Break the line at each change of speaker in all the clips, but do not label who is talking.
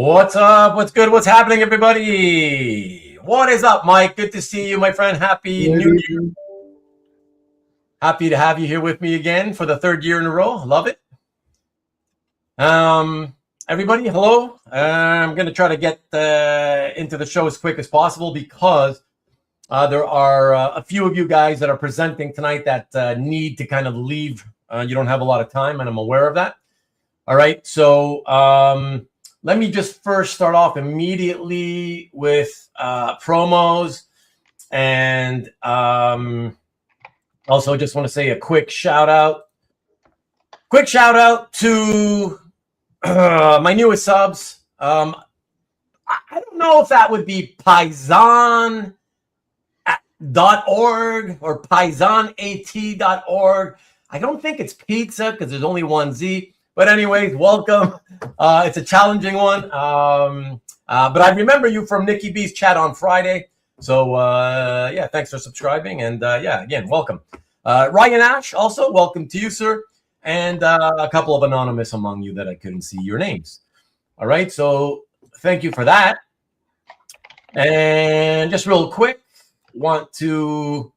What's up? What's good? What's happening, everybody? What is up, Mike? Good to see you, my friend. Happy New Year. Happy to have you here with me again for the third year in a row. Love it. Everybody, hello. I'm going to try to get into the show as quick as possible because there are a few of you guys that are presenting tonight that need to kind of leave. You don't have a lot of time, and I'm aware of that. All right, so let me just first start off immediately with promos, and also just want to say a quick shout out. Quick shout out to my newest subs. I don't know if that would be Paisan.org or paisanat.org. I don't think it's pizza because there's only one Z. But anyways, welcome. It's a challenging one. But I remember you from Nicky B's chat on Friday. So, yeah, thanks for subscribing. And, yeah, again, welcome. Ryan Ash, also, welcome to you, sir. And a couple of anonymous among you that I couldn't see your names. All right, so thank you for that. And just real quick, want to...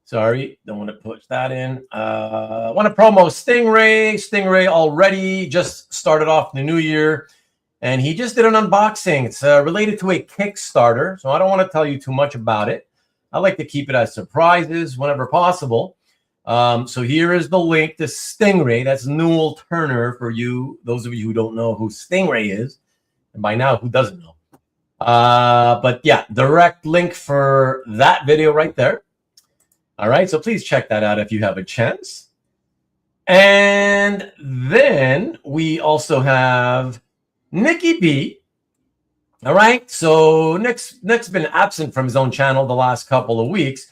Sorry, don't want to push that in. Want to promo Stingray. Stingray already just started off the new year, and he just did an unboxing. It's related to a Kickstarter, so I don't want to tell you too much about it. I like to keep it as surprises whenever possible. So here is the link to Stingray. That's Newell Turner for you, those of you who don't know who Stingray is, and by now, who doesn't know? But yeah, direct link for that video right there. All right, so please check that out if you have a chance. And then we also have Nicky B. All right, so Nick's been absent from his own channel the last couple of weeks.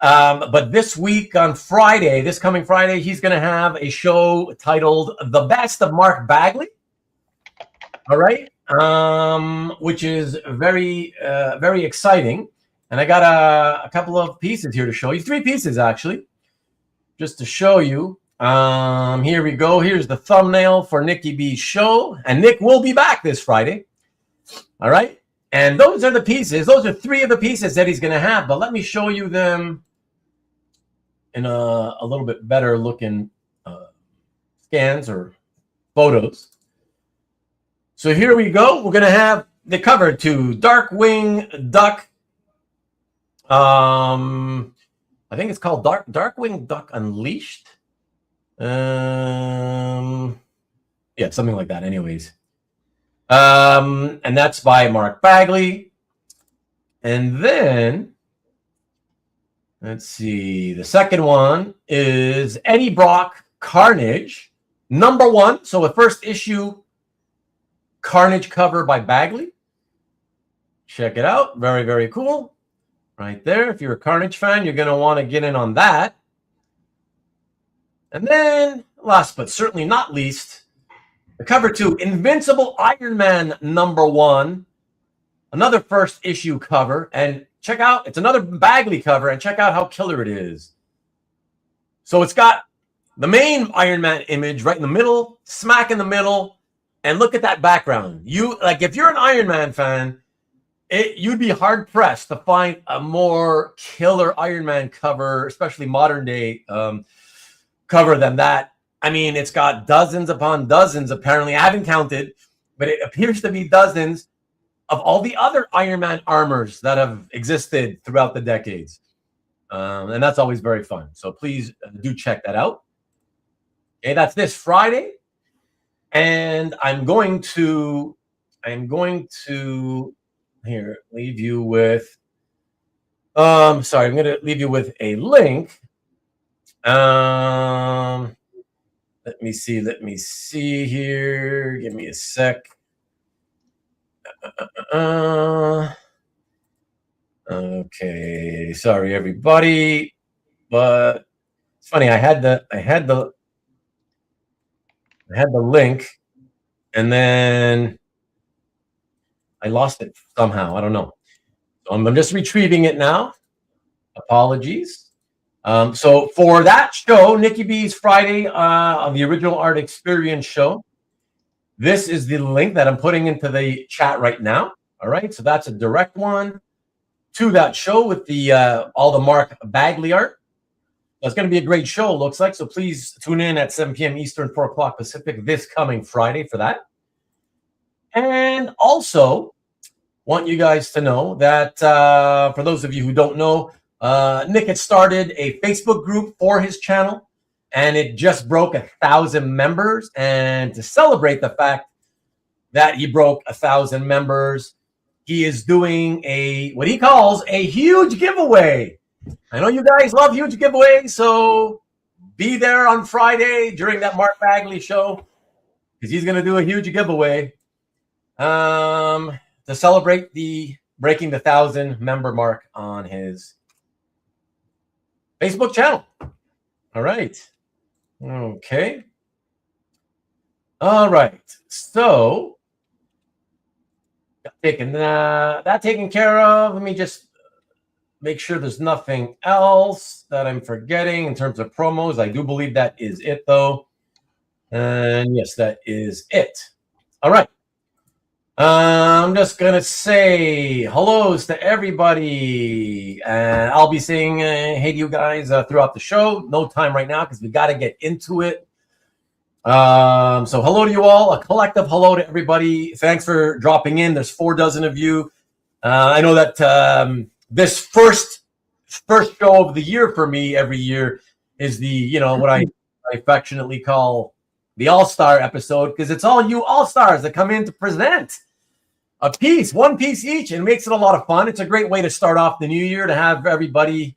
But this week on Friday, this coming Friday, he's going to have a show titled The Best of Mark Bagley. All right, which is very, very exciting. And I got a couple of pieces here to show you. 3 pieces, actually, just to show you. Here we go. Here's the thumbnail for Nicky B's show. And Nick will be back this Friday. All right. And those are the pieces. Those are 3 of the pieces that he's going to have. But let me show you them in a little bit better looking scans or photos. So here we go. We're going to have the cover to Darkwing Duck. I think it's called Darkwing Duck Unleashed. Yeah, something like that. Anyways, and that's by Mark Bagley. And then let's see. The second one is Eddie Brock Carnage #1. So the first issue Carnage cover by Bagley. Check it out. Very, very cool. Right there. If you're a Carnage fan, you're going to want to get in on that. And then, last but certainly not least, the cover to Invincible Iron Man #1. Another first issue cover. And check out, it's another Bagley cover, and check out how killer it is. So it's got the main Iron Man image right in the middle, smack in the middle, and look at that background. If you're an Iron Man fan, you'd be hard-pressed to find a more killer Iron Man cover, especially modern-day cover than that. I mean, it's got dozens upon dozens, apparently. I haven't counted, but it appears to be dozens of all the other Iron Man armors that have existed throughout the decades. And that's always very fun. So please do check that out. Okay, that's this Friday. And I'm going to here leave you with I'm going to leave you with a link. Let me see here, give me a sec. Okay, sorry everybody, but it's funny, I had the link and then I lost it somehow. I don't know. So I'm just retrieving it now. Apologies. So for that show, Nicky B's Friday, on the Original Art Experience show, This is the link that I'm putting into the chat right now. All right, so that's a direct one to that show with the all the Mark Bagley art. It's going to be a great show, looks like. So please tune in at 7 p.m. Eastern, 4 o'clock Pacific this coming Friday for that. And also want you guys to know that for those of you who don't know, Nick had started a Facebook group for his channel, and it just broke 1,000 members. And to celebrate the fact that he broke 1,000 members, he is doing what he calls a huge giveaway. I know you guys love huge giveaways, so be there on Friday during that Mark Bagley show because he's going to do a huge giveaway to celebrate the breaking the 1,000 member mark on his Facebook channel. All right. Okay. All right. So taking that taken care of. Let me just make sure there's nothing else that I'm forgetting in terms of promos. I do believe that is it, though. And yes, that is it. All right. I'm just going to say hellos to everybody. And I'll be saying hey to you guys throughout the show. No time right now because we got to get into it. So hello to you all. A collective hello to everybody. Thanks for dropping in. There's 4 dozen of you. I know that this first show of the year for me every year is the, what I affectionately call the All-Star episode, because it's all you All-Stars that come in to present a piece, one piece each, and it makes it a lot of fun. It's a great way to start off the new year, to have everybody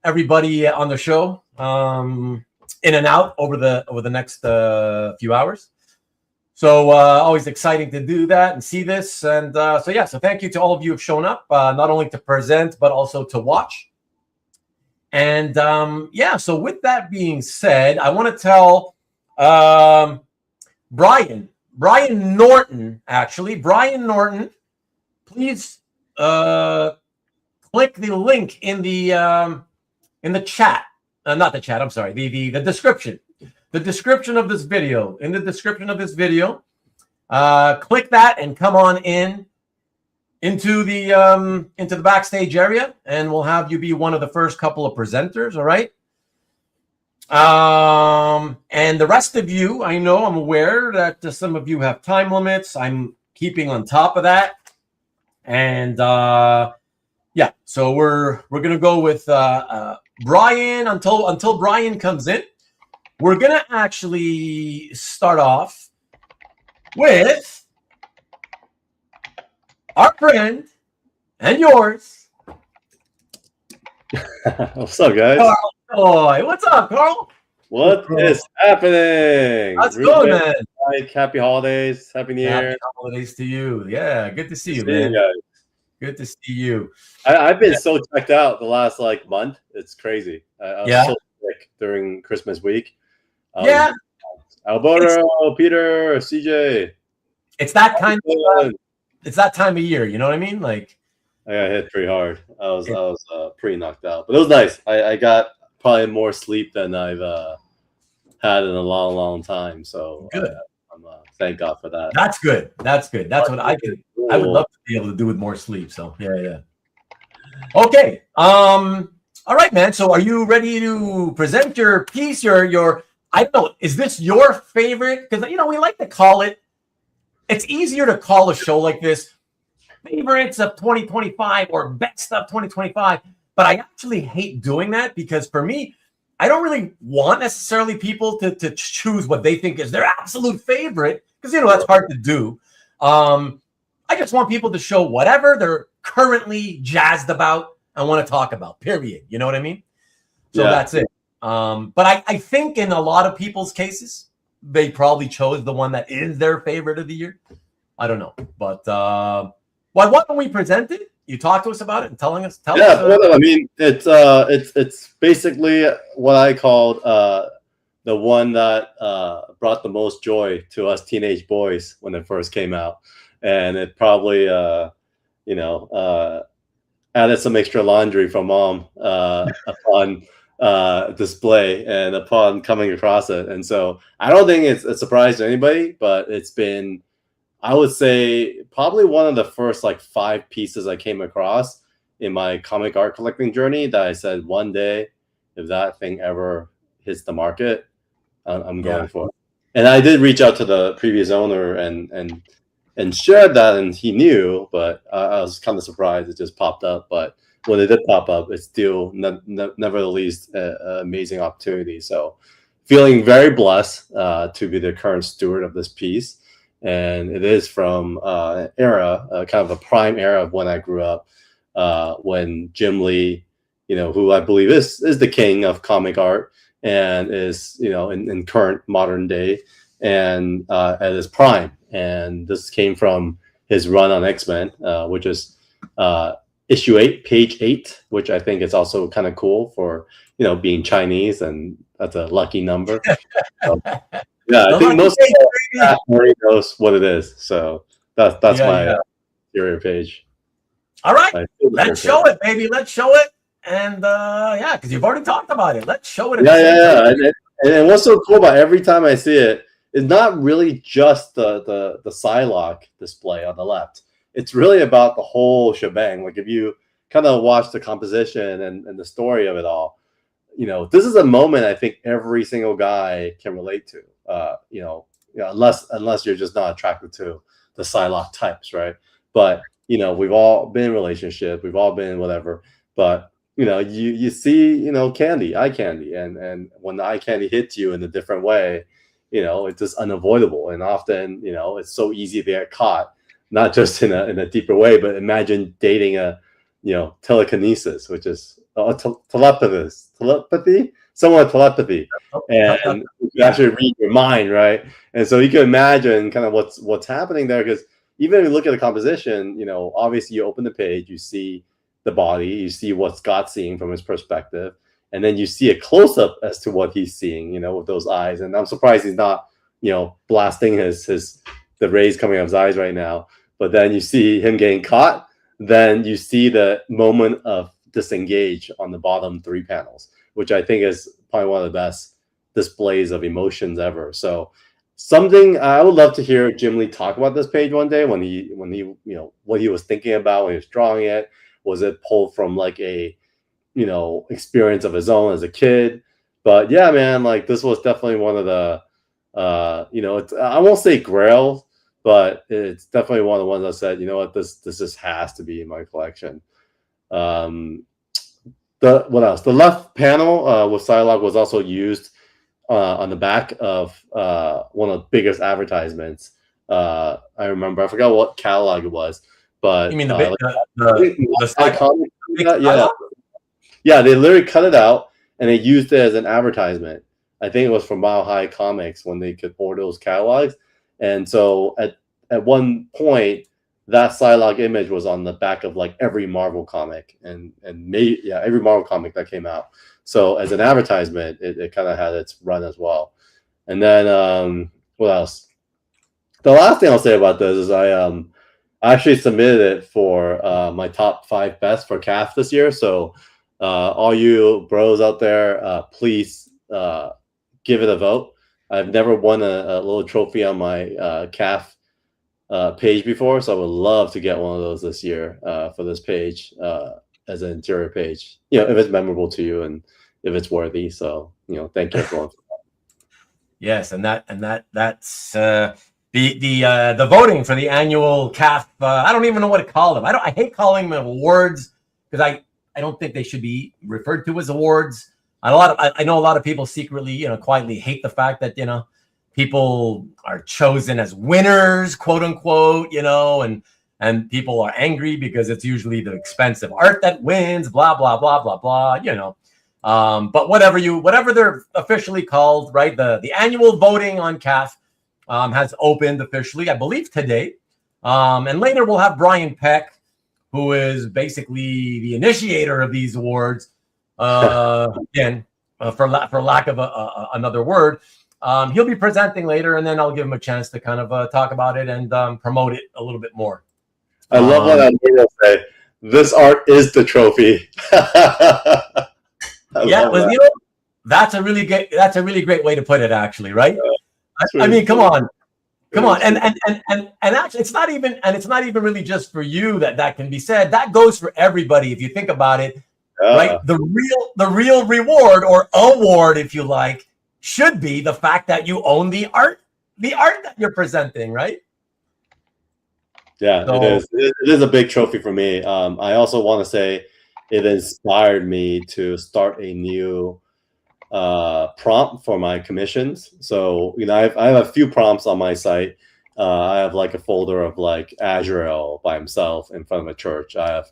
on the show, in and out over the next few hours. So always exciting to do that and see this. And so thank you to all of you who have shown up, not only to present, but also to watch. And so with that being said, I want to tell Brian Norton, please click the link in the chat. Not the chat, I'm sorry, the description. The description of this video. In the description of this video, click that and come on into the backstage area, and we'll have you be one of the first couple of presenters, all right? And the rest of you, I'm aware that some of you have time limits. I'm keeping on top of that. And so we're gonna go with Brian until Brian comes in. We're gonna actually start off with our friend and yours.
What's up, guys?
Carl Choi. What's up, Carl?
What is happening?
How's it going, man?
Happy holidays. Happy New Year.
Happy holidays to you. Yeah, good to see you,
Good to see
man.
you guys.
Good to see you.
I've been so checked out the last month. It's crazy. I was so sick during Christmas week. Alberto, Peter, CJ.
It's that kind of it's that time of year. You know what I mean? Like,
I got hit pretty hard. I was pretty knocked out, but it was nice. I got probably more sleep than I've had in a long time. So
good.
I'm thank God for that.
That's good. That's good. That's what I could. I would love to be able to do with more sleep. So yeah. Okay. All right, man. So are you ready to present your piece? Your I don't know. Is this your favorite? Because we like to call it. It's easier to call a show like this favorites of 2025 or best of 2025. But I actually hate doing that because for me, I don't really want necessarily people to choose what they think is their absolute favorite because that's hard to do. I just want people to show whatever they're currently jazzed about and want to talk about. Period. You know what I mean? So that's it. But I think in a lot of people's cases, they probably chose the one that is their favorite of the year. I don't know, but why don't we present it? You talk to us about it and tell us.
I mean, it's basically what I called the one that brought the most joy to us teenage boys when it first came out, and it probably added some extra laundry from mom upon display and upon coming across it. And so I don't think it's a surprise to anybody, but it's been, I would say, probably one of the first like 5 pieces I came across in my comic art collecting journey that I said, one day, if that thing ever hits the market, I'm going for it. And I did reach out to the previous owner and shared that, and he knew, but I was kind of surprised it just popped up. But when it did pop up, it's still nevertheless an amazing opportunity. So feeling very blessed to be the current steward of this piece. And it is from an era, kind of a prime era of when I grew up, when Jim Lee, who I believe is the king of comic art and is, in current modern day and at his prime. And this came from his run on X-Men, which is issue 8, page 8, which I think is also kind of cool for, being Chinese, and that's a lucky number. Yeah, I think most people already knows what it is. So that's my interior page.
All right, let's show it, baby. Let's show it. And because you've already talked about it. Let's show it.
Yeah. And what's so cool about every time I see it is not really just the Psylocke display on the left. It's really about the whole shebang. Like if you kind of watch the composition and the story of it all, this is a moment I think every single guy can relate to. Unless you're just not attracted to the Psylocke types, right? But we've all been in relationships, we've all been whatever. But you see, eye candy, and when the eye candy hits you in a different way, it's just unavoidable. And often, it's so easy to get caught, not just in a deeper way, but imagine dating a, telekinesis, which is telepathy, somewhat telepathy, and you actually read your mind, right? And so you can imagine kind of what's happening there, because even if you look at the composition, obviously you open the page, you see the body, you see what Scott's seeing from his perspective, and then you see a close-up as to what he's seeing, with those eyes. And I'm surprised he's not, blasting the rays coming out of his eyes right now. But then you see him getting caught. Then you see the moment of disengage on the bottom 3 panels, which I think is probably one of the best displays of emotions ever. So something I would love to hear Jim Lee talk about this page one day, when he what he was thinking about when he was drawing it. Was it pulled from like a experience of his own as a kid? But yeah, man, like this was definitely one of the it's, I won't say grail, but it's definitely one of the ones I said, this just has to be in my collection. What else? The left panel with Psylocke was also used on the back of one of the biggest advertisements. I remember, I forgot what catalog it was, but
you mean the
comic? Yeah, they literally cut it out and they used it as an advertisement. I think it was from Mile High Comics when they could order those catalogs. And so at one point, that Psylocke image was on the back of like every Marvel comic and every Marvel comic that came out. So as an advertisement, it kind of had its run as well. And then what else? The last thing I'll say about this is I actually submitted it for my top 5 best for CAF this year. So all you bros out there, please give it a vote. I've never won a little trophy on my CAF page before, so I would love to get one of those this year for this page as an interior page. If it's memorable to you and if it's worthy. So thank you everyone for that.
Yes, and that's the voting for the annual CAF. I don't even know what to call them. I hate calling them awards because I don't think they should be referred to as awards. I know a lot of people secretly, quietly hate the fact that, people are chosen as winners, quote unquote, and people are angry because it's usually the expensive art that wins, blah, blah, blah, blah, blah, but whatever they're officially called, right? The annual voting on CAF has opened officially, I believe today. And later we'll have Brian Peck, who is basically the initiator of these awards. Again, for lack of another word, he'll be presenting later, and then I'll give him a chance to kind of talk about it and promote it a little bit more.
I love what I'm going to say. This art is the trophy.
Yeah, well, you know, that's a really great way to put it, actually, right? I mean, come on. And actually, it's not even really just for you that can be said. That goes for everybody if you think about it, right? The real reward or award, if you like, should be the fact that you own the art that you're presenting, right?
Yeah, it is. It is a big trophy for me. I also want to say it inspired me to start a new prompt for my commissions. So, you know, I have a few prompts on my site. I have like a folder of like Azrael by himself in front of a church. I have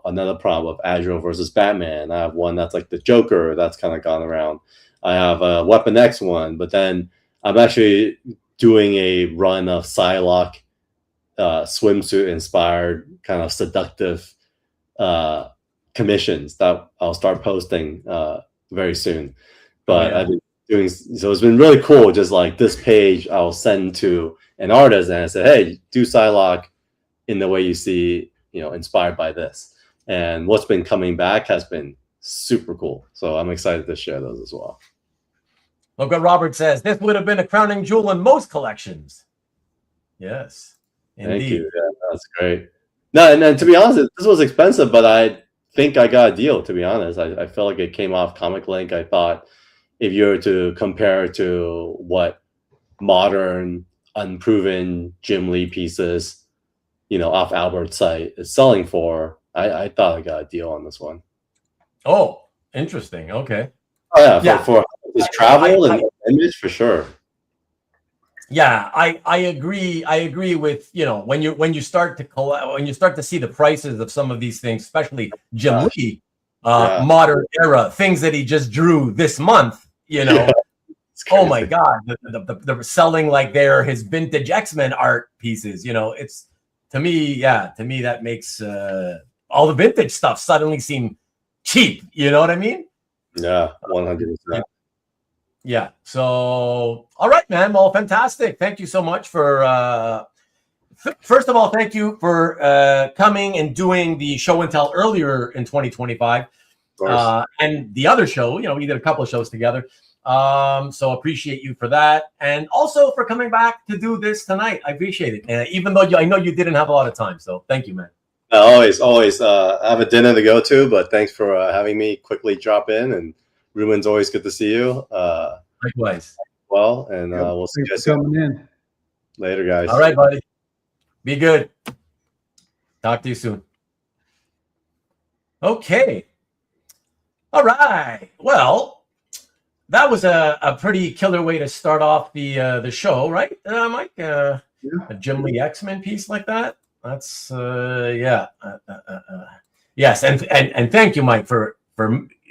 another prompt of Azrael versus Batman. I have one that's like the Joker that's kind of gone around. I have a Weapon X one, but then I'm actually doing a run of Psylocke swimsuit inspired kind of seductive commissions that I'll start posting very soon. But I've been doing, so it's been really cool. Just like this page I'll send to an artist and I say, hey, do Psylocke in the way you see, you know, inspired by this. And what's been coming back has been super cool. So I'm excited to share those as well.
Look what Robert says. This would have been a crowning jewel in most collections. Yes. Indeed.
Thank you. Yeah, that's great. No, and then to be honest, this was expensive, but I think I got a deal, to be honest. I felt like it came off Comic Link. I thought if you were to compare to what modern, unproven Jim Lee pieces, you know, off Albert's site is selling for, I thought I got a deal on this one.
Oh, interesting. Okay.
Oh, yeah. For this travel and image, for sure.
Yeah, I agree. I agree with, you know, when you start to see the prices of some of these things, especially Jim Lee, modern era things that he just drew this month, you know. Oh my God, the selling like they're his vintage X-Men art pieces, you know. It's to me that makes all the vintage stuff suddenly seem cheap, you know what I mean?
Yeah, 100%.
Yeah. So, all right, man. Well, fantastic. Thank you so much for, first of all, thank you for coming and doing the show and tell earlier in 2025. And the other show, you know, we did a couple of shows together. So appreciate you for that. And also for coming back to do this tonight. I appreciate it. Even though I know you didn't have a lot of time. So thank you, man.
Always. I have a dinner to go to, but thanks for having me quickly drop in. And Ruben's always good to see you.
Likewise.
Well, and we'll see you guys
coming in.
Later, guys.
All right, buddy. Be good. Talk to you soon. Okay. All right. Well, that was a pretty killer way to start off the show, right, Mike? A Jim Lee X-Men piece like that. That's yes, and thank you, Mike, for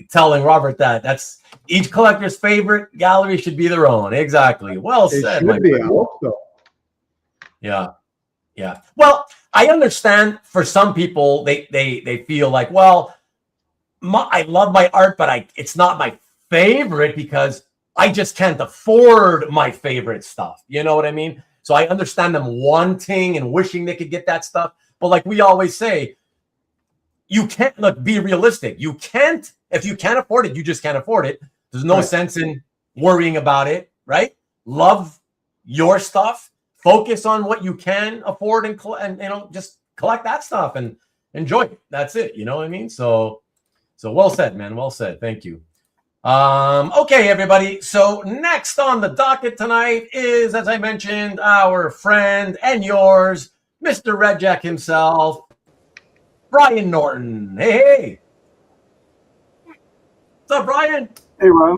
telling Robert that that's each collector's favorite gallery should be their own. Exactly. Well said, Mike.
I hope so.
Yeah. Well, I understand for some people they feel like, well, I love my art, but it's not my favorite because I just can't afford my favorite stuff. You know what I mean? So I understand them wanting and wishing they could get that stuff. But like we always say, you can't be realistic. You can't, if you can't afford it, you just can't afford it. There's no sense in worrying about it, right? Love your stuff. Focus on what you can afford and you know, just collect that stuff and enjoy it. That's it. You know what I mean? So well said, man. Well said. Thank you. Okay, everybody. So next on the docket tonight is, as I mentioned, our friend and yours, Mr. Red Jack himself, Brian Norton. Hey. What's up, Brian?
Hey, Ron.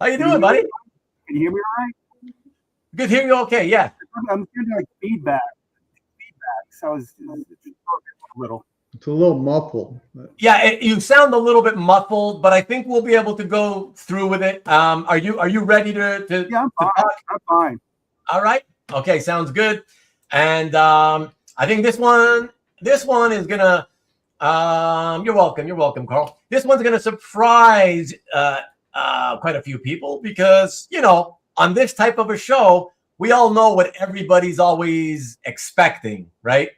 How you doing, buddy?
Can you hear me all right?
Good to hear you. Okay, yeah.
I'm getting like feedback. So it's a little.
It's a little muffled.
Yeah, you sound a little bit muffled, but I think we'll be able to go through with it. Are you ready to
Yeah, I'm fine. I'm fine.
All right. Okay, sounds good. And I think this one is gonna. You're welcome, Carl. This one's gonna surprise quite a few people because, you know, on this type of a show, we all know what everybody's always expecting, right?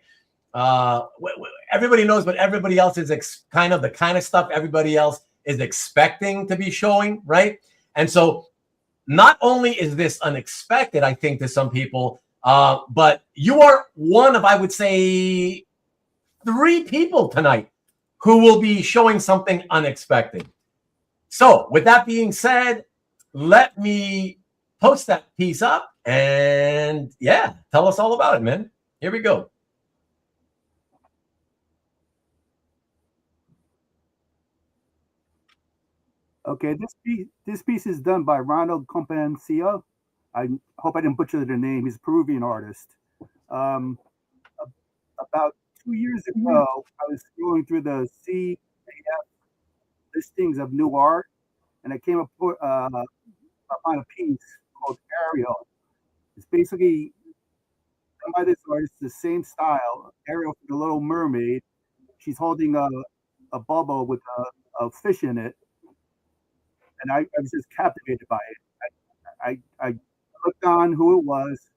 everybody knows what everybody else is kind of stuff everybody else is expecting to be showing, right? And so not only is this unexpected, I think, to some people, but you are one of, I would say, 3 people tonight who will be showing something unexpected. So with that being said, let me post that piece up and yeah, tell us all about it, man. Here we go.
Okay, this piece is done by Ronald Companoca. I hope I didn't butcher the name. He's a Peruvian artist. About 2 years ago, I was scrolling through the CAF listings of new art, and I came upon a piece called Ariel. It's basically done by this artist, the same style. Ariel from The Little Mermaid. She's holding a bubble with a fish in it, and I was just captivated by it. I looked on who it was.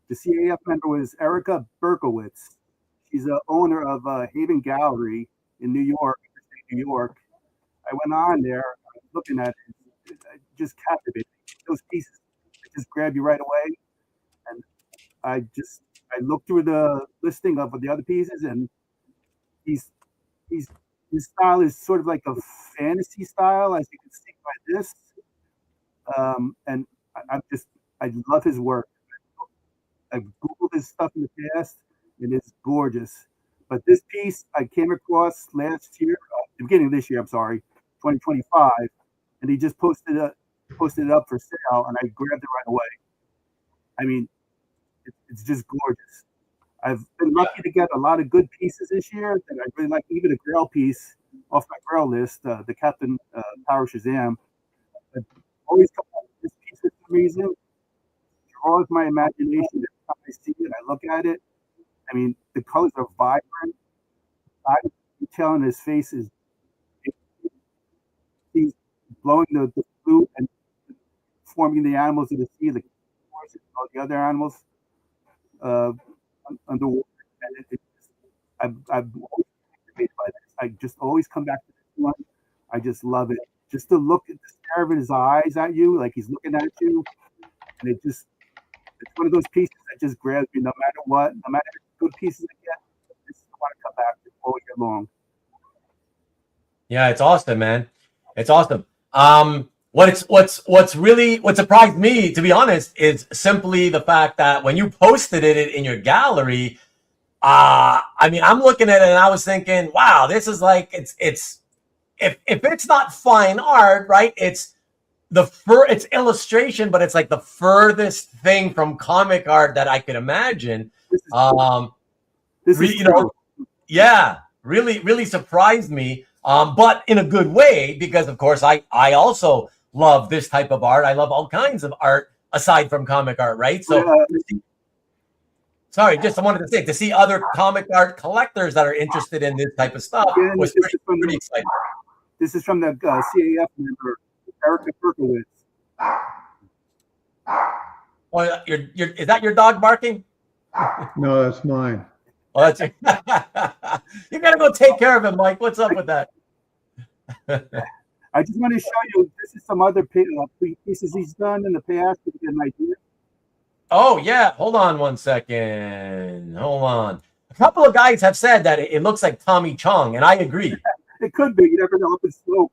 The CAF member was Erica Berkowitz. She's the owner of Haven Gallery in New York. I went on there, looking at it, just captivated. Those pieces just grab you right away. And I looked through the listing of the other pieces, and his style is sort of like a fantasy style, as you can see by this. And I love his work. I've Googled his stuff in the past, and it's gorgeous. But this piece I came across last year, the beginning of this year, 2025, and he just posted it up for sale, and I grabbed it right away. I mean, it's just gorgeous. I've been lucky to get a lot of good pieces this year that I really like. Even a Grail piece off my Grail list, the Captain Power Shazam. I've always come up with this piece for some reason. It draws my imagination every time I see it. I look at it. I mean, the colors are vibrant. I detail in his face is he's blowing the flute and forming the animals of the sea, the horses, all the other animals underwater. And I'm always fascinated by this. I just always come back to this one. I just love it. Just to look at the stare of his eyes at you, like he's looking at you, and it's one of those pieces that just grabs me no matter what, no matter how good pieces I get. I just want to come back to all year long.
Yeah, it's awesome, man. It's awesome. What surprised me, to be honest, is simply the fact that when you posted it in your gallery, I mean, I'm looking at it and I was thinking, wow, this is like if it's not fine art, right? It's illustration, but it's like the furthest thing from comic art that I could imagine. Yeah, really surprised me. But in a good way, because of course I also love this type of art. I love all kinds of art aside from comic art, right? So sorry, I wanted to say, to see other comic art collectors that are interested in this type of stuff was pretty exciting.
This is from the CAF member, Erica Berkowitz.
Oh, is that your dog barking?
No, that's mine.
Oh, that's you gotta go take care of him, Mike. What's up with that?
I just want to show you, this is some other pieces he's done in the past to get an idea.
Oh, yeah. Hold on one second. Hold on. A couple of guys have said that it looks like Tommy Chong, and I agree.
It could be. You never know if it's smoke.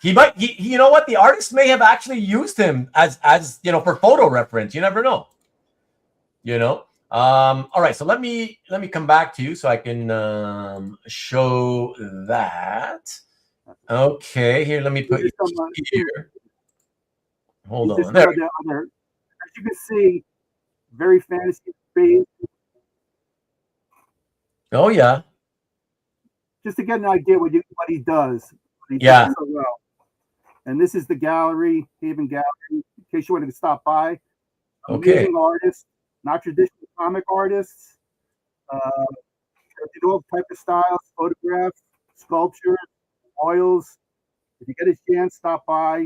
You know what? The artist may have actually used him as for photo reference. You never know. All right. So let me come back to you so I can show that. Okay. Here, let me put you here. Hold on. There.
As you can see, very fantasy space.
Oh yeah.
Just to get an idea what he does. He
does
so well. And this is the gallery, Haven Gallery, in case you wanted to stop by. Amazing artists, not traditional comic artists. Did all type of styles, photographs, sculptures, oils. If you get a chance, stop by.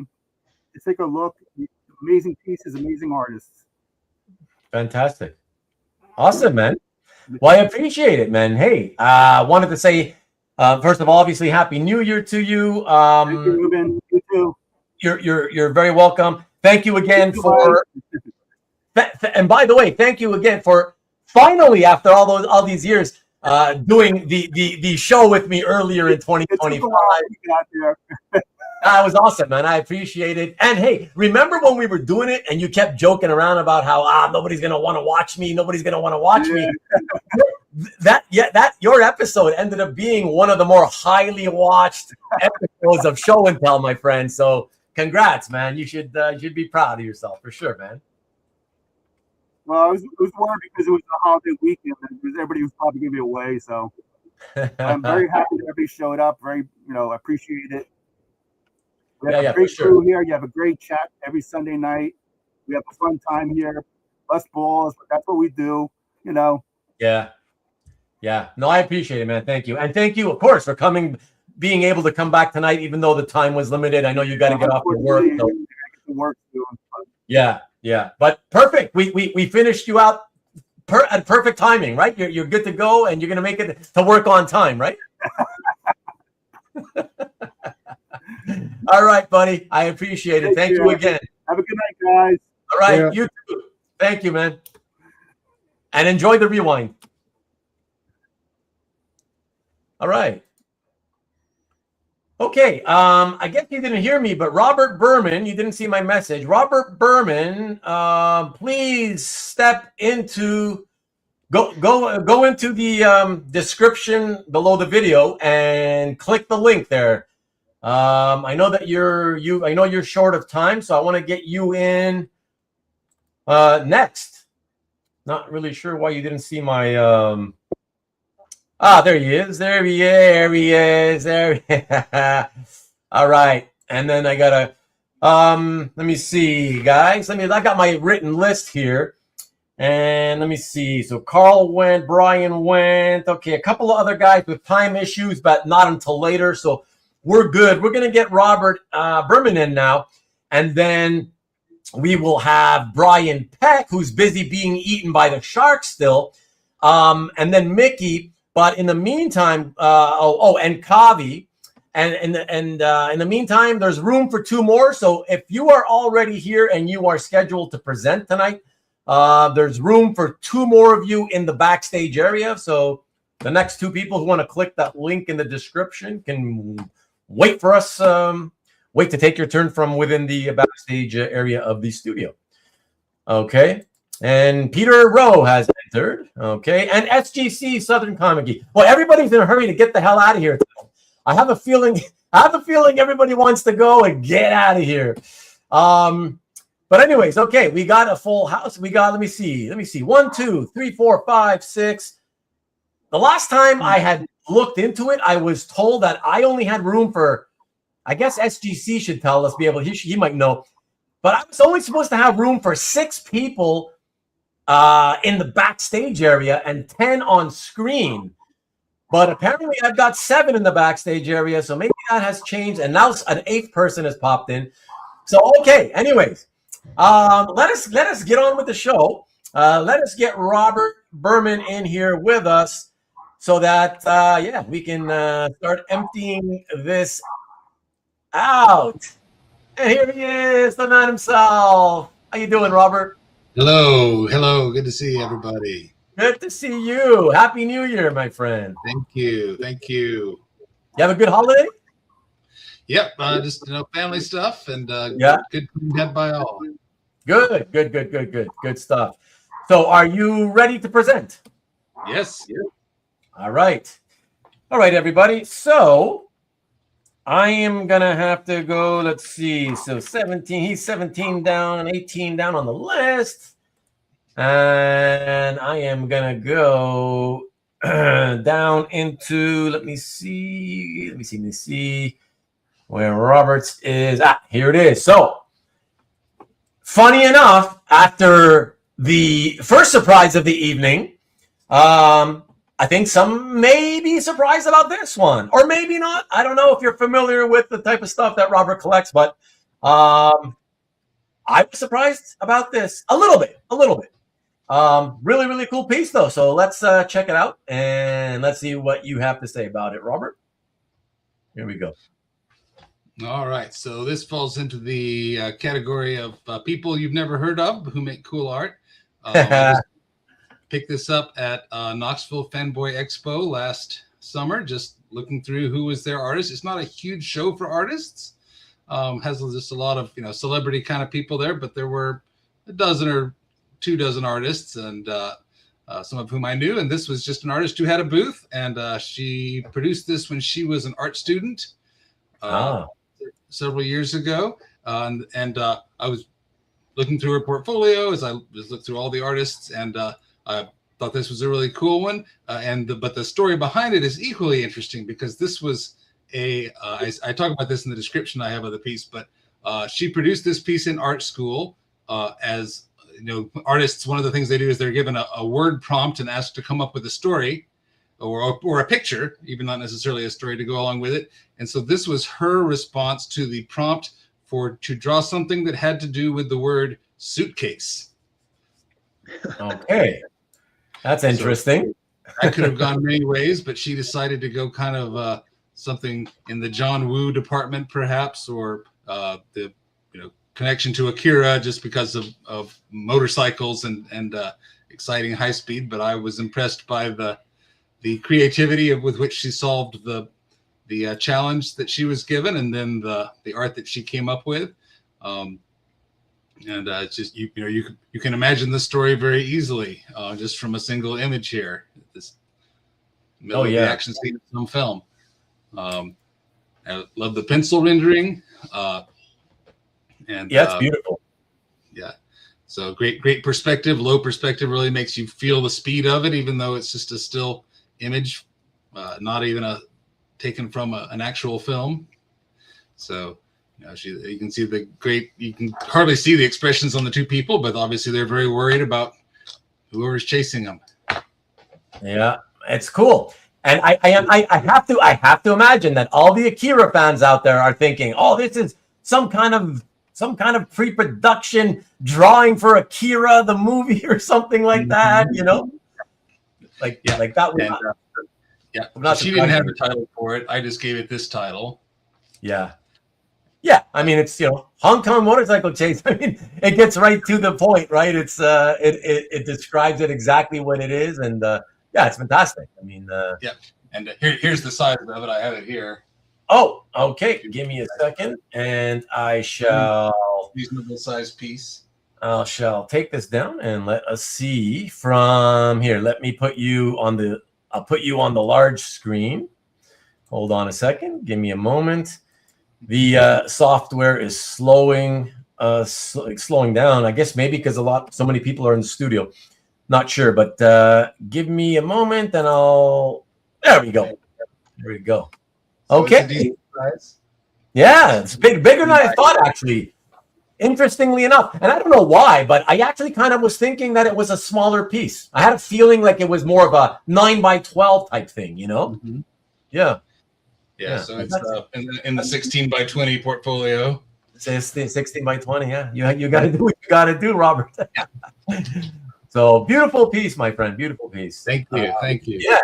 Just take a look. Amazing pieces, amazing artists.
Fantastic. Awesome, man. Well, I appreciate it, man. Hey, wanted to say, first of all, obviously, Happy New Year to you.
Thank you, Rubén. You too.
You're very welcome. Thank you again for. And by the way, thank you again for finally, after all these years, doing the show with me earlier in 2025. That was awesome, man. I appreciate it. And hey, remember when we were doing it and you kept joking around about how nobody's gonna want to watch me, nobody's gonna want to watch me. That your episode ended up being one of the more highly watched episodes of Show and Tell, my friend. So congrats, man. You should be proud of yourself for sure, man.
Well, it was worried because it was a holiday weekend and everybody was probably gonna be away. So I'm very happy that everybody showed up. Very, I appreciate it. We have a great crew here. You have a great chat every Sunday night. We have a fun time here. Us balls, but that's what we do,
Yeah. No, I appreciate it, man. Thank you. And thank you, of course, for being able to come back tonight, even though the time was limited. I know you got to get off your work. So. Yeah. But perfect. We finished you out at perfect timing, right? You're good to go, and you're going to make it to work on time, right? All right, buddy. I appreciate it. Thank you again.
Have a good night, guys.
All right. Yeah. You too. Thank you, man. And enjoy the rewind. All right. Okay. I guess you didn't hear me, but Robert Berman, you didn't see my message. Robert Berman, please step into go into the description below the video and click the link there. I know that you're short of time, so I want to get you in next. Not really sure why you didn't see my there he is. There he is. All right. And then I gotta let me see, guys. I got my written list here. And let me see. So Carl went, Brian went. Okay, a couple of other guys with time issues, but not until later. So we're good. We're going to get Robert Berman in now. And then we will have Brian Peck, who's busy being eaten by the sharks still. And then Miki. But in the meantime, and Kavi. And in the meantime, there's room for two more. So if you are already here and you are scheduled to present tonight, there's room for two more of you in the backstage area. So the next two people who want to click that link in the description can wait for us. Wait to take your turn from within the backstage area of the studio. Okay. And Peter Rowe has entered. Okay. And SGC Southern Comic. Well, everybody's in a hurry to get the hell out of here. I have a feeling everybody wants to go and get out of here. But anyways, okay, we got a full house. We got, let me see. 1, 2, 3, 4, 5, 6. The last time I had looked into it, I was told that I only had room for, I guess SGC should tell us, he might know, but I was only supposed to have room for 6 people in the backstage area and 10 on screen. But apparently I've got 7 in the backstage area, so maybe that has changed, and now an 8th person has popped in. So okay, anyways. Let us get on with the show. Let us get Robert Berman in here with us so that we can start emptying this out. And here he is, the man himself. How you doing, Robert?
Hello. Good to see everybody.
Good to see you. Happy New Year, my friend.
Thank you.
You have a good holiday?
Yep, just family stuff and good head by all. Good stuff. So, are you ready to present? Yes.
All right, everybody. So, I am gonna have to go. Let's see. So, 17. He's 17 down, 18 down on the list, and I am gonna go down into. Let me see. Where Roberts is. Here it is. So, funny enough, after the first surprise of the evening, I think some may be surprised about this one, or maybe not. I don't know if you're familiar with the type of stuff that Robert collects, but I was surprised about this a little bit. Really, really cool piece though. So let's check it out and let's see what you have to say about it, Robert. Here we go.
All right. So this falls into the category of people you've never heard of who make cool art. I just picked this up at Knoxville Fanboy Expo last summer, just looking through who was their artist. It's not a huge show for artists. Has just a lot of, celebrity kind of people there, but there were a dozen or 24 artists, and some of whom I knew. And this was just an artist who had a booth, and she produced this when she was an art student several years ago. And I was looking through her portfolio as I just looked through all the artists, and I thought this was a really cool one. But the story behind it is equally interesting, because this was I talk about this in the description I have of the piece, but she produced this piece in art school. As artists, one of the things they do is they're given a word prompt and asked to come up with a story or a picture, even not necessarily a story, to go along with it. And so this was her response to the prompt to draw something that had to do with the word suitcase.
Okay. That's interesting.
So that could have gone many ways, but she decided to go kind of something in the John Woo department, perhaps, or the connection to Akira, just because of motorcycles and exciting high speed. But I was impressed by the creativity with which she solved the challenge that she was given, and then the art that she came up with. It's just you can imagine the story very easily just from a single image here. This middle of the action scene of some film. I love the pencil rendering. And
it's beautiful.
Yeah. So great perspective. Low perspective really makes you feel the speed of it, even though it's just a still image, not even taken from an actual film. So you can see you can hardly see the expressions on the two people, but obviously they're very worried about whoever's chasing them. Yeah,
it's cool. And I have to imagine that all the Akira fans out there are thinking, oh, this is some kind of pre-production drawing for Akira the movie or something like that, like that was
she didn't have a title for it. I just gave it this title.
Yeah, I mean, it's Hong Kong motorcycle chase. I mean, it gets right to the point, right? It's it describes it exactly what it is, and it's fantastic. I mean,
and here's the size of it. I have it here.
Oh, okay. Give me a second, and I shall
reasonable size piece.
I shall take this down and let us see from here. Let me put you on the. I'll put you on the large screen. Hold on a second. Give me a moment. The software is slowing down. I guess maybe because so many people are in the studio. Not sure, but give me a moment, and there we go. There we go.
So
okay. Yeah, it's bigger than I thought, actually. Interestingly enough, and I don't know why, but I actually kind of was thinking that it was a smaller piece. I had a feeling like it was more of a 9x12 type thing,
Mm-hmm.
Yeah.
Yeah, so it's in the 16x20 portfolio.
It's the 16x20. Yeah, you got to do what you got to do, Robert. So beautiful piece, my friend. Beautiful piece.
Thank you.
Yeah,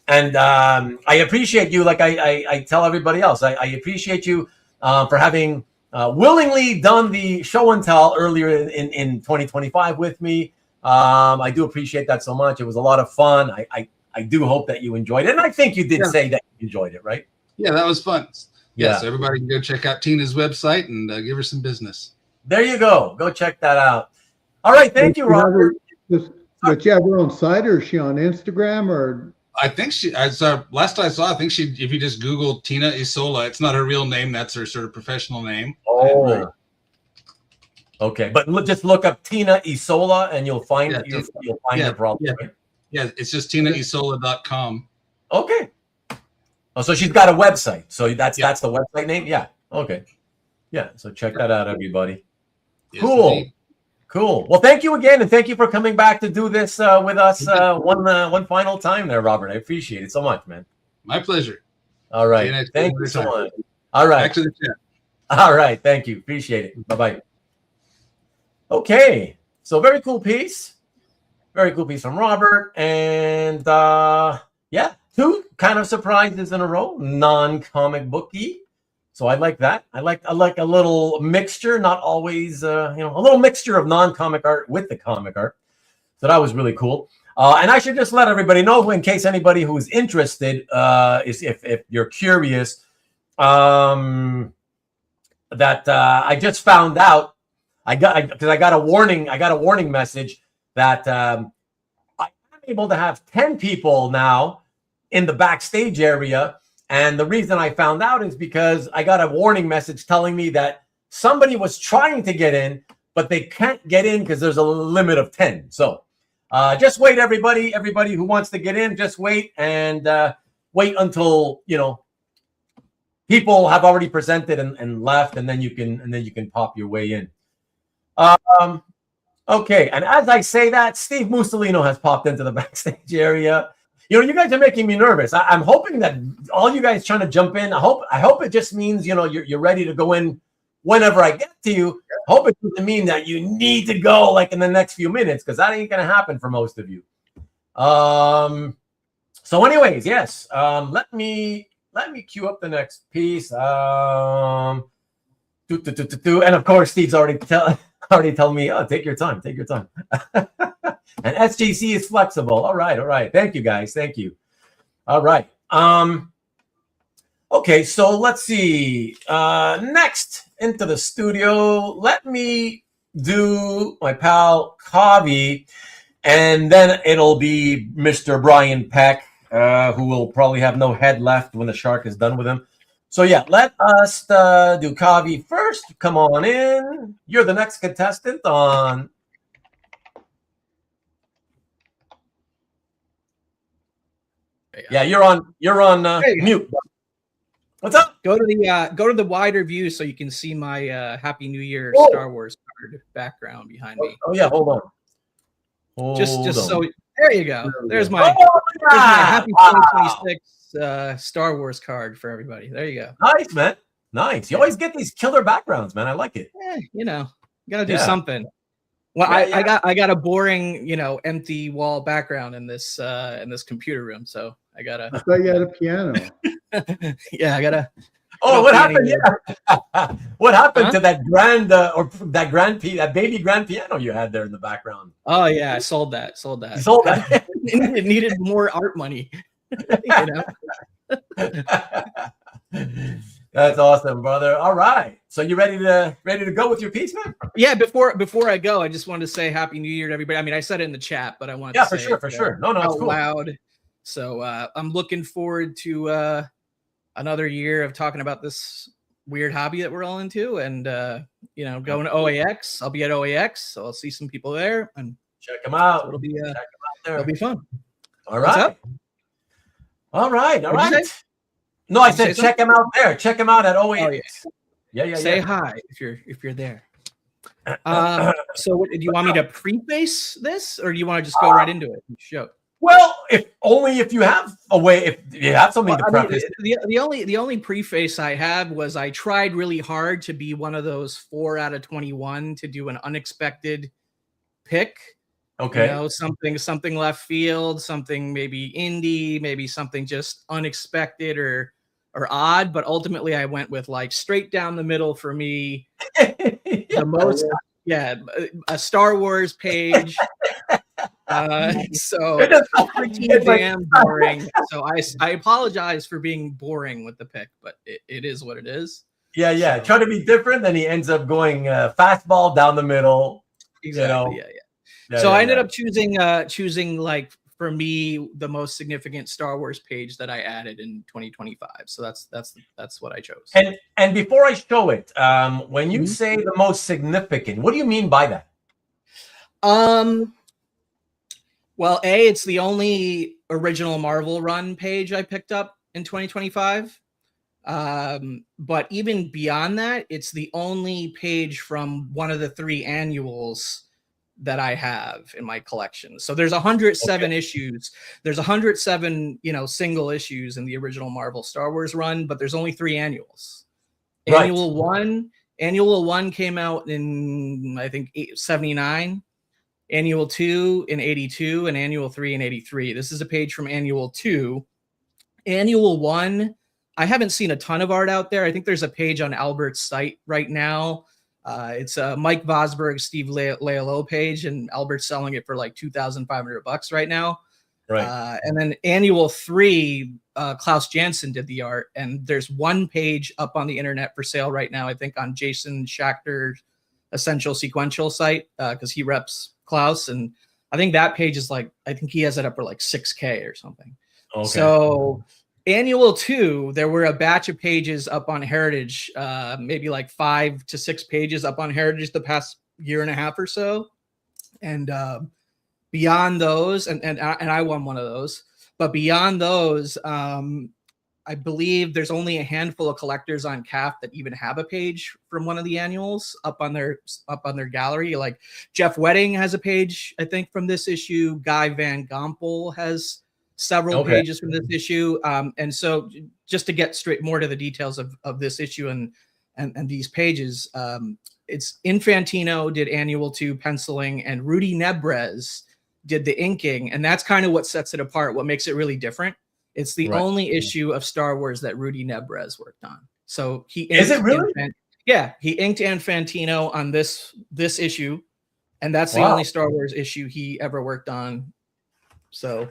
and I appreciate you. Like I tell everybody else, I appreciate you for having willingly done the show and tell earlier in 2025 with me. I do appreciate that so much. It was a lot of fun. I do hope that you enjoyed it, and I think you did say that you enjoyed it, right?
Yeah, that was fun. Yeah, so everybody can go check out Tina's website and give her some business.
There you go. Go check that out. All right, thank you, Robert.
But you have her own site, or is she on Instagram, or?
I think last I saw, if you just Google Tina Isola, it's not her real name. That's her sort of professional name.
Oh. Okay, but just look up Tina Isola and you'll find her probably.
Yeah, it's just tinaisola.com.
Okay. Oh, so she's got a website. So that's the website name? Yeah. Okay. Yeah, so check that out, everybody.
Yes,
cool.
Indeed.
Cool. Well, thank you again, and thank you for coming back to do this with us one final time there, Robert. I appreciate it so much, man.
My pleasure.
All right. Thank you so much. All right.
Back to the chat.
All right. Thank you. Appreciate it. Bye-bye. Okay. So very cool piece. Very cool piece from Robert. And yeah, 2 kind of surprises in a row, non-comic booky. So I like that. I like a little mixture, not always, a little mixture of non-comic art with the comic art. So that was really cool. And I should just let everybody know, in case anybody who is interested, is if you're curious, that I just found out, because I got a warning message that I'm able to have 10 people now in the backstage area. And the reason I found out is because I got a warning message telling me that somebody was trying to get in, but they can't get in because there's a limit of 10. So just wait, everybody who wants to get in, just wait and wait until, people have already presented and left, and then you can pop your way in. Okay. And as I say that, Steve Mussolino has popped into the backstage area. You guys are making me nervous. I'm hoping that all you guys trying to jump in, I hope it just means, you're ready to go in whenever I get to you. I hope it doesn't mean that you need to go like in the next few minutes, because that ain't going to happen for most of you. So anyways, yes, let me queue up the next piece. And of course, Steve's already telling me, oh, take your time. And SGC is flexible. All right. Thank you, guys. Thank you. All right. Okay, so let's see. Next into the studio, let me do my pal Kavi, and then it'll be Mr. Brian Peck, who will probably have no head left when the shark is done with him. So yeah, let us do Kavi first. Come on in. You're the next contestant on. Yeah, you're on mute. What's up?
Go to the wider view so you can see my Happy New Year Star Wars card background behind me.
Oh yeah, hold on.
Just so there you go. There's my Happy 2026 Star Wars card for everybody. There you go.
Nice, man. Nice. You always get these killer backgrounds, man. I like it.
Gotta do something. Well, I got a boring, empty wall background in this computer room, so I gotta.
I thought you had a piano.
Yeah, I gotta.
Oh, what happened? Yeah. What happened to that that baby grand piano you had there in the background?
Oh yeah, I sold that.
You sold that.
It needed more art money.
That's awesome, brother. All right. So you ready to go with your piece, man?
Yeah, before I go, I just wanted to say Happy New Year to everybody. I mean, I said it in the chat, but I wanted to say
for sure. No, it's cool.
Loud. So I'm looking forward to another year of talking about this weird hobby that we're all into, and going to OAX. I'll be at OAX, so I'll see some people there and
check them out.
So it'll be fun.
All right. All right. No, I said check him out there. Check him out at OAX.
Oh, yeah. Say hi if you're there. So do you want me to preface this, or do you want to just go right into it and show?
Well, if you have a way, if you have something to preface.
The only preface I had was I tried really hard to be one of those 4 out of 21 to do an unexpected pick.
Okay.
Something left field, something maybe indie, maybe something just unexpected or odd, but ultimately I went with like straight down the middle for me. The most, a Star Wars page. So pretty damn boring. So I apologize for being boring with the pick, but it is what it is.
Yeah. So, try to be different, then he ends up going fastball down the middle.
Exactly. So I ended up choosing like, for me, the most significant Star Wars page that I added in 2025. So that's what I chose.
And before I show it, when you say the most significant, what do you mean by that?
Well, it's the only original Marvel run page I picked up in 2025. But even beyond that, it's the only page from one of the 3 annuals that I have in my collection. So there's 107 issues. There's 107, single issues in the original Marvel Star Wars run, but there's only 3 annuals.
Right.
Annual one came out in, I think, 79. Annual 2 in 82, and Annual 3 in 83. This is a page from Annual 2. Annual 1, I haven't seen a ton of art out there. I think there's a page on Albert's site right now. It's a Mike Vosberg, Steve Leolo page, and Albert's selling it for like $2,500 right now.
Right.
And then Annual 3, Klaus Janson did the art, and there's one page up on the internet for sale right now, I think on Jason Schachter's Essential Sequential site, because he reps Klaus, and I think that page is like, I think he has it up for like 6K or something.
Okay.
So Annual 2, there were a batch of pages up on Heritage, maybe like 5 to 6 pages up on Heritage the past year and a half or so. And beyond those, and I won one of those, but beyond those, I believe there's only a handful of collectors on CAF that even have a page from one of the annuals up on their gallery. Like Jeff Wedding has a page, I think, from this issue. Guy Van Gompel has several pages from this issue. And so just to get straight more to the details of this issue and these pages, it's Infantino did Annual 2 penciling, and Rudy Nebres did the inking. And that's kind of what sets it apart, what makes it really different. It's the only issue of Star Wars that Rudy Nebres worked on. So he inked,
is it really?
He inked Infantino on this issue, and that's the only Star Wars issue he ever worked on. So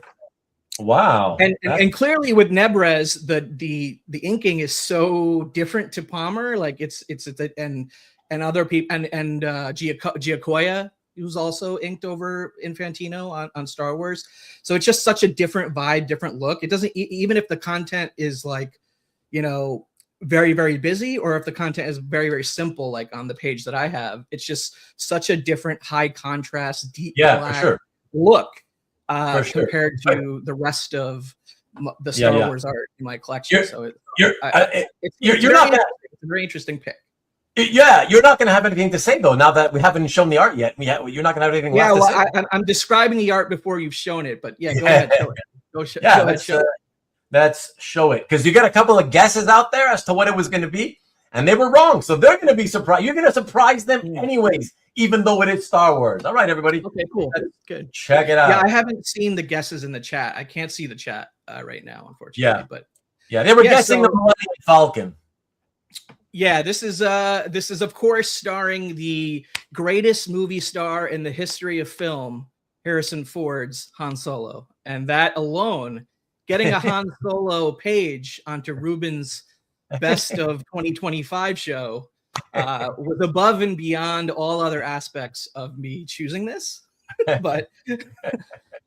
wow.
And clearly with Nebres, the inking is so different to Palmer. Like it's and other people and Giacoya, who's also inked over Infantino on Star Wars. So it's just such a different vibe, different look. It doesn't, even if the content is like, very, very busy, or if the content is very, very simple, like on the page that I have, it's just such a different high contrast, deep black look compared to the rest of the Star Wars art in my collection. It's a very interesting pick.
Yeah, you're not going to have anything to say though. Now that we haven't shown the art yet, you're not going to have anything left to say.
I'm describing the art before you've shown it, but go ahead, show it.
Let's show it, because you got a couple of guesses out there as to what it was going to be, and they were wrong. So they're going to be surprised. You're going to surprise them anyways, even though it is Star Wars. All right, everybody.
Okay, cool. Good.
Check it out.
Yeah, I haven't seen the guesses in the chat. I can't see the chat right now, unfortunately. But
they were guessing the Millennium Falcon.
Yeah, this is of course starring the greatest movie star in the history of film, Harrison Ford's Han Solo, and that alone, getting a Han Solo page onto Ruben's Best of 2025 show was above and beyond all other aspects of me choosing this. But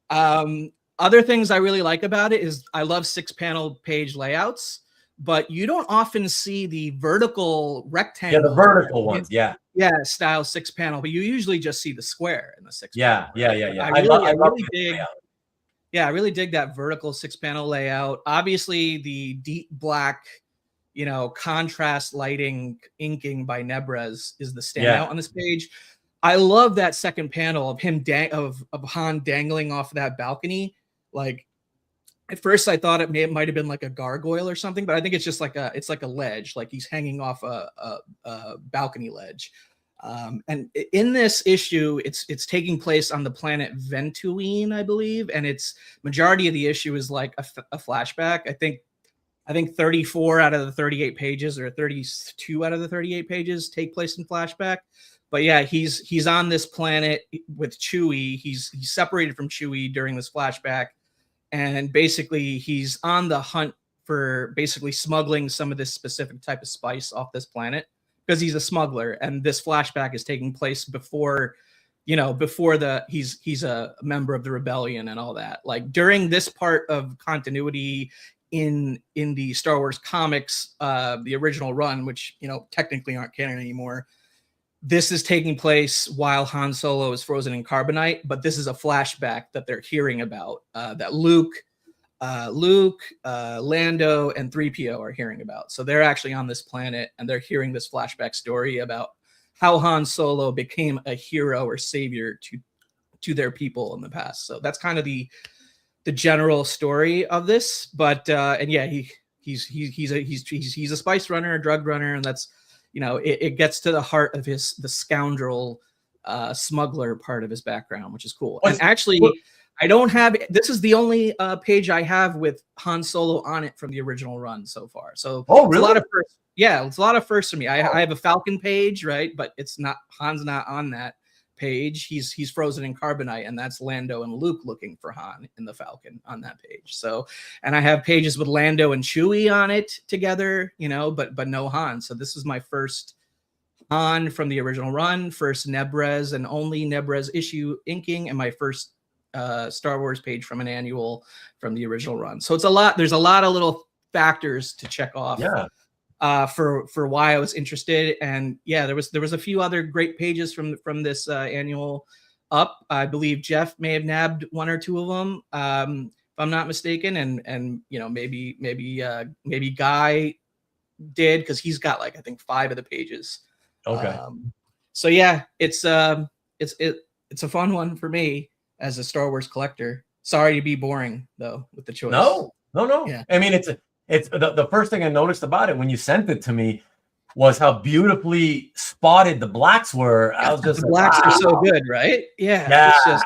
other things I really like about it is I love 6-panel page layouts. But you don't often see the vertical rectangle.
Yeah, the vertical ones. Yeah,
style 6-panel. But you usually just see the square in the 6.
Yeah.
I really dig that vertical 6-panel layout. Obviously, the deep black, contrast lighting inking by Nebres is the standout on this page. I love that second panel of him of Han dangling off that balcony. Like, at first, I thought it might have been like a gargoyle or something, but I think it's just like a ledge, like he's hanging off a balcony ledge. And in this issue, it's taking place on the planet Ventuine, I believe, and it's majority of the issue is like a flashback. I think 34 out of the 38 pages, or 32 out of the 38 pages, take place in flashback. But yeah, he's on this planet with Chewie. He's separated from Chewie during this flashback. And basically, he's on the hunt for basically smuggling some of this specific type of spice off this planet because he's a smuggler. And this flashback is taking place before he's a member of the rebellion and all that. Like during this part of continuity in the Star Wars comics, the original run, which technically aren't canon anymore. This is taking place while Han Solo is frozen in carbonite, but this is a flashback that they're hearing about that Luke, Lando, and 3PO are hearing about. So they're actually on this planet, and they're hearing this flashback story about how Han Solo became a hero or savior to their people in the past. So that's kind of the general story of this. But and yeah, he's a spice runner, a drug runner, and that's. It gets to the heart of the scoundrel smuggler part of his background, which is cool.
What's-
And actually, I don't have, this is the only page I have with Han Solo on it from the original run so far. So
Oh,
it's a lot
really?
of firsts. Yeah, it's a lot of firsts for me. I have a Falcon page, right? But it's not, Han's not on that page. He's frozen in carbonite, and that's Lando and Luke looking for Han in the Falcon on that page. So, and I have pages with Lando and Chewie on it together, you know, but no Han. So this is my first Han from the original run, first Nebres and only Nebres issue inking, and my first Star Wars page from an annual from the original run. So it's a lot. There's a lot of little factors to check off.
Yeah.
For why I was interested, and yeah, there was a few other great pages from this annual up. I believe Jeff may have nabbed one or two of them, if I'm not mistaken, and you know, maybe Guy did, because he's got like I think 5 of the pages.
Okay.
So yeah, it's a fun one for me as a Star Wars collector. Sorry to be boring though with the choice.
No.
Yeah.
I mean, it's the first thing I noticed about it when you sent it to me was how beautifully spotted the blacks were. I was just
The
like,
blacks
wow.
are so good, right? Yeah.
Yeah,
It's just,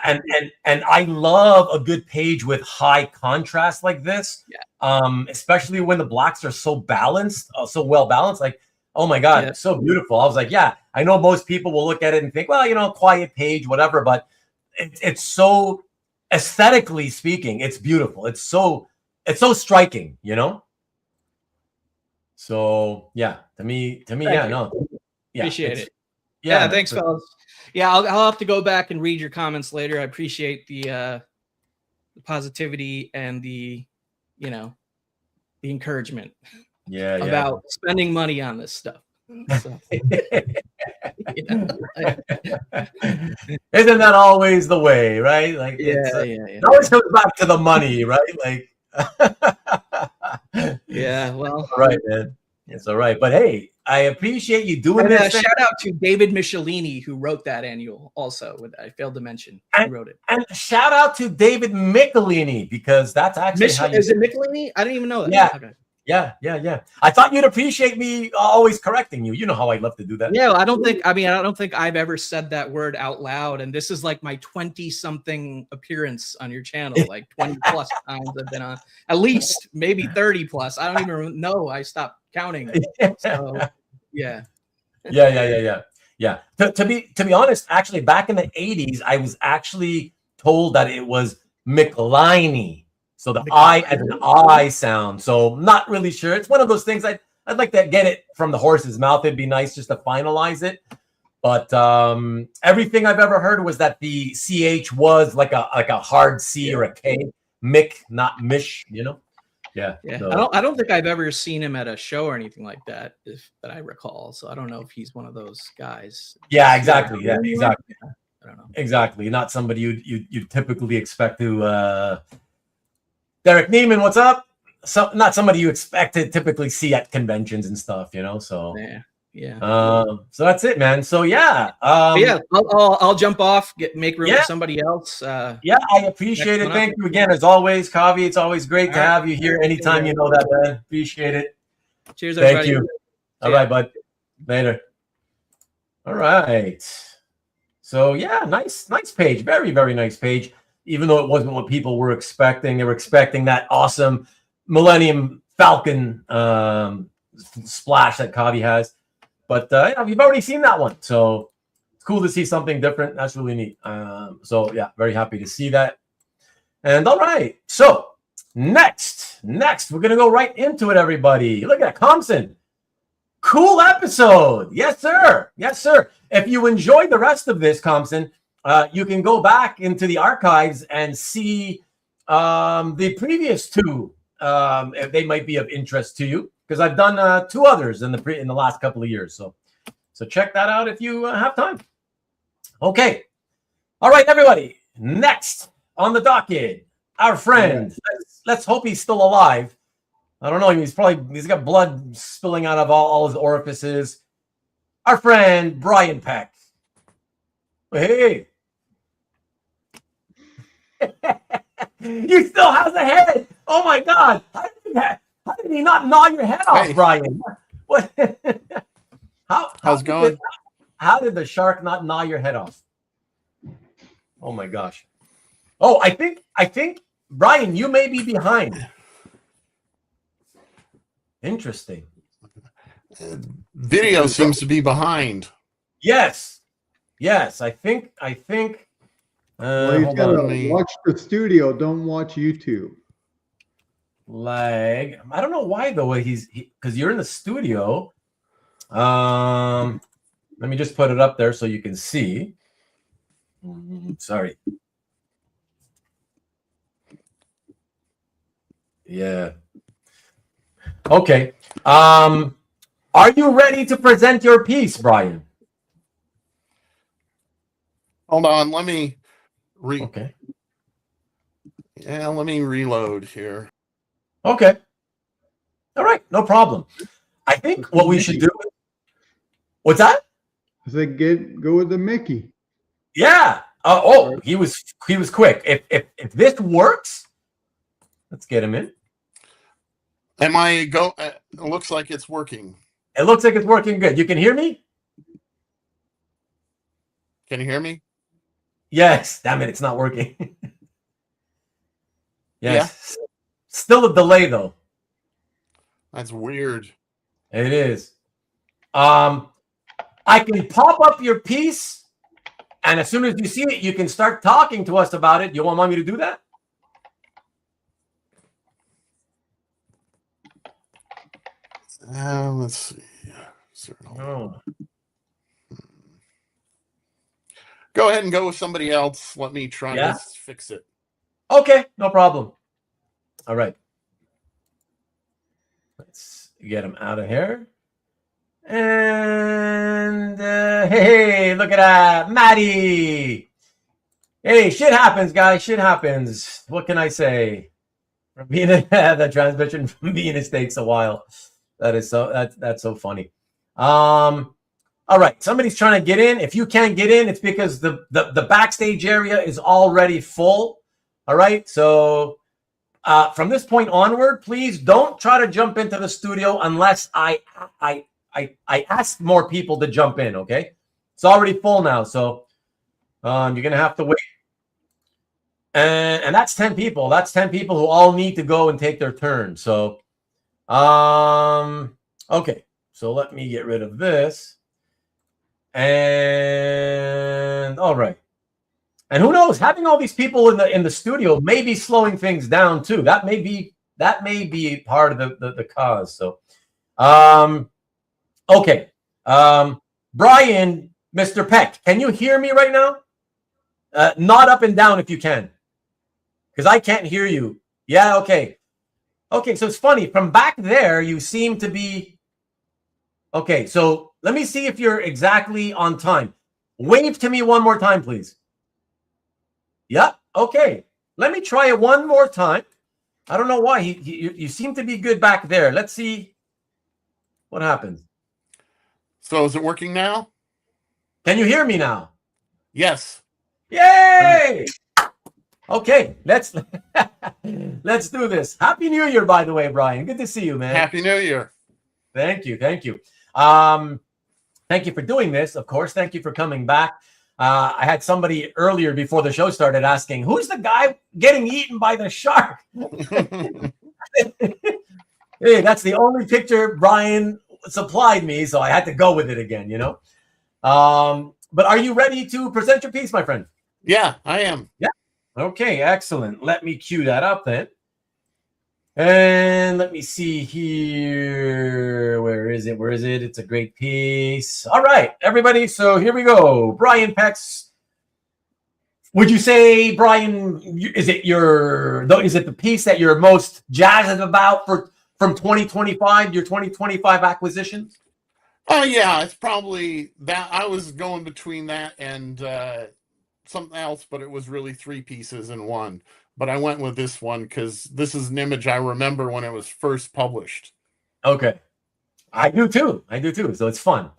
and I love a good page with high contrast like this.
Yeah.
Especially when the blacks are so balanced, so well balanced. Like, oh my God,
Yeah.
it's so beautiful. I was like, yeah, I know most people will look at it and think, well, you know, quiet page, whatever, but it's so aesthetically speaking, it's beautiful. It's so striking, you know. So yeah, to me, yeah, no, yeah,
appreciate it.
Yeah,
Yeah, thanks, fellas. Yeah, I'll have to go back and read your comments later. I appreciate the positivity and the encouragement
yeah,
about spending money on this stuff. So,
Isn't that always the way, right? Like, it always comes back to the money, right? Like,
yeah. Well,
all right, man. It's all right, but hey, I appreciate you doing
and,
this.
shout out to David Michelini, who wrote that annual. Also, I failed to mention who wrote it.
And shout out to David Michelini, because that's actually how you
Is it Michelini? I didn't even know that.
Yeah.
Okay.
Yeah. I thought you'd appreciate me always correcting you. You know how I love to do that.
Yeah, I don't think I've ever said that word out loud. And this is like my 20-something appearance on your channel, like 20 plus times I've been on, at least maybe 30 plus. I don't even know. I stopped counting. So yeah. To be honest, actually back in the 80s, I was actually told that it was Michelini. So the I as an I sound. So not really sure. It's one of those things I'd like to get it from the horse's mouth. It'd be nice just to finalize it. But everything I've ever heard was that the CH was like a hard C or a K. Mick, not Mish, you know? Yeah. So. I don't think I've ever seen him at a show or anything like that, that I recall. So I don't know if he's one of those guys.
Yeah, exactly. Yeah, exactly.
I don't know.
Exactly. Not somebody you'd typically expect to Derek Neiman, what's up? Not somebody you expect to typically see at conventions and stuff, you know. So
yeah.
So that's it, man. So yeah.
I'll jump off, make room for somebody else.
Yeah, I appreciate it. Thank you again, as always, Kavi. It's always great to have you here anytime. You know that, man. Appreciate it.
Cheers,
Thank
everybody.
you. All right, bud. Later. All right. So yeah, nice page. Very, very nice page. Even though it wasn't what people were expecting, they were expecting that awesome Millennium Falcon splash that Kavi has. But we've already seen that one, so it's cool to see something different. That's really neat. So yeah, very happy to see that. And all right, so next, we're gonna go right into it, everybody. Look at that, Thompson. Cool episode. Yes, sir. If you enjoyed the rest of this, Thompson, you can go back into the archives and see the previous two, if they might be of interest to you, because I've done 2 others in the last couple of years. So check that out if you have time. Okay. All right, everybody. Next on the docket, our friend. Let's hope he's still alive. I don't know. He's got blood spilling out of all his orifices. Our friend Brian Peck. Hey. You still has a head. Oh my God. How did he not gnaw your head off, Brian? What? How's it going? How did the shark not gnaw your head off? Oh my gosh. Oh, I think Brian, you may be behind. Interesting.
Video seems to be behind.
Yes. I think
Well, you
hold
gotta
on.
watch the studio. Don't watch YouTube.
Lag. I don't know why though. Because you're in the studio. Let me just put it up there so you can see. Sorry. Yeah. Okay. Are you ready to present your piece, Brian?
Hold on, let me
Okay.
let me reload here.
Okay. All right. No problem. I think what we should do. What's that?
I said, go with the Mickey.
Yeah. He was quick. If this works, let's get him in.
It looks like it's working.
It looks like it's working good. You can hear me?
Can you hear me?
Yes. Damn it, it's not working. Yes. Yeah. Still a delay though.
That's weird.
It is. I can pop up your piece, and as soon as you see it, you can start talking to us about it. You want me to do that?
Let's see.
Oh.
Go ahead and go with somebody else. Let me try to fix it.
Okay, no problem. All right. Let's get him out of here. And hey, look at that, Maddie. Hey, shit happens, guys. Shit happens. What can I say? From being the transmission from Venus takes a while. That's so funny. All right, somebody's trying to get in. If you can't get in, it's because the backstage area is already full. All right, so from this point onward, please don't try to jump into the studio unless I ask more people to jump in. Okay, it's already full now, so you're gonna have to wait. And that's 10 people. That's 10 people who all need to go and take their turn. So, okay. So let me get rid of this. And all right. And who knows? Having all these people in the studio may be slowing things down too. That may be part of the cause. So, okay. Brian, Mr. Peck, can you hear me right now? Nod up and down if you can. Because I can't hear you. Yeah, okay. Okay, so it's funny. From back there, you seem to be... Okay, so let me see if you're exactly on time. Wave to me one more time, please. Yep, okay. Let me try it one more time. I don't know why. You seem to be good back there. Let's see what happens.
So is it working now?
Can you hear me now?
Yes.
Yay! Okay, let's do this. Happy New Year, by the way, Brian. Good to see you, man.
Happy New Year.
Thank you. Thank you for doing this. Of course, thank you for coming back. I had somebody earlier before the show started asking, "Who's the guy getting eaten by the shark?" Hey, that's the only picture Brian supplied me, so I had to go with it again. You know. But are you ready to present your piece, my friend?
Yeah, I am.
Yeah. Okay, excellent. Let me cue that up then. And let me see here. Where is it? It's a great piece. All right, everybody. So here we go. Brian Peck's. Would you say, Brian, is it the piece that you're most jazzed about from 2025, your 2025 acquisitions?
Oh, yeah, it's probably that. I was going between that and something else, but it was really 3 pieces in one. But I went with this one because this is an image I remember when it was first published.
Okay. I do too. So it's fun.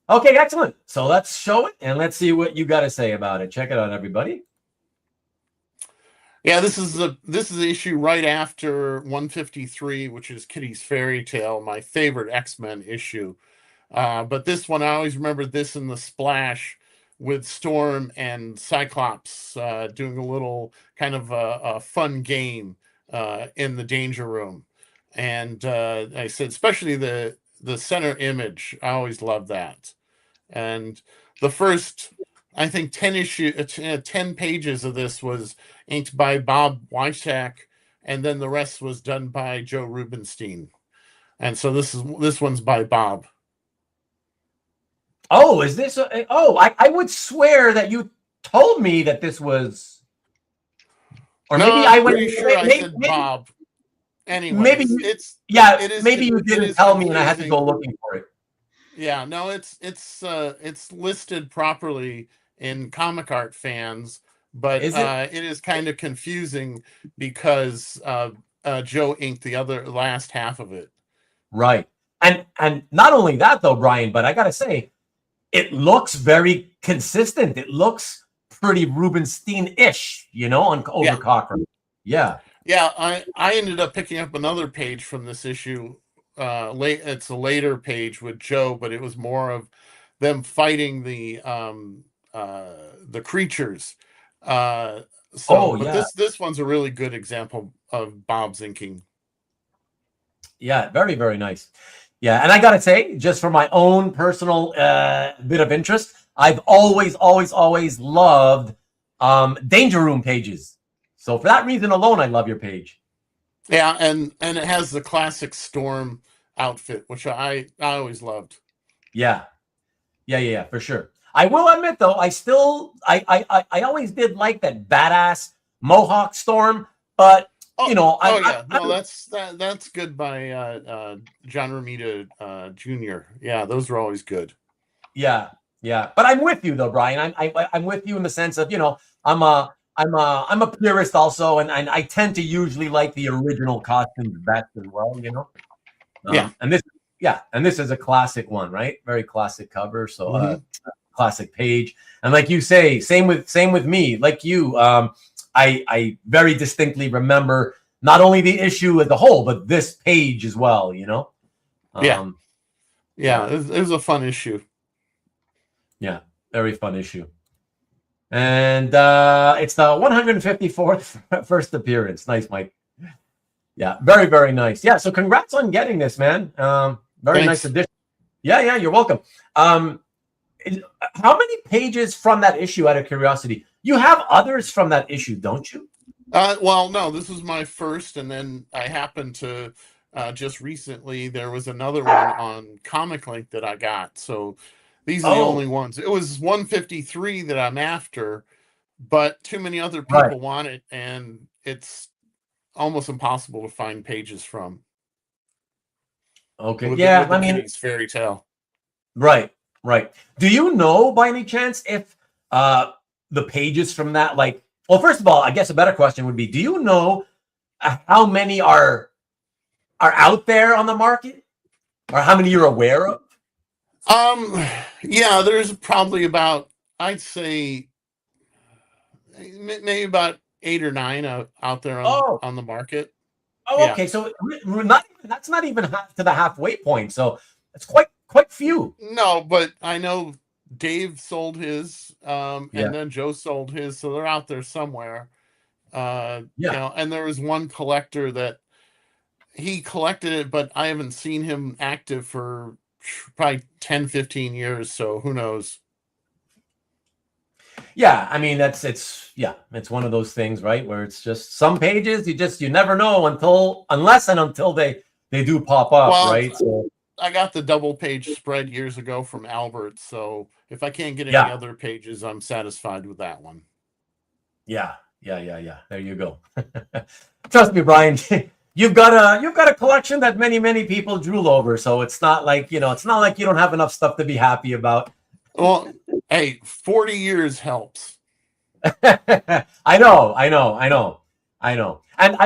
Okay, excellent. So let's show it and let's see what you got to say about it. Check it out, everybody.
Yeah, this is the issue right after 153, which is Kitty's Fairy Tale, my favorite X-Men issue. But this one, I always remember this in the splash with Storm and Cyclops doing a little kind of a fun game in the Danger Room. And I said, especially the center image, I always love that. And the first, I think, 10 pages of this was inked by Bob Wiacek, and then the rest was done by Joe Rubenstein. And so this one's by Bob.
Oh, is this? I would swear that you told me that this was, or
No,
maybe
I'm
I went.
pretty sure I said Bob. Anyway,
maybe maybe you didn't tell me, and I had to go looking for it.
Yeah, no, it's listed properly in Comic Art Fans, but it is kind of confusing because Joe inked the last half of it.
Right, and not only that though, Brian, but I gotta say, it looks very consistent. It looks pretty Rubenstein-ish, on over Cockrum. Yeah.
Yeah, I ended up picking up another page from this issue. It's a later page with Joe, but it was more of them fighting the creatures. This one's a really good example of Bob's inking.
Yeah, very, very nice. Yeah, and I gotta say, just for my own personal bit of interest, I've always loved Danger Room pages. So for that reason alone, I love your page.
Yeah, and it has the classic Storm outfit, which I always loved.
Yeah, for sure. I will admit though, I always did like that badass Mohawk Storm, but
that's good by John Romita Jr. Yeah, those are always good.
Yeah. But I'm with you though, Brian. I'm with you in the sense of I'm a purist also, and I tend to usually like the original costumes best as well, And this is a classic one, right? Very classic cover, so classic page. And like you say, same with me. Like you, I very distinctly remember not only the issue as a whole, but this page as well. It
was a fun issue.
Yeah, very fun issue. And it's the 154th first appearance. Nice, Mike. Yeah, very, very nice. Yeah, so congrats on getting this, man. Very nice addition. Yeah, you're welcome. How many pages from that issue, out of curiosity? You have others from that issue, don't you?
Well, no, this was my first, and then I happened to just recently, there was another one on Comic Link that I got. So these are the only ones. It was 153 that I'm after, but too many other people want it, and it's almost impossible to find pages from.
Okay.
With
it's
fairy tale.
Right. Do you know by any chance if the pages from that, well, first of all, I guess a better question would be, do you know how many are out there on the market, or how many you're aware of?
Yeah, there's probably about, I'd say, maybe about 8 or 9 out there on the market.
Oh, okay. So that's not even to the halfway point. So it's quite few.
No, but I know Dave sold his, and then Joe sold his, so they're out there somewhere. And there was one collector that he collected it, but I haven't seen him active for probably 10, 15 years. So who knows?
Yeah, I mean it's one of those things, right? Where it's just some pages you never know until they do pop up, right? So
I got the double page spread years ago from Albert, so if I can't get any other pages, I'm satisfied with that one. Yeah.
There you go. Trust me, Brian. You've got a collection that many people drool over, so it's not like you don't have enough stuff to be happy about.
Well, hey, 40 years helps.
I know. And I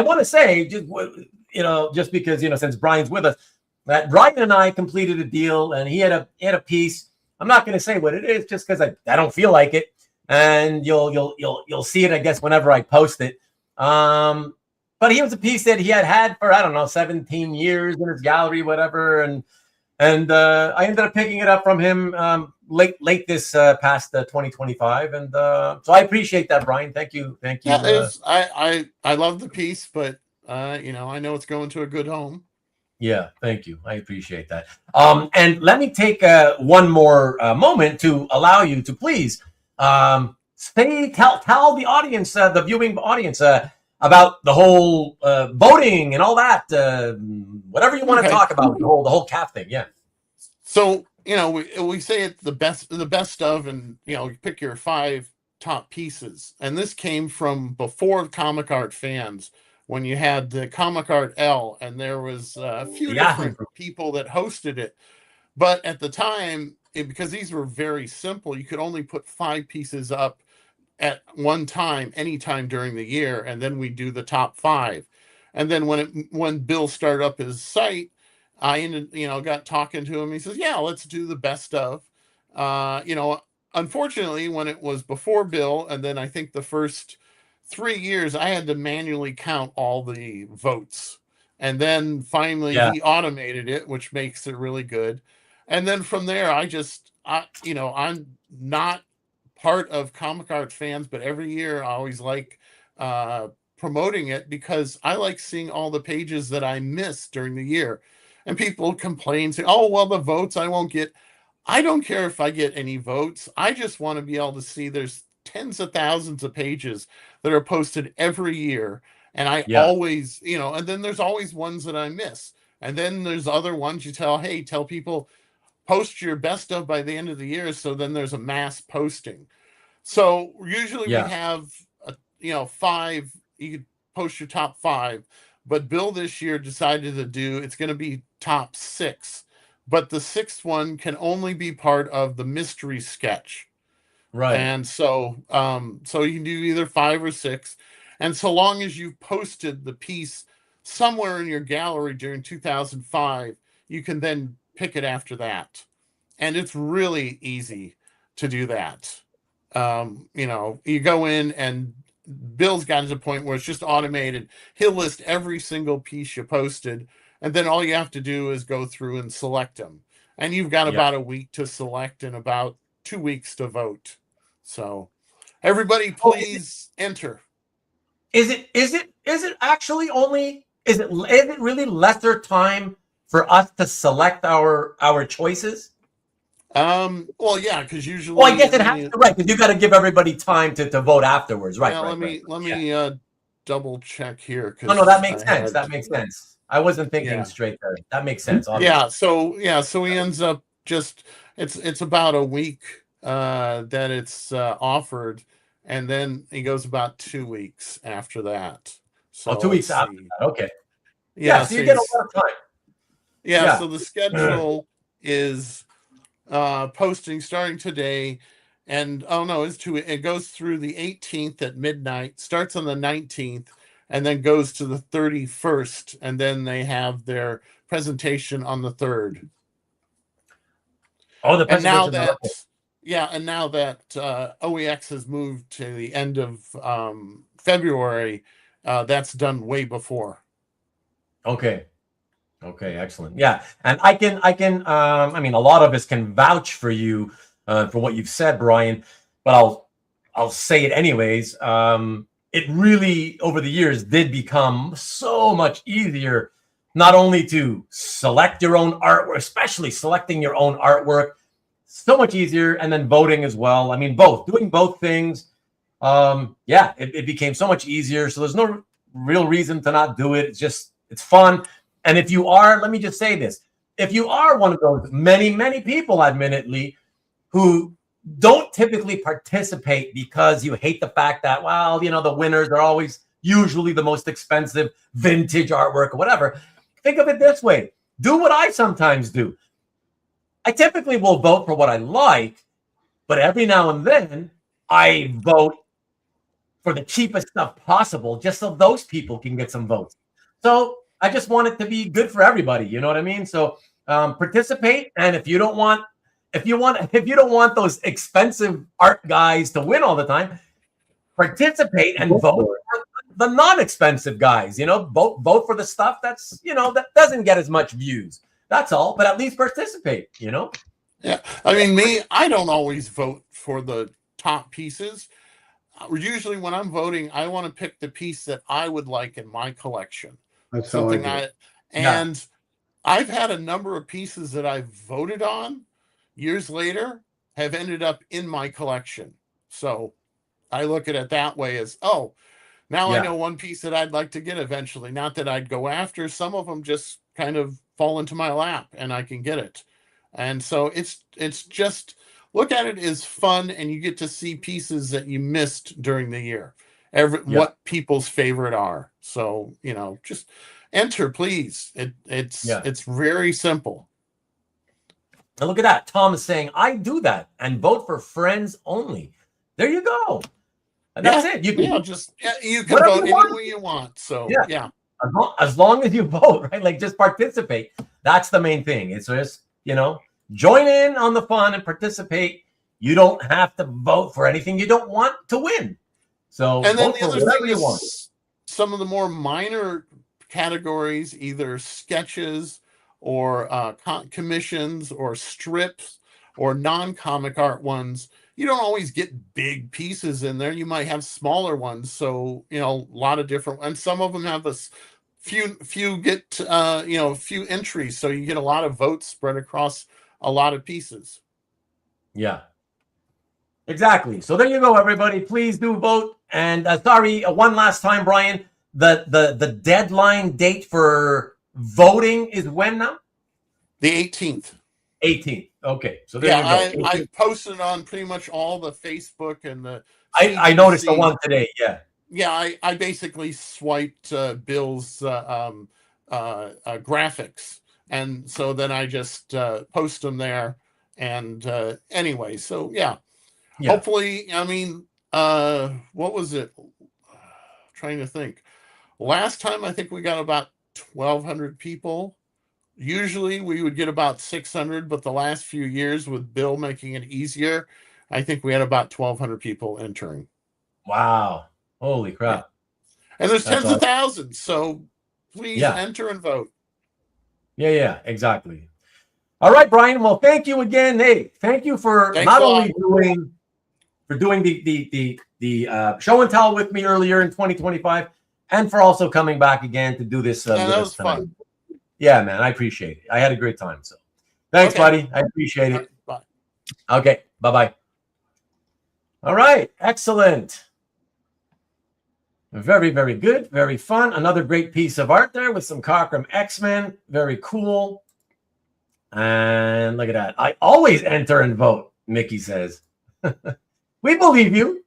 want to say, just because, since Brian's with us, that Brian and I completed a deal, and he had a piece. I'm not going to say what it is, just because I don't feel like it, and you'll see it, I guess, whenever I post it. But he was a piece that he had for, I don't know, 17 years in his gallery, whatever, and And I ended up picking it up from him late this past 2025, and so I appreciate that, Brian. Thank you.
Yeah, I love the piece, but you know, I know it's going to a good home.
Yeah, thank you. I appreciate that. And let me take one more moment to allow you to please tell the audience, the viewing audience, about the whole voting and all that. Whatever you want to talk about, the whole cap thing. Yeah.
So, you know, we say it's the best of, and you know, you pick your 5 top pieces, and this came from before Comic Art Fans, when you had the Comic Art L, and there was a few different people that hosted it. But at the time, because these were very simple, you could only put 5 pieces up at one time, anytime during the year, and then we do the top 5. And then when Bill started up his site, I got talking to him. He says, "Yeah, let's do the best of." You know, unfortunately, when it was before Bill, and then I think the first 3 years, I had to manually count all the votes, and then finally he automated it, which makes it really good. And then from there, I'm not part of Comic Art Fans, but every year I always like promoting it, because I like seeing all the pages that I miss during the year. And people complain, say, "Oh, well, the votes I won't get." I don't care if I get any votes. I just want to be able to see there's tens of thousands of pages that are posted every year. And I always, and then there's always ones that I miss. And then there's other ones you tell people, post your best of by the end of the year. So then there's a mass posting. So usually we have, 5, you could post your top 5. But Bill this year decided to it's going to be top 6. But the 6th one can only be part of the mystery sketch.
Right.
And so you can do either 5 or 6. And so long as you've posted the piece somewhere in your gallery during 2005, you can then pick it after that. And it's really easy to do that. You go in, and Bill's got to the point where it's just automated. He'll list every single piece you posted, and then all you have to do is go through and select them. And you've got about a week to select and about 2 weeks to vote. So everybody please enter.
Is it actually only, is it really lesser time for us to select our choices?
Well, yeah, because usually.
Well, I guess it has to, right? Because you got to give everybody time to vote afterwards, right?
Yeah, let me double check here.
No, that makes sense. That makes sense. I wasn't thinking straight there. That makes sense. Obviously.
So he ends up it's about a week that it's offered, and then he goes about 2 weeks after that. So
2 weeks after that. Okay.
Yeah,
so you get a lot of time.
Yeah. So the schedule is posting starting today, and it goes through the 18th at midnight, starts on the 19th, and then goes to the 31st, and then they have their presentation on the 3rd.
Oh, the presentation.
And now that OEX has moved to the end of February, that's done way before.
Okay, excellent. Yeah, and I can. I mean, a lot of us can vouch for you for what you've said, Brian. But I'll say it anyways. It really, over the years, did become so much easier, not only to select your own artwork, especially selecting your own artwork, so much easier, and then voting as well. I mean, doing both things. It became so much easier. So there's no real reason to not do it. It's fun. And if you are, let me just say this, if you are one of those many people, admittedly, who don't typically participate because you hate the fact that, the winners are always usually the most expensive vintage artwork or whatever, think of it this way. Do what I sometimes do. I typically will vote for what I like, but every now and then I vote for the cheapest stuff possible just so those people can get some votes. So I just want it to be good for everybody. You know what I mean? So participate. And if you don't want those expensive art guys to win all the time, participate and vote for the non-expensive guys. Vote for the stuff that's, that doesn't get as much views. That's all. But at least participate, you know?
Yeah. I mean, I don't always vote for the top pieces. Usually when I'm voting, I want to pick the piece that I would like in my collection.
That's how I do it.
And I've had a number of pieces that I've voted on years later have ended up in my collection. So I look at it that way as, oh, now I know one piece that I'd like to get eventually. Not that I'd go after. Some of them just kind of fall into my lap and I can get it. And so it's just, look at it as fun, and you get to see pieces that you missed during the year. What people's favorite are. So, you know, just enter, please. It's very simple.
And look at that. Tom is saying, I do that and vote for friends only. There you go. And that's it. You can
you can vote any way you want. So
as long as you vote, right? Like, just participate. That's the main thing. It's just, you know, join in on the fun and participate. You don't have to vote for anything you don't want to win. So,
and then
vote
the
for
other
whatever
thing
you
is
want.
some of the more minor categories, either sketches or commissions or strips or non-comic art ones. You don't always get big pieces in there. You might have smaller ones. So, you know, a lot of different, and some of them have a few get, you know, a few entries. So you get a lot of votes spread across a lot of pieces.
Yeah, exactly. So there you go, everybody. Please do vote. And sorry, one last time, Brian, the deadline date for voting is when now?
The 18th.
18th. Okay, so there you go.
I posted on pretty much all the Facebook and the.
I noticed the one today. Yeah.
I basically swiped Bill's graphics, and so then I just post them there. And anyway, so hopefully, I mean, what was it? Trying to think. Last time I think we got about 1,200 people. Usually we would get about 600, but the last few years with Bill making it easier, I think we had about 1,200 people entering.
Wow. Holy crap.
Yeah. And there's tens of thousands, so please enter and vote.
Yeah, exactly. All right, Brian. Well, thank you again. Hey, thank you for not only doing the show and tell with me earlier in 2025, and for also coming back again to do this with
that
us
was
tonight.
fun.
Yeah, man, I appreciate it. I had a great time. So thanks, buddy. I appreciate it.
Bye.
Okay, bye-bye. All right, excellent. Very, very good. Very fun. Another great piece of art there with some Cockrum X-Men. Very cool. And look at that. I always enter and vote, Mickey says. We believe you.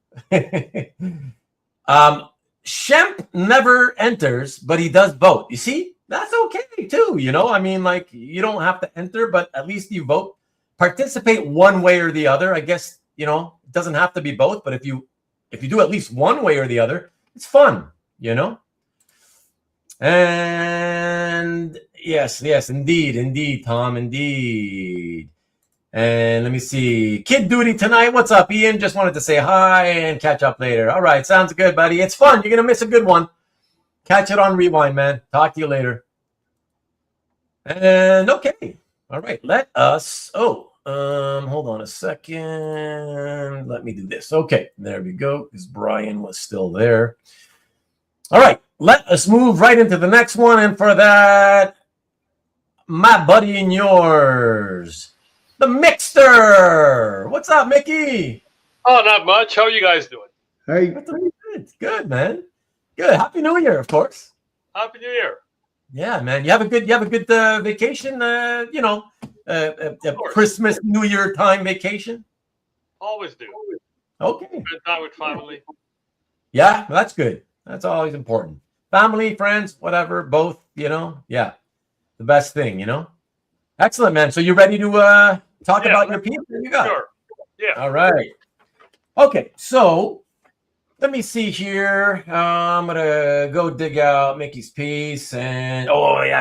Shemp never enters, but he does vote. You see? That's okay too, you know. I mean, like, you don't have to enter, but at least you vote. Participate one way or the other. I guess, you know, it doesn't have to be both, but if you do at least one way or the other, it's fun, you know. And yes, indeed, Tom, indeed. And let me see. Kid duty tonight. What's up, Ian? Just wanted to say hi and catch up later. All right, sounds good, buddy. It's fun. You're gonna miss a good one. Catch it on rewind, man. Talk to you later. And okay. All right. Let us. Hold on a second. Let me do this. Okay. There we go. Because Brian was still there. All right. Let us move right into the next one. And for that, my buddy and yours, the Mixter. What's up, Mickey?
Oh, not much. How are you guys doing?
Hey,
Good, man. Good. Happy New Year, of course.
Happy New Year.
Yeah, man. You have a good vacation. You know, Christmas, New Year time vacation.
Always do.
Okay.
Spend time with family.
Yeah, that's good. That's always important. Family, friends, whatever, both. You know, yeah, the best thing. You know. Excellent, man. So you ready to talk about your piece? There you go.
Sure. Yeah.
All right. Okay, so let me see here. I'm gonna go dig out Mickey's piece, and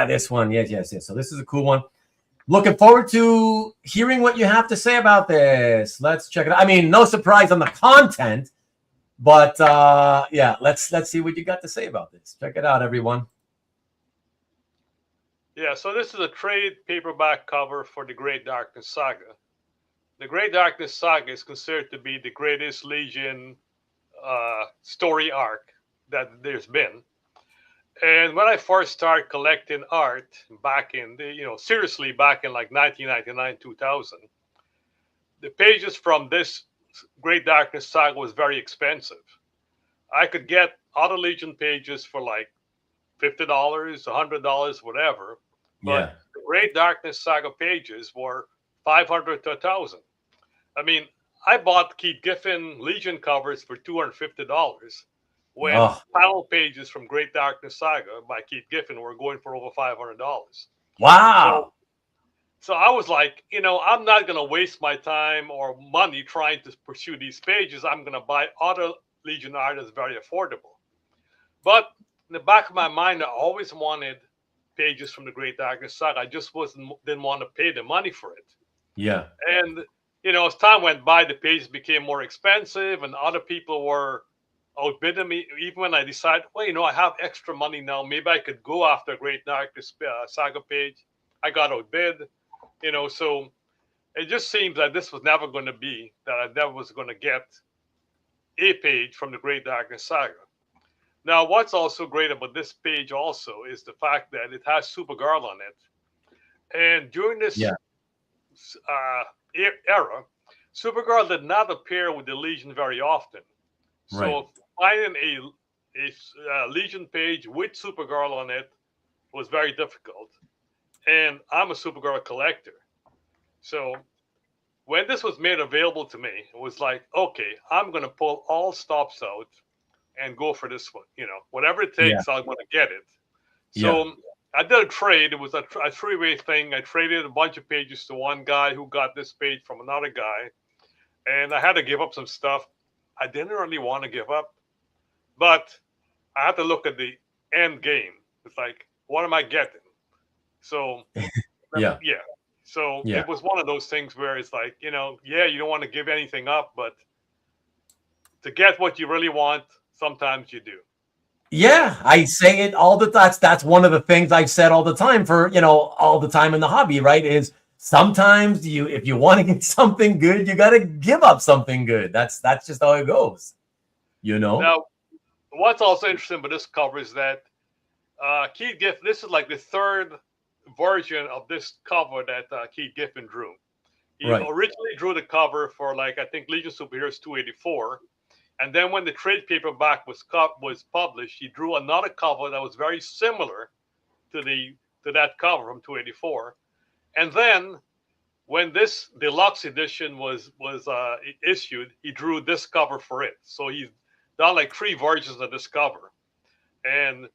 this one. Yes. So this is a cool one. Looking forward to hearing what you have to say about this. Let's check it out. I mean, no surprise on the content, but let's see what you got to say about this. Check it out, everyone.
Yeah, so this is a trade paperback cover for the Great Darkness Saga. The Great Darkness Saga is considered to be the greatest Legion story arc that there's been. And when I first started collecting art back in seriously back in like 1999, 2000, the pages from this Great Darkness Saga was very expensive. I could get other Legion pages for like $50, $100, whatever. But the Great Darkness Saga pages were $500 to $1,000. I mean, I bought Keith Giffen Legion covers for $250 when panel pages from Great Darkness Saga by Keith Giffen were going for over $500.
Wow.
So I was like, I'm not going to waste my time or money trying to pursue these pages. I'm going to buy other Legion art that's very affordable. But in the back of my mind, I always wanted pages from the Great Darkness Saga. I just didn't want to pay the money for it.
Yeah.
And as time went by, the pages became more expensive, and other people were outbidding me. Even when I decided, I have extra money now, maybe I could go after a Great Darkness Saga page. I got outbid, so it just seems that this was never going to be, that I never was going to get a page from the Great Darkness Saga. Now, what's also great about this page also is the fact that it has Supergirl on it. And during this era, Supergirl did not appear with the Legion very often. So finding a Legion page with Supergirl on it was very difficult. And I'm a Supergirl collector. So when this was made available to me, it was like, okay, I'm going to pull all stops out and go for this one. Whatever it takes, I'm going to get it. So I did a trade. It was a three-way thing. I traded a bunch of pages to one guy who got this page from another guy. And I had to give up some stuff I didn't really want to give up. But I had to look at the end game. It's like, what am I getting? So, So it was one of those things where it's like, you don't want to give anything up, but to get what you really want, sometimes you do.
Yeah, I say it all the time. That's one of the things I've said all the time for, all the time in the hobby, right? Is sometimes if you want to get something good, you got to give up something good. That's just how it goes,
Now, what's also interesting about this cover is that Keith Giffen, this is like the third version of this cover that Keith Giffen drew. He originally drew the cover for I think Legion Superheroes 284. And then when the trade paperback was published, he drew another cover that was very similar to that cover from 284. And then when this deluxe edition was issued, he drew this cover for it. So he's done like 3 versions of this cover. And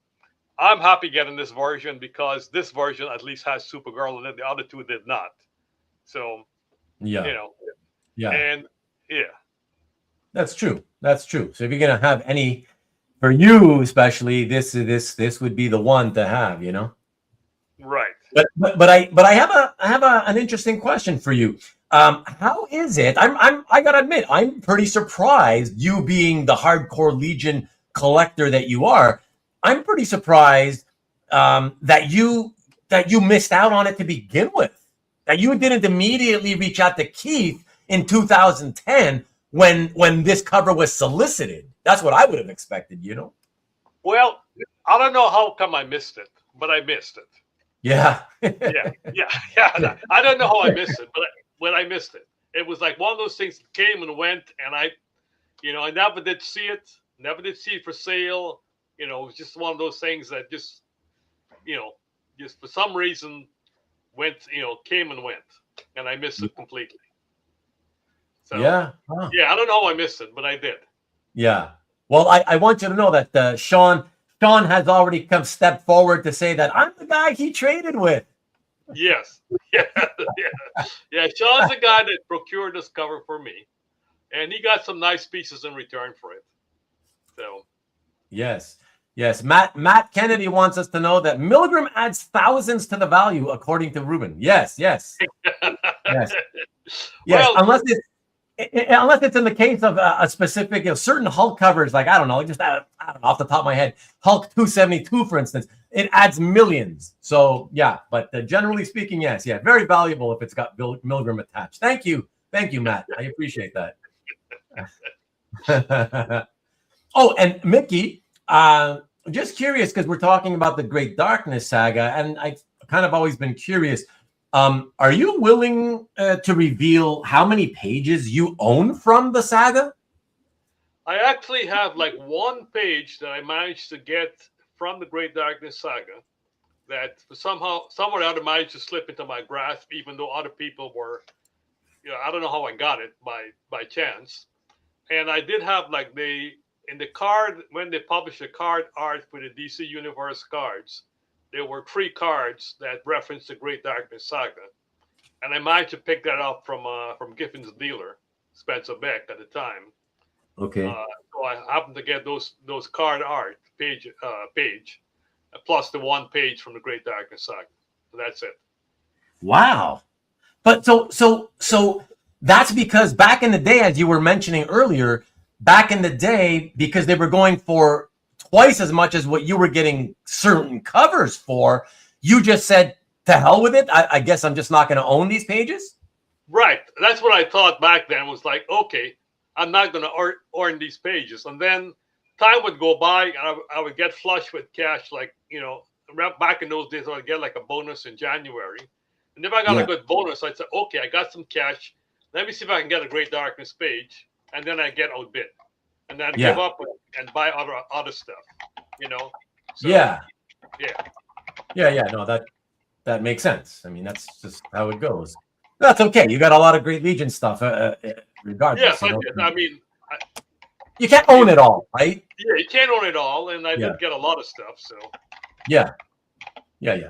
I'm happy getting this version because this version at least has Supergirl in it. The other 2 did not. So,
That's true. That's true. So if you're gonna have any, for you especially, this would be the one to have,
Right.
But I have an interesting question for you. How is it? I gotta admit, I'm pretty surprised. You being the hardcore Legion collector that you are, I'm pretty surprised that you missed out on it to begin with. That you didn't immediately reach out to Keith in 2010 when this cover was solicited. That's what I would have expected,
Well, I don't know how come I missed it, but I missed it.
Yeah.
yeah. I don't know how I missed it, but I missed it. It was like one of those things that came and went, and I never did see it. Never did see it for sale. It was just one of those things that just for some reason came and went, and I missed it completely. So,
I
don't know how I missed it, but I did.
Yeah. Well, I want you to know that Sean has already stepped forward to say that I'm the guy he traded with.
Yes. Yeah. Sean's the guy that procured this cover for me, and he got some nice pieces in return for it. So.
Yes. Matt Kennedy wants us to know that Milgrom adds thousands to the value, according to Rubén. Yes.
Well,
unless it's in the case of a specific, certain Hulk covers, like I don't know, just off the top of my head, Hulk 272, for instance. it adds millions. So yeah, but generally speaking, yes, yeah, very valuable if it's got Milgrom attached. Thank you, Matt. I appreciate that. Oh, and Mickey, just curious because we're talking about the Great Darkness saga, and I've kind of always been curious. Are you willing to reveal how many pages you own from the saga?
I actually have like one page that I managed to get from the Great Darkness saga that somewhere or other managed to slip into my grasp, even though other people were, I don't know how I got it by chance. And I did have like in the card, when they published the card art for the DC Universe cards, there were 3 cards that referenced the Great Darkness saga. And I managed to pick that up from Giffen's dealer, Spencer Beck, at the time.
Okay.
So I happened to get those card art page, plus the 1 page from the Great Darkness saga. So that's it.
Wow. But so that's because back in the day, as you were mentioning earlier, back in the day, because they were going for twice as much as what you were getting certain covers for, you just said, to hell with it. I guess I'm just not going to own these pages.
Right. That's what I thought back then, was like, okay, I'm not going to earn these pages. And then time would go by and I would get flush with cash. Like, back in those days, I would get like a bonus in January. And if I got a good bonus, I'd say, okay, I got some cash. Let me see if I can get a Great Darkness page. And then I get outbid. And then give up and buy other stuff, So,
yeah.
Yeah.
No, that makes sense. I mean, that's just how it goes. That's okay. You got a lot of great Legion stuff, regardless.
Yes, I did. I mean,
you can't own it all, right?
Yeah, you can't own it all, and I did get a lot of stuff. So.
Yeah.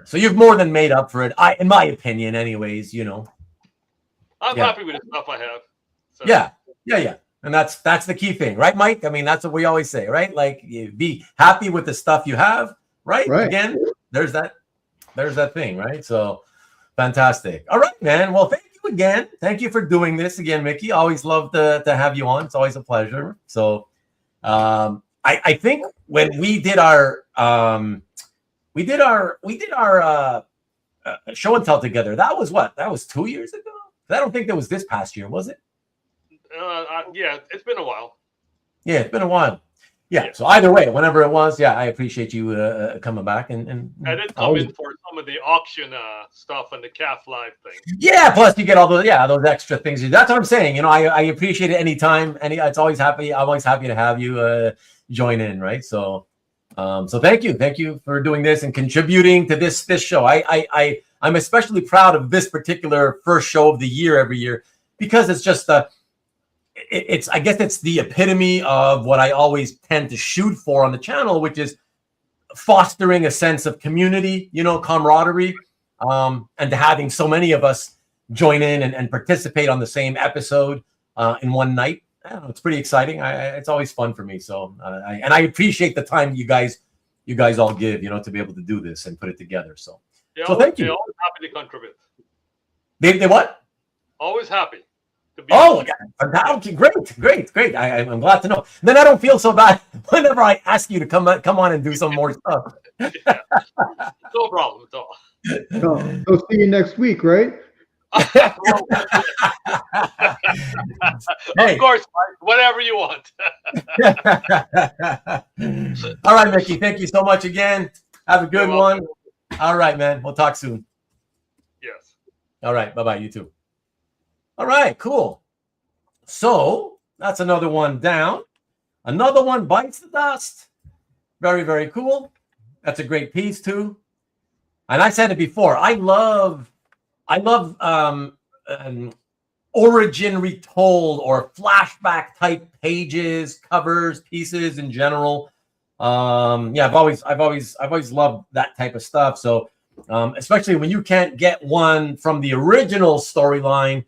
So you've more than made up for it. In my opinion, anyways.
I'm happy with the stuff I have. So.
Yeah. And that's the key thing, right, Mike? I mean, that's what we always say, right? Like, you be happy with the stuff you have, right? Again, there's that thing, right? So fantastic. All right, man. Well, thank you again. Thank you for doing this again, Mickey. Always love to have you on. It's always a pleasure. So I think when we did our show and tell together, that was 2 years ago. I don't think that was this past year, was it?
Yeah, it's been a while.
Yeah, it's been a while. Yeah. So either way, whenever it was, I appreciate you coming back and
I did come in for some of the auction stuff and the calf live thing.
Yeah, plus you get all those those extra things. That's what I'm saying. I appreciate it anytime. It's always happy. I'm always happy to have you join in, right? So thank you for doing this and contributing to this show. I'm especially proud of this particular first show of the year every year because it's just I guess it's the epitome of what I always tend to shoot for on the channel, which is fostering a sense of community, camaraderie, and having so many of us join in and participate on the same episode in one night. I don't know, it's pretty exciting. It's always fun for me. So I appreciate the time you guys all give, to be able to do this and put it together. So thank you.
They're always happy to contribute.
They what?
Always happy. Great.
I'm glad to know. Then I don't feel so bad whenever I ask you to come on and do some more stuff.
No problem at all.
So see you next week, right?
Of course, Mike, whatever you want.
All right, Mickey. Thank you so much again. Have a good one. All right, man. We'll talk soon.
Yes.
All right. Bye-bye. You too. All right, cool. So that's another one down. Another one bites the dust. Very, very cool. That's a great piece too. And I said it before. I love origin retold or flashback type pages, covers, pieces in general. I've always loved that type of stuff. So especially when you can't get one from the original storyline.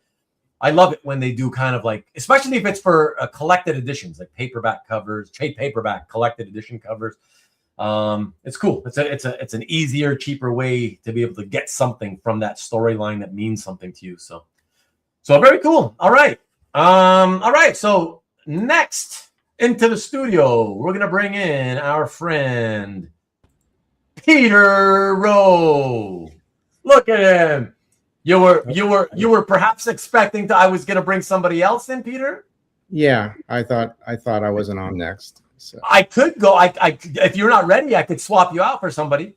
I love it when they do kind of like, especially if it's for collected editions, like paperback covers, trade paperback collected edition covers. It's cool. It's an easier, cheaper way to be able to get something from that storyline that means something to you. So very cool. All right. So next into the studio, we're gonna bring in our friend Peter Rowe. Look at him. You were perhaps expecting I was going to bring somebody else in, Peter?
Yeah, I thought I wasn't on next. So.
I could go. If you're not ready, I could swap you out for somebody.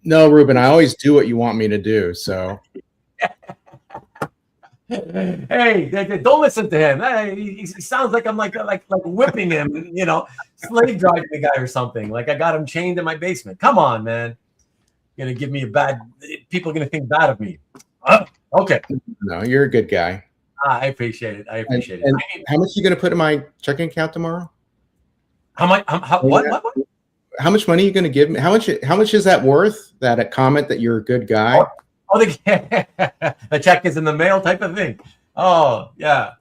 No, Rubén, I always do what you want me to do. So.
Hey, don't listen to him. Hey, he sounds like I'm like whipping him, slave driving the guy or something. Like I got him chained in my basement. Come on, man. You're gonna give me people are gonna think bad of me. Okay.
No, you're a good guy.
I appreciate it.
And how much are you gonna put in my checking account tomorrow?
What?
How much money are you gonna give me? How much is that worth? That a comment that you're a good guy?
The check is in the mail type of thing. Oh, yeah.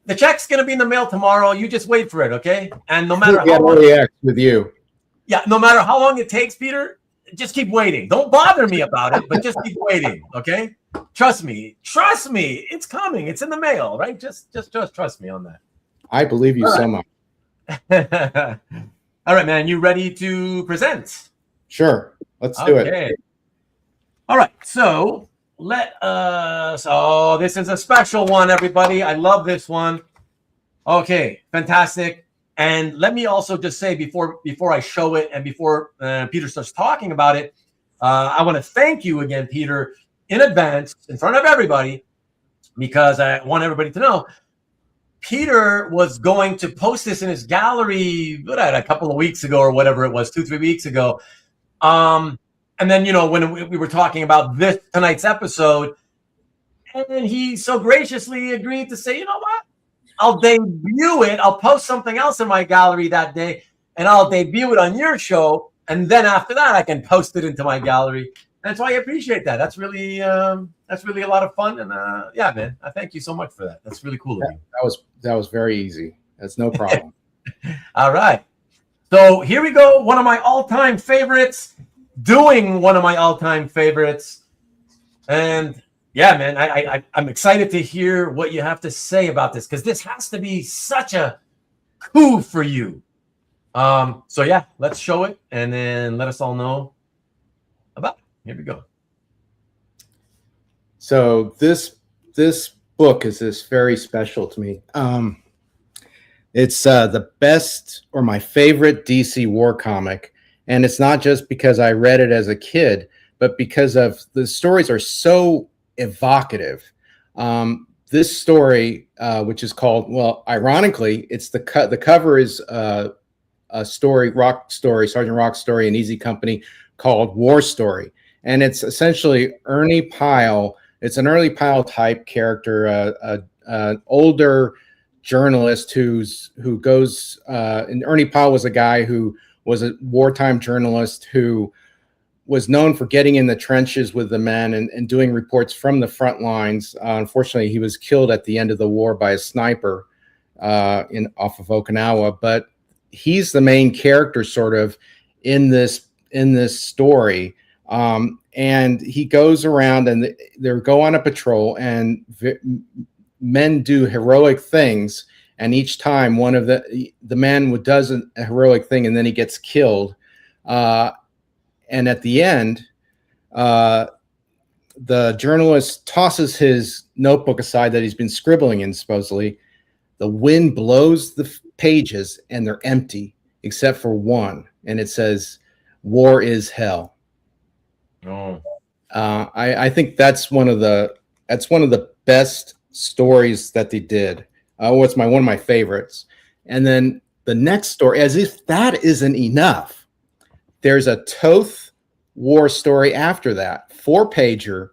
The check's going to be in the mail tomorrow. You just wait for it, okay? And no matter how long
with you.
Yeah, no matter how long it takes, Peter, just keep waiting. Don't bother me about it, but just keep waiting, okay? Trust me. It's coming. It's in the mail, right? Just trust me on that.
I believe you so much.
All right, man. You ready to present?
Sure. Let's do it.
All right, so let us. Oh, this is a special one, everybody. I love this one. Okay, fantastic. And let me also just say before I show it and before Peter starts talking about it, I want to thank you again, Peter, in advance, in front of everybody, because I want everybody to know Peter was going to post this in his gallery a couple of weeks ago or whatever it was, 2-3 weeks ago. And then, when we were talking about tonight's episode, and he so graciously agreed to say, you know what? I'll debut it. I'll post something else in my gallery that day, and I'll debut it on your show. And then after that, I can post it into my gallery. And so I appreciate that. That's really a lot of fun. And yeah, man, I thank you so much for that. That's really cool of you.
That was very easy. That's no problem.
All right. So here we go. One of my all-time favorites. Doing one of my all-time favorites. And yeah, man, I'm excited to hear what you have to say about this, because this has to be such a coup for you. So yeah, let's show it and then let us all know about it. Here we go.
So this book is very special to me. It's the best or my favorite DC war comic. And it's not just because I read it as a kid, but because of the stories are so evocative. This story, which is called, well, ironically, it's the cover is a story, Sergeant Rock's story in Easy Company called War Story. And it's essentially Ernie Pyle. It's an Ernie Pyle type character, an older journalist who goes, and Ernie Pyle was a guy who was a wartime journalist who was known for getting in the trenches with the men and doing reports from the front lines. Unfortunately, he was killed at the end of the war by a sniper off of Okinawa. But he's the main character sort of in this story. And he goes around and they go on a patrol, and men do heroic things. And each time one of the man does a heroic thing, and then he gets killed. And at the end, the journalist tosses his notebook aside that he's been scribbling in, supposedly. The wind blows the pages, and they're empty, except for one. And it says, "War is hell."
Oh.
I think that's one of the best stories that they did. It's one of my favorites. And then the next story, as if that isn't enough, there's a Toth war story after that, 4-pager.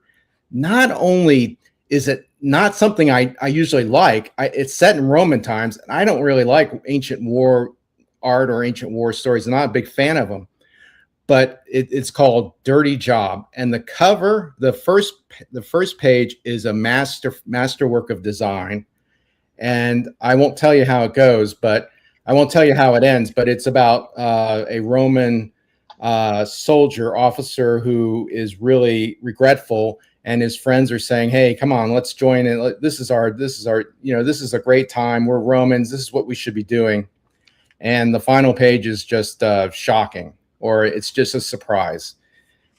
Not only is it not something I usually like, it's set in Roman times, and I don't really like ancient war art or ancient war stories. I'm not a big fan of them. But it's called Dirty Job, and the cover, the first page is a masterwork of design. And I won't tell you how it goes, but I won't tell you how it ends. But it's about a Roman soldier officer who is really regretful, and his friends are saying, "Hey, come on, let's join in. This is a great time. We're Romans. This is what we should be doing." And the final page is just shocking. or it's just a surprise.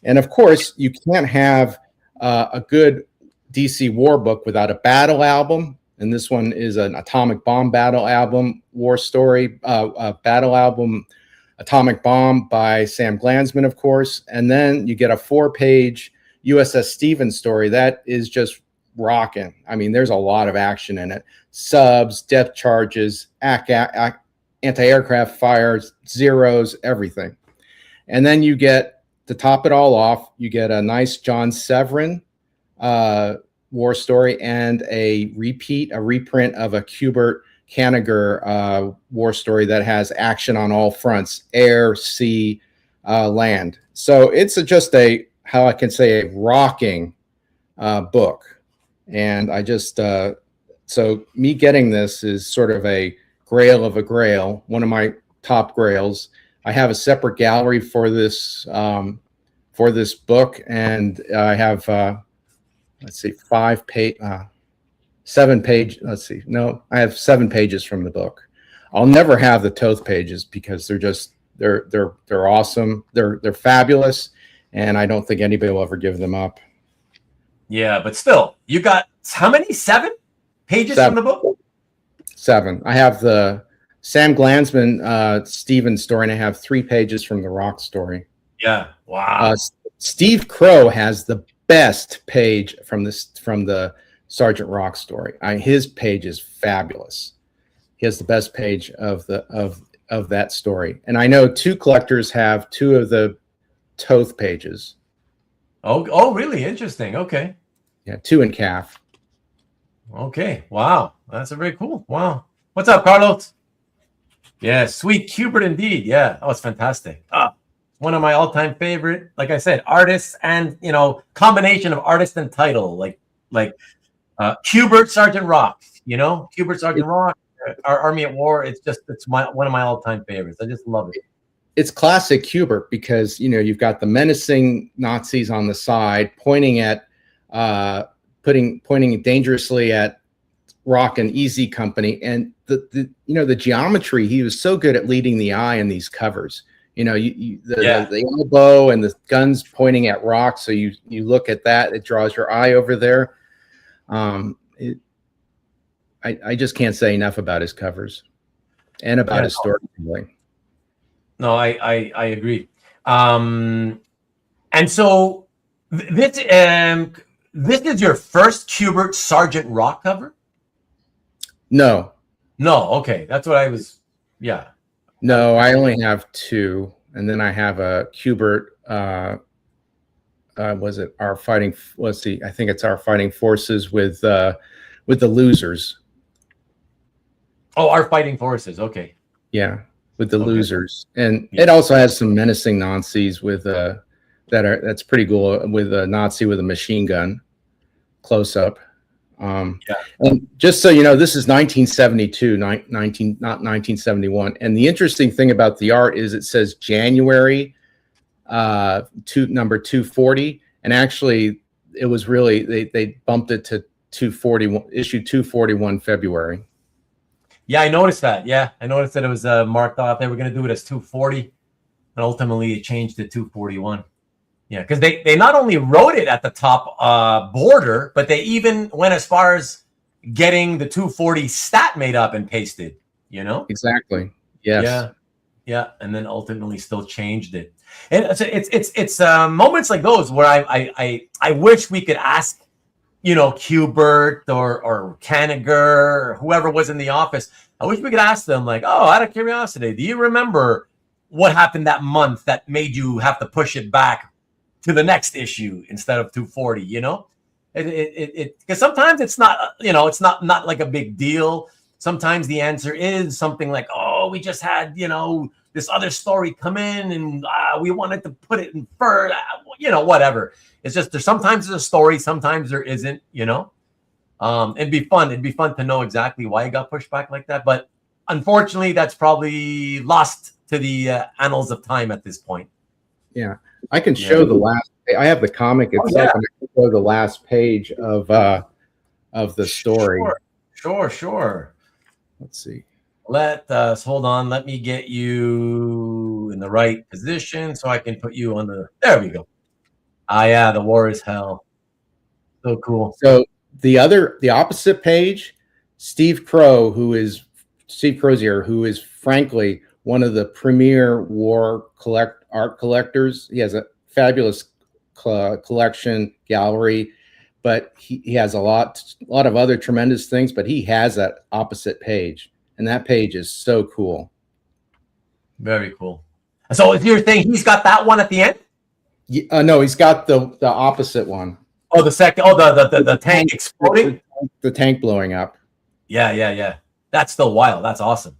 And of course, you can't have a good DC war book without a battle album. And this one is an atomic bomb battle album, war story, battle album, Atomic Bomb by Sam Glanzman, of course. And then you get a 4-page USS Stevens story that is just rocking. I mean, there's a lot of action in it. Subs, depth charges, anti-aircraft fires, zeros, everything. And then you get, to top it all off, you get a nice John Severin war story and a reprint of a Kubert Kanigher war story that has action on all fronts, air, sea, land. So it's just a, how I can say, a rocking book. And I just, so me getting this is sort of a grail of a grail, one of my top grails. I have a separate gallery for this book, and I have, let's see, 7 page. Let's see. No, I have 7 pages from the book. I'll never have the Toth pages because they're just, they're awesome. They're fabulous. And I don't think anybody will ever give them up.
Yeah, but still, you got how many? 7 pages from the book?
7. I have the Sam Glanzman Stevens story, and I have 3 pages from the Rock story.
Yeah. Wow.
Steve Crow has the best page from the Sergeant Rock story. His page is fabulous. He has the best page of that story. And I know 2 collectors have 2 of the Toth pages.
Oh, really? Interesting. Okay.
Yeah, 2 in calf.
Okay. Wow. That's a very cool. Wow. What's up, Carlos? Yeah, sweet Kubert indeed. Yeah. Oh, it's fantastic. One of my all-time favorite, like I said, artists and, combination of artist and title, like Kubert, Sergeant Rock, Kubert, Sergeant Rock, our Army at War. It's one of my all-time favorites. I just love it.
It's classic Kubert because, you've got the menacing Nazis on the side pointing at, pointing dangerously at Rock and Easy Company. And the geometry, he was so good at leading the eye in these covers. The elbow and the guns pointing at Rock. So you look at that, it draws your eye over there. I just can't say enough about his covers and about his storytelling.
No, I agree. And so this is your first Kubert Sergeant Rock cover?
No.
Okay. That's what I was. Yeah.
No, I only have 2, and then I have a Kubert. Was it Our Fighting? Let's see. I think it's Our Fighting Forces with the Losers.
Oh, Our Fighting Forces. Okay.
Yeah, with the Losers, and it also has some menacing Nazis with that's pretty cool, with a Nazi with a machine gun, close up. And just so you know, this is 1972, not 1971. And the interesting thing about the art is it says January, number 240, and actually it was really they bumped it to 241, issue 241 February.
Yeah, I noticed that. Yeah, I noticed that it was marked off. They were going to do it as 240, and ultimately it changed to 241. Yeah, because they not only wrote it at the top border, but they even went as far as getting the 240 stat made up and pasted.
Exactly. Yes.
Yeah, and then ultimately still changed it. And it's moments like those where I wish we could ask, Kubert or Kanigher or whoever was in the office. I wish we could ask them, like, oh, out of curiosity, do you remember what happened that month that made you have to push it back to the next issue instead of 240? Because sometimes it's not, it's not like a big deal. Sometimes the answer is something like, oh, we just had, this other story come in and we wanted to put it in first, whatever. It's just sometimes there's a story, sometimes there isn't, It'd be fun to know exactly why it got pushed back like that. But unfortunately, that's probably lost to the annals of time at this point.
Yeah. I can show the last. I have the comic itself, and I can show the last page of the story.
Sure.
Let's see.
Let us hold on. Let me get you in the right position so I can put you on the. There we go. Ah, yeah, the war is hell. So cool.
So the opposite page, Steve Crozier, who is frankly one of the premier war art collectors. He has a fabulous collection gallery, but he has a lot of other tremendous things. But he has that opposite page, and that page is so cool.
Very cool. So if you're saying he's got that one at the end?
No, he's got the opposite one.
Oh, the second. Oh, the tank exploding.
The tank blowing up.
Yeah. That's still wild. That's awesome.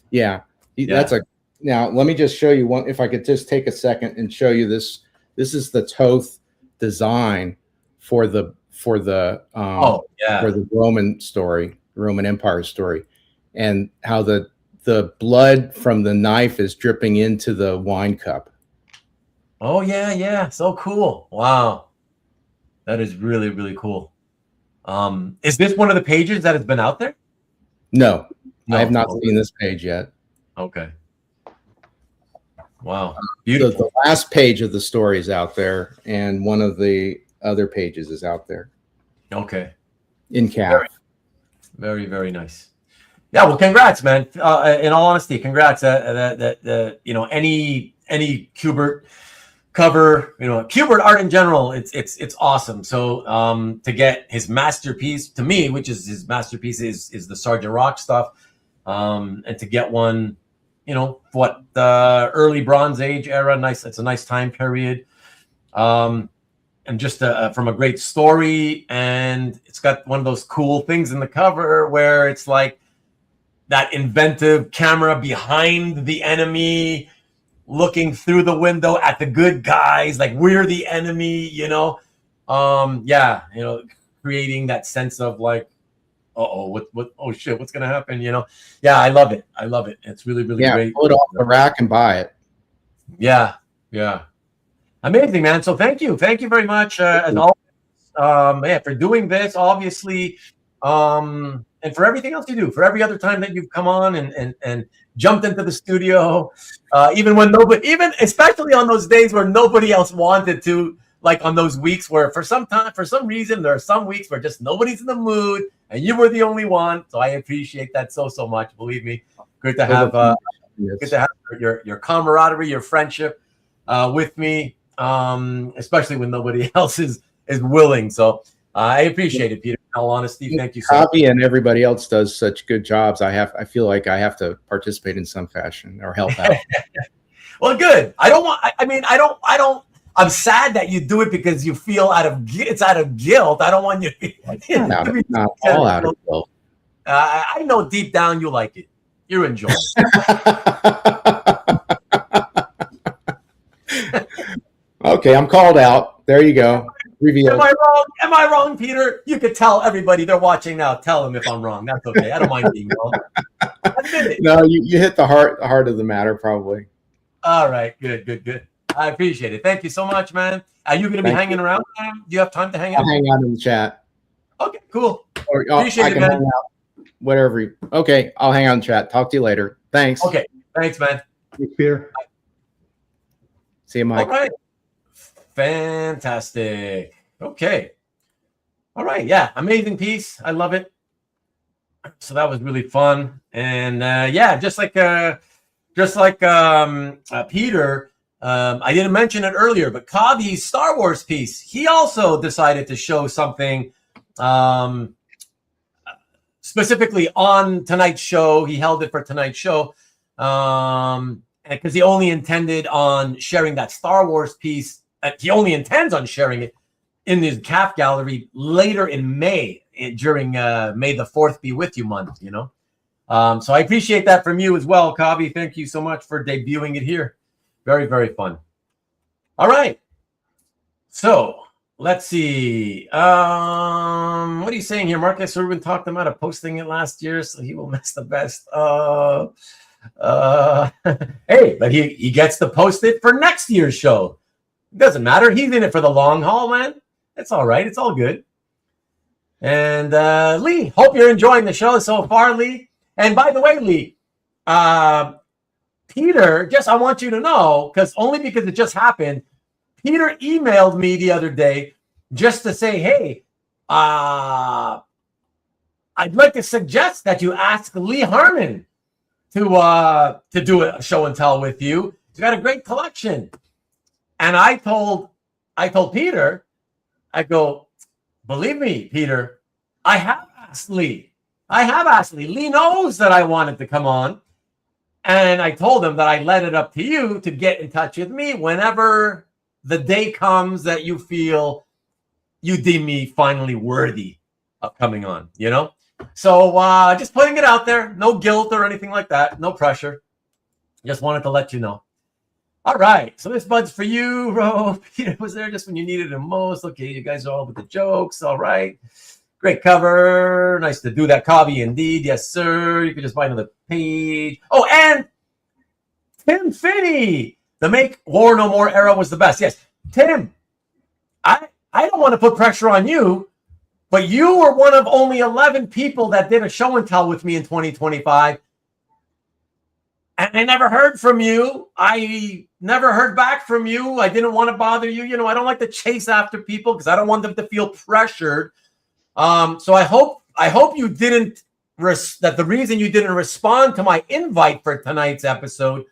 Yeah. Now let me just show you one. If I could just take a second and show you this. This is the Toth design for the Roman story, Roman Empire story, and how the blood from the knife is dripping into the wine cup.
Oh yeah. So cool. Wow. That is really, really cool. Is this one of the pages that has been out there?
No, I have not seen this page yet.
Okay. Wow.
The last page of the story is out there, and one of the other pages is out there.
Okay.
In calf.
Very, very nice. Yeah. Well, congrats, man. In all honesty, congrats. Any Kubert cover, Kubert art in general, it's awesome. So to get his masterpiece, to me, which is his masterpiece, is the Sergeant Rock stuff, and to get one, the early Bronze Age era, nice. It's a nice time period, and just from a great story, and it's got one of those cool things in the cover where it's like that inventive camera behind the enemy, looking through the window at the good guys, like we're the enemy, creating that sense of like, what, oh shit, what's gonna happen, Yeah, I love it. It's really, really great.
Pull it off the rack and buy it.
Yeah, amazing, man. So thank you very much, as always, for doing this, obviously, and for everything else you do, for every other time that you've come on and jumped into the studio, especially on those days where nobody else wanted to, like on those weeks where for some reason, there are some weeks where just nobody's in the mood and you were the only one. So I appreciate that so much. Believe me, good to have your camaraderie, your friendship with me, especially when nobody else is willing. So I appreciate it, Peter. In all honesty, thank you so much.
Kavi and everybody else does such good jobs. I feel like I have to participate in some fashion or help out.
Well, good. I'm sad that you do it because you feel out of guilt. I don't want you.
Not all out of guilt.
I know deep down you like it. You're enjoying it.
Okay, I'm called out. There you go. Revealed.
Am I wrong, Peter? You could tell everybody they're watching now. Tell them if I'm wrong. That's okay. I don't mind being wrong. Admit it.
No, you hit the heart of the matter, probably.
All right. Good. I appreciate it. Thank you so much, man. Are you going to be hanging around? Do you have time to hang out?
I'll hang out in the chat.
Okay, cool.
Appreciate it, man. Hang out, whatever. Okay, I'll hang out in chat. Talk to you later. Thanks.
Okay. Thanks, man.
Thanks, Peter.
See you, Mike.
All right. Fantastic. Okay. All right. Yeah. Amazing piece. I love it. So that was really fun. And just like Peter, I didn't mention it earlier, but Kavi's Star Wars piece, he also decided to show something specifically on tonight's show. He held it for tonight's show because he only intended on sharing that Star Wars piece. He only intends on sharing it in his calf gallery later in May, during May the 4th be with you month, So I appreciate that from you as well, Kavi. Thank you so much for debuting it here. Very, very fun. All right. So let's see. What are you saying here? Marcus Rubén talked him out of posting it last year, so he will miss the best. Hey, but he gets to post it for next year's show. It doesn't matter. He's in it for the long haul, man. It's all right. It's all good. And Lee, hope you're enjoying the show so far, Lee. And by the way, Lee, Peter, I want you to know, because it just happened. Peter emailed me the other day just to say, hey, I'd like to suggest that you ask Lee Harmon to do a show and tell with you. He's got a great collection. And I told Peter, I go, believe me, Peter, I have asked Lee. Lee knows that I wanted to come on. And I told him that I let it up to you to get in touch with me whenever the day comes that you feel you deem me finally worthy of coming on, you know? So just putting it out there. No guilt or anything like that. No pressure. Just wanted to let you know. All right. So this bud's for you, Ro. Peter was there just when you needed him most. Okay, you guys are all with the jokes. All right. Great cover. Nice to do that. Kavi, indeed. Yes, sir. You can just buy another page. Oh, and Tim Finney. The Make War No More era was the best. Yes. Tim, I don't want to put pressure on you, but you were one of only 11 people that did a show and tell with me in 2025. And I never heard from you. I never heard back from you. I didn't want to bother you. You know, I don't like to chase after people because I don't want them to feel pressured. So I hope you didn't that the reason you didn't respond to my invite for tonight's episode,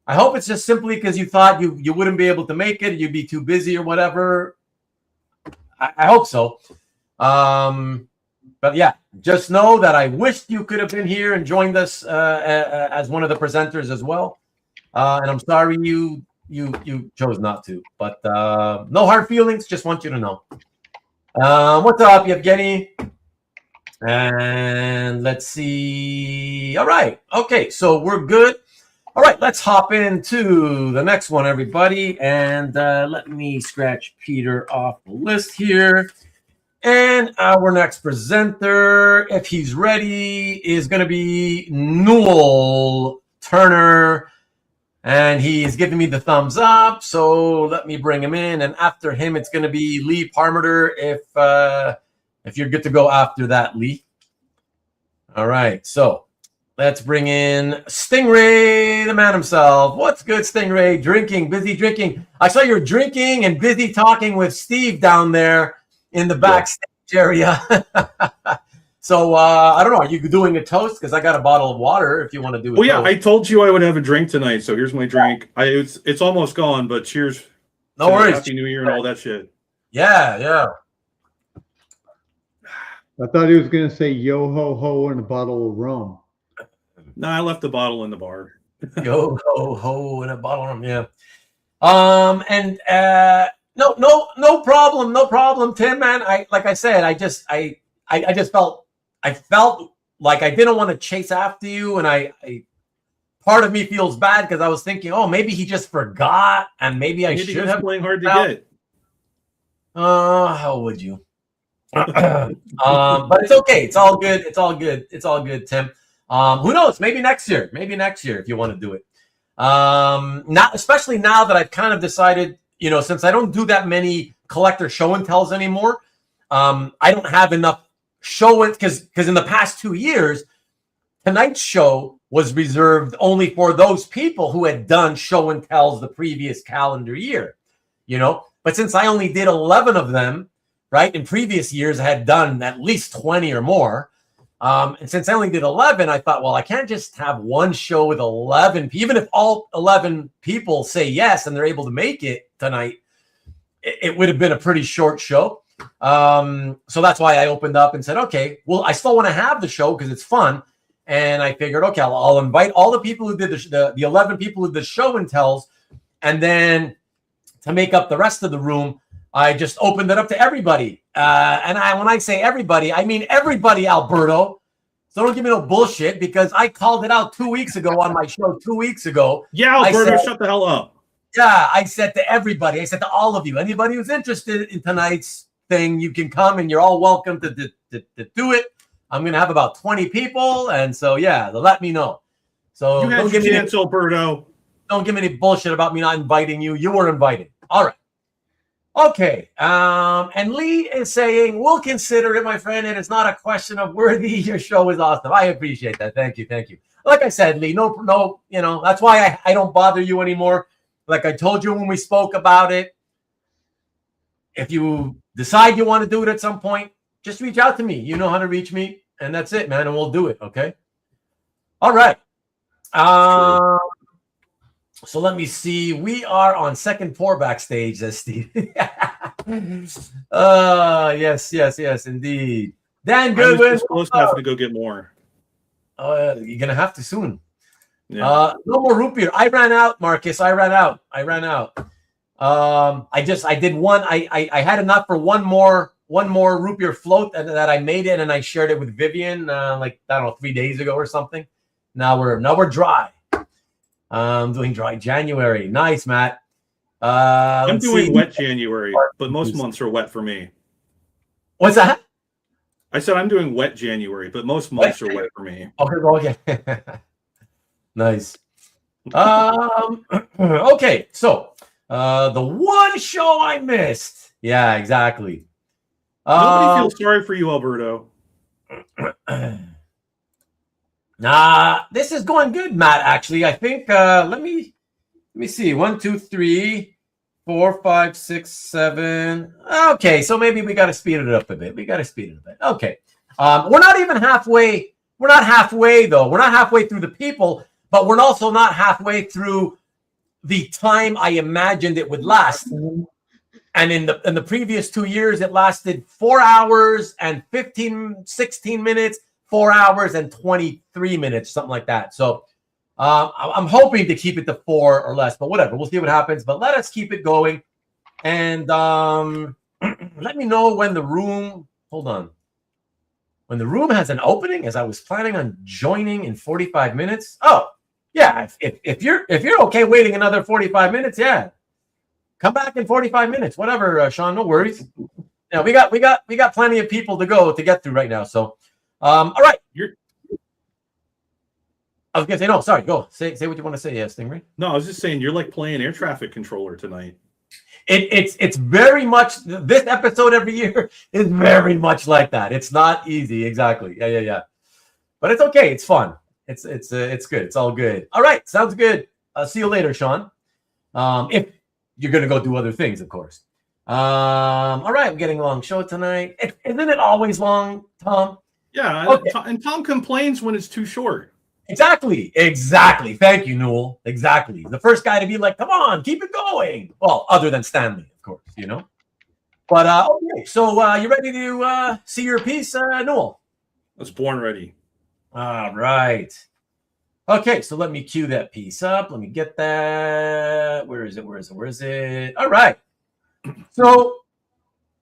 I hope it's just simply because you thought you wouldn't be able to make it, you'd be too busy or whatever. I hope so. But yeah, just know that I wished you could have been here and joined us as one of the presenters as well. And I'm sorry you chose not to, but no hard feelings. Just want you to know. What's up, Yevgeny? And let's see. All right. Okay. So we're good. All right. Let's hop into the next one, everybody. And let me scratch Peter off the list here. And our next presenter, if he's ready, is going to be Newell Turner. And he's giving me the thumbs up. So let me bring him in. And after him, it's going to be Lee Parmenter if you're good to go after that, Lee. All right. So let's bring in Stingray, the man himself. What's good, Stingray? Busy drinking. I saw you're drinking and busy talking with Steve down there in the backstage area. So I don't know. Are you doing a toast? Because I got a bottle of water if you want to do it.
Well, yeah, I told you I would have a drink tonight, so here's my drink. It's almost gone, but cheers.
No worries.
Happy New Year and all that shit.
Yeah.
I thought he was going to say yo ho ho and a bottle of rum.
No, I left the bottle in the bar.
Yo ho ho and a bottle of rum. Yeah. No problem, Tim, man. I felt like I didn't want to chase after you, and I part of me feels bad because I was thinking, oh, maybe he just forgot, and maybe I should have
playing hard to get.
How would you? But it's okay. It's all good, Tim. Who knows? Maybe next year if you want to do it. Not especially now that I've kind of decided, since I don't do that many collector show and tells anymore, I don't have enough show it because in the past 2 years, tonight's show was reserved only for those people who had done show and tells the previous calendar year, But since I only did 11 of them, right, in previous years, I had done at least 20 or more. And since I only did 11, I thought, well, I can't just have one show with 11. Even if all 11 people say yes and they're able to make it tonight, it would have been a pretty short show. So that's why I opened up and said, okay, well, I still want to have the show because it's fun. And I figured, okay, I'll invite all the people who did the 11 people who did the show and tells. And then to make up the rest of the room, I just opened it up to everybody. And when I say everybody, I mean everybody, Alberto. So don't give me no bullshit because I called it out 2 weeks ago on my show 2 weeks ago.
Yeah, Alberto, shut the hell up.
Yeah, I said to everybody, I said to all of you, anybody who's interested in tonight's thing, you can come and you're all welcome to do it. I'm going to have about 20 people. And so, yeah, they'll let me know. So
don't give me chance, Alberto.
Don't give me any bullshit about me not inviting you. You were invited. All right. Okay. And Lee is saying, we'll consider it, my friend, and it's not a question of worthy. Your show is awesome. I appreciate that. Thank you. Thank you. Like I said, Lee, no, that's why I don't bother you anymore. Like I told you when we spoke about it, if you decide you want to do it at some point, just reach out to me. You know how to reach me, and that's it, man, and we'll do it, okay? All right. So let me see. We are on second pour backstage, as Steve. Yes, indeed. Dan Goodwin.
Supposed to have to go get more.
You're gonna have to soon.
Yeah.
No more root beer. I ran out, Marcus. I ran out. I did one. I had enough for one more root beer float that I made it, and I shared it with Vivian 3 days ago or something. Now we're dry. I'm doing dry January. Nice, Matt.
I'm doing wet January, but most months are wet for me.
What's that?
I said I'm doing wet January, but most months are wet for me.
Okay. Nice. Okay, so the one show I missed. Yeah, exactly.
Nobody feels sorry for you, Alberto.
Nah, this is going good, Matt. Actually, I think. Let me see. 1, 2, 3, 4, 5, 6, 7. Okay, so maybe we got to speed it up a bit. Okay. We're not even halfway. We're not halfway though. We're not halfway through the people, but we're also not halfway through the time I imagined it would last. And in the previous 2 years, it lasted 4 hours and 16 minutes. 4 hours and 23 minutes, something like that. So I'm hoping to keep it to 4 or less, but whatever. We'll see what happens. But let us keep it going. And let me know when the room, hold on. When the room has an opening, as I was planning on joining in 45 minutes. Oh, yeah. If you're okay waiting another 45 minutes, yeah. Come back in 45 minutes. Whatever, Sean, no worries. Yeah, we got plenty of people to get through right now. So all right. I was gonna say no. Sorry. Go say what you want to say. Yeah, Stingray.
No, I was just saying you're like playing air traffic controller tonight.
It's very much this episode every year is very much like that. It's not easy. Exactly. Yeah. But it's okay. It's fun. It's good. It's all good. All right. Sounds good. See you later, Sean. If you're gonna go do other things, of course. All right. We're getting a long show tonight. Isn't it always long, Tom?
Yeah,
okay.
And Tom complains when it's too short.
Exactly. Thank you, Newell. Exactly. The first guy to be like, come on, keep it going. Well, other than Stanley, of course, But, okay, so you ready to see your piece, Newell?
I was born ready.
All right. Okay, so let me cue that piece up. Let me get that. Where is it? All right. So,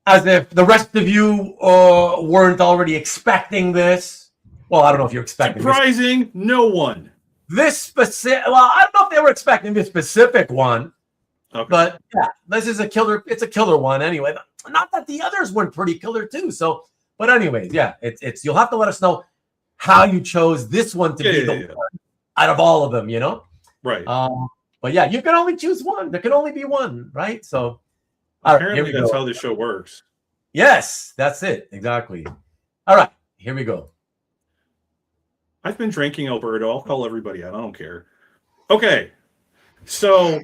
as if the rest of you weren't already expecting this. Well, I don't know if you're expecting
Surprising, no one.
this specific. Well, I don't know if they were expecting this specific one,
Okay.
but yeah, this is a killer. It's a killer one anyway. Not that the others weren't pretty killer too. So, but anyways, yeah, it's. You'll have to let us know how you chose this one to be the one out of all of them.
Right.
But yeah, you can only choose one. There can only be one, right? So.
Apparently, that's how this show works.
Yes, that's it. Exactly. All right, here we go.
I've been drinking, Alberto. I'll call everybody out. I don't care. Okay. So,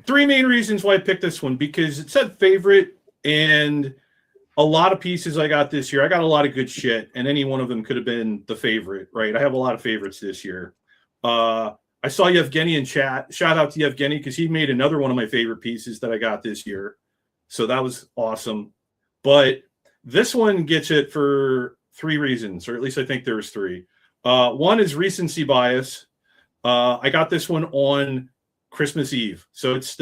3 main reasons why I picked this one. Because it said favorite, and a lot of pieces I got this year. I got a lot of good shit, and any one of them could have been the favorite, right? I have a lot of favorites this year. I saw Yevgeny in chat. Shout out to Yevgeny because he made another one of my favorite pieces that I got this year. So that was awesome. But this one gets it for 3 reasons, or at least I think there's 3. One is recency bias. I got this one on Christmas Eve. So it's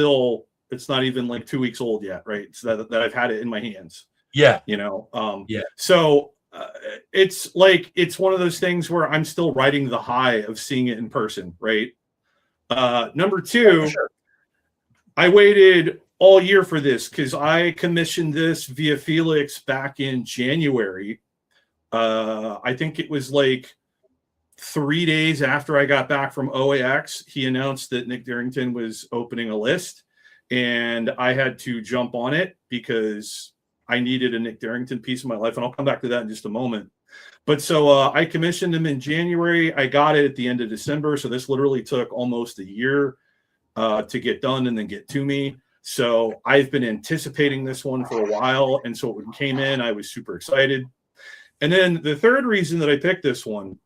not even like 2 weeks old yet, right? So that I've had it in my hands.
Yeah.
Yeah. So it's one of those things where I'm still riding the high of seeing it in person, right? Number 2, sure. I waited all year for this because I commissioned this via Felix back in January. I think it was like 3 days after I got back from OAX. He announced that Nick Derington was opening a list, and I had to jump on it because I needed a Nick Derington piece in my life, and I'll come back to that in just a moment. But so I commissioned him in January. I got it at the end of December, so this literally took almost a year to get done and then get to me. So I've been anticipating this one for a while, and so when it came in, I was super excited. And then the third reason that I picked this one,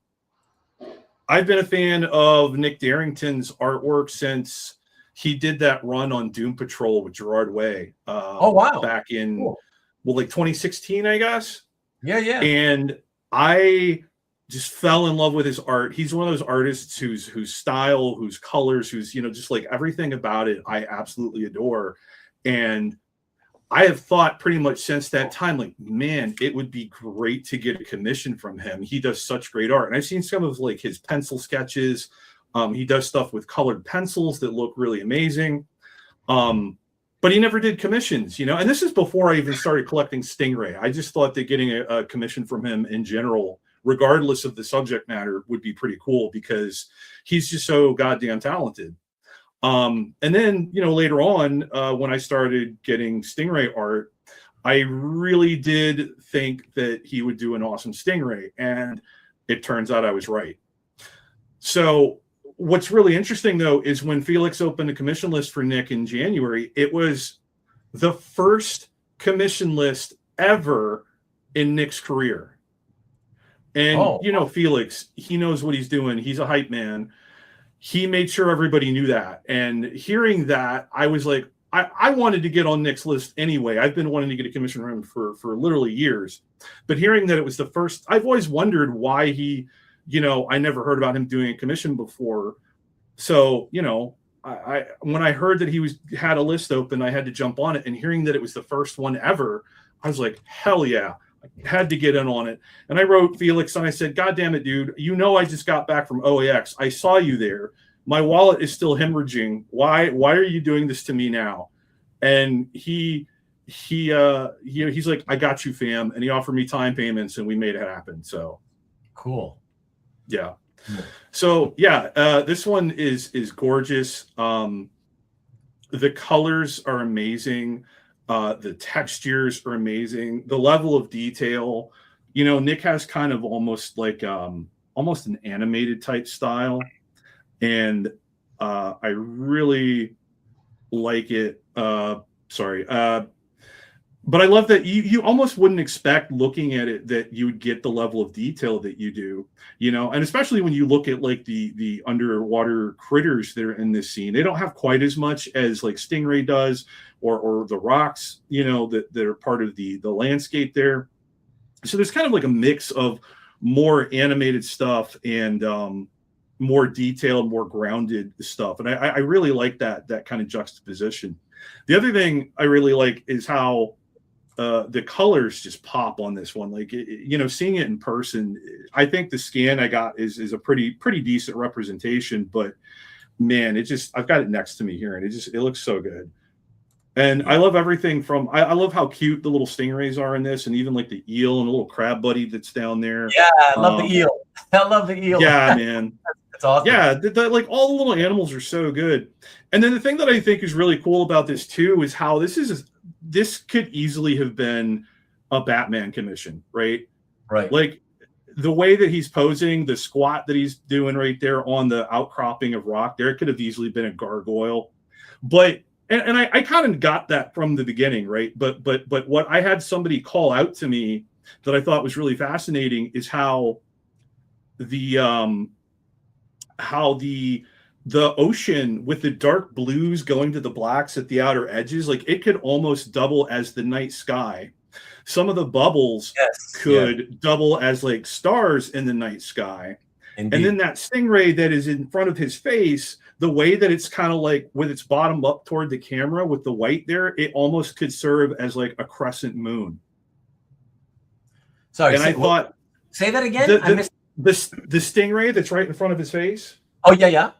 I've been a fan of Nick Derington's artwork since he did that run on Doom Patrol with Gerard Way.
Oh, wow.
Back in, well, like 2016, I guess.
Yeah, yeah.
And I just fell in love with his art. He's one of those artists whose style, whose colors, whose, you know, just like everything about it, I absolutely adore. And I have thought pretty much since that time, like, man, it would be great to get a commission from him. He does such great art. And I've seen some of like his pencil sketches. He does stuff with colored pencils that look really amazing. But he never did commissions, you know, and this is before I even started collecting Stingray. I just thought that getting a commission from him in general, regardless of the subject matter, would be pretty cool because he's just so goddamn talented. And then, you know, later on, when I started getting Stingray art, I really did think that he would do an awesome Stingray, and it turns out I was right. So what's really interesting, though, is when Felix opened a commission list for Nick in January, it was the first commission list ever in Nick's career. And, you know, Felix, he knows what he's doing. He's a hype man. He made sure everybody knew that. And hearing that, I was like, I wanted to get on Nick's list anyway. I've been wanting to get a commission from him for literally years. But hearing that it was the first, I've always wondered why he, you know, I never heard about him doing a commission before. So, you know, I when I heard that he had a list open, I had to jump on it. And hearing that it was the first one ever, I was like, hell yeah. I had to get in on it. And I wrote Felix and I said, God damn it, dude. You know, I just got back from OAX. I saw you there. My wallet is still hemorrhaging. Why are you doing this to me now? And he's like, I got you, fam. And he offered me time payments and we made it happen. So
cool.
Yeah. So yeah, this one is gorgeous. The colors are amazing. The textures are amazing. The level of detail, you know, Nick has kind of almost like almost an animated type style, and I really like it. But I love that you almost wouldn't expect looking at it that you would get the level of detail that you do, you know, and especially when you look at like the underwater critters that are in this scene. They don't have quite as much as like Stingray does, or the rocks, you know, that are part of the landscape there. So there's kind of like a mix of more animated stuff and more detailed, more grounded stuff. And I really like that kind of juxtaposition. The other thing I really like is how the colors just pop on this one. Like, you know, seeing it in person, I think the scan I got is a pretty decent representation, but man, I've got it next to me here and it looks so good. And I love everything from, I love how cute the little stingrays are in this, and even like the eel and the little crab buddy that's down there.
Yeah, I love the eel. I love the eel.
Yeah, man.
That's awesome.
Yeah, like all the little animals are so good. And then the thing that I think is really cool about this too is how this could easily have been a Batman commission, right?
Right.
Like the way that he's posing, the squat that he's doing right there on the outcropping of rock, there could have easily been a gargoyle. But and I kind of got that from the beginning, right? But what I had somebody call out to me that I thought was really fascinating is how the ocean with the dark blues going to the blacks at the outer edges, like it could almost double as the night sky. Some of the bubbles could double as like stars in the night sky. Indeed. And then that stingray that is in front of his face, the way that it's kind of like with its bottom up toward the camera with the white there, it almost could serve as like a crescent moon.
Sorry,
and I thought,
say that again.
The stingray that's right in front of his face.
Oh yeah.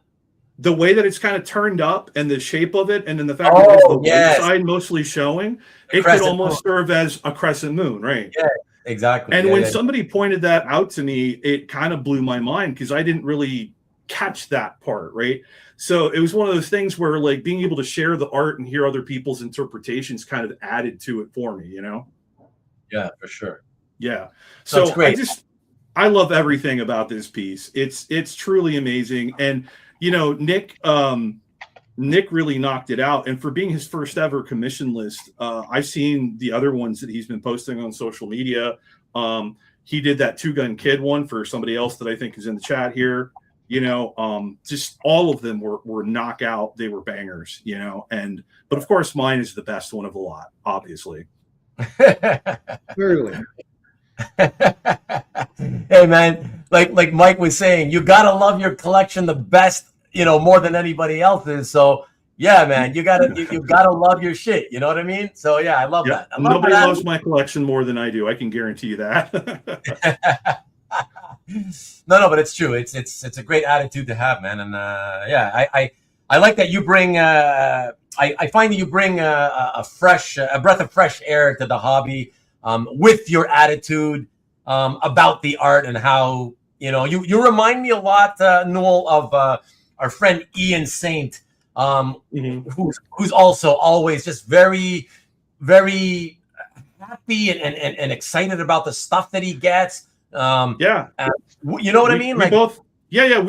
The way that it's kind of turned up and the shape of it, and then the fact that it's the white side mostly showing, it could almost serve as a crescent moon, right?
Yeah, exactly.
And when somebody pointed that out to me, it kind of blew my mind because I didn't really catch that part, right? So it was one of those things where like being able to share the art and hear other people's interpretations kind of added to it for me, you know?
Yeah, for sure.
Yeah.
So it's
So
great.
I love everything about this piece. It's truly amazing. And you know, Nick really knocked it out. And for being his first ever commission list, I've seen the other ones that he's been posting on social media. He did that Two Gun Kid one for somebody else that I think is in the chat here. You know, just all of them were knockout. They were bangers, you know. But of course, mine is the best one of the lot, obviously.
Clearly.
Hey man, like Mike was saying, you gotta love your collection the best, you know, more than anybody else's. So yeah, man, you gotta love your shit. You know what I mean? So yeah, I love that.
Nobody loves my collection more than I do. I can guarantee you that.
No, but it's true. It's a great attitude to have, man. And yeah, I like that you bring. I find that you bring a breath of fresh air to the hobby with your attitude about the art and how you remind me a lot, Newell, of our friend Ian Saint, who's also always just very, very happy and excited about the stuff that he gets.
Yeah,
you know what I mean?
We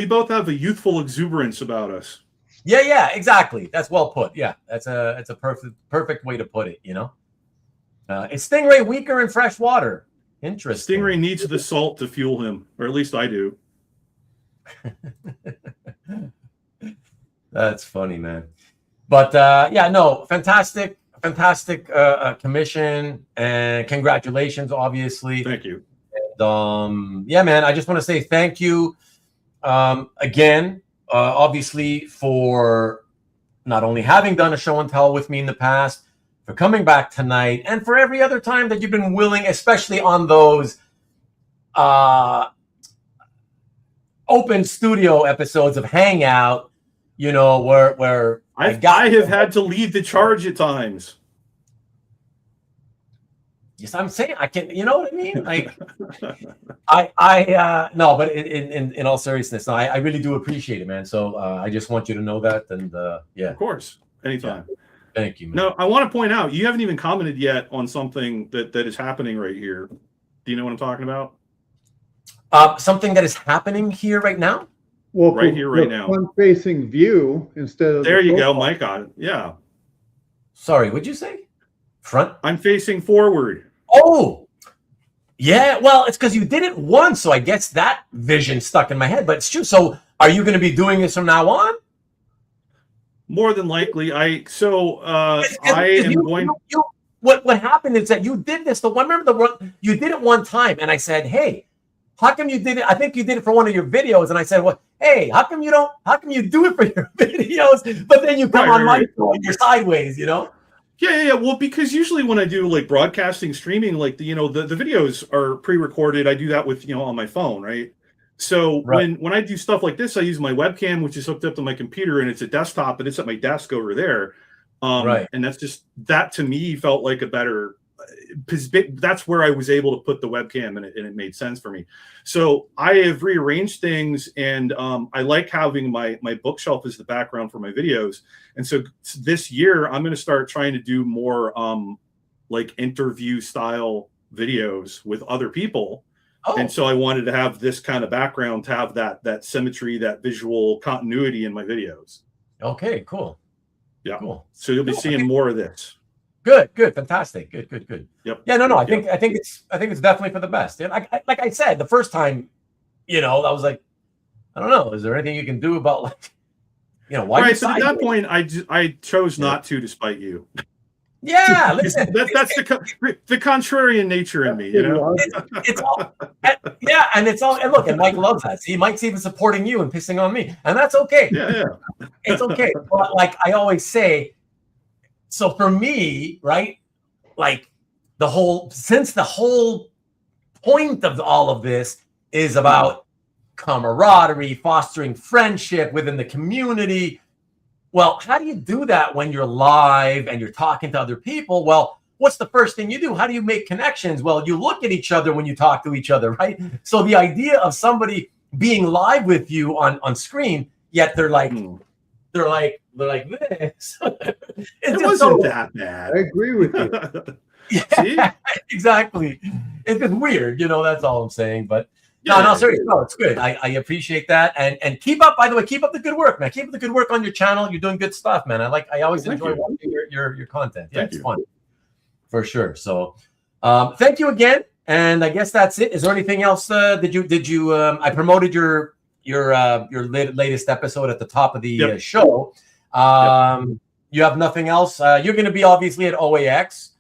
both have a youthful exuberance about us.
Yeah, exactly. That's well put. Yeah, that's a perfect way to put it. You know, is Stingray weaker in fresh water? Interesting.
Stingray needs the salt to fuel him, or at least I do.
That's funny, man. But yeah, no, fantastic commission, and congratulations, obviously.
Thank you.
And, yeah, man, I just want to say thank you again, obviously, for not only having done a show and tell with me in the past, for coming back tonight, and for every other time that you've been willing, especially on those open studio episodes of Hangout, you know, where
I have had to lead the charge at times.
Yes, I'm saying I can. You know what I mean? Like, I no, but in all seriousness, no, I really do appreciate it, man. So I just want you to know that, and yeah,
of course, anytime.
Yeah. Thank you, man.
No, I want to point out you haven't even commented yet on something that is happening right here. Do you know what I'm talking about?
Something that is happening here right now.
Well,
right here, right now.
Front-facing view instead of.
There you go, Mike. On it. Yeah.
Sorry, what'd you say? Front.
I'm facing forward.
Oh, yeah. Well, it's because you did it once, so I guess that vision stuck in my head. But it's true. So, are you going to be doing this from now on?
More than likely, I am going.
What happened is that you did this. You did it one time, and I said, "Hey, how come you did it?" I think you did it for one of your videos, and I said, "Well, hey, how come you do it for your videos?" But then you come on my show and you're sideways, you know?
Yeah. Well, because usually when I do like broadcasting, streaming, like the videos are pre-recorded. I do that with on my phone, right? So when I do stuff like this, I use my webcam, which is hooked up to my computer, and it's a desktop, and it's at my desk over there. And that to me felt like a better, because that's where I was able to put the webcam, and it made sense for me. So I have rearranged things, and I like having my bookshelf as the background for my videos. And so this year I'm going to start trying to do more like interview style videos with other people. Oh. And so I wanted to have this kind of background to have that symmetry, that visual continuity in my videos.
Okay, cool.
Yeah.
Cool.
So you'll be seeing more of this.
Good, fantastic, good.
Yep.
Yeah, no. I think it's definitely for the best. And like I said, the first time, I was like, I don't know, is there anything you can do about why?
Right. So at that point, I chose not to, despite you.
Yeah, listen,
that's the contrarian nature in me,
It's all, and it's all. And look, and Mike loves that. See, Mike's even supporting you and pissing on me, and that's okay.
Yeah.
It's okay. But like I always say. So for me, right, like the whole point of all of this is about camaraderie, fostering friendship within the community. Well, how do you do that when you're live and you're talking to other people? Well, what's the first thing you do? How do you make connections? Well, you look at each other when you talk to each other, right? So the idea of somebody being live with you on screen, yet they're like this.
It wasn't that bad.
I agree with you.
See?
Exactly. It's just weird, that's all I'm saying. But no, seriously, no, it's good. I appreciate that. And keep up, by the way, keep up the good work, man. Keep up the good work on your channel. You're doing good stuff, man. I always enjoy watching your content. Yeah, it's fun. For sure. So thank you again. And I guess that's it. Is there anything else? Did you I promoted your latest episode at the top of the show. You have nothing else. You're going to be obviously at OAX.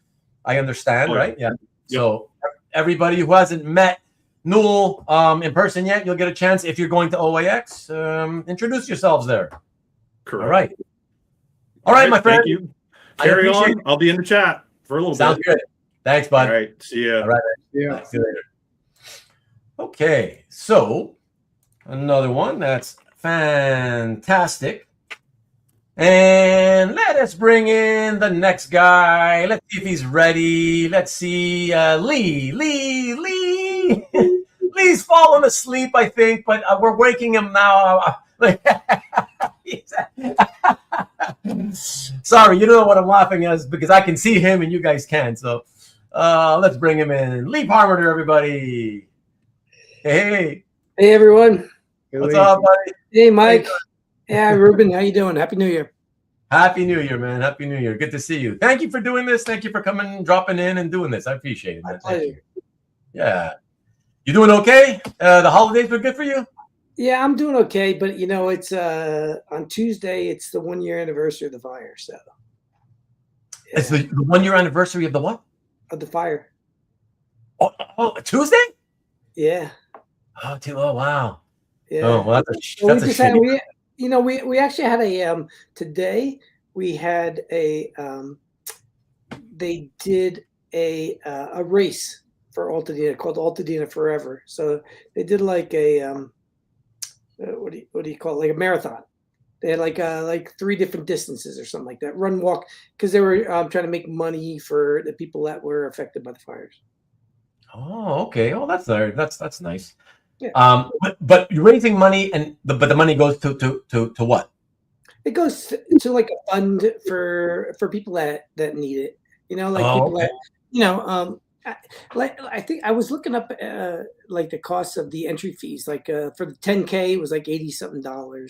I understand, right? Yeah. So everybody who hasn't met Newell in person yet, you'll get a chance if you're going to OAX. Introduce yourselves there.
Correct.
All right, my friend.
Thank you. Carry on. I'll be in the chat for a little bit.
Sounds good. Thanks, bud.
All right. See ya.
All right.
Yeah.
See you later. Okay. So another one that's fantastic. And let us bring in the next guy. Let's see if he's ready. Let's see. Lee. Lee's fallen asleep, I think, but we're waking him now. Sorry, you know what I'm laughing at, because I can see him and you guys can't. So let's bring him in. Lee Parmenter, everybody. Hey,
everyone.
What's up, buddy?
Hey, Mike. Yeah, Rubén, how you doing? Happy New Year.
Happy New Year, man. Happy New Year. Good to see you. Thank you for doing this. Thank you for coming, dropping in and doing this. I appreciate it, man.
My pleasure.
Yeah. You doing okay? The holidays were good for you?
Yeah, I'm doing okay, but it's on Tuesday, it's the 1 year anniversary of the fire, so. Yeah.
It's the 1 year anniversary of the what?
Of the fire.
Oh, Tuesday?
Yeah.
Oh, wow.
Yeah.
Oh, well, that's a shame.
We actually had a today we had a they did a race for Altadena called Altadena Forever. So they did like a what do you call it? Like a marathon. They had like 3 different distances or something like that. Run, walk, because they were trying to make money for the people that were affected by the fires.
Oh, okay. Oh, that's nice.
Yeah.
But you're raising money, but the money goes to what?
It goes to like a fund for people that need it. People that I think I was looking up like the cost of the entry fees. Like for the 10K, it was like $80-something. Then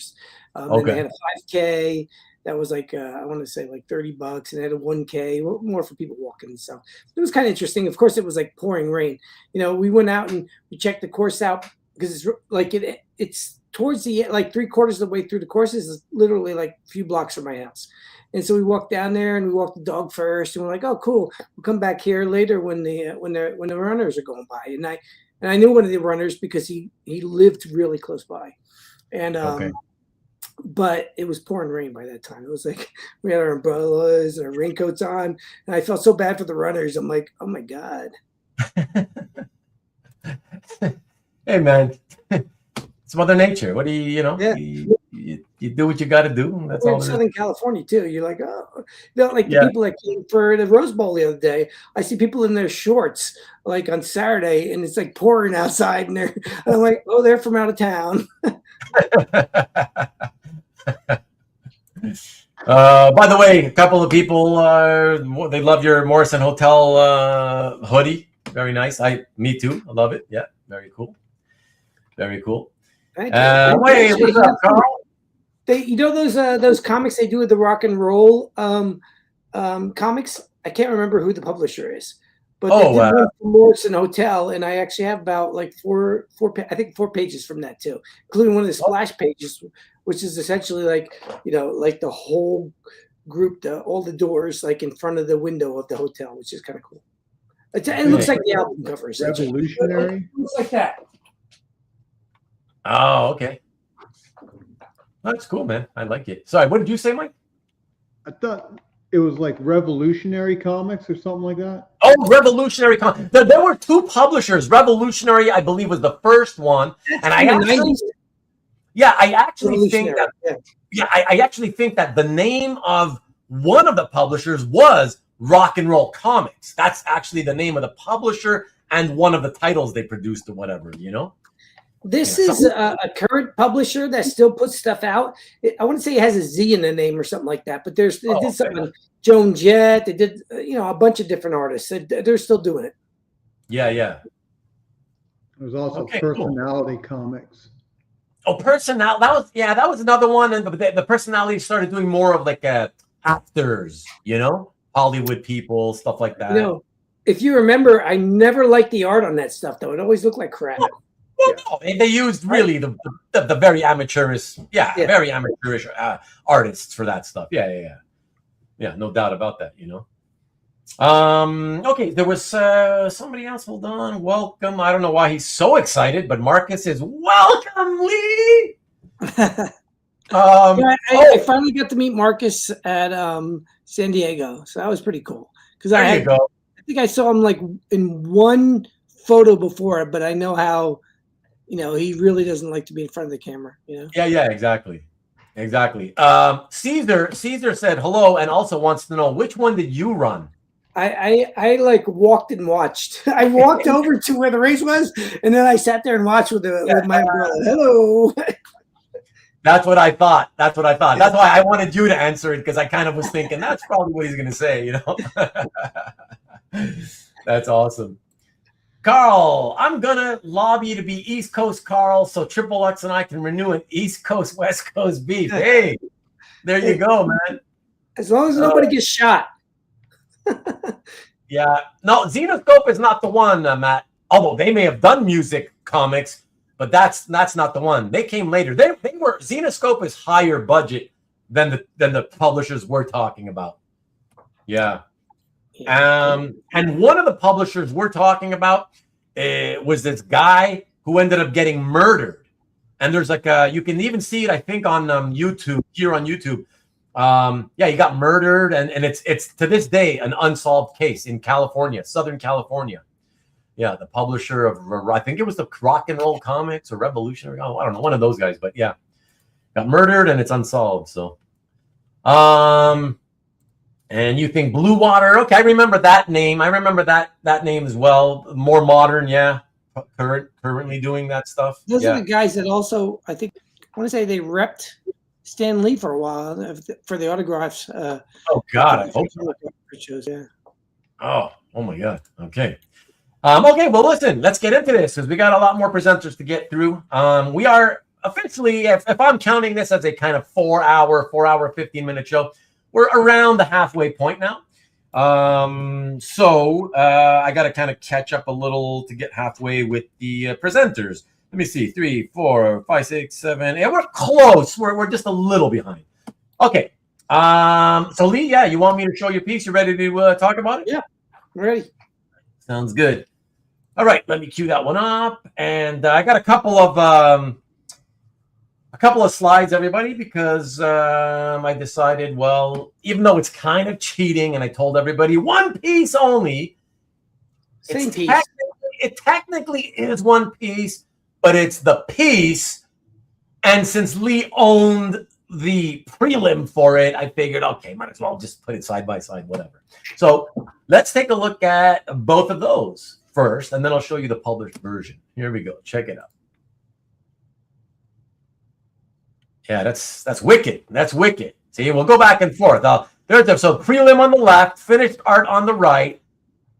they had a 5K that was like I want to say like $30, and they had a 1K more for people walking. So it was kind of interesting. Of course, it was like pouring rain. We went out and we checked the course out because it's like it's towards the like 3/4 of the way through the courses is literally like a few blocks from my house. And so we walked down there and we walked the dog first, and we're like, oh, cool. We'll come back here later when the runners are going by. And I knew one of the runners because he lived really close by. And but it was pouring rain by that time. It was like we had our umbrellas and our raincoats on, and I felt so bad for the runners. I'm like, oh my God.
Hey man, it's Mother Nature. What do you you do what you got to do. That's
We're
all.
in Southern California too. You're like, oh, like the people that came for the Rose Bowl the other day. I see people in their shorts like on Saturday, and it's like pouring outside, and I'm like, oh, they're from out of town.
By the way, a couple of people they love your Morrison Hotel hoodie. Very nice. Me too. I love it. Yeah, very cool. Very cool.
Thank you.
Wait, what's up, Carl?
Those comics they do with the rock and roll comics. I can't remember who the publisher is, but they did one for Morrison Hotel, and I actually have about like four pages from that too, including one of the splash pages, which is essentially like like the whole group, all the doors like in front of the window of the hotel, which is kind of cool. It looks like the album cover.
Revolutionary.
It looks like that.
Oh, okay. That's cool, man. I like it. Sorry, what did you say, Mike?
I thought it was like Revolutionary Comics or something like that.
Oh, Revolutionary Comics. There were 2 publishers. Revolutionary, I believe, was the first one, and I actually think that. Yeah, I actually think that the name of one of the publishers was Rock and Roll Comics. That's actually the name of the publisher and one of the titles they produced or whatever.
This is a current publisher that still puts stuff out. I want to say it has a Z in the name or something like that, but they did something on Joan Jett. They did, a bunch of different artists. They're still doing it.
Yeah.
There's also
Okay,
personality comics.
Oh, that was another one. And the personality started doing more of like actors, Hollywood people, stuff like that.
If you remember, I never liked the art on that stuff, though. It always looked like crap.
Well, no, they used really the very amateurish, very amateurish artists for that stuff. Yeah, no doubt about that. Okay, there was somebody else. Hold on, welcome. I don't know why he's so excited, but Marcus is welcome, Lee.
I finally got to meet Marcus at San Diego, so that was pretty cool. Because I think I saw him like in one photo before, but I know how. He really doesn't like to be in front of the camera.
Yeah, exactly. Caesar said hello and also wants to know which one did you run?
I like walked and watched. I walked over to where the race was, and then I sat there and watched with my umbrella. Hello.
That's what I thought. That's why I wanted you to answer it, because I kind of was thinking that's probably what he's going to say. That's awesome. Carl, I'm going to lobby to be East Coast Carl so Triple X and I can renew an East Coast, West Coast beef. Hey, there you go, man.
As long as nobody gets shot.
Yeah. No, Xenoscope is not the one, Matt. Although they may have done music comics, but that's not the one. They came later. They were Xenoscope is higher budget than the publishers we're talking about. Yeah. And one of the publishers we're talking about was this guy who ended up getting murdered. And there's like you can even see it, I think, on YouTube, here on YouTube. He got murdered, and it's to this day an unsolved case in California, Southern California. Yeah, the publisher of, I think it was the Rock and Roll Comics or Revolutionary. Oh, I don't know, one of those guys, but yeah, got murdered and it's unsolved. So, and you think Blue Water? Okay, I remember that name. I remember that name as well. More modern, yeah. Currently doing that stuff.
Those are the guys that also, I think, I want to say they repped Stan Lee for a while for the autographs.
Oh God, I hope so.
Yeah.
Oh my God. Okay. Okay. Well, listen. Let's get into this because we got a lot more presenters to get through. We are officially, if I'm counting this as a kind of 4 hour, 15-minute show, we're around the halfway point now. So I got to kind of catch up a little to get halfway with the presenters. Let me see, 3, 4, 5, 6, 7. Yeah, we're close. We're just a little behind. Okay. So Lee, yeah, you want me to show your piece? You ready to talk about it?
Yeah, I'm ready.
Sounds good. All right, let me cue that one up. And I got a couple of slides, everybody, because I decided, well, even though it's kind of cheating, and I told everybody one piece only.
Same piece.
It technically is one piece, but it's the piece. And since Lee owned the prelim for it, I figured, okay, might as well just put it side by side, whatever. So let's take a look at both of those first, and then I'll show you the published version. Here we go. Check it out. Yeah, that's wicked. That's wicked. See, we'll go back and forth. So prelim on the left, finished art on the right,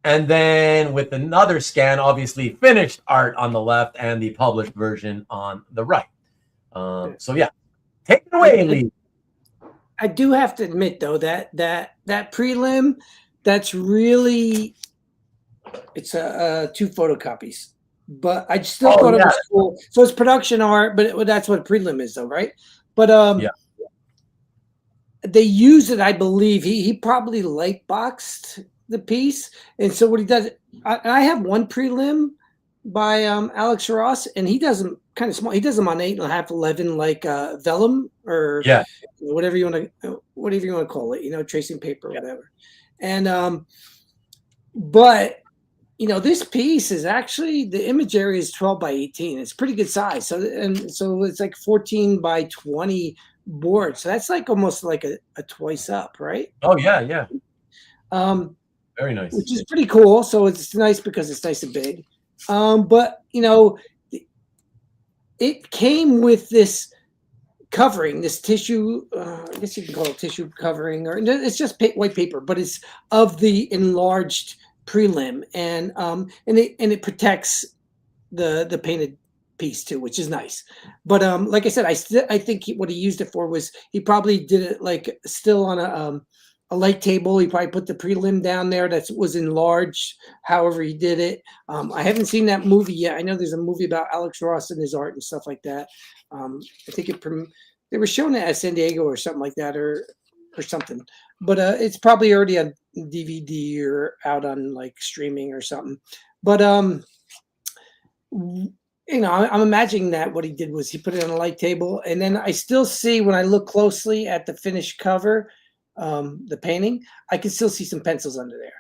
and then with another scan, obviously finished art on the left and the published version on the right. So yeah, take it away, Lee.
I do have to admit though that prelim, that's really, it's 2 photocopies. But I still thought it was cool. So it's production art, but that's what prelim is, though, right? But they use it, I believe. He probably light boxed the piece, and so what he does, I have one prelim by Alex Ross, and he does them kind of small. He does them on 8.5, 11, like vellum or whatever you want to call it, tracing paper or whatever. And but. This piece is actually, the image area is 12 by 18. It's pretty good size. So it's like 14 by 20 board. So that's like almost like a twice up, right?
Oh yeah. Very nice.
Which is pretty cool. So it's nice because it's nice and big. But it came with this covering, this tissue. I guess you can call it tissue covering, or it's just white paper, but it's of the enlarged prelim, and it protects the painted piece too, which is nice. But like I said, I think what he used it for was he probably did it like still on a light table. He probably put the prelim down there that was enlarged, however he did it. I haven't seen that movie yet. I know there's a movie about Alex Ross and his art and stuff like that. I think they were showing it at San Diego or something like that, or something. But it's probably already on DVD or out on like streaming or something. But you know, I'm imagining that what he did was he put it on a light table, and then I still see when I look closely at the finished cover, the painting, I can still see some pencils under there.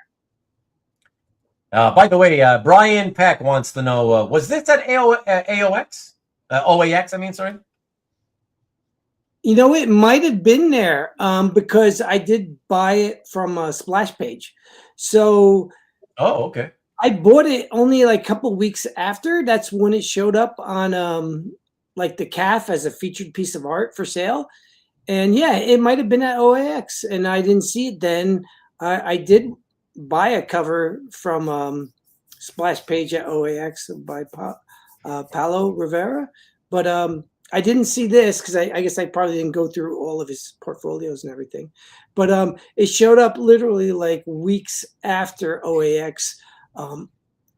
By the way, Brian Peck wants to know, was this at AOX? OAX, I mean, sorry.
You know, it might have been there because I did buy it from a splash page. So,
oh, okay.
I bought it only like a couple weeks after. That's when it showed up on like the CAF as a featured piece of art for sale. And yeah, it might have been at OAX, and I didn't see it then. I did buy a cover from splash page at OAX by Paulo Rivera, but I didn't see this because I guess I probably didn't go through all of his portfolios and everything. But it showed up literally like weeks after OAX on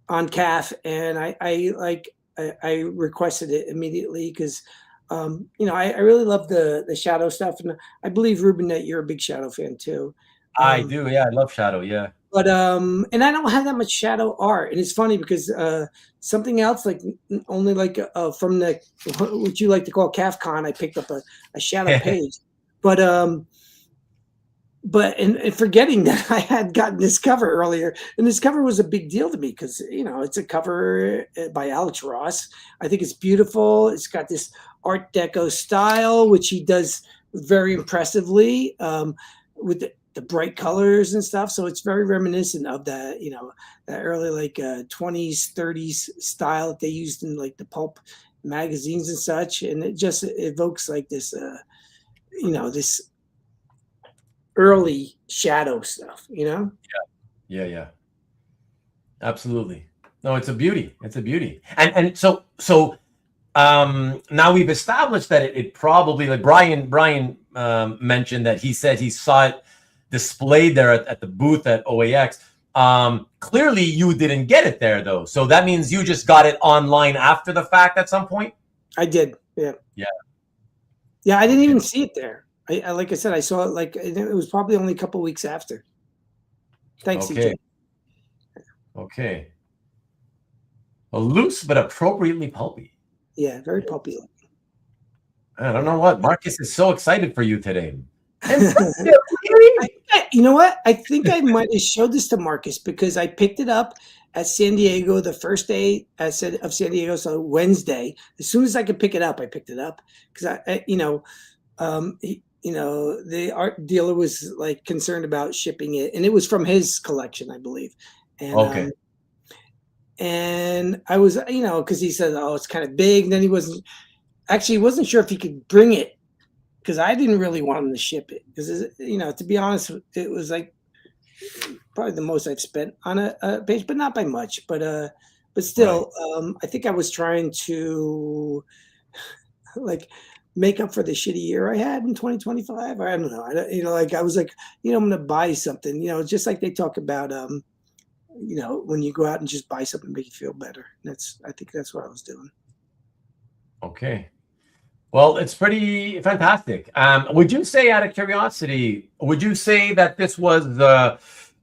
CAF, and I requested it immediately because you know, I really love the Shadow stuff, and I believe Rubén that you're a big Shadow fan too.
I do, yeah, I love Shadow, yeah.
But and I don't have that much Shadow art, and it's funny because something else like only like from the what you like to call CAFCon, I picked up a Shadow page, but and forgetting that I had gotten this cover earlier, and this cover was a big deal to me because, you know, it's a cover by Alex Ross. I think it's beautiful. It's got this Art Deco style, which he does very impressively with the bright colors and stuff. So it's very reminiscent of that, you know, that early like 20s, 30s style that they used in like the pulp magazines and such. And it just evokes like this, you know, this early Shadow stuff, you know?
Yeah. Absolutely. No, it's a beauty. It's a beauty. And so now we've established that it probably, like Brian mentioned that he said he saw it displayed there at the booth at OAX. Clearly you didn't get it there though. So that means you just got it online after the fact at some point?
I did. Yeah. Yeah, I didn't even see it there. I like I said, I saw it like it was probably only a couple weeks after. Thanks,
okay.
CJ.
Okay. Well, loose but appropriately pulpy.
Yeah, very pulpy.
I don't know what. Marcus is so excited for you today.
You know what? I think I might have showed this to Marcus because I picked it up at San Diego the first day of San Diego, so Wednesday. As soon as I could pick it up, I picked it up because the art dealer was like concerned about shipping it, and it was from his collection, I believe. And,
okay.
And I was, you know, because he said, "Oh, it's kind of big." And then he wasn't sure if he could bring it because I didn't really want him to ship it because, you know, to be honest, it was like probably the most I've spent on a page, but not by much. But still, right. I think I was trying to like make up for the shitty year I had in 2025. I don't know. I was like, you know, I'm going to buy something, you know, just like they talk about, you know, when you go out and just buy something to make you feel better. I think that's what I was doing.
Okay. Well, it's pretty fantastic. Would you say, out of curiosity, would you say that this was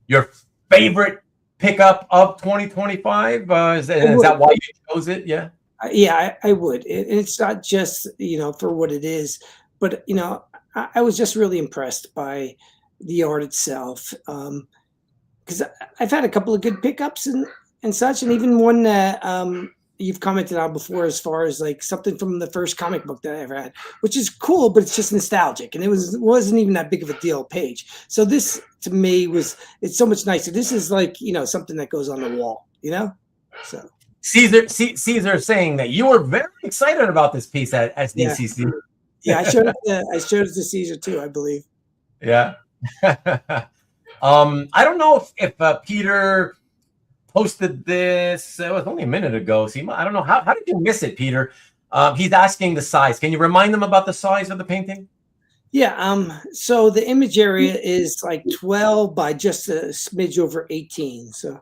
your favorite pickup of 2025? Is that why you chose it? Yeah.
Yeah, I would. It's not just, you know, for what it is, but, you know, I was just really impressed by the art itself. Because I've had a couple of good pickups and such, and even one that you've commented on before as far as like something from the first comic book that I ever had, which is cool, but it's just nostalgic. And it wasn't even that big of a deal page. So this to me it's so much nicer. This is like, you know, something that goes on the wall, you know? So
Caesar is saying that you were very excited about this piece at SDCC.
Yeah, I showed it to Caesar too, I believe.
Yeah. I don't know if Peter posted this. It was only a minute ago. So I don't know. How did you miss it, Peter? He's asking the size. Can you remind them about the size of the painting?
Yeah. So the image area is like 12 by just a smidge over 18. So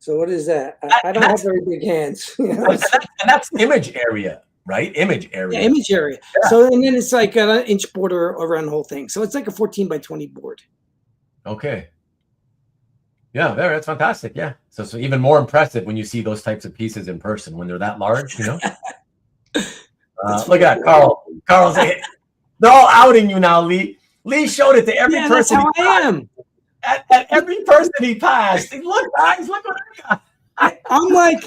what is that? I don't have very big hands.
And that's image area, right? Image area.
Yeah, image area. Yeah. So and then it's like an inch border around the whole thing. So it's like a 14 by 20 board. Okay.
Yeah, that's fantastic. Yeah. So even more impressive when you see those types of pieces in person when they're that large, you know. Look at that, Carl. Carl's like, they're all outing you now, Lee. Lee showed it to every person.
That's how I am.
At every person he passed. Look, guys, look what I got.
I'm like,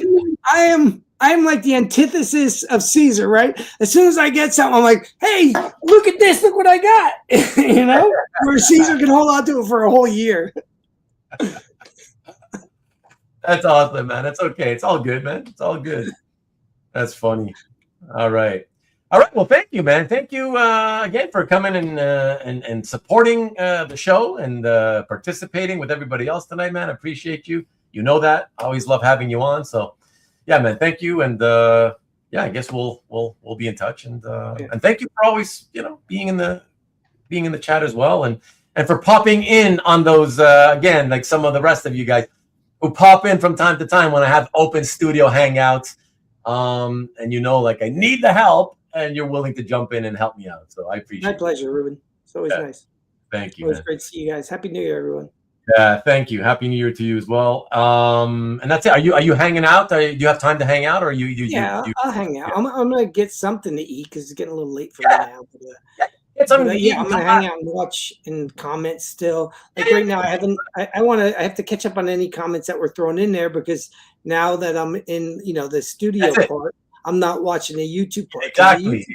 I'm like the antithesis of Caesar, right? As soon as I get something, I'm like, hey, look at this, look what I got. You know? Where Caesar can hold on to it for a whole year.
That's awesome, man. It's okay. It's all good, man. It's all good. That's funny. All right. Well, thank you, man. Thank you again for coming and supporting the show and participating with everybody else tonight, man. I appreciate you. You know that. I always love having you on. So, yeah, man. Thank you. And I guess we'll be in touch. And thank you for always, being in the chat as well, and for popping in on those again, like some of the rest of you guys who pop in from time to time when I have open studio hangouts. And like I need the help, and you're willing to jump in and help me out. So I appreciate it.
My pleasure, Ruben. It's always nice.
Thank you.
Always great to see you guys. Happy New Year, everyone.
Yeah, thank you. Happy New Year to you as well. And that's it. Are you hanging out? Do you have time to hang out, or
I'll hang out. I'm gonna get something to eat because it's getting a little late for me now.
It's
I'm gonna hang out and watch and comment still. Like right now, I have to catch up on any comments that were thrown in there because now that I'm in, the studio part, I'm not watching the YouTube part.
Exactly.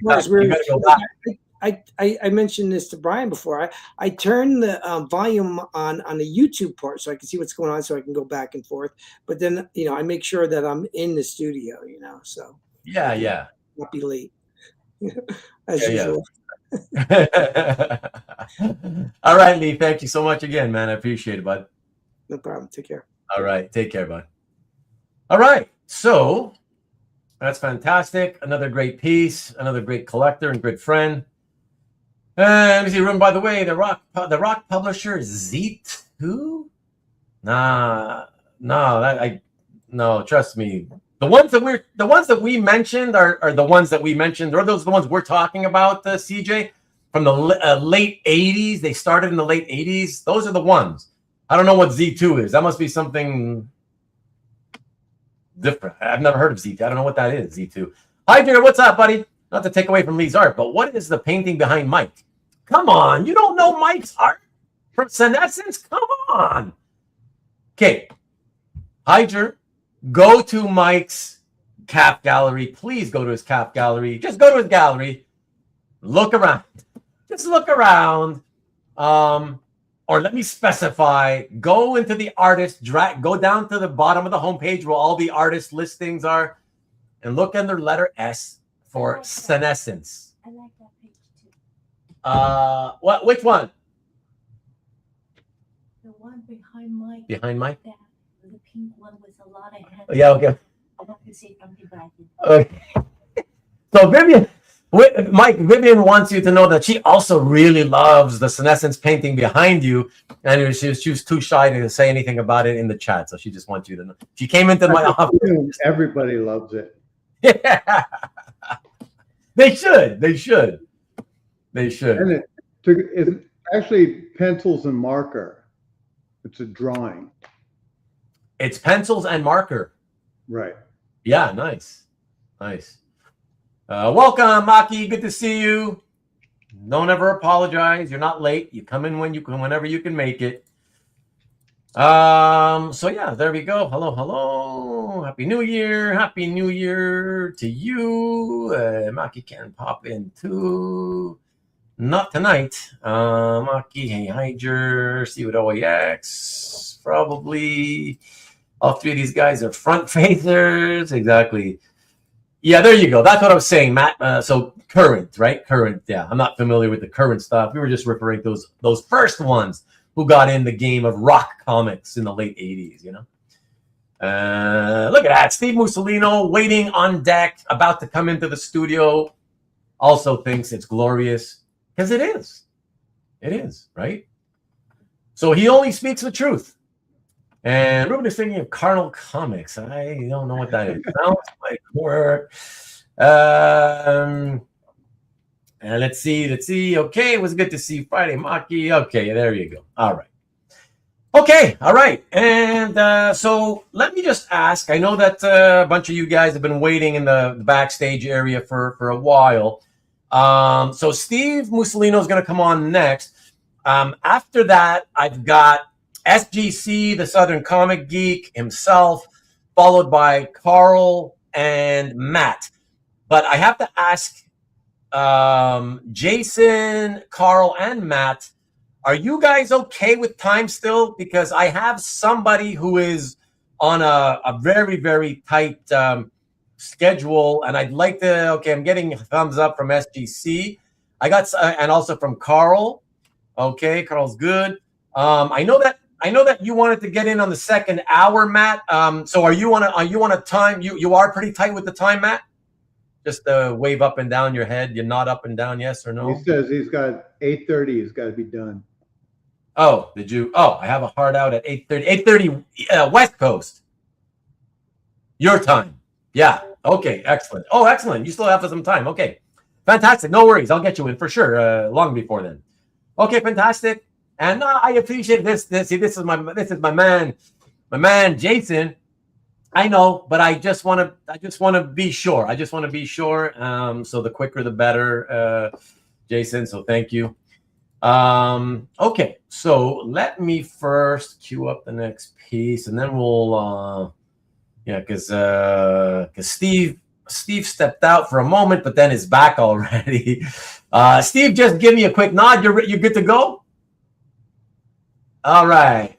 I mentioned this to Brian before. I turn the volume on the YouTube part so I can see what's going on, so I can go back and forth. But then, I make sure that I'm in the studio, so
yeah,
not be late as usual.
All right, Lee. Thank you so much again, man. I appreciate it, bud.
No problem. Take care.
All right. Take care, bud. All right. So that's fantastic. Another great piece. Another great collector and good friend. Let me see. By the way, the rock publisher Z2. No. Trust me. The ones that we mentioned are the ones that we mentioned, or those are the ones we're talking about, CJ, from the late 80s. They started in the late 80s. Those are the ones. I don't know what Z2 is. That must be something different. I've never heard of Z2. I don't know what that is, Z2. Hi, dear. What's up, buddy? Not to take away from Lee's art, but what is the painting behind Mike? Come on. You don't know Mike's art from Senescence? Come on. Okay. Hydra. Go to Mike's cap gallery. Please go to his cap gallery. Just go to his gallery. Look around. Just look around. Or let me specify. Go into the artist. Go down to the bottom of the homepage where all the artist listings are, and look under letter S for Senescence.
I like that page too.
Which one?
The one behind Mike.
Behind Mike?
The pink one with a lot of heads.
Yeah, okay.
I have to say something, but I didn't.
Okay. So Vivian wants you to know that she also really loves the Senescence painting behind you, and she was too shy to say anything about it in the chat. So she just wants you to know. She came into my office.
Everybody loves it.
Yeah. They should.
And it's actually pencils and marker. It's a drawing.
It's pencils and marker.
Right.
Yeah, nice. Welcome, Maki. Good to see you. Don't ever apologize. You're not late. You come in whenever you can make it. So yeah, there we go. Hello. Happy New Year. Happy New Year to you. Maki can pop in too. Not tonight. Maki, hey, Hyder, see what OAX. Probably. All three of these guys are front facers. Exactly. Yeah, there you go. That's what I was saying, Matt. So current, right? Current. Yeah, I'm not familiar with the current stuff. We were just referring to those first ones who got in the game of rock comics in the late 80s, you know? Look at that. Steve Mussolino waiting on deck, about to come into the studio. Also thinks it's glorious. Because it is. It is, right? So he only speaks the truth. And Ruben is thinking of Carnal Comics. I don't know what that is. Sounds like work. And let's see. Okay, it was good to see Friday Maki. Okay, there you go. All right. Okay, all right. And so let me just ask. I know that a bunch of you guys have been waiting in the backstage area for a while. So Steve Mussolino is going to come on next. After that, I've got SGC, the Southern Comic Geek himself, followed by Carl and Matt. But I have to ask Jason, Carl, and Matt, are you guys okay with time still? Because I have somebody who is on a very, very tight schedule, and I'd like to, okay, I'm getting a thumbs up from SGC. I got, and also from Carl. Okay, Carl's good. I know that you wanted to get in on the second hour, Matt. So are you on a time? You are pretty tight with the time, Matt? Just wave up and down your head. You're not up and down, yes or no?
He says he's got 8:30. He's got to be done.
Oh, did you? Oh, I have a hard out at 8:30. 8:30 West Coast. Your time. Yeah. Okay. Excellent. Oh, excellent. You still have some time. Okay. Fantastic. No worries. I'll get you in for sure. Long before then. Okay. Fantastic. And I appreciate this. See, this is my man, Jason. I know, but I just want to be sure. So the quicker the better, Jason. So thank you. Okay, so let me first queue up the next piece, and then we'll, because Steve stepped out for a moment, but then is back already. Steve, just give me a quick nod. You're good to go. All right.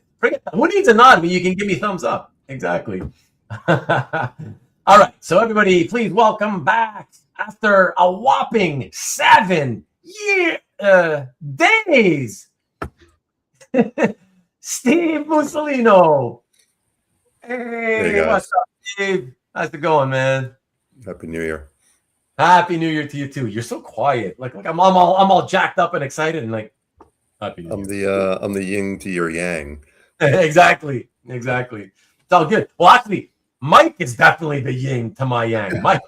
Who needs a nod? But you can give me thumbs up. Exactly. All right. So everybody, please welcome back after a whopping 7 days. Steve Mussolino. Hey, what's up, Steve? How's it going, man?
Happy New Year.
Happy New Year to you too. You're so quiet. Like I'm all jacked up and excited and like happy New Year.
I'm the yin to your yang.
Exactly. It's all good. Well, actually, Mike is definitely the yin to my yang. Mike,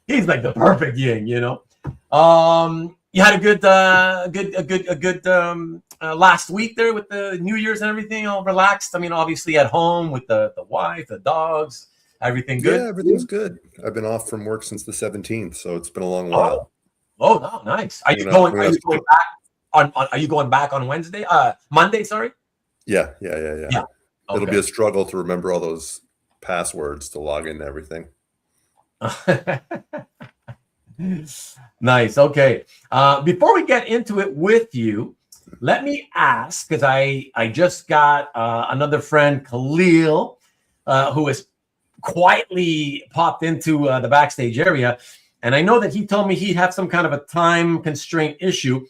he's like the perfect yin, you know. You had a good last week there with the New Year's and everything, all relaxed. I mean, obviously at home with the wife, the dogs, everything good.
Yeah, everything's good. I've been off from work since the 17th, so it's been a long while.
Oh, no, nice. Are you going back are you going back on Wednesday? Monday, sorry.
Yeah.
Okay.
It'll be a struggle to remember all those passwords to log into everything.
Nice. Okay. Before we get into it with you, let me ask, because I just got another friend, Khalil, who has quietly popped into the backstage area. And I know that he told me he'd have some kind of a time constraint issue.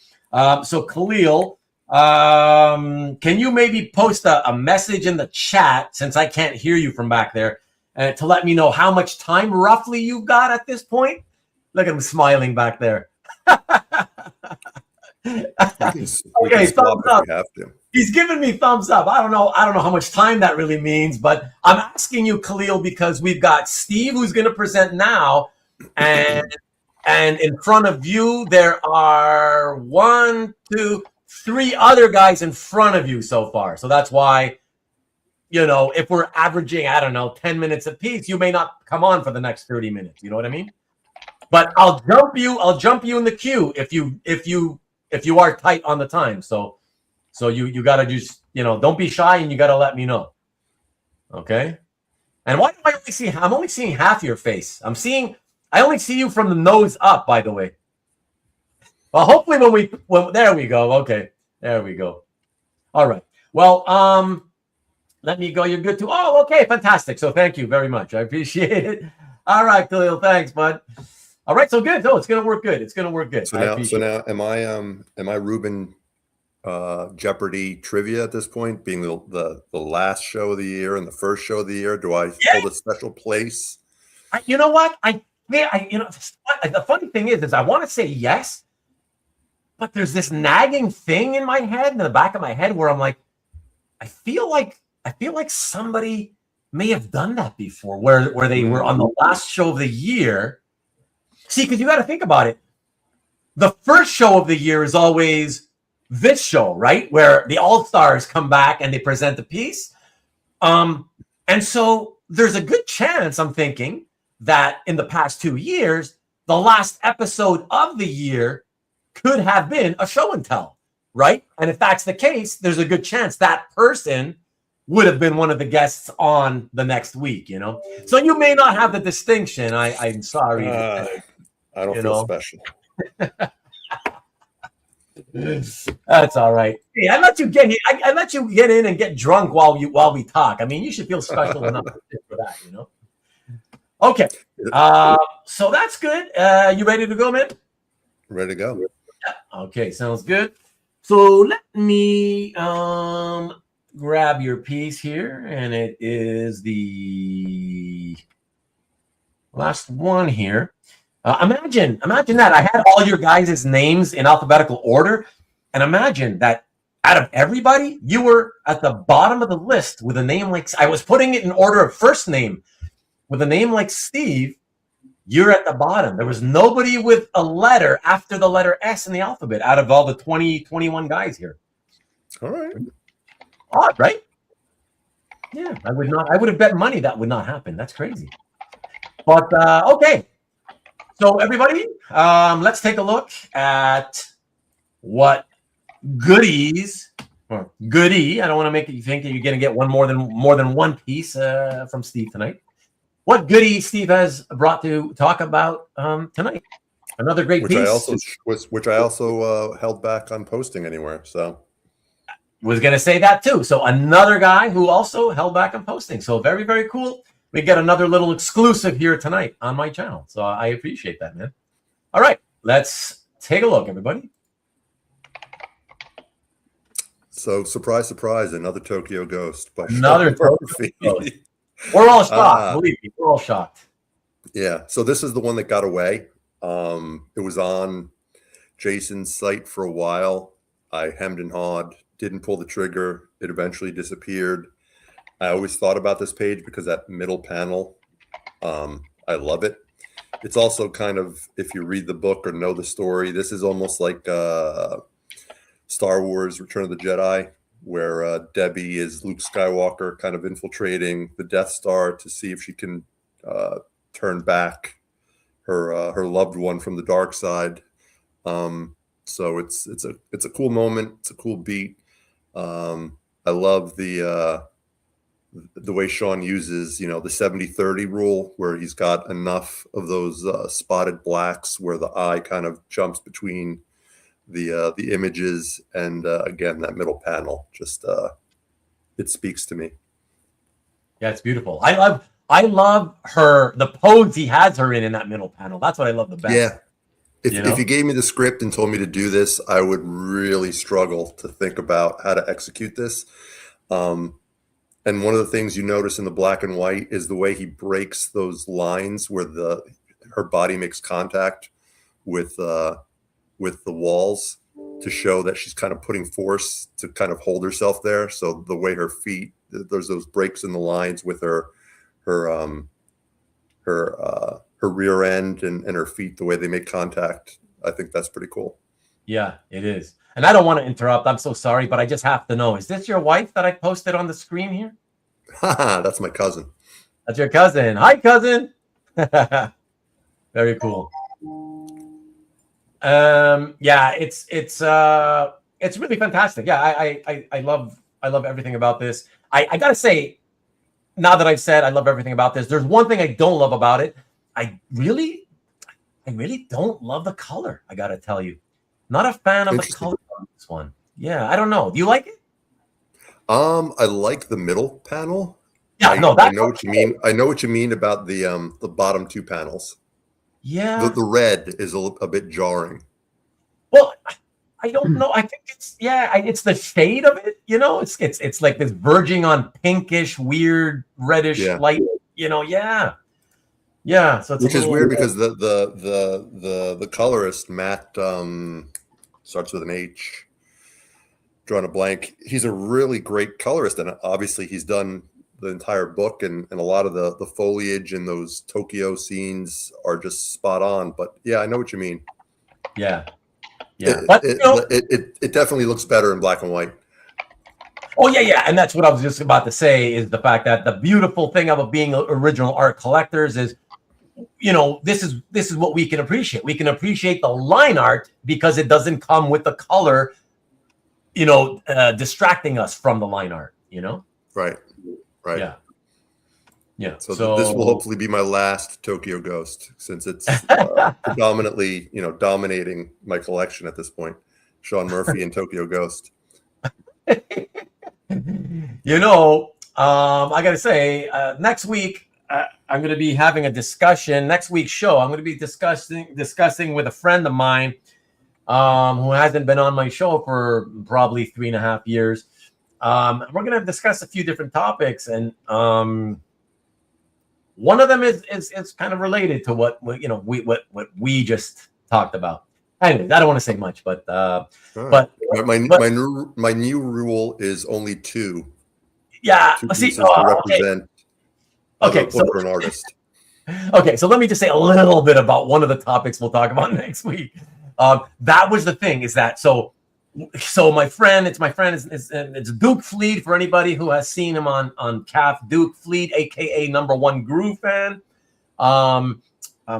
So Khalil, can you maybe post a message in the chat, since I can't hear you from back there, to let me know how much time roughly you've got at this point? Look at him smiling back there. Okay, thumbs up. He's giving me thumbs up. I don't know how much time that really means, but I'm asking you, Khalil, because we've got Steve who's going to present now, and in front of you there are 1, 2, 3 other guys in front of you so far. So that's why, you know, if we're averaging, I don't know, 10 minutes apiece, you may not come on for the next 30 minutes. You know what I mean? But I'll jump you in the queue if you are tight on the time. So you gotta just, you know, don't be shy and you gotta let me know. Okay? And why do I only see? I'm only seeing half your face. I only see you from the nose up, by the way. Well, hopefully when there we go. Okay, there we go. All right. Well, Let me go. You're good too. Oh, okay, fantastic. So thank you very much. I appreciate it. All right, Khalil. Thanks, bud. All right, so good. No, it's gonna work good. It's gonna work good.
So now, am I Rubén Jeopardy trivia at this point, being the last show of the year and the first show of the year? Do I hold a special place?
You know what? The funny thing is I want to say yes, but there's this nagging thing in my head, in the back of my head, where I'm like, I feel like somebody may have done that before, where they were on the last show of the year. See, because you got to think about it. The first show of the year is always this show, right? Where the All-Stars come back and they present the piece. And so there's a good chance, I'm thinking, that in the past 2 years, the last episode of the year could have been a show and tell, right? And if that's the case, there's a good chance that person would have been one of the guests on the next week, you know? So you may not have the distinction. I'm sorry.
I don't feel special.
That's all right. Hey, I let you get in. I let you get in and get drunk while we talk. I mean, you should feel special enough for that, you know? Okay. So that's good. You ready to go, man?
Ready to go.
Okay, sounds good. So let me grab your piece here, and it is the last one here. Imagine that I had all your guys' names in alphabetical order, and imagine that out of everybody, you were at the bottom of the list with a name like, I was putting it in order of first name. With a name like Steve, you're at the bottom. There was nobody with a letter after the letter S in the alphabet out of all the 21 guys here.
All right.
Odd, right? Yeah, I would have bet money that would not happen. That's crazy. But okay. So everybody, let's take a look at what goodies or goodie. I don't want to make you think that you're going to get more than one piece from Steve tonight. What goodie Steve has brought to talk about tonight? Another great piece.
Which I also held back on posting anywhere. So
was going to say that too. So another guy who also held back on posting. So very, very cool. We get another little exclusive here tonight on my channel. So I appreciate that, man. All right, let's take a look, everybody.
So surprise, surprise, another Tokyo Ghost.
Another Tokyo Ghost. We're all shocked. Believe me, we're all shocked.
Yeah. So this is the one that got away. It was on Jason's site for a while. I hemmed and hawed, didn't pull the trigger. It eventually disappeared. I always thought about this page because that middle panel, I love it. It's also kind of, if you read the book or know the story, this is almost like Star Wars Return of the Jedi, where Debbie is Luke Skywalker kind of infiltrating the Death Star to see if she can turn back her loved one from the dark side. So it's a cool moment. It's a cool beat. I love the way Sean uses, the 70-30 rule, where he's got enough of those spotted blacks where the eye kind of jumps between the images, and again, that middle panel just it speaks to me.
Yeah, it's beautiful. I love the pose he has her in that middle panel. That's what I love the best.
Yeah. If you gave me the script and told me to do this, I would really struggle to think about how to execute this. And one of the things you notice in the black and white is the way he breaks those lines where her body makes contact with the walls to show that she's kind of putting force to kind of hold herself there. So the way her feet, there's those breaks in the lines with her rear end and her feet, the way they make contact. I think that's pretty cool.
Yeah, it is. And I don't want to interrupt. I'm so sorry, but I just have to know. Is this your wife that I posted on the screen here?
That's my cousin.
That's your cousin. Hi, cousin. Very cool. Yeah, it's really fantastic. Yeah, I love everything about this. I gotta say, now that I've said I love everything about this, there's one thing I don't love about it. I really don't love the color. I gotta tell you, not a fan of the color on this one. Yeah, I don't know. Do you like it?
I like the middle panel.
Yeah,
I
no, that's
know what you mean. I know what you mean about the bottom two panels.
Yeah.
The red is a bit jarring.
Well, I don't know. I think it's the shade of it. You know, it's like this verging on pinkish, weird, reddish light. You know, yeah. So it's
which is weird because the colorist Matt starts with an H. Drawing a blank. He's a really great colorist, and obviously he's done the entire book, and a lot of the foliage and those Tokyo scenes are just spot on. But yeah, I know what you mean.
Yeah.
It definitely looks better in black and white.
Oh yeah, and that's what I was just about to say, is the fact that the beautiful thing about being original art collectors is, you know, this is what we can appreciate. We can appreciate the line art because it doesn't come with the color, you know, distracting us from the line art, you know?
Right.
Yeah.
So this will hopefully be my last Tokyo Ghost, since it's predominantly, you know, dominating my collection at this point. Sean Murphy and Tokyo Ghost.
You know, I got to say, next week, I'm going to be having a discussion. Next week's show, I'm going to be discussing with a friend of mine who hasn't been on my show for probably 3.5 years. We're going to discuss a few different topics, and one of them is kind of related to what you know what we just talked about. Anyways, I don't want to say much, but
my new rule is only two.
Yeah,
two pieces to represent a book or an artist.
Okay, so let me just say a little bit about one of the topics we'll talk about next week. That was the thing, is that so my friend, it's Duke Fleet, for anybody who has seen him on CAF, Duke Fleet, aka #1 Groove fan.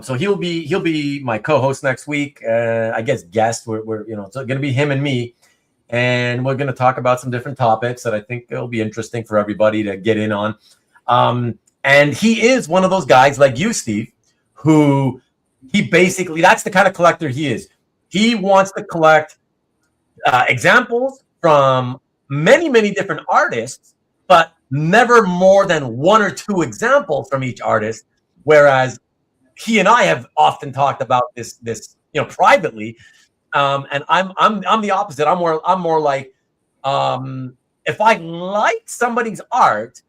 So he'll be my co-host next week. I guess guest. We're you know, it's going to be him and me, and we're going to talk about some different topics that I think will be interesting for everybody to get in on. And he is one of those guys like you, Steve, who that's the kind of collector he is. He wants to collect examples from many different artists, but never more than 1 or 2 examples from each artist. Whereas he and I have often talked about this you know, privately, and I'm the opposite. I'm more like, if I like somebody's art,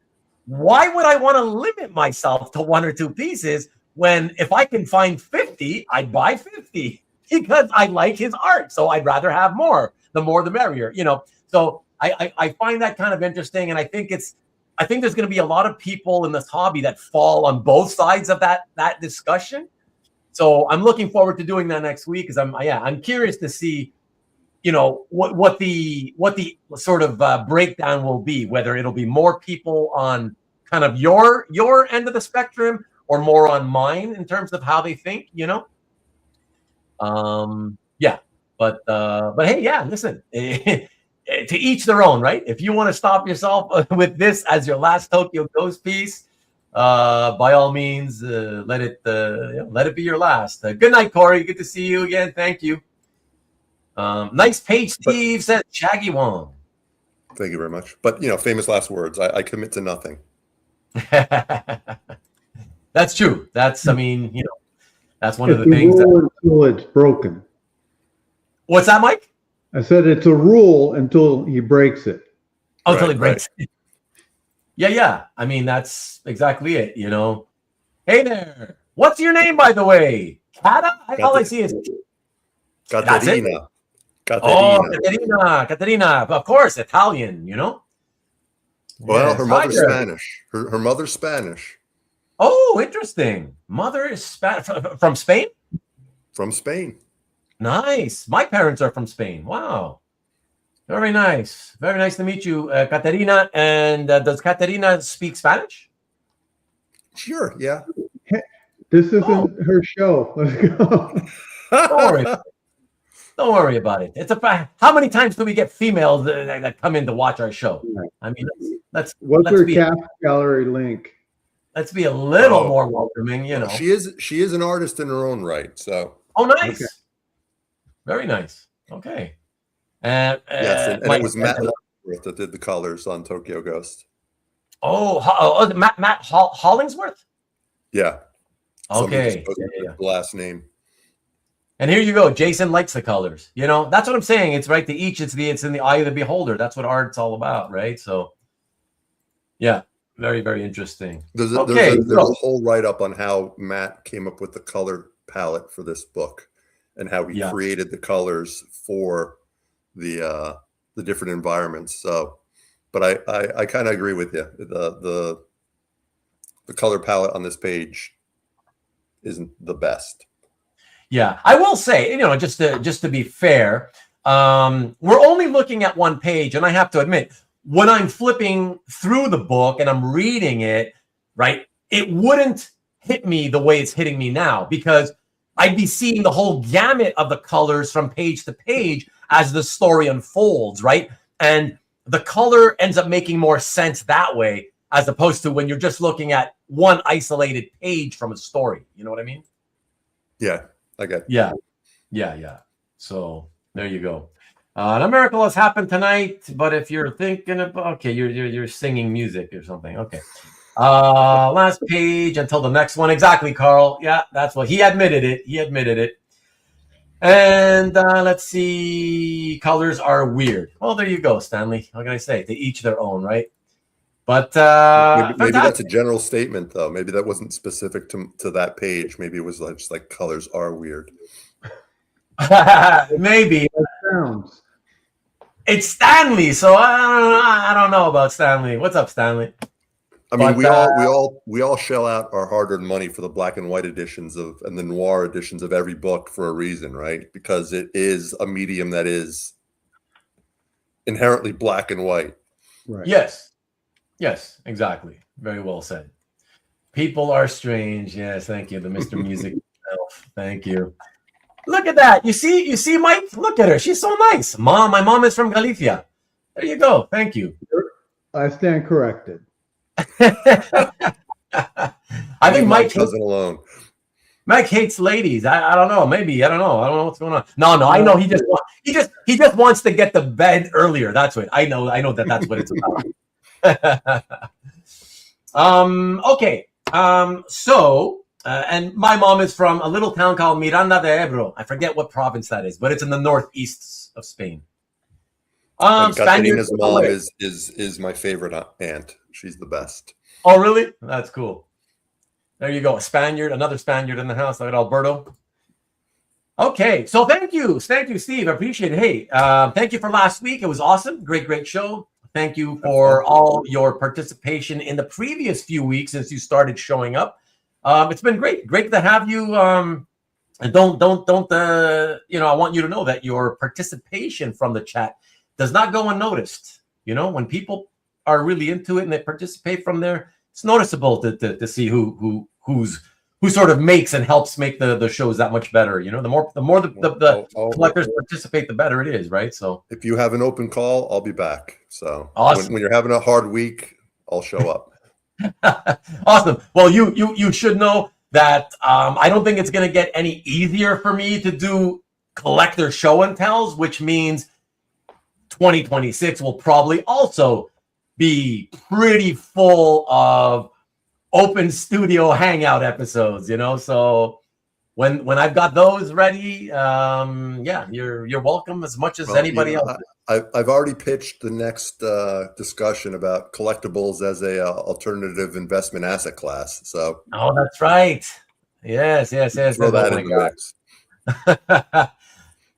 why would I want to limit myself to 1 or 2 pieces when if I can find 50, I'd buy 50 because I like his art. So I'd rather have more. The more the merrier, you know. So I find that kind of interesting, and I think there's going to be a lot of people in this hobby that fall on both sides of that discussion. So I'm looking forward to doing that next week, because I'm curious to see, you know, what the sort of breakdown will be, whether it'll be more people on kind of your end of the spectrum or more on mine in terms of how they think, you know. But hey, yeah, listen, to each their own, right? If you want to stop yourself with this as your last Tokyo Ghost piece, by all means, let it be your last. Good night, Corey. Good to see you again. Thank you. Nice page, Steve, says Shaggy Wong.
Thank you very much. But, you know, famous last words. I commit to nothing.
That's true. That's, I mean, you know, that's one of the things.
Until it's broken.
What's that, Mike?
I said it's a rule until he breaks it.
Until he breaks it. Yeah. I mean, that's exactly it, you know. Hey there. What's your name, by the way? Kata? All I see is
Caterina.
Oh, Caterina. Of course, Italian, you know.
Well,
Yes.
her mother's Spanish. Her mother's Spanish.
Oh, interesting. Mother is from Spain?
From Spain.
Nice. My parents are from Spain. Wow. Very nice. Very nice to meet you, Caterina. And does Caterina speak Spanish?
Sure, yeah.
This isn't her show. Let's go.
Don't worry about it. It's a fact. How many times do we get females that come in to watch our show? I mean, let's
her
be
CAF gallery link?
Let's be a little more welcoming, you know.
She is an artist in her own right. So.
Oh, nice.
Okay.
Very nice. Okay.
Yes, and it was Hollingsworth that did the colors on Tokyo Ghost.
Matt Hollingsworth.
Yeah.
Okay.
The last name.
And here you go. Jason likes the colors. You know, that's what I'm saying. It's right. It's in the eye of the beholder. That's what art's all about, right? So, yeah, very, very interesting.
There's a whole write-up on how Matt came up with the color palette for this book and how he created the colors for the different environments. So, but I kind of agree with you. The color palette on this page isn't the best.
Yeah, I will say, you know, just to be fair, we're only looking at one page, and I have to admit, when I'm flipping through the book and I'm reading it, right, it wouldn't hit me the way it's hitting me now, because I'd be seeing the whole gamut of the colors from page to page as the story unfolds, right? And the color ends up making more sense that way, as opposed to when you're just looking at one isolated page from a story. You know what I mean?
Yeah. Okay.
Yeah. So there you go. A miracle has happened tonight, but if you're thinking about, okay, you're singing music or something. Okay. Last page until the next one. Exactly, Carl. Yeah, that's what he admitted it. And let's see. Colors are weird. Well, there you go, Stanley. What can I say? They each their own, right? But
maybe that's a general statement, though. Maybe that wasn't specific to that page. Maybe it was just like colors are weird.
Maybe. It's Stanley, so I don't know about Stanley. What's up, Stanley?
I mean, we all shell out our hard-earned money for the black and white editions and the noir editions of every book for a reason, right? Because it is a medium that is inherently black and white.
Right.
Yes, exactly. Very well said. People are strange. Yes, thank you. The Mr. Music himself. Thank you. Look at that. You see, Mike? Look at her. She's so nice. My mom is from Galicia. There you go. Thank you.
I stand corrected.
I think Mike
doesn't alone.
Mike hates ladies. I don't know. Maybe I don't know. I don't know what's going on. No. I know he just wants to get to bed earlier. That's what I know. I know that's what it's about. Okay. So, and my mom is from a little town called Miranda de Ebro. I forget what province that is, but it's in the northeast of Spain.
Catarina's mom is my favorite aunt. She's the best.
Oh, really? That's cool. There you go. Another Spaniard in the house. Look at Alberto. Okay. So thank you, Steve. I appreciate it. Hey, thank you for last week. It was awesome. Great show. Thank you for all your participation in the previous few weeks since you started showing up. It's been great to have you. And don't I want you to know that your participation from the chat does not go unnoticed. You know, when people are really into it and they participate from there, it's noticeable to see who sort of makes and helps make the shows that much better. You know, the more the collectors participate, the better it is, right? So
if you have an open call, I'll be back. So
awesome.
when you're having a hard week, I'll show up.
Awesome. Well, you should know that I don't think it's going to get any easier for me to do collector show and tells, which means 2026 will probably also be pretty full of open studio hangout episodes, you know. So when I've got those ready, you're welcome as much as anybody else.
I've already pitched the next discussion about collectibles as a alternative investment asset class. So
that's right. Yes.
Throw that in the mix.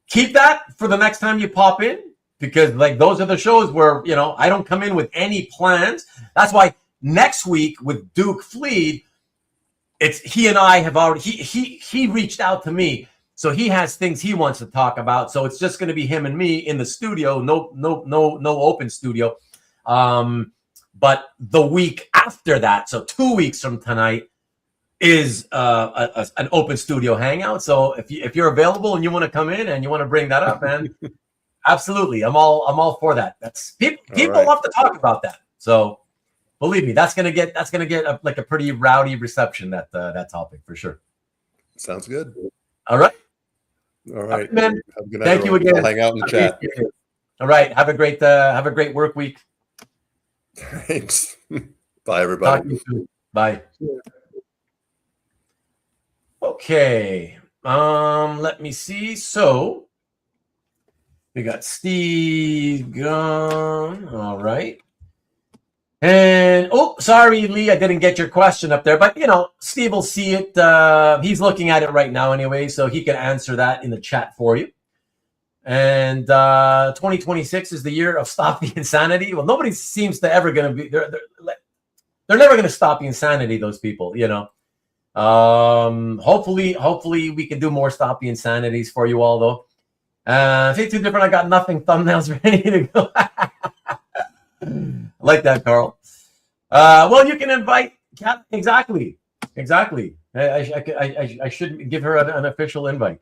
Keep that for the next time you pop in, because like those are the shows where, you know, I don't come in with any plans. That's why next week with Duke Fleed, it's he and I have already he reached out to me, so he has things he wants to talk about. So it's just going to be him and me in the studio. No open studio. But the week after that, so 2 weeks from tonight, is an open studio hangout. So if you're available and you want to come in and you want to bring that up, man, absolutely, I'm all for that. That's people love to talk about that. So believe me, that's gonna get a pretty rowdy reception, that topic for sure.
Sounds good.
All right,
man.
Have a good night. Thank you again.
I'll hang out in the chat.
All right. Have a great work week.
Thanks. Bye,
Talk
everybody.
to you soon. Bye. Okay. Let me see. So we got Steve gone. All right. And sorry, Lee, I didn't get your question up there, but Steve will see it. He's looking at it right now anyway, so he can answer that in the chat for you. And 2026 is the year of Stop the Insanity. Well, nobody seems to ever going to be they're never going to stop the insanity, those people, Hopefully we can do more Stop the Insanities for you all, though. Say too different. I got nothing. Thumbnails ready to go. I like that, Carl. Well, you can invite Kat. Exactly. I should give her an official invite.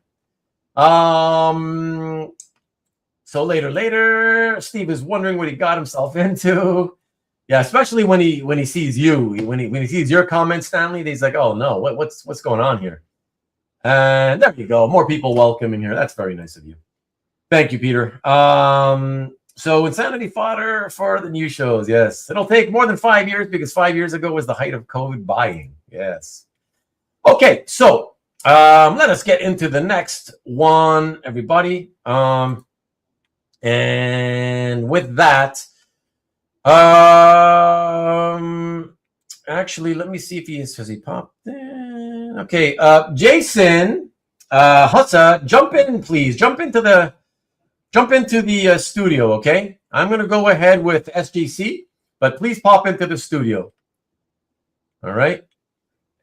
So later, Steve is wondering what he got himself into. Yeah, especially when he sees you, when he sees your comments, Stanley. He's like, "Oh no, what's going on here?" And there you go. More people welcome in here. That's very nice of you. Thank you, Peter. So insanity fodder for the new shows. Yes, it'll take more than 5 years because 5 years ago was the height of COVID buying. Yes. Okay, so let us get into the next one, everybody. And with that, actually, let me see if has he popped in. Okay, Jason Hutza, jump in, please. Jump into the studio, okay? I'm going to go ahead with SGC, but please pop into the studio. All right.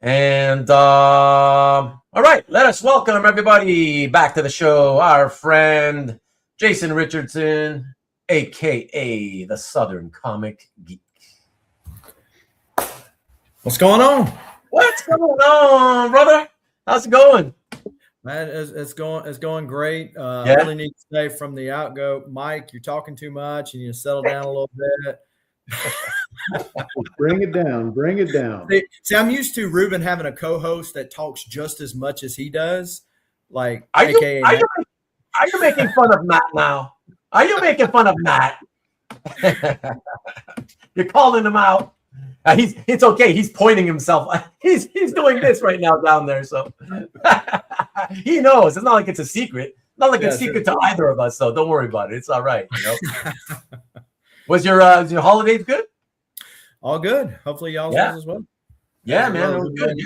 And all right, let us welcome everybody back to the show. Our friend Jason Richardson, aka the Southern Comic Geek.
What's going on?
What's going on, brother? How's it going?
Man, it's going great.
Yeah.
I really need to say from the outgo, Mike, you're talking too much. You need to settle down a little bit.
Bring it down.
See, I'm used to Rubén having a co-host that talks just as much as he does. Like,
are you making fun of Matt now? Are you making fun of Matt? You're calling him out. It's okay. He's pointing himself. He's doing this right now down there. So he knows. It's not like it's a secret. Not like it's a secret to either of us. So don't worry about it. It's all right. Was your holidays good?
All good. Hopefully y'all's was as well.
Yeah, man. It was good.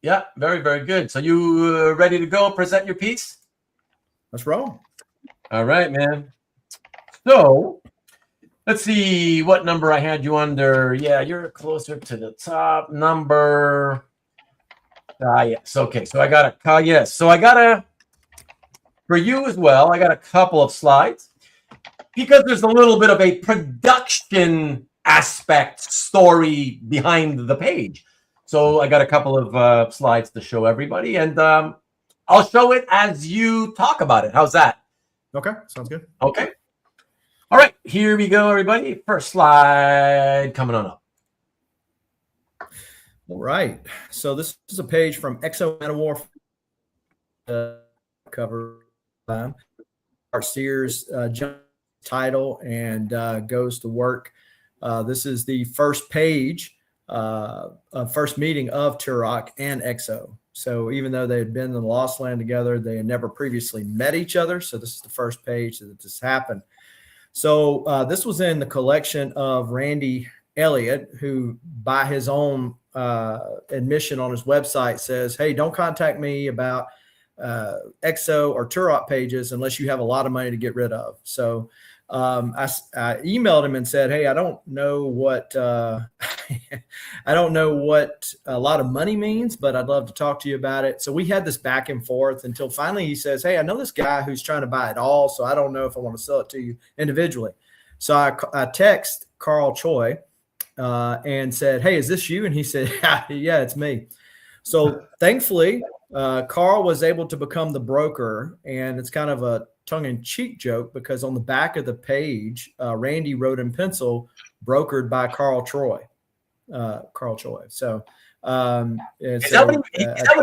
Yeah, very, very good. So you ready to go present your piece?
Let's roll.
All right, man. So let's see what number I had you under. Yeah, you're closer to the top number. Yes. Okay. So I got for you as well. I got a couple of slides because there's a little bit of a production aspect story behind the page. So I got a couple of slides to show everybody, and I'll show it as you talk about it. How's that?
Okay. Sounds good.
Okay. All right, here we go, everybody. First slide coming on up.
All right. So this is a page from Exo Meta War cover. Our Sears title and goes to work. This is the first page, first meeting of Turok and Exo. So even though they had been in the Lost Land together, they had never previously met each other. So this is the first page that this happened. So this was in the collection of Randy Elliott, who by his own admission on his website says, hey, don't contact me about Exo or Turok pages unless you have a lot of money to get rid of. So I emailed him and said, hey, I don't know what I don't know what a lot of money means, but I'd love to talk to you about it. So we had this back and forth until finally he says, hey, I know this guy who's trying to buy it all, so I don't know if I want to sell it to you individually. So I text Carl Choi and said, hey, is this you? And he said, yeah, it's me. So thankfully, Carl was able to become the broker, and it's kind of a tongue-in-cheek joke because on the back of the page, Randy wrote in pencil, brokered by Carl Choi. So,
is that what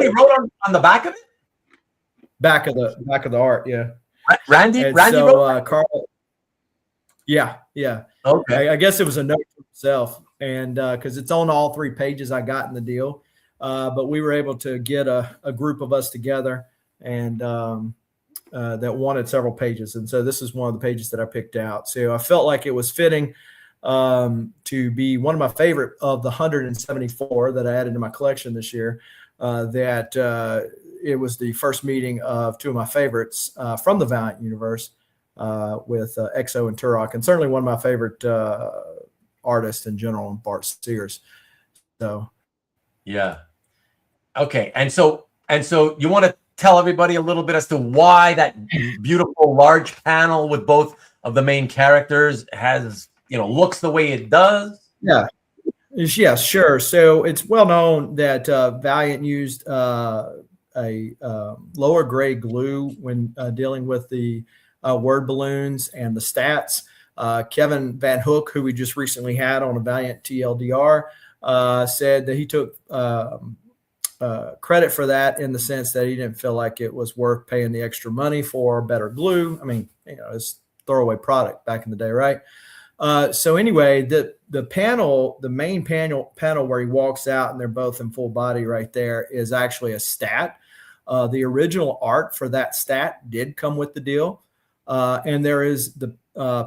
he wrote on the back of it?
Back of the art, yeah.
Randy
so,
wrote
Carl. Yeah, yeah.
Okay.
I guess it was a note to himself, and because it's on all 3 pages I got in the deal, but we were able to get a group of us together and that wanted several pages, and so this is one of the pages that I picked out. So I felt like it was fitting to be one of my favorite of the 174 that I added to my collection this year. That it was the first meeting of 2 of my favorites from the Valiant universe with Exo and Turok, and certainly one of my favorite artists in general, Bart Sears. So,
yeah. Okay, and so you want to tell everybody a little bit as to why that beautiful large panel with both of the main characters has, looks the way it does?
Yeah. Yeah, sure. So it's well known that Valiant used a lower grade glue when dealing with the word balloons and the stats. Kevin Van Hook, who we just recently had on a Valiant TLDR, said that he took credit for that in the sense that he didn't feel like it was worth paying the extra money for better glue. I mean, it's throwaway product back in the day, right? So anyway, the panel, the main panel where he walks out and they're both in full body right there is actually a stat. The original art for that stat did come with the deal. And there is the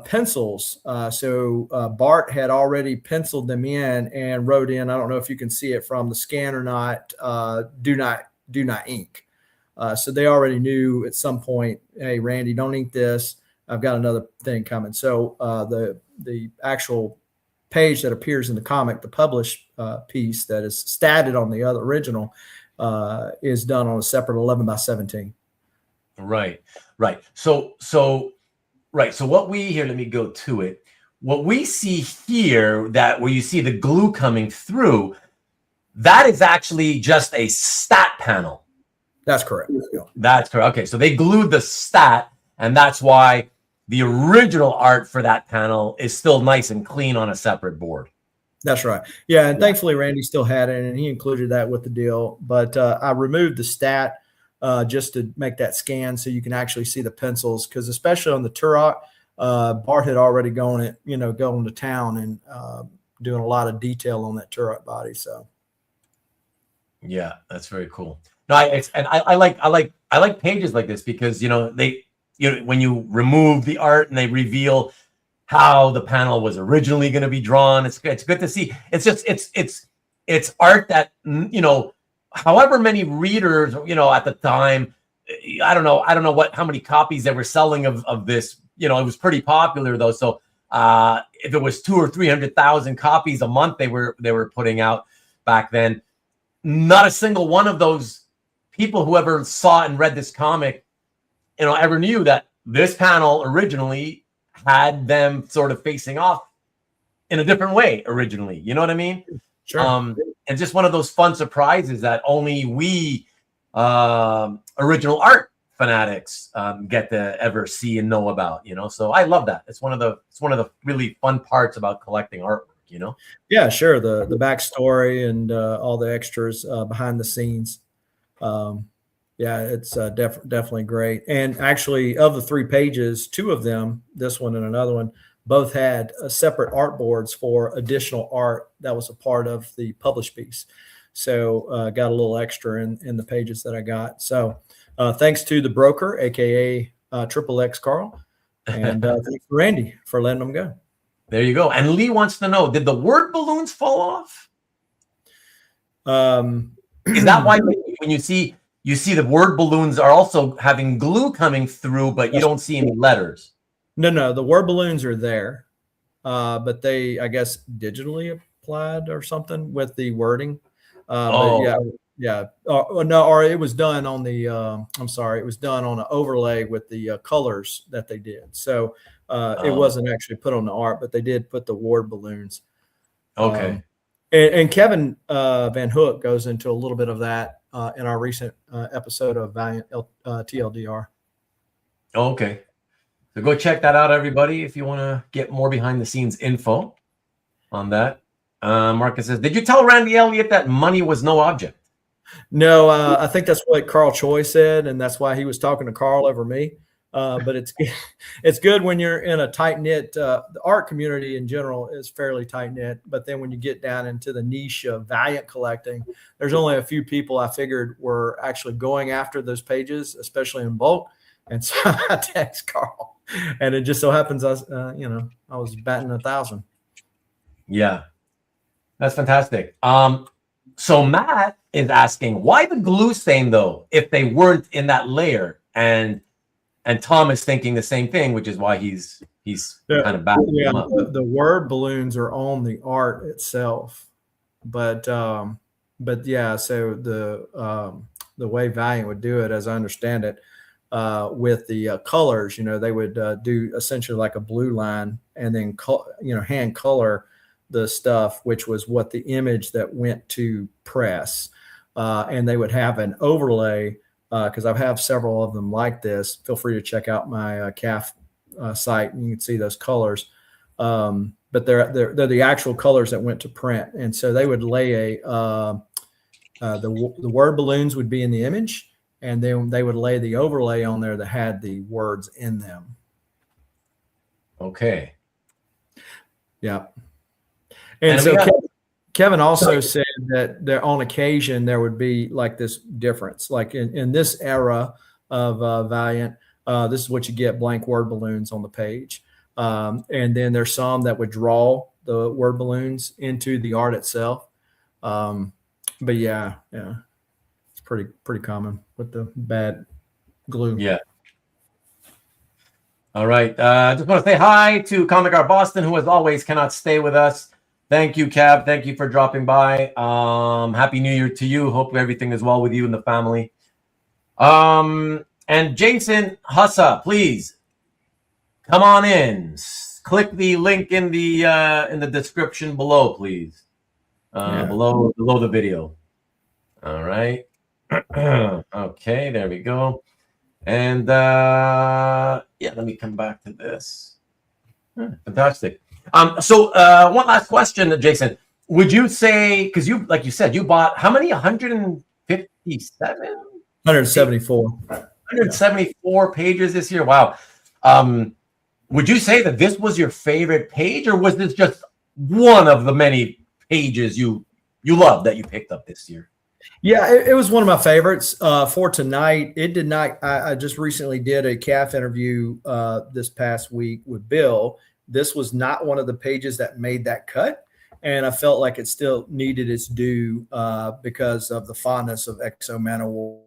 pencils. So Bart had already penciled them in and wrote in, I don't know if you can see it from the scan or not, do not ink. So they already knew at some point, hey, Randy, don't ink this. I've got another thing coming. So the actual page that appears in the comic, the published piece that is statted on the other original, is done on a separate 11x17.
Right. So what we here, let me go to it. What we see here, that where you see the glue coming through, that is actually just a stat panel.
That's correct.
That's correct. Okay, so they glued the stat, and that's why the original art for that panel is still nice and clean on a separate board.
That's right. Yeah, and thankfully Randy still had it, and he included that with the deal. But I removed the stat just to make that scan so you can actually see the pencils, because especially on the Turok, Bart had already going to town and doing a lot of detail on that Turok body. So
yeah, that's very cool. No, I like pages like this because when you remove the art and they reveal how the panel was originally going to be drawn, it's good to see. It's just it's art that however many readers at the time, I don't know how many copies they were selling of this. It was pretty popular though. So if it was 200,000 or 300,000 copies a month they were putting out back then, not a single one of those people who ever saw and read this comic ever knew that this panel originally had them sort of facing off in a different way originally. You know what I mean?
Sure.
And just one of those fun surprises that only we original art fanatics get to ever see and know about. So I love that. It's one of the really fun parts about collecting artwork.
Yeah, sure. The backstory and all the extras behind the scenes. Yeah, it's definitely great. And actually, of the 3 pages, 2 of them, this one and another one, both had separate art boards for additional art that was a part of the published piece. So got a little extra in the pages that I got. So thanks to the broker, aka Triple X Carl, and thanks to Randy for letting them go.
There you go. And Lee wants to know: did the word balloons fall off? Is that why when you see the word balloons are also having glue coming through, but you don't see any letters?
No, the word balloons are there, but they, I guess, digitally applied or something with the wording. Yeah. Or it was done on the. It was done on an overlay with the colors that they did. So it wasn't actually put on the art, but they did put the word balloons.
Okay.
And Kevin Van Hook goes into a little bit of that in our recent episode of Valiant TLDR.
Okay. So go check that out, everybody, if you want to get more behind the scenes info on that. Marcus says, did you tell Randy Elliott that money was no object?
No, I think that's what Carl Choi said, and that's why he was talking to Carl over me. But it's good when you're in a tight knit. The art community in general is fairly tight knit, but then when you get down into the niche of Valiant collecting, there's only a few people I figured were actually going after those pages, especially in bulk. And so I text Carl, and it just so happens I was batting 1,000.
Yeah, that's fantastic. So Matt is asking, why the glue stain though, if they weren't in that layer? And Tom is thinking the same thing, which is why he's kind of backing them up.
The word balloons are on the art itself, but yeah. So the way Valiant would do it, as I understand it, with the colors, they would do essentially like a blue line, and then hand color the stuff, which was what the image that went to press, and they would have an overlay. Because I have several of them like this. Feel free to check out my CAF site, and you can see those colors. But they're the actual colors that went to print, and so they would lay the word balloons would be in the image, and then they would lay the overlay on there that had the words in them.
Okay.
Yeah. And so Kevin also said that there, on occasion, there would be like this difference, like in this era of Valiant, this is what you get: blank word balloons on the page. And then there's some that would draw the word balloons into the art itself. But yeah, it's pretty common with the bad glue.
Yeah. All right. Just want to say hi to Comic Art Boston, who as always cannot stay with us. Thank you, Cab. Thank you for dropping by. Happy New Year to you. Hope everything is well with you and the family. And Jason Hussa, please come on in. Click the link in the description below, please. Below the video. All right. Okay, there we go. And let me come back to this. Fantastic. So one last question, Jason. Would you say, because you, like you said, you bought how many? 157?
174.
174 pages this year. Wow. Would you say that this was your favorite page, or was this just one of the many pages you loved that you picked up this year?
Yeah, it was one of my favorites for tonight. It did not. I just recently did a CAF interview this past week with Bill. This was not one of the pages that made that cut, and I felt like it still needed its due because of the fondness of Exo Manowar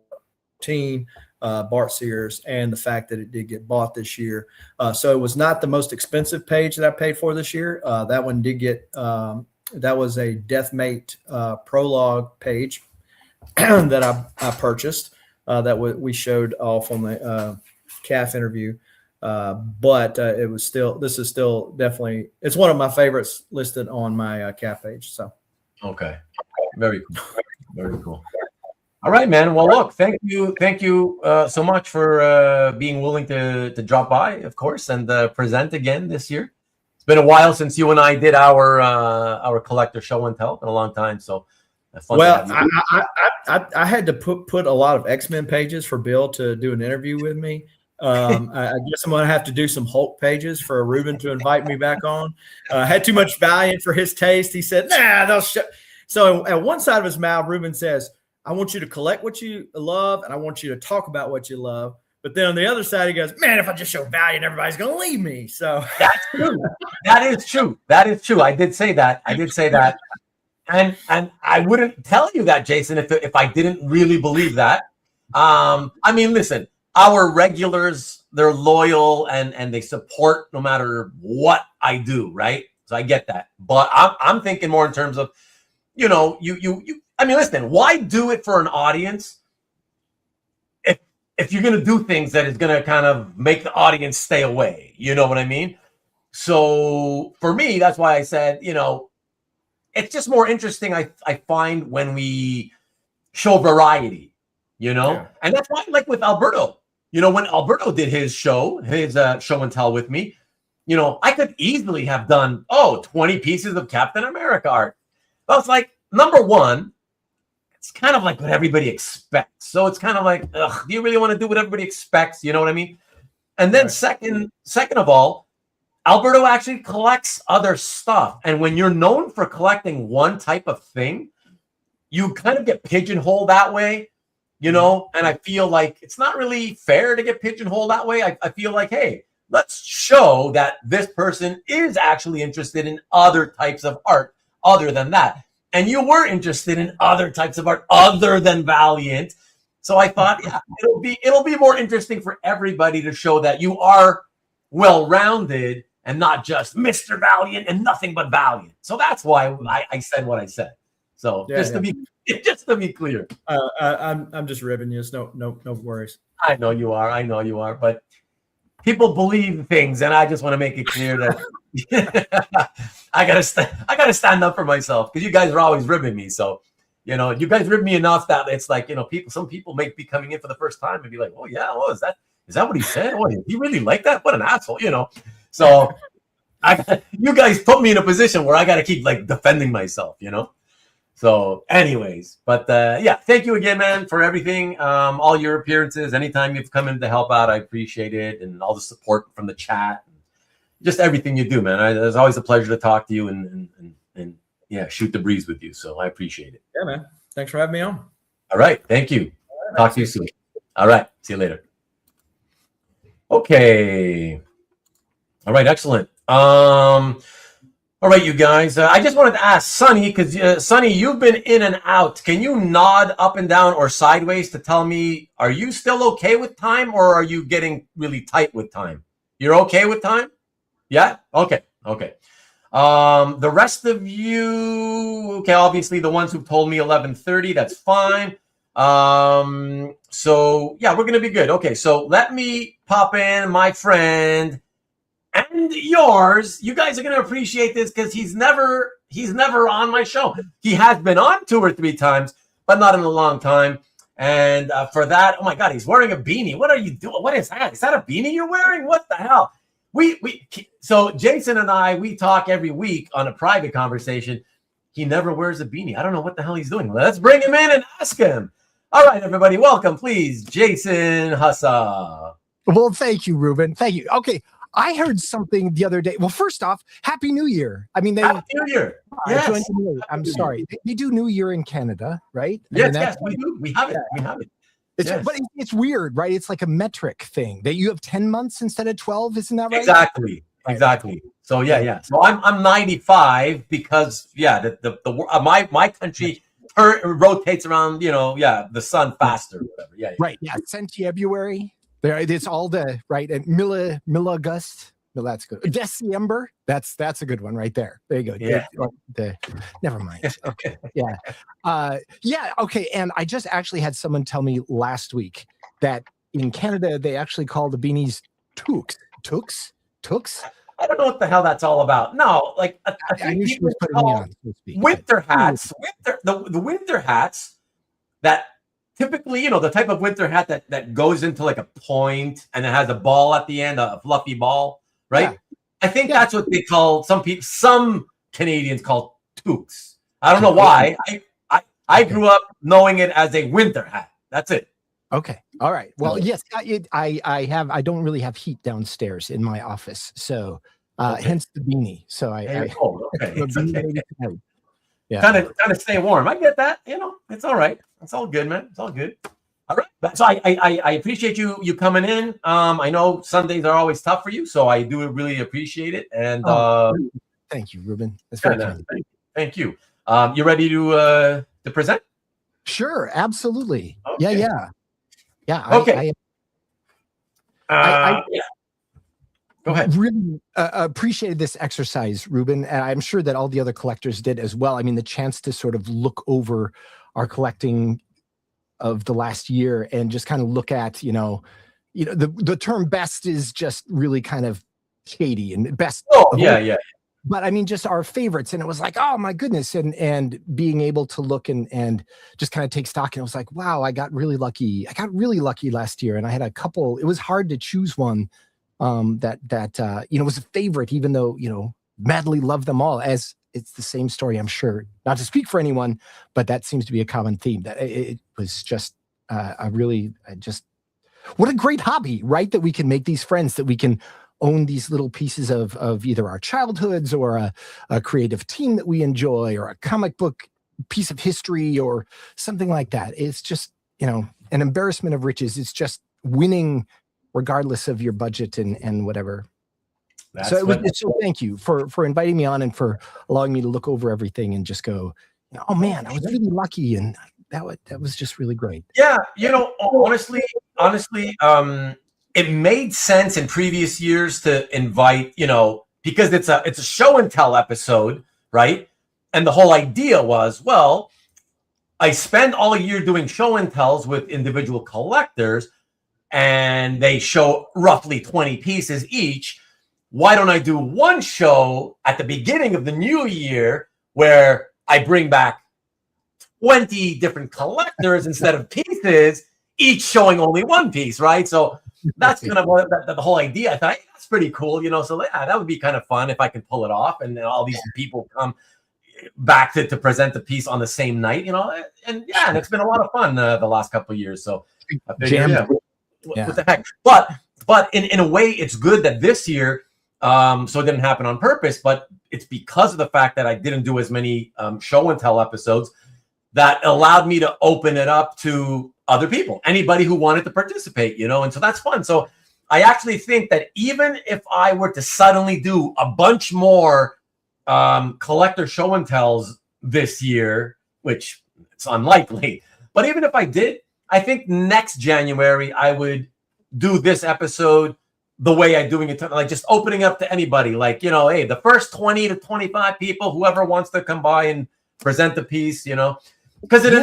team, Bart Sears, and the fact that it did get bought this year. So it was not the most expensive page that I paid for this year. That one did get that was a Deathmate prologue page that I purchased that we showed off on the CAF interview. But it was still, this is still definitely, it's one of my favorites listed on my CAF page. So,
okay. Very cool. Very cool. All right, man. Well, look, thank you so much for being willing to drop by, of course, and present again this year. It's been a while since you and I did our collector show and tell in a long time. So,
well, I had to put a lot of X-Men pages for Bill to do an interview with me. I guess I'm going to have to do some Hulk pages for Rubén to invite me back on. Had too much Valiant for his taste. He said, nah, they'll So at one side of his mouth, Rubén says, I want you to collect what you love, and I want you to talk about what you love. But then on the other side, he goes, man, if I just show Valiant, everybody's going to leave me. So
that's true. That is true. That is true. I did say that. And I wouldn't tell you that, Jason, if I didn't really believe that. I mean, listen, our regulars, they're loyal and they support no matter what I do, right? So I get that. But I'm thinking more in terms of, you I mean, listen, why do it for an audience if you're going to do things that is going to kind of make the audience stay away? You know what I mean? So for me, that's why I said, it's just more interesting, I find, when we show variety, Yeah. And that's why, like with Alberto, when Alberto did his show and tell with me, I could easily have done, 20 pieces of Captain America art. But it's like, number one, it's kind of like what everybody expects. So it's kind of like, do you really want to do what everybody expects? You know what I mean? And then second of all, Alberto actually collects other stuff. And when you're known for collecting one type of thing, you kind of get pigeonholed that way, you know? And I feel like it's not really fair to get pigeonholed that way. I feel like, hey, let's show that this person is actually interested in other types of art other than that. And you were interested in other types of art other than Valiant. So I thought, yeah, it'll be more interesting for everybody to show that you are well-rounded and not just Mr. Valiant and nothing but Valiant. So that's why I said what I said. So just to be clear,
I'm just ribbing you. No worries.
I know you are. But people believe things, and I just want to make it clear that I gotta stand up for myself because you guys are always ribbing me. So you know, you guys rib me enough that it's like, you know, some people may be coming in for the first time and be like, oh yeah, is that what he said? Oh, he really like that? What an asshole, you know. So you guys put me in a position where I got to keep like defending myself, you know. So anyways, but yeah, thank you again, man, for everything. All your appearances, anytime you've come in to help out, I appreciate it. And all the support from the chat, just everything you do, man. It's always a pleasure to talk to you and yeah, shoot the breeze with you. So I appreciate it.
Yeah, man. Thanks for having me on.
All right. Thank you. Talk to you soon. All right. See you later. Okay. All right. Excellent. All right, you guys. I just wanted to ask Sonny, because Sonny, you've been in and out. Can you nod up and down or sideways to tell me, are you still okay with time, or are you getting really tight with time? You're okay with time? Yeah. Okay. Okay. The rest of you, okay, obviously the ones who told me 11:30, that's fine. So yeah, we're gonna be good. Okay, so let me pop in my friend and yours. You guys are gonna appreciate this because he's never on my show. He has been on 2 or 3 times, but not in a long time. And for that, oh my God, he's wearing a beanie. What are you doing? What is that? Is that a beanie you're wearing? What the hell? So Jason and I, we talk every week on a private conversation. He never wears a beanie. I don't know what the hell he's doing. Let's bring him in and ask him. All right, everybody, welcome, please, Jason Hussa.
Well, thank you, Rubén. Thank you. Okay, I heard something the other day. Well, first off, Happy New Year. I mean,
Happy New Year. Yes.
I'm sorry. They do New Year in Canada, right?
Yes, we do. We have it. We have it.
But it's weird, right? It's like a metric thing that you have 10 months instead of 12. Isn't that right?
Exactly. Right. Exactly. So yeah. So I'm 95 because my country rotates around, the sun faster. Or whatever. Yeah.
Right. Yeah. Centiabuary. There. It's all the right. And Milagust. No, that's good. December. That's a good one right there. There you go.
Yeah.
Never mind.
Okay.
Yeah. Yeah. Okay. And I just actually had someone tell me last week that in Canada they actually call the beanies toques.
I don't know what the hell that's all about. No, like
I knew she was putting me on. So to speak.
Winter hats. The winter hats that typically, the type of winter hat that goes into like a point and it has a ball at the end, a fluffy ball. Right? Yeah. I think that's what they call some Canadians call toques. I don't know why. I grew up knowing it as a winter hat. That's it.
Okay. All right. Well, yes, I don't really have heat downstairs in my office, so hence the beanie. So yeah.
Kind of stay warm. I get that. It's all right. It's all good, man. It's all good. All right. So I appreciate you coming in. I know Sundays are always tough for you, so I do really appreciate it. And
thank you, Rubén. That's very kind.
Thank you. You ready to present?
Sure, absolutely.
Okay.
Yeah.
Okay.
I
Go ahead.
Really appreciated this exercise, Rubén, and I'm sure that all the other collectors did as well. I mean, the chance to sort of look over our collecting of the last year and just kind of look at, the term best is just really kind of shady and best.
Oh, yeah.
But I mean, just our favorites. And it was like, oh my goodness. And being able to look and just kind of take stock. And it was like, wow, I got really lucky. I got really lucky last year. And I had a couple, it was hard to choose one that was a favorite, even though, madly love them all, as it's the same story, I'm sure, not to speak for anyone, but that seems to be a common theme, that it was just what a great hobby, right? That we can make these friends, that we can own these little pieces of either our childhoods or a creative team that we enjoy, or a comic book piece of history or something like that. It's just, an embarrassment of riches. It's just winning regardless of your budget and whatever. So thank you for inviting me on and for allowing me to look over everything and just go, oh man, I was really lucky, and that was just really great.
Yeah, honestly, it made sense in previous years to invite, because it's a show and tell episode, right? And the whole idea was, well, I spend all year doing show and tells with individual collectors, and they show roughly 20 pieces each. Why don't I do one show at the beginning of the new year where I bring back 20 different collectors instead of pieces, each showing only one piece, right? So that's kind of the whole idea. I thought, hey, that's pretty cool, So yeah, that would be kind of fun if I could pull it off, and all these people come back to present the piece on the same night, and it's been a lot of fun the last couple of years. So I figured, what the heck? But in a way, it's good that this year, so it didn't happen on purpose, but it's because of the fact that I didn't do as many show and tell episodes that allowed me to open it up to other people, anybody who wanted to participate, and so that's fun. So I actually think that even if I were to suddenly do a bunch more collector show and tells this year, which it's unlikely, but even if I did, I think next January I would do this episode the way I'm doing it, like just opening up to anybody, like, hey, the first 20 to 25 people, whoever wants to come by and present the piece, because it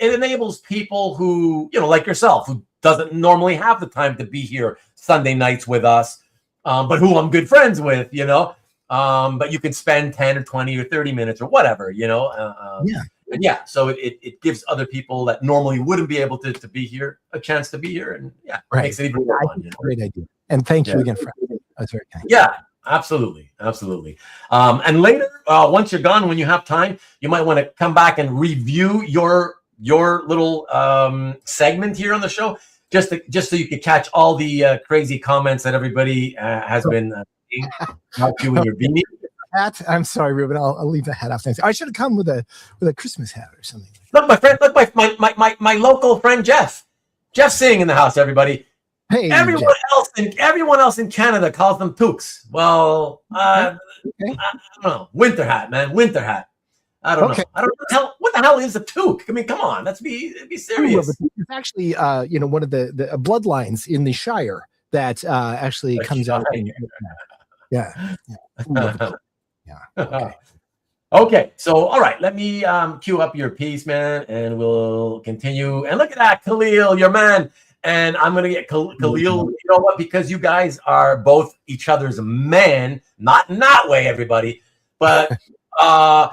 enables people who, like yourself, who doesn't normally have the time to be here Sunday nights with us, but who I'm good friends with, but you can spend 10 or 20 or 30 minutes or whatever, so it gives other people that normally wouldn't be able to be here a chance to be here, and makes it even more fun.
Great idea. And thank you again, Fred. That's very kind.
Yeah, absolutely. And later, once you're gone, when you have time, you might want to come back and review your little segment here on the show, just so you can catch all the crazy comments that everybody has been saying about you and your beanie.
Hat. I'm sorry, Ruben. I'll leave the hat off. I should have come with a Christmas hat or something.
Look, my friend. Look, my local friend Jeff. Jeff's sitting in the house. Everybody.
Hey.
Everyone else in Canada calls them toques. Well, I don't know. Winter hat, man. Winter hat. I don't know. I don't know what the hell is a toque. I mean, come on. Let's be serious.
It's actually one of the bloodlines in the Shire that actually comes out. Yeah.
Okay. So, all right. Let me cue up your piece, man, and we'll continue. And look at that, Khalil, your man. And I'm going to get Khalil, you know what? Because you guys are both each other's men, not in that way, everybody. But I'm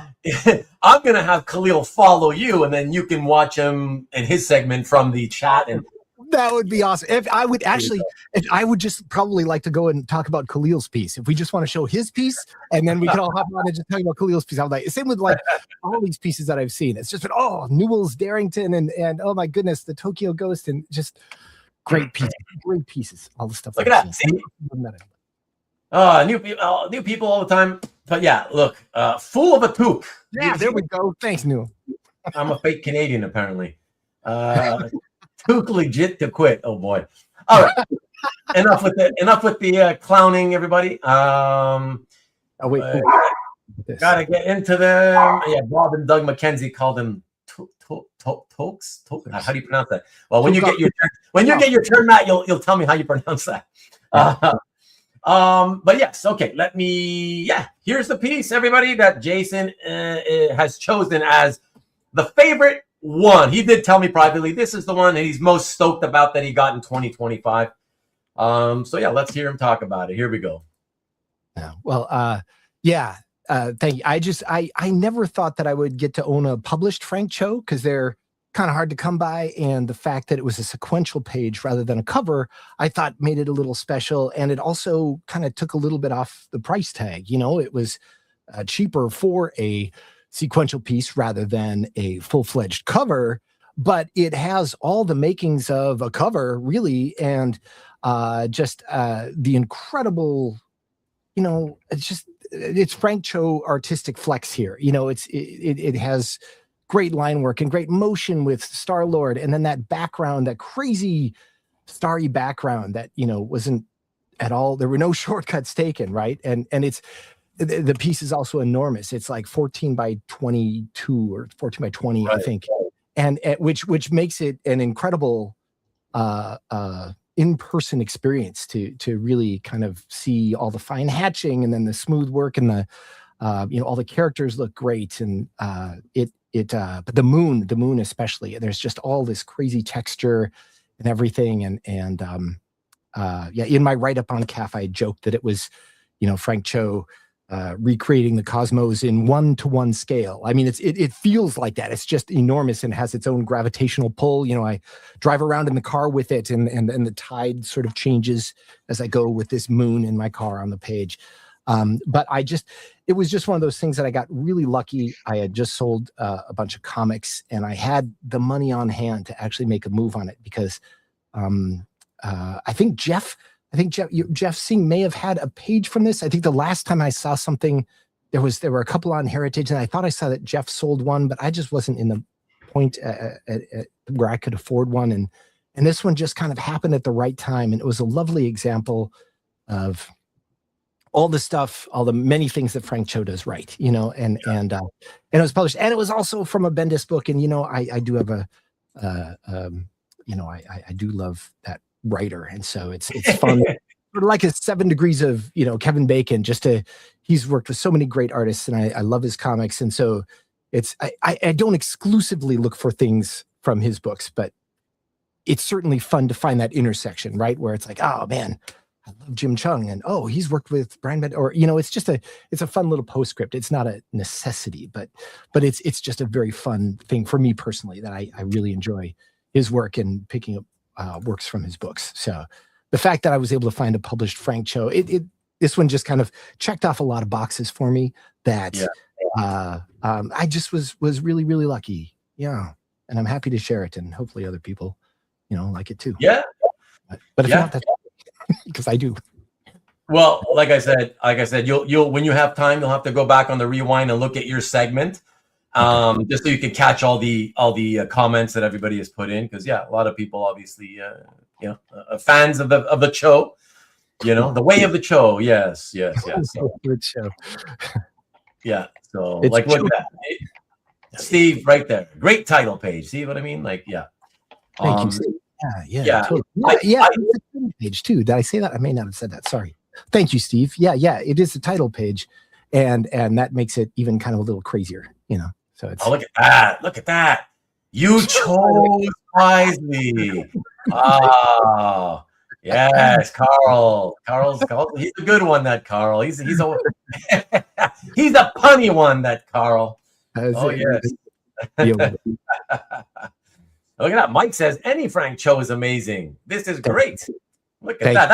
going to have Khalil follow you, and then you can watch him in his segment from the chat. And
that would be awesome. If I would just probably like to go and talk about Khalil's piece. If we just want to show his piece, and then we can all hop on and just talk about Khalil's piece. I would like, same with like all these pieces that I've seen. It's just been, Newell's Derington and oh my goodness, the Tokyo Ghost, and just great pieces. All the stuff.
Look at that. See? New people all the time. But yeah, look, full of a toque.
Yeah, there we go. Thanks, Newell.
I'm a fake Canadian, apparently. Toque legit to quit. Oh boy. All right. enough with the clowning, everybody. Gotta get into them. Yeah, Bob and Doug McKenzie called them toques. How do you pronounce that? Well, when you get your turn, Matt, you'll tell me how you pronounce that. But yes, okay. Here's the piece, everybody, that Jason has chosen as the favorite one. He did tell me privately this is the one that he's most stoked about that he got in 2025. So yeah, let's hear him talk about it. Here we go.
Thank you. I never thought that I would get to own a published Frank Cho, because they're kind of hard to come by, and the fact that it was a sequential page rather than a cover, I thought made it a little special, and it also kind of took a little bit off the price tag. It was cheaper for a sequential piece rather than a full-fledged cover. but it has all the makings of a cover, really, and just the incredible, it's Frank Cho artistic flex here. It has great line work and great motion with Star-Lord, and then that background, that crazy starry background that wasn't at all, there were no shortcuts taken, right? And it's the piece is also enormous. It's like 14 by 22 or 14 by 20, right. I think, and which makes it an incredible in-person experience to really kind of see all the fine hatching and then the smooth work, and the all the characters look great, and but the moon especially, there's just all this crazy texture and everything, and in my write-up on CAF, I joked that it was Frank Cho recreating the cosmos in 1-to-1 scale. I mean, it feels like that. It's just enormous and has its own gravitational pull. I drive around in the car with it, and the tide sort of changes as I go with this moon in my car on the page. But it was just one of those things that I got really lucky. I had just sold a bunch of comics, and I had the money on hand to actually make a move on it, because I think Jeff Singh may have had a page from this. I think the last time I saw something, there were a couple on Heritage, and I thought I saw that Jeff sold one, but I just wasn't in the point where I could afford one. And this one just kind of happened at the right time. And it was a lovely example of all the stuff, all the many things that Frank Cho does right, and it was published, and it was also from a Bendis book. And, I do have I do love that writer, and so it's fun. Sort of like a 7 Degrees of Kevin Bacon. He's worked with so many great artists, and I love his comics, and so I don't exclusively look for things from his books, but it's certainly fun to find that intersection, right, where it's like, oh man, I love Jim Chung, and oh, he's worked with Brian Bed, or it's a fun little postscript. It's not a necessity, but it's just a very fun thing for me personally, that I really enjoy his work and picking up works from his books. So the fact that I was able to find a published Frank Cho, this one just kind of checked off a lot of boxes for me that I just was really, really lucky. Yeah. And I'm happy to share it, and hopefully other people, like it too.
Yeah.
But if not, that's because I do.
Well, like I said, you'll when you have time, you'll have to go back on the rewind and look at your segment. Just so you can catch all the comments that everybody has put in, because a lot of people obviously fans of the Cho, the way of the Cho. Yes.
Good show.
Yeah. So
It's
like look
Cho.
at that, Steve, right there. Great title page. See what I mean? Like
Thank you, Steve. Yeah. Totally. It's a title page too. Did I say that? I may not have said that. Sorry. Thank you, Steve. Yeah. It is the title page, and that makes it even kind of a little crazier, So it's
look at that. You chose wisely. Oh, yes, Carl. Carl's he's a good one, that Carl. He's a he's a punny one, that Carl. Oh yes. Look at that. Mike says any Frank Cho is amazing. This is great. Look at that.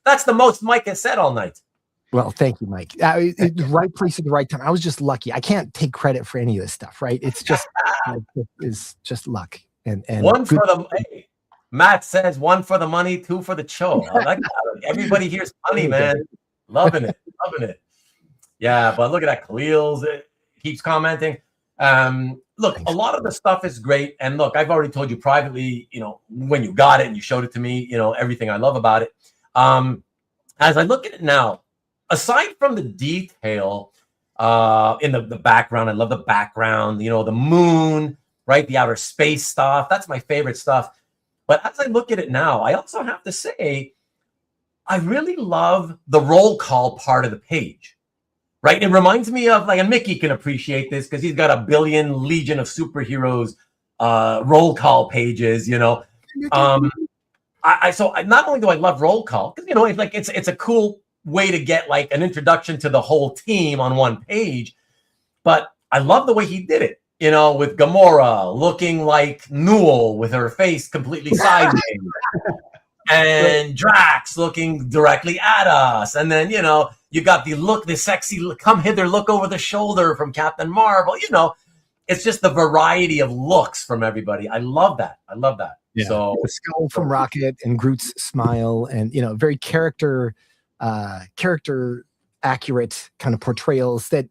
That's the most Mike has said all night.
Well, thank you, Mike. Right place at the right time. I was just lucky. I can't take credit for any of this stuff, right? It's just it's just luck. And
one for the Matt says 1 for the money, 2 for the Cho. I like that. Everybody here's money, man. Loving it. Yeah, but look at that. Khalil's keeps commenting. Look, a lot of the stuff is great. And look, I've already told you privately, when you got it and you showed it to me, everything I love about it. As I look at it now, aside from the detail in the background, I love the background, the moon, right? The outer space stuff. That's my favorite stuff. But as I look at it now, I also have to say, I really love the roll call part of the page, right? It reminds me of, like, and Miki can appreciate this because he's got a billion Legion of Superheroes roll call pages, So not only do I love roll call, because, it's a cool way to get like an introduction to the whole team on one page, but I love the way he did it, with Gamora looking like Newell with her face completely sideways, and Drax looking directly at us, and then you got the sexy come hither look over the shoulder from Captain Marvel. it's just the variety of looks from everybody. I love that.
Yeah.
So
the skull from Rocket and Groot's smile, and very character accurate kind of portrayals that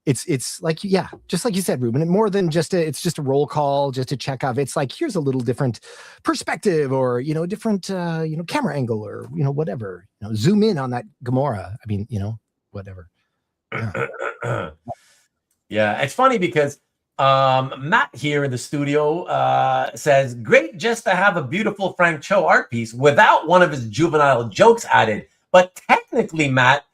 it's like, just like you said, Ruben, more than it's just a roll call, just a Chekhov. It's like, here's a little different perspective, or different camera angle, or whatever, zoom in on that Gamora. I mean, whatever.
Yeah, it's funny because Matt here in the studio says, great just to have a beautiful Frank Cho art piece without one of his juvenile jokes added. But technically, Matt,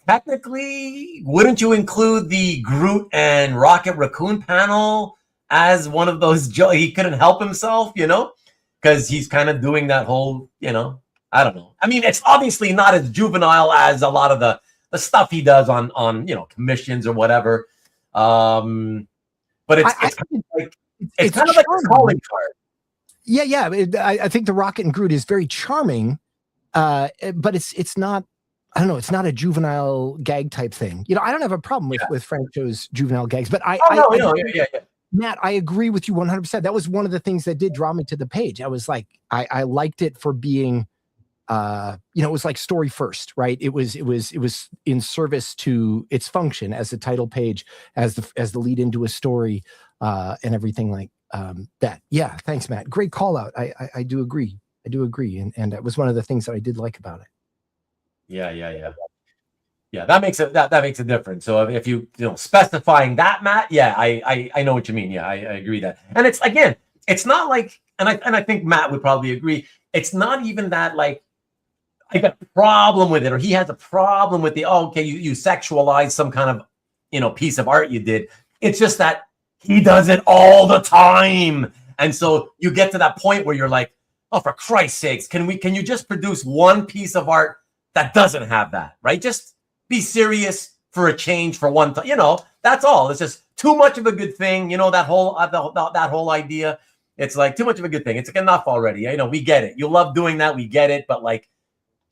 wouldn't you include the Groot and Rocket Raccoon panel as one of those jokes? He couldn't help himself, because he's kind of doing that whole, I don't know. I mean, it's obviously not as juvenile as a lot of the stuff he does on commissions or whatever. But it's kind of like a calling card.
Yeah. I think the Rocket and Groot is very charming, but it's not. I don't know. It's not a juvenile gag type thing. I don't have a problem with Frank Cho's juvenile gags, but Matt, I agree with you 100%. That was one of the things that did draw me to the page. I was like, I liked it for being, it was like story first, right? It was in service to its function as a title page, as the lead into a story, and everything like that. Yeah, thanks, Matt. Great call out. I do agree. And that was one of the things that I did like about it.
Yeah. That makes a difference. So if you specifying that, Matt, I know what you mean. Yeah, I agree that. And it's not like, and I think Matt would probably agree. It's not even that like I got a problem with it, or he has a problem with you sexualize some kind of piece of art you did. It's just that he does it all the time, and so you get to that point where you're like, oh, for Christ's sakes, can you just produce one piece of art that doesn't have that, right? Just be serious for a change for one time. That's all. It's just too much of a good thing. That whole idea. It's like too much of a good thing. It's like enough already. We get it. You love doing that. We get it. But like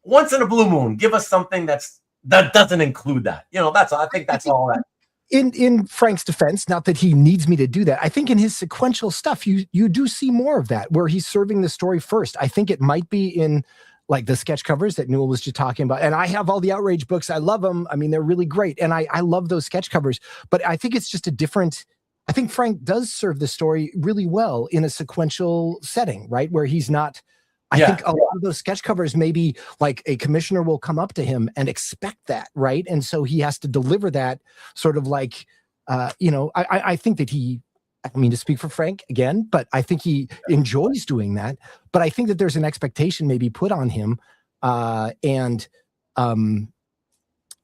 once in a blue moon, give us something that doesn't include that. That's all. I think that's all that.
In Frank's defense, not that he needs me to do that. I think in his sequential stuff, you do see more of that where he's serving the story first. I think it might be in like the sketch covers that Newell was just talking about. And I have all the Outrage books. I love them. I mean, they're really great. And I love those sketch covers, but I think it's just I think Frank does serve the story really well in a sequential setting, right? Where he's not, I think a lot of those sketch covers, maybe like a commissioner will come up to him and expect that, right? And so he has to deliver that sort of like, I think that I don't mean to speak for Frank again, but I think he enjoys doing that. But I think that there's an expectation maybe put on him. I don't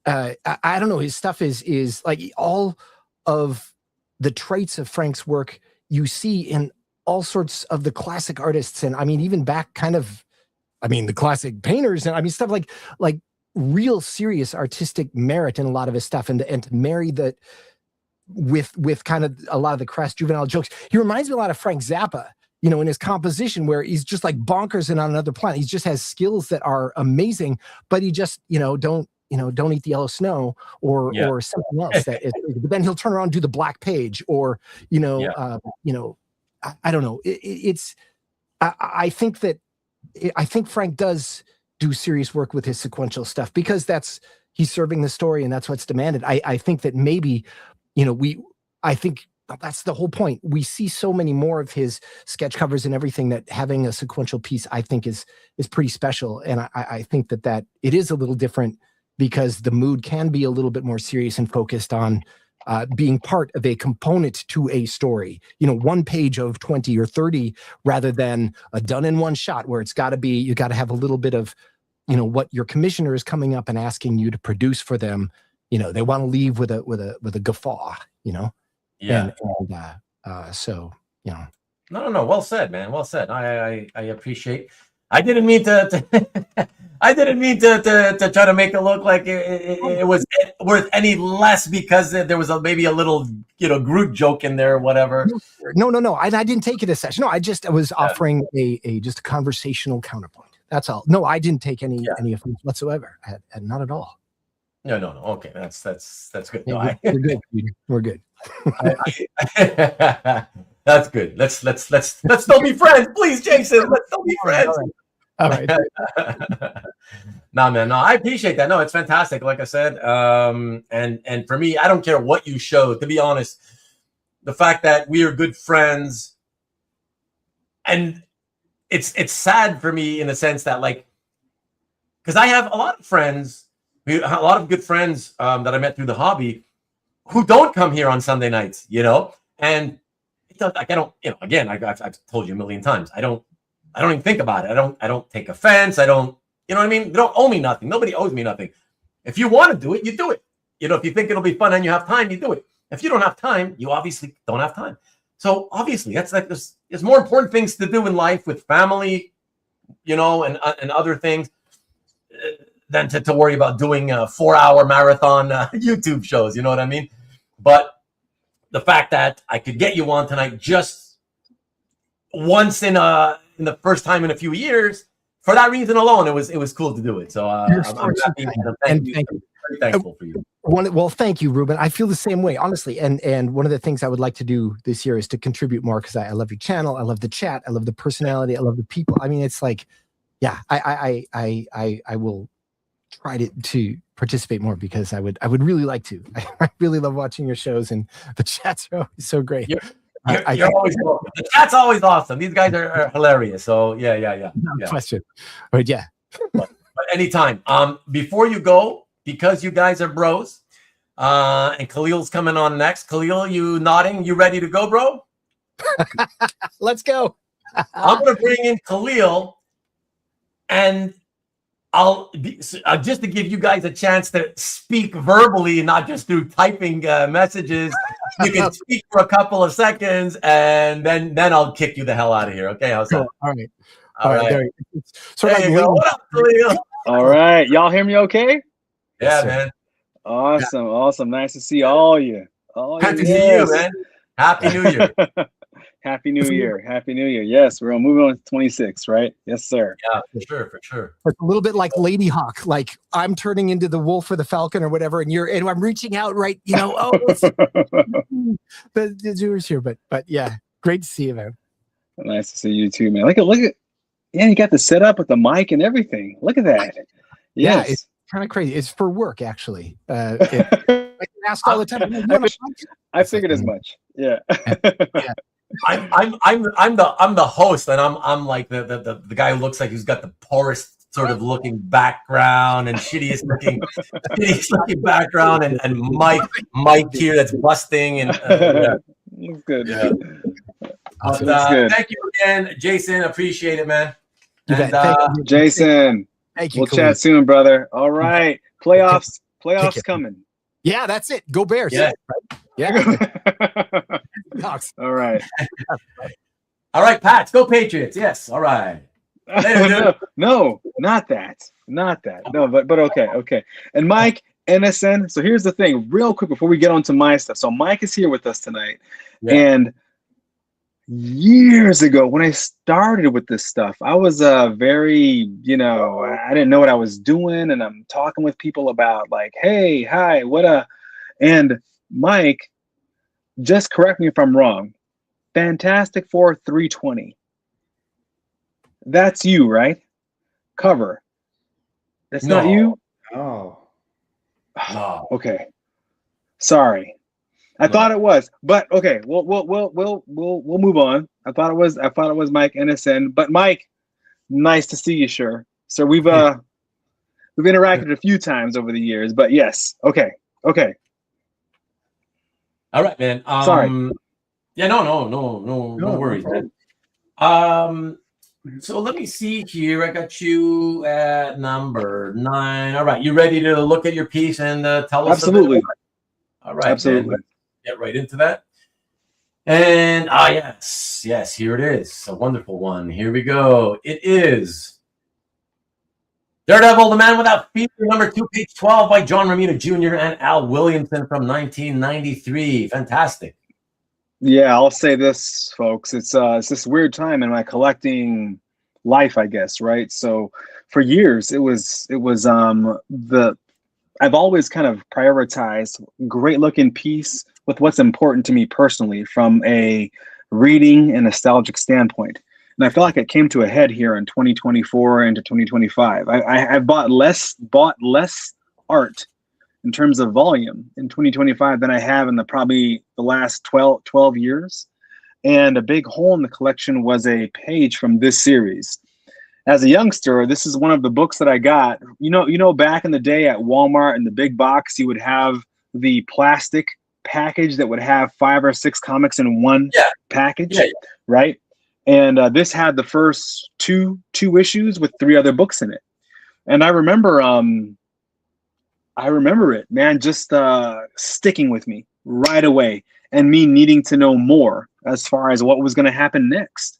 know, his stuff is like all of the traits of Frank's work you see in all sorts of the classic artists. And I mean, even back the classic painters, and I mean, stuff like real serious artistic merit in a lot of his stuff, and to marry that with kind of a lot of the crass juvenile jokes. He reminds me a lot of Frank Zappa, in his composition, where he's just like bonkers and on another planet. He just has skills that are amazing, but he just, don't eat the yellow snow or something else. But then he'll turn around and do the Black Page, or, I don't know. I think Frank does do serious work with his sequential stuff because he's serving the story and that's what's demanded. I think that maybe, I think that's the whole point. We see so many more of his sketch covers and everything that having a sequential piece, I think is pretty special. And I think that it is a little different because the mood can be a little bit more serious and focused on being part of a component to a story, one page of 20 or 30 rather than a done in one shot where you got to have a little bit of, what your commissioner is coming up and asking you to produce for them. They want to leave with a guffaw, Yeah. So,
No. Well said, man. Well said. I appreciate. I didn't mean to I didn't mean to try to make it look like it was worth any less because there was maybe a little Groot joke in there or whatever.
No. I didn't take it as such. No, I was offering just a conversational counterpoint. That's all. No, I didn't take any offense whatsoever. Not at all.
No. Okay, that's good. No,
Yeah, we're good. We're good.
That's good. Let's still be friends, please, Jason. Let's still be friends.
All right.
No, man. No, I appreciate that. No, it's fantastic. Like I said, and for me, I don't care what you show. To be honest, the fact that we are good friends, and it's sad for me in the sense that, like, because I have a lot of friends, a lot of good friends that I met through the hobby, who don't come here on Sunday nights, and it does, like, I don't, again, I've told you a million times, I don't even think about it. I don't take offense. I don't, you know what I mean? They don't owe me nothing. Nobody owes me nothing. If you want to do it, you do it. If you think it'll be fun and you have time, you do it. If you don't have time, you obviously don't have time. So obviously, that's like there's more important things to do in life with family, and other things than to worry about doing 4-hour marathon YouTube shows. You know what I mean? But the fact that I could get you on tonight just once in the first time in a few years, for that reason alone, it was cool to do it. So I'm happy, and thank you. Very thankful for you.
Well, thank you, Rubén. I feel the same way, honestly. And one of the things I would like to do this year is to contribute more, because I love your channel, I love the chat, I love the personality, I love the people. I mean, it's like, yeah, I will try to participate more, because I would really like to. I really love watching your shows, and the chats are always so great.
You're always welcome. The chat's always awesome. These guys are hilarious. So yeah.
No question. But yeah.
but anytime. Before you go, because you guys are bros, and Khalil's coming on next. Khalil, you nodding? You ready to go, bro?
Let's go.
I'm gonna bring in Khalil, and I'll just to give you guys a chance to speak verbally, not just through typing messages. You can speak for a couple of seconds, and then I'll kick you the hell out of here. Okay, how's that?
All right.
All right.
There
you go. What up, Khalil?
All right, y'all hear me okay?
Yeah, man.
Awesome. Nice to see all you.
Happy to see you, man. Happy New Year.
Happy New Year. Yes, we're moving on to 26, right? Yes, sir.
Yeah, for sure.
It's a little bit like Lady Hawk. Like, I'm turning into the wolf or the falcon or whatever, and I'm reaching out, right? The viewers here, but yeah, great to see you, man.
Nice to see you too, man. Look at, yeah, you got the setup with the mic and everything. Look at that. Yes.
Yeah, it's kind of crazy. It's for work, actually. I get asked all the time.
I figured as much. Yeah.
I'm the host, and I'm like the guy who looks like he's got the poorest sort of looking background and shittiest looking background, and Mike here that's busting, and
Looks good.
Yeah.
Awesome.
But, thank you again, Jason. Appreciate it, man.
You
And,
Jason,
thank you.
we'll chat soon, brother. All right, playoffs coming.
Yeah, that's it. Go Bears.
Yeah.
All right.
All right, Pats. Go Patriots. Yes. All right. Later, dude.
No, not that. No, but okay. And Mike, NSN. So here's the thing, real quick before we get on to my stuff. So Mike is here with us tonight, and years ago when I started with this stuff, I was very, I didn't know what I was doing, and I'm talking with people about like, hey, hi, and Mike, just correct me if I'm wrong. Fantastic Four 320. That's you, right? Cover. That's not you?
Oh.
No.
Okay. Sorry. I thought it was, but okay. We'll move on. I thought it was Mike NSN, but Mike, nice to see you, sure. So we've interacted a few times over the years, but yes. Okay.
All right, man.
Sorry.
Yeah, no worries, man. So let me see here. I got you at number 9. All right, you ready to look at your piece and tell us?
Absolutely.
All right,
absolutely.
Let's get right into that. And yes, here it is. A wonderful one. Here we go. It is Daredevil, the Man Without Fear, number 2, page 12, by John Romita Jr. and Al Williamson from 1993. Fantastic.
Yeah, I'll say this, folks. It's this weird time in my collecting life, I guess, right? So for years, it was the I've always kind of prioritized great looking piece with what's important to me personally from a reading and nostalgic standpoint. And I feel like it came to a head here in 2024 into 2025. I bought less art in terms of volume in 2025 than I have in probably the last 12 years. And a big hole in the collection was a page from this series. As a youngster, this is one of the books that I got. You know, back in the day at Walmart in the big box, you would have the plastic package that would have 5 or 6 comics in one package, right? And this had the first two issues with 3 other books in it. And I remember it, man, just sticking with me right away, and me needing to know more as far as what was going to happen next.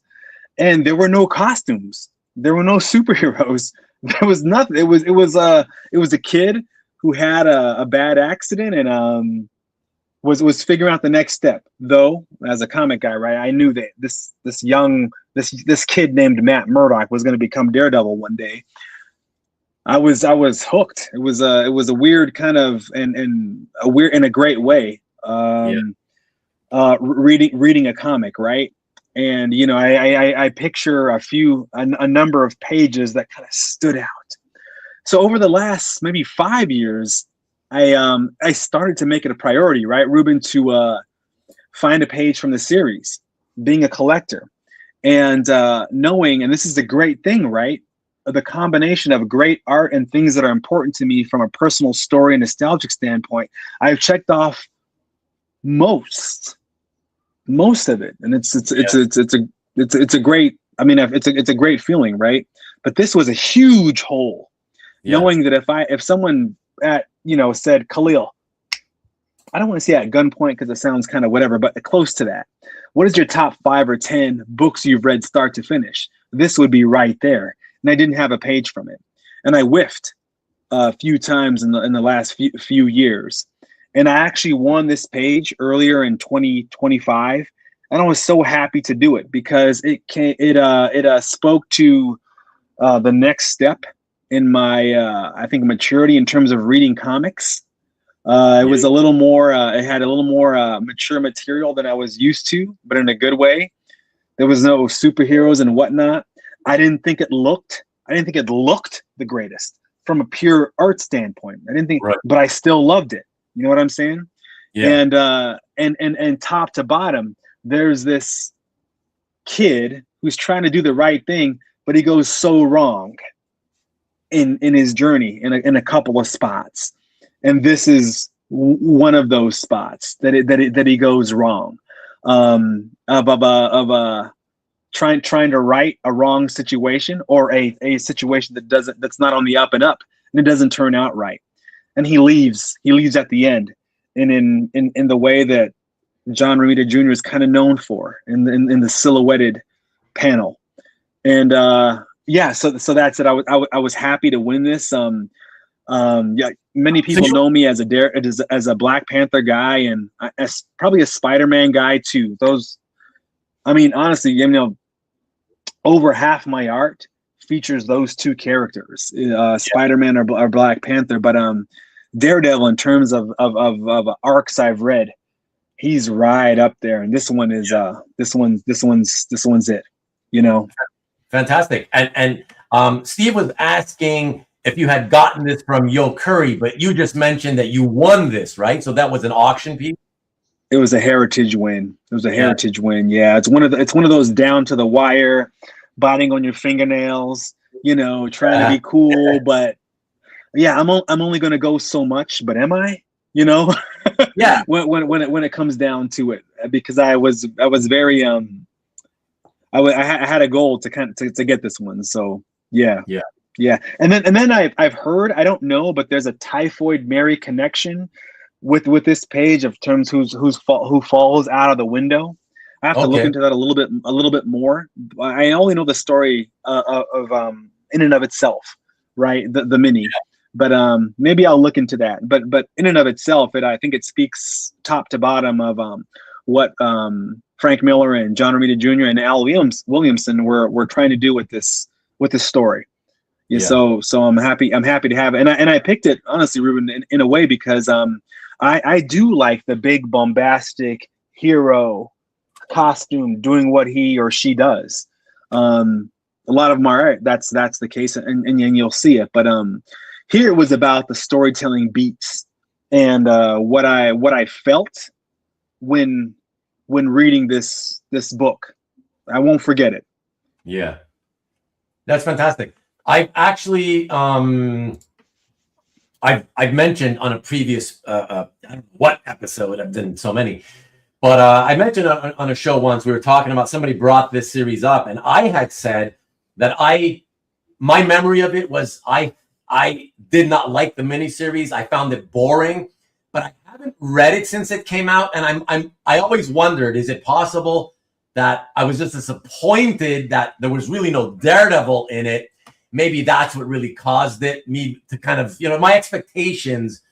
And there were no costumes. There were no superheroes. There was nothing. It was a kid who had a bad accident and was figuring out the next step. Though, as a comic guy, right, I knew that this kid named Matt Murdock was going to become Daredevil one day. I was hooked. It was a weird kind of and a weird in a great way. Reading a comic, right? And you know, I picture a number of pages that kind of stood out. So over the last maybe 5 years, I started to make it a priority, right, Rubén, to find a page from the series, being a collector, and knowing, and this is a great thing, right? The combination of great art and things that are important to me from a personal story and nostalgic standpoint, I've checked off most of it, and it's a great. I mean, it's a great feeling, right? But this was a huge hole, knowing that if someone said, Khalil, I don't want to say at gunpoint because it sounds kind of whatever, but close to that. What is your top 5 or 10 books you've read start to finish? This would be right there. And I didn't have a page from it. And I whiffed a few times in the last few years. And I actually won this page earlier in 2025. And I was so happy to do it because it spoke to the next step in my, I think, maturity in terms of reading comics. It was a little more, it had a little more mature material than I was used to, but in a good way. There was no superheroes and whatnot. I didn't think it looked the greatest from a pure art standpoint. I didn't think, but I still loved it. You know what I'm saying? Yeah. And top to bottom, there's this kid who's trying to do the right thing, but he goes so wrong in his journey in a couple of spots. And this is one of those spots that he goes wrong. Trying to right a wrong situation, or a situation that's not on the up and up, and it doesn't turn out right, and he leaves at the end, and in the way that John Romita Jr. is kind of known for in the silhouetted panel. And so that's it. I was happy to win this. Many people know me as a Black Panther guy, and as probably a Spider-Man guy too. Those, I mean, honestly, you know, over half my art features those two characters, Spider-Man or Black Panther. But Daredevil, in terms of arcs I've read, he's right up there, and this one is this one's it. You know,
fantastic. And Steve was asking if you had gotten this from Yo Curry, but you just mentioned that you won this, right? So that was an auction piece.
It was a heritage win. It was a heritage win. Yeah, it's one of those down to the wire, biting on your fingernails. You know, trying to be cool, but yeah, I'm only gonna go so much. But am I? You know,
yeah.
when it comes down to it, because I was very I had a goal to get this one. So yeah. And then I've heard, I don't know, but there's a Typhoid Mary connection with this page of terms who falls out of the window. I have to look into that a little bit more. I only know the story of in and of itself, right? The mini, but maybe I'll look into that. But in and of itself, I think it speaks top to bottom of what Frank Miller and John Romita Jr. and Al Williamson were trying to do with this story. Yeah. So I'm happy to have it. And I picked it honestly, Ruben, in a way because I do like the big bombastic hero costume doing what he or she does. A lot of them are right. That's the case, and you'll see it. But here it was about the storytelling beats and what I felt when reading this book. I won't forget it.
Yeah, that's fantastic. I've actually I've mentioned on a previous I don't know what episode, I've done so many, but I mentioned on a show once, we were talking about, somebody brought this series up, and I had said that my memory of it was I did not like the miniseries. I found it boring, but I haven't read it since it came out, and I always wondered, is it possible that I was just disappointed that there was really no Daredevil in it? Maybe that's what really caused me to kind of, my expectations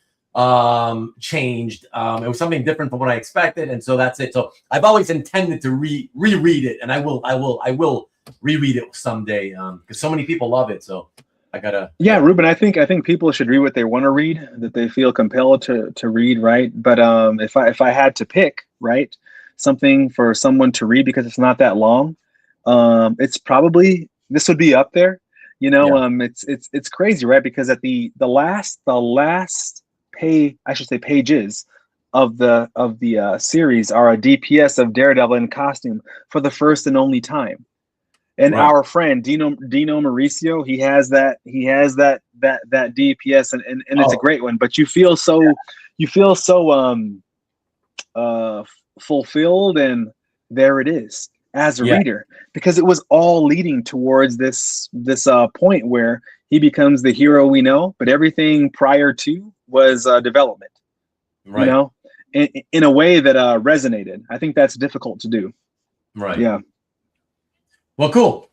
changed. It was something different from what I expected, and so that's it. So I've always intended to reread it, and I will reread it someday because so many people love it. So I gotta.
Yeah, Ruben, I think people should read what they want to read, that they feel compelled to read, right? But if I had to pick, right, something for someone to read because it's not that long, it's probably, this would be up there. It's crazy, right? Because at the last pages of the series are a DPS of Daredevil in costume for the first and only time. And
right.
Our friend Dino Mauricio, he has that DPS, and it's a great one. But you feel so fulfilled, and there it is as a reader, because it was all leading towards this point where he becomes the hero we know, but everything prior to was development.
Right.
In a way that resonated. I think that's difficult to do.
Right.
Yeah.
Well, cool.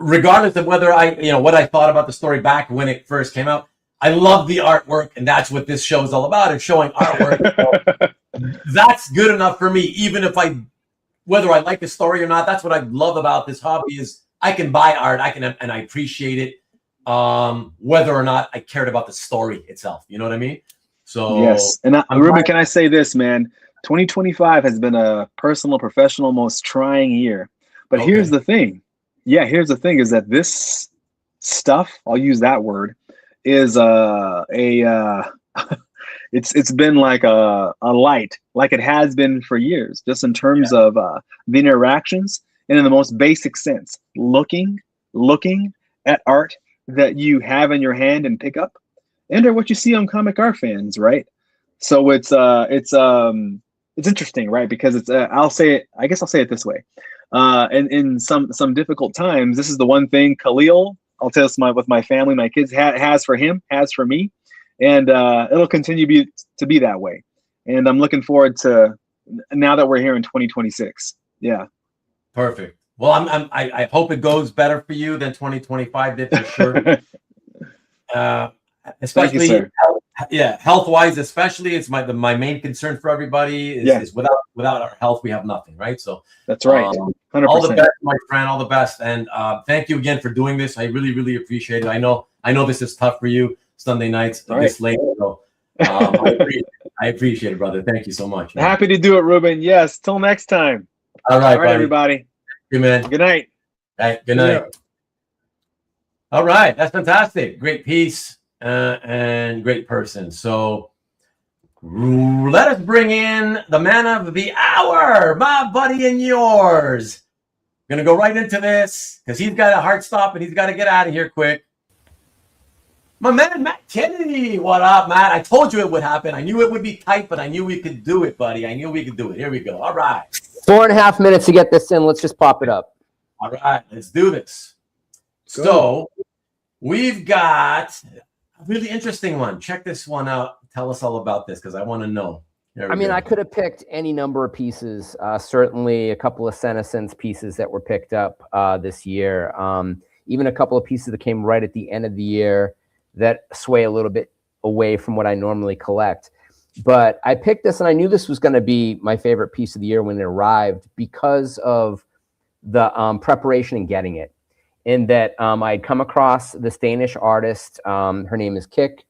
Regardless of whether what I thought about the story back when it first came out, I love the artwork, and that's what this show is all about. It's showing artwork. That's good enough for me, even if whether I like the story or not. That's what I love about this hobby, is I can buy art, and I appreciate it, whether or not I cared about the story itself. You know what I mean? So
yes. And Ruben, can I say this, man? 2025 has been a personal, professional, most trying year. But here's the thing. Yeah, here's the thing, is that this stuff, I'll use that word, is it's been like a light, like it has been for years, just in terms of the interactions, and in the most basic sense, looking at art that you have in your hand and pick up, and or what you see on Comic Art Fans, right? So it's interesting, right? Because it's I'll say it this way. And in some difficult times, this is the one thing Khalil, I'll tell this with my family, my kids, has for him, has for me, and it'll continue to be that way. And I'm looking forward to, now that we're here in 2026. Yeah.
Perfect. Well, I hope it goes better for you than 2025 did, for sure. Especially,
Thank you, sir.
Health-wise, especially, it's my main concern for everybody is without our health, we have nothing, right? So
that's right. 100%.
All the best, my friend. All the best, and thank you again for doing this. I really, really appreciate it. I know this is tough for you Sunday nights this late. So I appreciate it, brother. Thank you so much. Man.
Happy to do it, Ruben. Yes. Till next time.
All right,
everybody.
Good man.
Good night.
All right, good night. Yeah. All right, that's fantastic. Great piece and great person. So let us bring in the man of the hour, my buddy and yours. We're gonna go right into this because he's got a hard stop and he's got to get out of here quick. My man, Matt Kennedy. What up, Matt? I told you it would happen. I knew it would be tight, but I knew we could do it, buddy. I knew we could do it. Here we go. All right.
4.5 minutes to get this in. Let's just pop it up.
All right, let's do this. Go. So we've got a really interesting one. Check this one out. Tell us all about this because I want to know.
I mean, I could have picked any number of pieces. Certainly a couple of Senescence pieces that were picked up this year. Even a couple of pieces that came right at the end of the year that sway a little bit away from what I normally collect. But I picked this, and I knew this was going to be my favorite piece of the year when it arrived because of the preparation and getting it. in that I'd come across this Danish artist. Her name is Kick,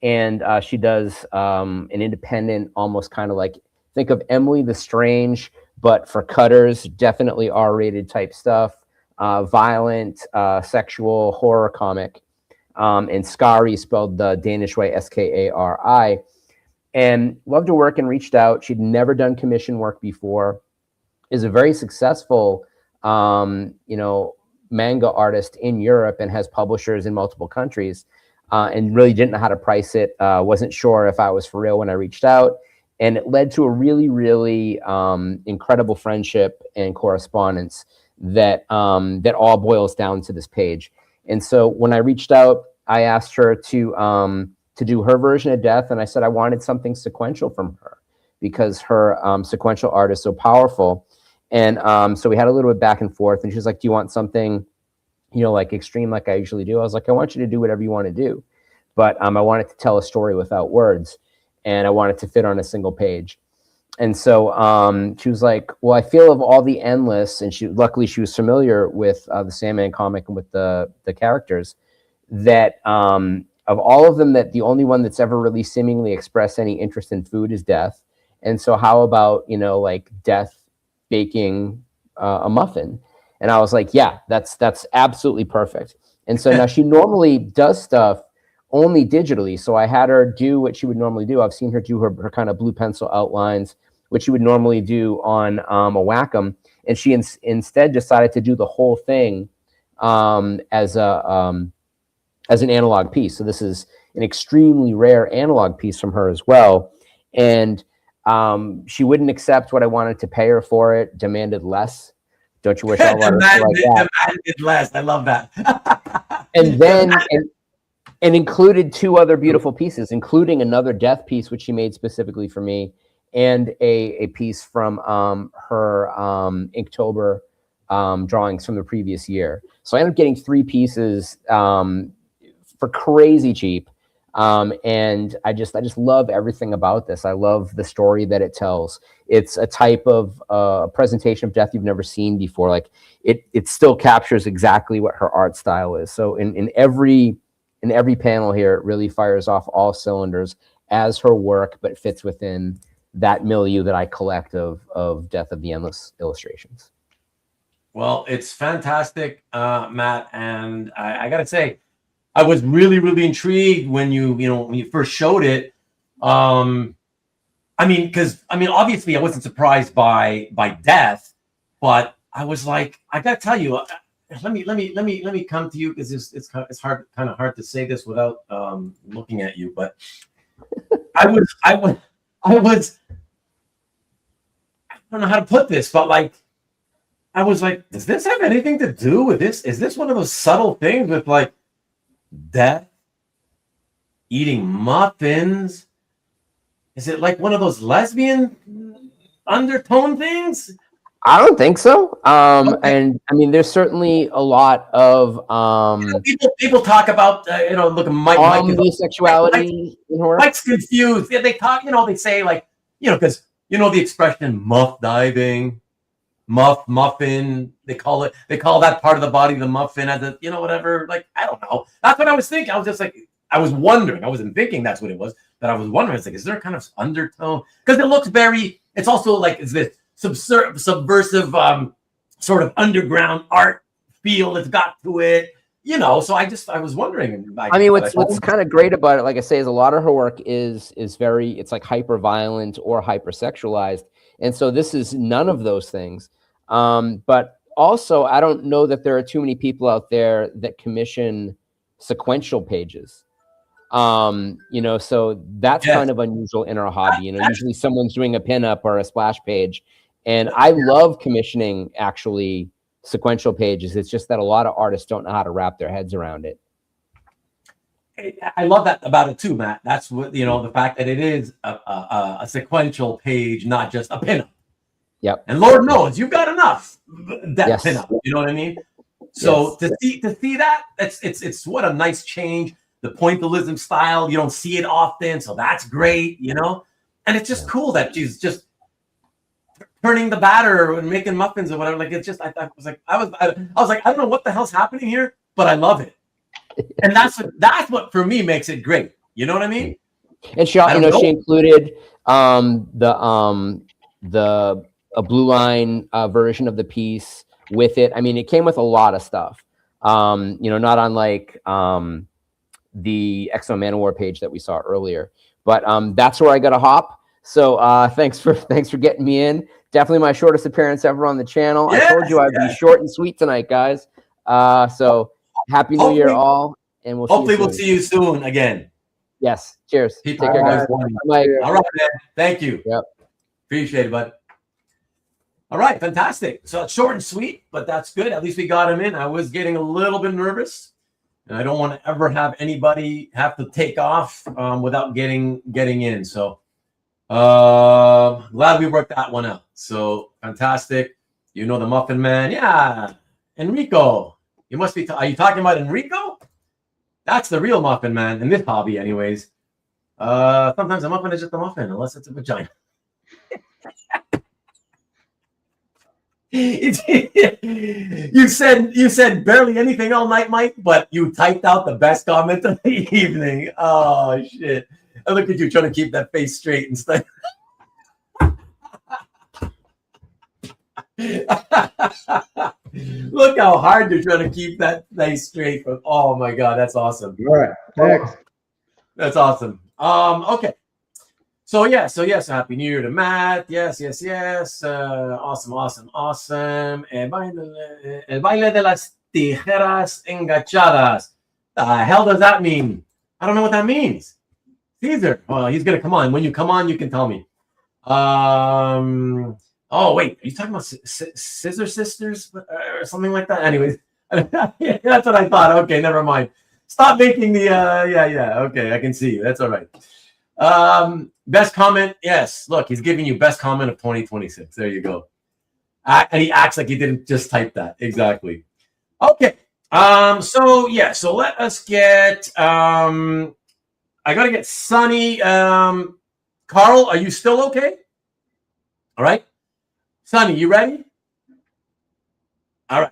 and she does an independent, almost kind of like, think of Emily the Strange, but for cutters, definitely R-rated type stuff, violent, sexual horror comic, and Skari spelled the Danish way, Skari. And loved her work and reached out. She'd never done commission work before. Is a very successful, manga artist in Europe and has publishers in multiple countries, and really didn't know how to price it. Wasn't sure if I was for real when I reached out. And it led to a really, really incredible friendship and correspondence that all boils down to this page. And so when I reached out, I asked her to do her version of Death, and I said I wanted something sequential from her because her sequential art is so powerful. And so we had a little bit back and forth, and she was like, "Do you want something, like extreme like I usually do?" I was like, "I want you to do whatever you want to do, but I wanted to tell a story without words, and I wanted to fit on a single page." And so she was like, "Well, I feel of all the endless," and luckily she was familiar with the Sandman comic and with the characters, that of all of them, that the only one that's ever really seemingly expressed any interest in food is Death. And so how about, like Death baking a muffin? And I was like, yeah, that's absolutely perfect. And so now she normally does stuff only digitally. So I had her do what she would normally do. I've seen her do her kind of blue pencil outlines, which she would normally do on a Wacom. And she instead decided to do the whole thing as an analog piece. So this is an extremely rare analog piece from her as well. And she wouldn't accept what I wanted to pay her for it, demanded less. Don't you wish all artists were like that?
Demanded less. I love that.
And then and included two other beautiful pieces, including another Death piece, which she made specifically for me, and a piece from her Inktober drawings from the previous year. So I ended up getting 3 pieces for crazy cheap. And I just love everything about this. I love the story that it tells. It's a type of presentation of Death you've never seen before. Like it still captures exactly what her art style is. So in every panel here, it really fires off all cylinders as her work, but fits within that milieu that I collect of Death of the Endless illustrations.
Well, it's fantastic, Matt. And I gotta say, I was really, really intrigued when you first showed it. Obviously I wasn't surprised by Death, but I was like, I gotta tell you, let me come to you, because it's kind of hard to say this without looking at you, but I don't know how to put this, but like, I was like, does this have anything to do with this? Is this one of those subtle things with like Death eating muffins? Is it like one of those lesbian undertone things?
I don't think so. And I mean, there's certainly a lot of
people talk about look, Mike
bisexuality.
Mike's confused. Yeah, they talk. They say like because the expression muff diving, muffin. They call that part of the body the muffin, as a whatever. Like, I don't know. That's what I was thinking. I was just like, I was wondering. I wasn't thinking that's what it was, but I was wondering. It's like, is there a kind of undertone? Because it looks very. It's also like, is this subversive sort of underground art feel it's got to it? So I was wondering.
What's kind of great about it, like I say, is a lot of her work is very. It's like hyper violent or hyper sexualized. And so this is none of those things. But also, I don't know that there are too many people out there that commission sequential pages. So that's kind of unusual in our hobby. Usually someone's doing a pinup or a splash page. And I love commissioning actually sequential pages. It's just that a lot of artists don't know how to wrap their heads around it.
I love that about it too, Matt. That's what the fact that it is a sequential page, not just a pinup.
Yep.
And Lord knows you've got enough pinup. You know what I mean? So to see that, it's what a nice change. The pointillism style, you don't see it often, so that's great. And it's just cool that she's just turning the batter and making muffins or whatever. Like it's just, I was like, I don't know what the hell's happening here, but I love it. And that's what for me makes it great. You know what I mean?
And she, she included a blue line version of the piece with it. I mean, it came with a lot of stuff. Not unlike the Exo Manowar page that we saw earlier. But that's where I got a hop. So thanks for getting me in. Definitely my shortest appearance ever on the channel. Yes, I told you I'd be short and sweet tonight, guys. So happy New Year all, and
hopefully we'll see you soon again.
Yes. Cheers.
Take care, guys. All right, man. Thank you.
Yep.
Appreciate it, bud. All right, fantastic. So it's short and sweet, but that's good. At least we got him in. I was getting a little bit nervous, and I don't want to ever have anybody have to take off without getting in. So glad we worked that one out. So fantastic. You know the Muffin Man. Yeah. Enrico. You must be. Are you talking about Enrico? That's the real Muffin Man in this hobby, anyways. Sometimes a muffin is just a muffin, unless it's a vagina. You said barely anything all night, Mike, but you typed out the best comment of the evening. Oh shit! And look at you trying to keep that face straight and stuff. Look how hard you're trying to keep that face straight. Oh my god, that's awesome.
All right, next.
That's awesome. Okay. So yes, happy New Year to Matt. Yes. Awesome. El baile de las tijeras enganchadas. The hell does that mean? I don't know what that means. Caesar. Oh, he's gonna come on. When you come on, you can tell me. Oh wait, are you talking about Scissor Sisters or something like that? Anyways, that's what I thought. Okay, never mind. Stop making the yeah. Okay, I can see you. That's all right. Best comment, yes. Look, he's giving you best comment of 2026. There you go. And he acts like he didn't just type that. Exactly. Okay. So let us get I gotta get Sunny. Carl, are you still okay? All right. Sunny, you ready? All right.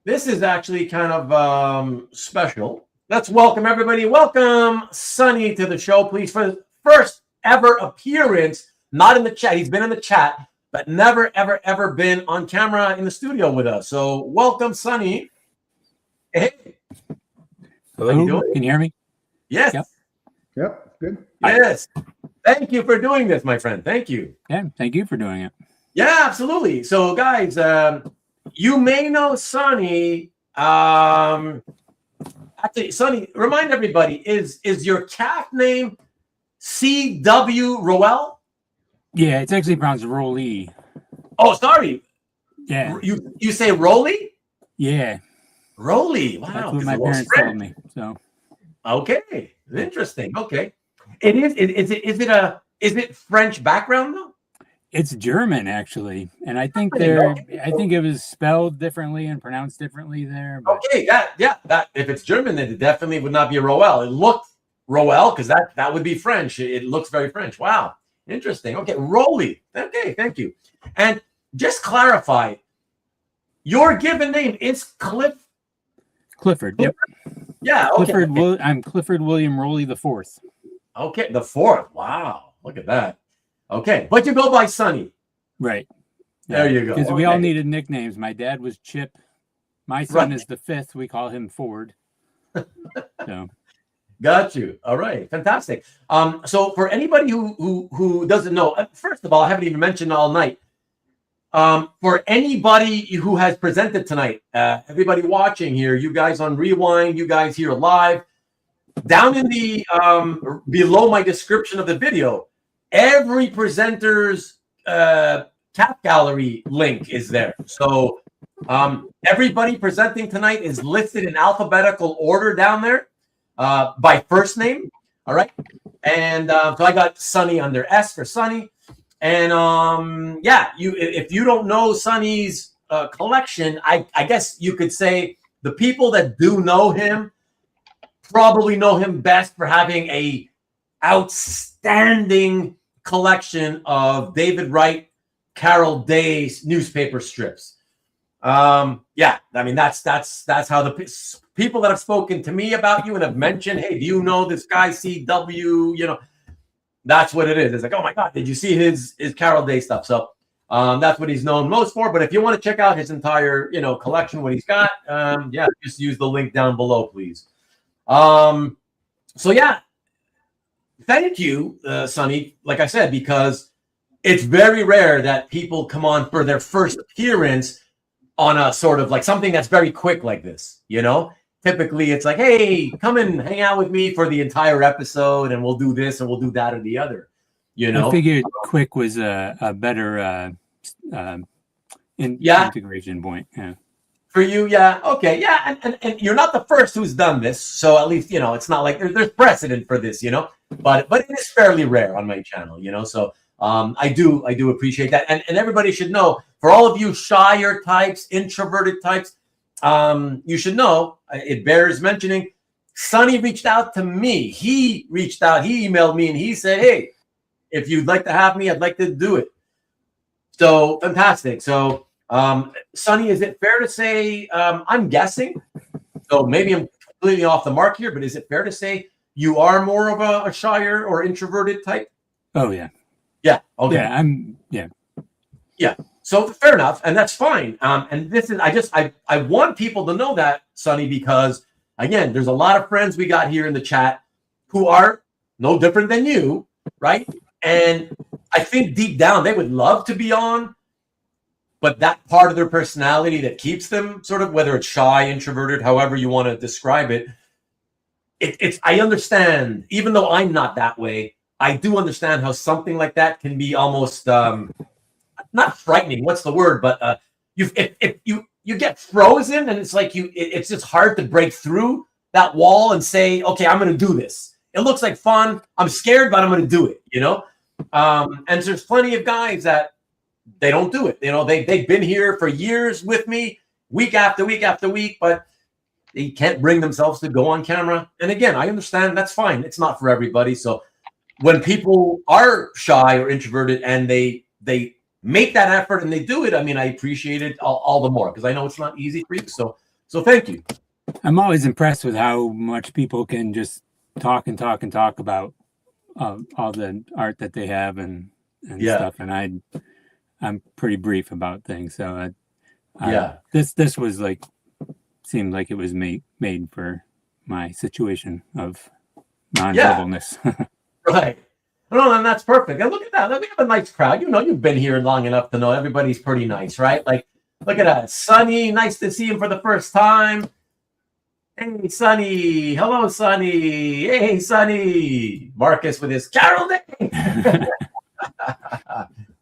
This is actually kind of special. Let's welcome everybody. Welcome Sunny to the show, please, for the first ever appearance. Not in the chat. He's been in the chat, but never, ever been on camera in the studio with us. So welcome, Sunny. Hey.
Hello. Can you hear me?
Yes.
Yep. Good.
Yes. Thank you for doing this, my friend. Thank you.
Yeah. Thank you for doing it.
Yeah, absolutely. So, guys, you may know Sunny. Actually, Sunny, remind everybody: is your cat name C.W. Rowell?
Yeah, it's actually pronounced Rolly.
Oh, sorry.
Yeah.
You say Rolly?
Yeah.
Rolly. Wow.
That's what my parents told me. So.
Okay. Interesting. Okay. It is. Is it French background though?
It's German actually, and I think it was spelled differently and pronounced differently there. But...
Okay. That if it's German, then it definitely would not be a Rowell. It looked Rowell because that would be French. It looks very French. Wow. Interesting. Okay. Rolly. Okay. Thank you. And just clarify, your given name is
Clifford. Yep.
Yeah. Okay.
I'm Clifford William Rolly the Fourth.
Okay, the fourth. Wow, look at that. Okay, but you go by Sunny.
Right.
There you go.
Because we all needed nicknames. My dad was Chip. My son is the fifth. We call him Ford. So.
Got you. All right, fantastic. So for anybody who doesn't know, first of all, I haven't even mentioned all night. For anybody who has presented tonight, everybody watching here, you guys on Rewind, you guys here live. Down in the below my description of the video, every presenter's cat gallery link is there. So everybody presenting tonight is listed in alphabetical order down there by first name. All right, and so I got Sunny under S for Sunny, and if you don't know Sunny's collection, I guess you could say the people that do know him probably know him best for having a outstanding collection of David Wright, Carol Day's newspaper strips. Yeah, I mean that's how the people that have spoken to me about you and have mentioned, hey, do you know this guy CW? You know, that's what it is. It's like, oh my God, did you see his Carol Day stuff? So that's what he's known most for. But if you want to check out his entire, you know, collection, what he's got, yeah, just use the link down below, please. So yeah, thank you, Sonny. Like I said, because it's very rare that people come on for their first appearance on a sort of like something that's very quick like this, you know? Typically, it's like, hey, come and hang out with me for the entire episode, and we'll do this and we'll do that or the other, you know?
I figured quick was a better integration point. Yeah.
For you, yeah, okay, yeah, and you're not the first who's done this, so at least, you know, it's not like there's precedent for this, you know, but it is fairly rare on my channel, you know, so I do appreciate that, and everybody should know, for all of you shyer types, introverted types, you should know, it bears mentioning, Sonny reached out to me. He reached out, he emailed me, and he said, hey, if you'd like to have me, I'd like to do it. So fantastic. So Sonny, is it fair to say, I'm guessing, so maybe I'm completely off the mark here, but is it fair to say you are more of a shyer or introverted type?
Oh yeah.
Yeah. Okay.
Yeah.
Yeah. So fair enough, and that's fine. And this is, I want people to know that, Sonny, because again, there's a lot of friends we got here in the chat who are no different than you, right? And I think deep down they would love to be on, but that part of their personality that keeps them sort of, whether it's shy, introverted, however you want to describe it, it's I understand, even though I'm not that way, I do understand how something like that can be almost not frightening. What's the word? But if you get frozen, and it's like it's just hard to break through that wall and say, okay, I'm going to do this. It looks like fun. I'm scared, but I'm going to do it. You know, and there's plenty of guys that they don't do it. You know, they've been here for years with me, week after week after week, but they can't bring themselves to go on camera. And again, I understand that's fine. It's not for everybody. So when people are shy or introverted and they make that effort and they do it, I mean, I appreciate it all the more because I know it's not easy for you. So thank you.
I'm always impressed with how much people can just talk about all the art that they have and stuff. And I'm pretty brief about things. So this was like, seemed like it was made for my situation of non-verbalness.
Right. No, and that's perfect. And look at that. We have a nice crowd. You know, you've been here long enough to know everybody's pretty nice, right? Like, look at that. Sonny, nice to see him for the first time. Hey, Sonny. Hello, Sonny. Hey, Sonny. Marcus with his Carol Day.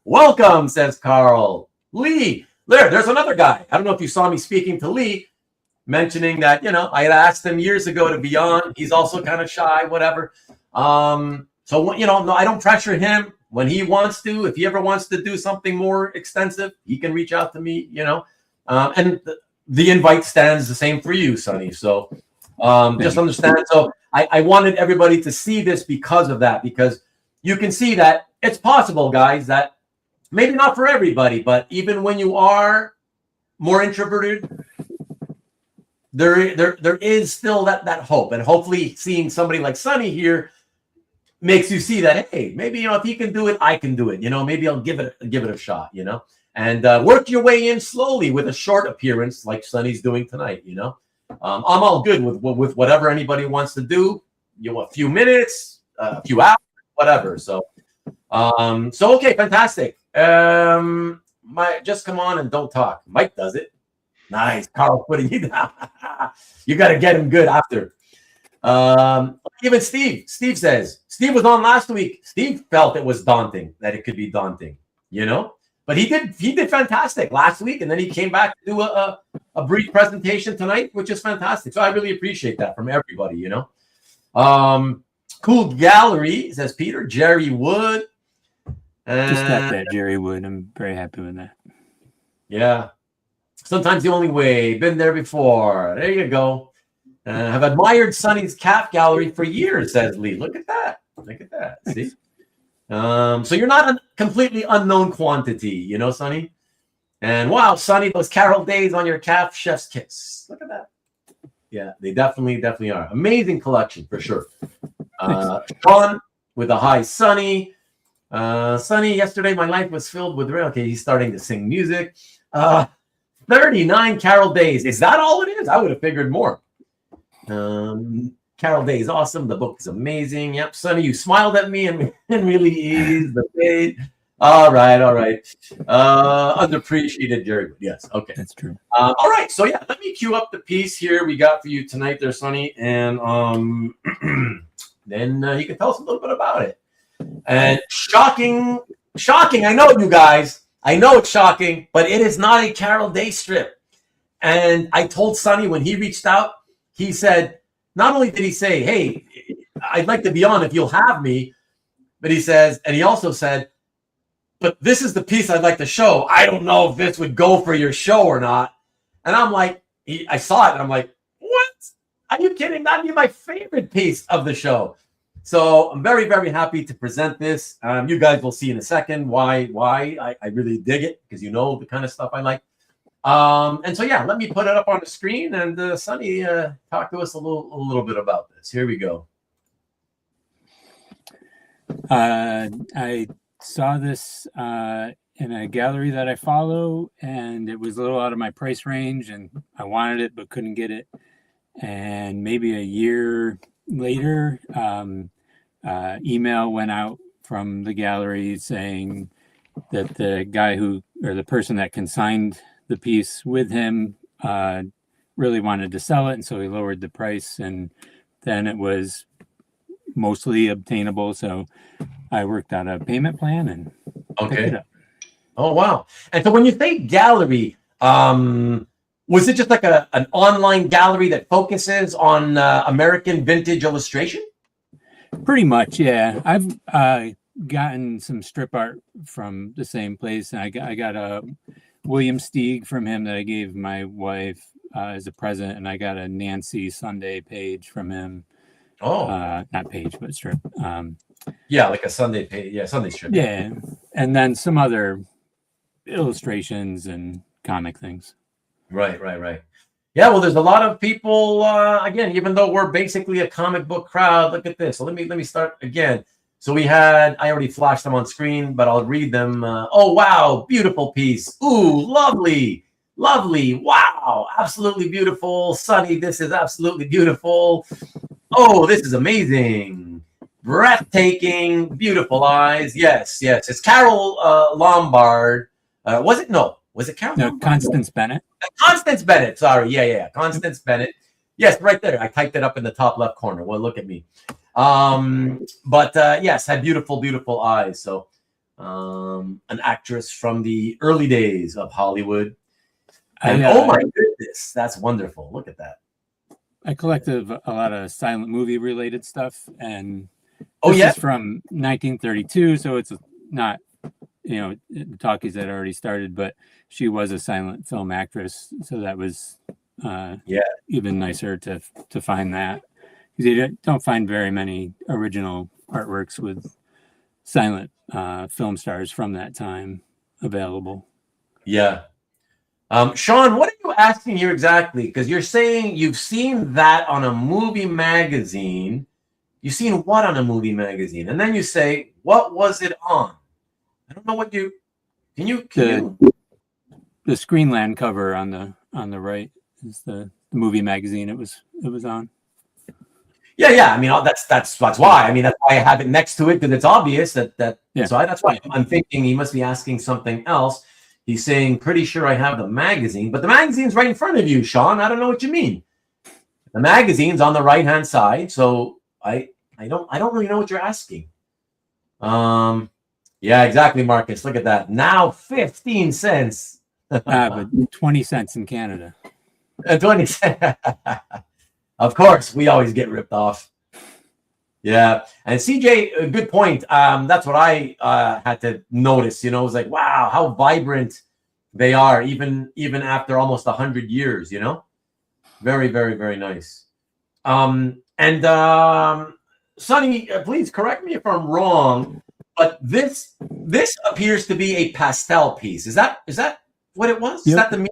Welcome, says Carl. Lee. There's another guy. I don't know if you saw me speaking to Lee, mentioning that, you know, I had asked him years ago to be on. He's also kind of shy, whatever. So, you know, no, I don't pressure him when he wants to. If he ever wants to do something more extensive, he can reach out to me, you know. And the invite stands the same for you, Sonny. So just understand. So I wanted everybody to see this because of that, because you can see that it's possible, guys, that maybe not for everybody, but even when you are more introverted, there is still that hope. And hopefully seeing somebody like Sonny here makes you see that, hey, maybe, you know, if he can do it, I can do it. You know, maybe I'll give it a shot, you know, and work your way in slowly with a short appearance like Sonny's doing tonight, you know. I'm all good with whatever anybody wants to do, you know, a few minutes, a few hours, whatever. So okay, fantastic. Just come on and don't talk. Mike does it. Nice. Carl putting you down. You got to get him good after. Even Steve says, Steve was on last week. Steve felt it was daunting, that it could be daunting, you know, but he did fantastic last week. And then he came back to do a brief presentation tonight, which is fantastic. So I really appreciate that from everybody, you know. Cool gallery, says Peter. Jerry Wood.
Just got that Jerry Wood. I'm very happy with that.
Yeah. Sometimes the only way. Been there before. There you go. Have admired Sonny's calf gallery for years, says Lee. Look at that. Look at that. See? So you're not a completely unknown quantity, you know, Sonny. And wow, Sonny, those Carol days on your calf, chef's kiss. Look at that. Yeah, they definitely are. Amazing collection for sure. Sean with a hi, Sonny. Sonny, yesterday my life was filled with real. Okay, he's starting to sing music. 39 Carol days. Is that all it is? I would have figured more. Carol Day is awesome. The book is amazing. Yep, Sonny, you smiled at me and really eased the pain. All right. Underappreciated, Jerry. Yes, okay.
That's true.
All right, so yeah, let me cue up the piece here we got for you tonight there, Sonny, and then you can tell us a little bit about it. And shocking, I know you guys. I know it's shocking, but it is not a Carol Day strip. And I told Sonny when he reached out, he said, not only did he say, hey, I'd like to be on if you'll have me, but he says, and he also said, but this is the piece I'd like to show. I don't know if this would go for your show or not. And I'm like, I saw it and I'm like, what? Are you kidding? That'd be my favorite piece of the show. So I'm very, very happy to present this. You guys will see in a second why I really dig it, because you know the kind of stuff I like. And so, yeah, let me put it up on the screen and Sonny, talk to us a little bit about this. Here we go.
I saw this in a gallery that I follow, and it was a little out of my price range, and I wanted it but couldn't get it. And maybe a year later, email went out from the gallery saying that the guy the person that consigned the piece with him really wanted to sell it, and so he lowered the price, and then it was mostly obtainable. So I worked out a payment plan and picked it up.
Oh wow! And so when you say gallery, was it just like an online gallery that focuses on American vintage illustration?
Pretty much, yeah. I've gotten some strip art from the same place, and I got a William Steig from him that I gave my wife as a present, and I got a Nancy Sunday page from him.
Oh,
not page, but strip.
Yeah, like a Sunday page. Yeah, Sunday strip.
Yeah, and then some other illustrations and comic things.
Right. Yeah, well, there's a lot of people. Again, even though we're basically a comic book crowd, look at this. So let me start again. So I already flashed them on screen, but I'll read them. Oh wow, beautiful piece. Ooh, lovely. Wow, absolutely beautiful. Sonny, this is absolutely beautiful. Oh, this is amazing. Breathtaking, beautiful eyes. Yes. It's Carol Lombard. Was it? No. Was it Carol?
No, Constance Bennett.
Constance Bennett. Sorry. Yeah. Constance Bennett. Yes, right there. I typed it up in the top left corner. Well, look at me. But yes, had beautiful eyes. So an actress from the early days of Hollywood. And oh my goodness, that's wonderful. Look at that.
I collected a lot of silent movie related stuff, and
this
is from 1932, so it's not, the talkies that already started, but she was a silent film actress, so that was even nicer to find that, because you don't find very many original artworks with silent film stars from that time available.
Yeah. Sean, what are you asking here exactly? Because you're saying you've seen that on a movie magazine. You've seen what on a movie magazine? And then you say, what was it on? I don't know what you... Can you...
The Screenland cover on the right is the movie magazine it was on.
Yeah. I mean, that's why. I mean, that's why I have it next to it, because it's obvious that. So that's why I'm thinking he must be asking something else. He's saying, pretty sure I have the magazine, but the magazine's right in front of you, Sean. I don't know what you mean. The magazine's on the right-hand side, so I don't really know what you're asking. Yeah, exactly, Marcus. Look at that. Now 15 cents.
But 20 cents in Canada.
20 cents. Of course, we always get ripped off. Yeah, and CJ, a good point. That's what I had to notice. It was like, wow, how vibrant they are, even after almost 100 years. Very, very, very nice. And Sonny, please correct me if I'm wrong. But this appears to be a pastel piece. Is that what it was? Is
Yep.
that the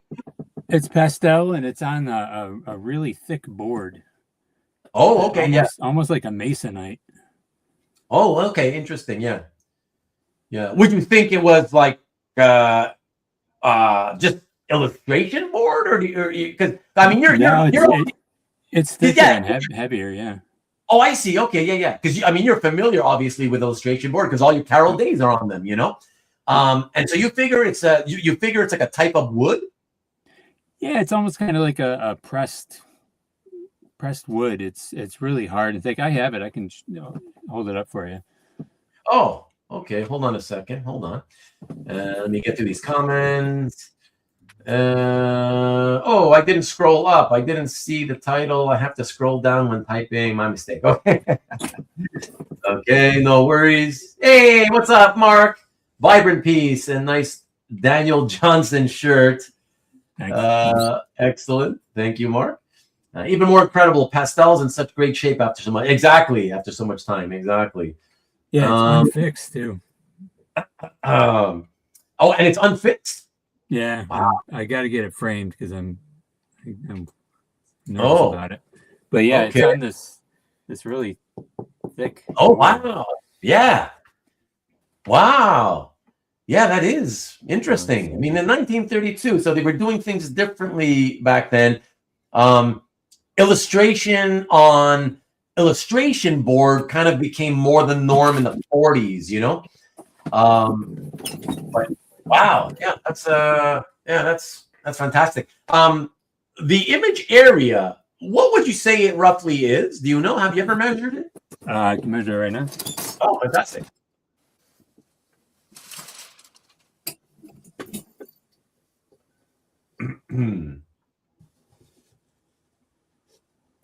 It's pastel and it's on a really thick board.
Oh, okay,
Almost like a masonite.
Oh, okay, interesting. Yeah. Would you think it was like just illustration board, or because I mean
it's thicker and heavier, yeah.
Oh, I see. Okay, yeah. Because I mean, you're familiar, obviously, with illustration board because all your Carol Days are on them, you know. And so you figure it's you figure it's like a type of wood.
Yeah, it's almost kind of like a pressed wood. It's really hard and thick. I have it. I can hold it up for you.
Oh, okay. Hold on a second. Hold on. Let me get through these comments. Oh, I didn't scroll up. I didn't see the title. I have to scroll down when typing. My mistake. Okay. Okay, no worries. Hey, what's up, Mark? Vibrant piece and nice Daniel Johnson shirt. Excellent. Thank you, Mark. Even more incredible, pastels in such great shape after so much. Exactly, after so much time. Exactly.
Yeah, it's unfixed too.
Oh, and it's unfixed.
Yeah,
wow.
I got to get it framed because I'm nervous about it. But yeah, it's on this really thick.
Oh wow! Yeah, wow. Yeah, that is interesting. I mean, in 1932, so they were doing things differently back then. Illustration on illustration board kind of became more the norm in the 40s, you know. But wow, yeah, that's fantastic. The image area, what would you say it roughly is? Do you know? Have you ever measured it?
I can measure it right now.
Oh, fantastic.
Hmm.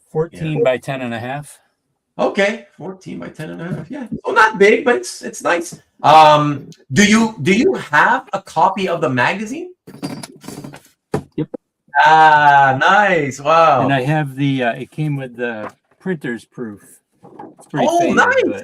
14 by 10.5.
Okay, 14 by 10.5. Yeah, so not big, but it's nice. Do you have a copy of the magazine?
Yep.
Ah, nice. Wow.
And I have the. It came with the printer's proof. It's pretty
Oh,
faded,
nice.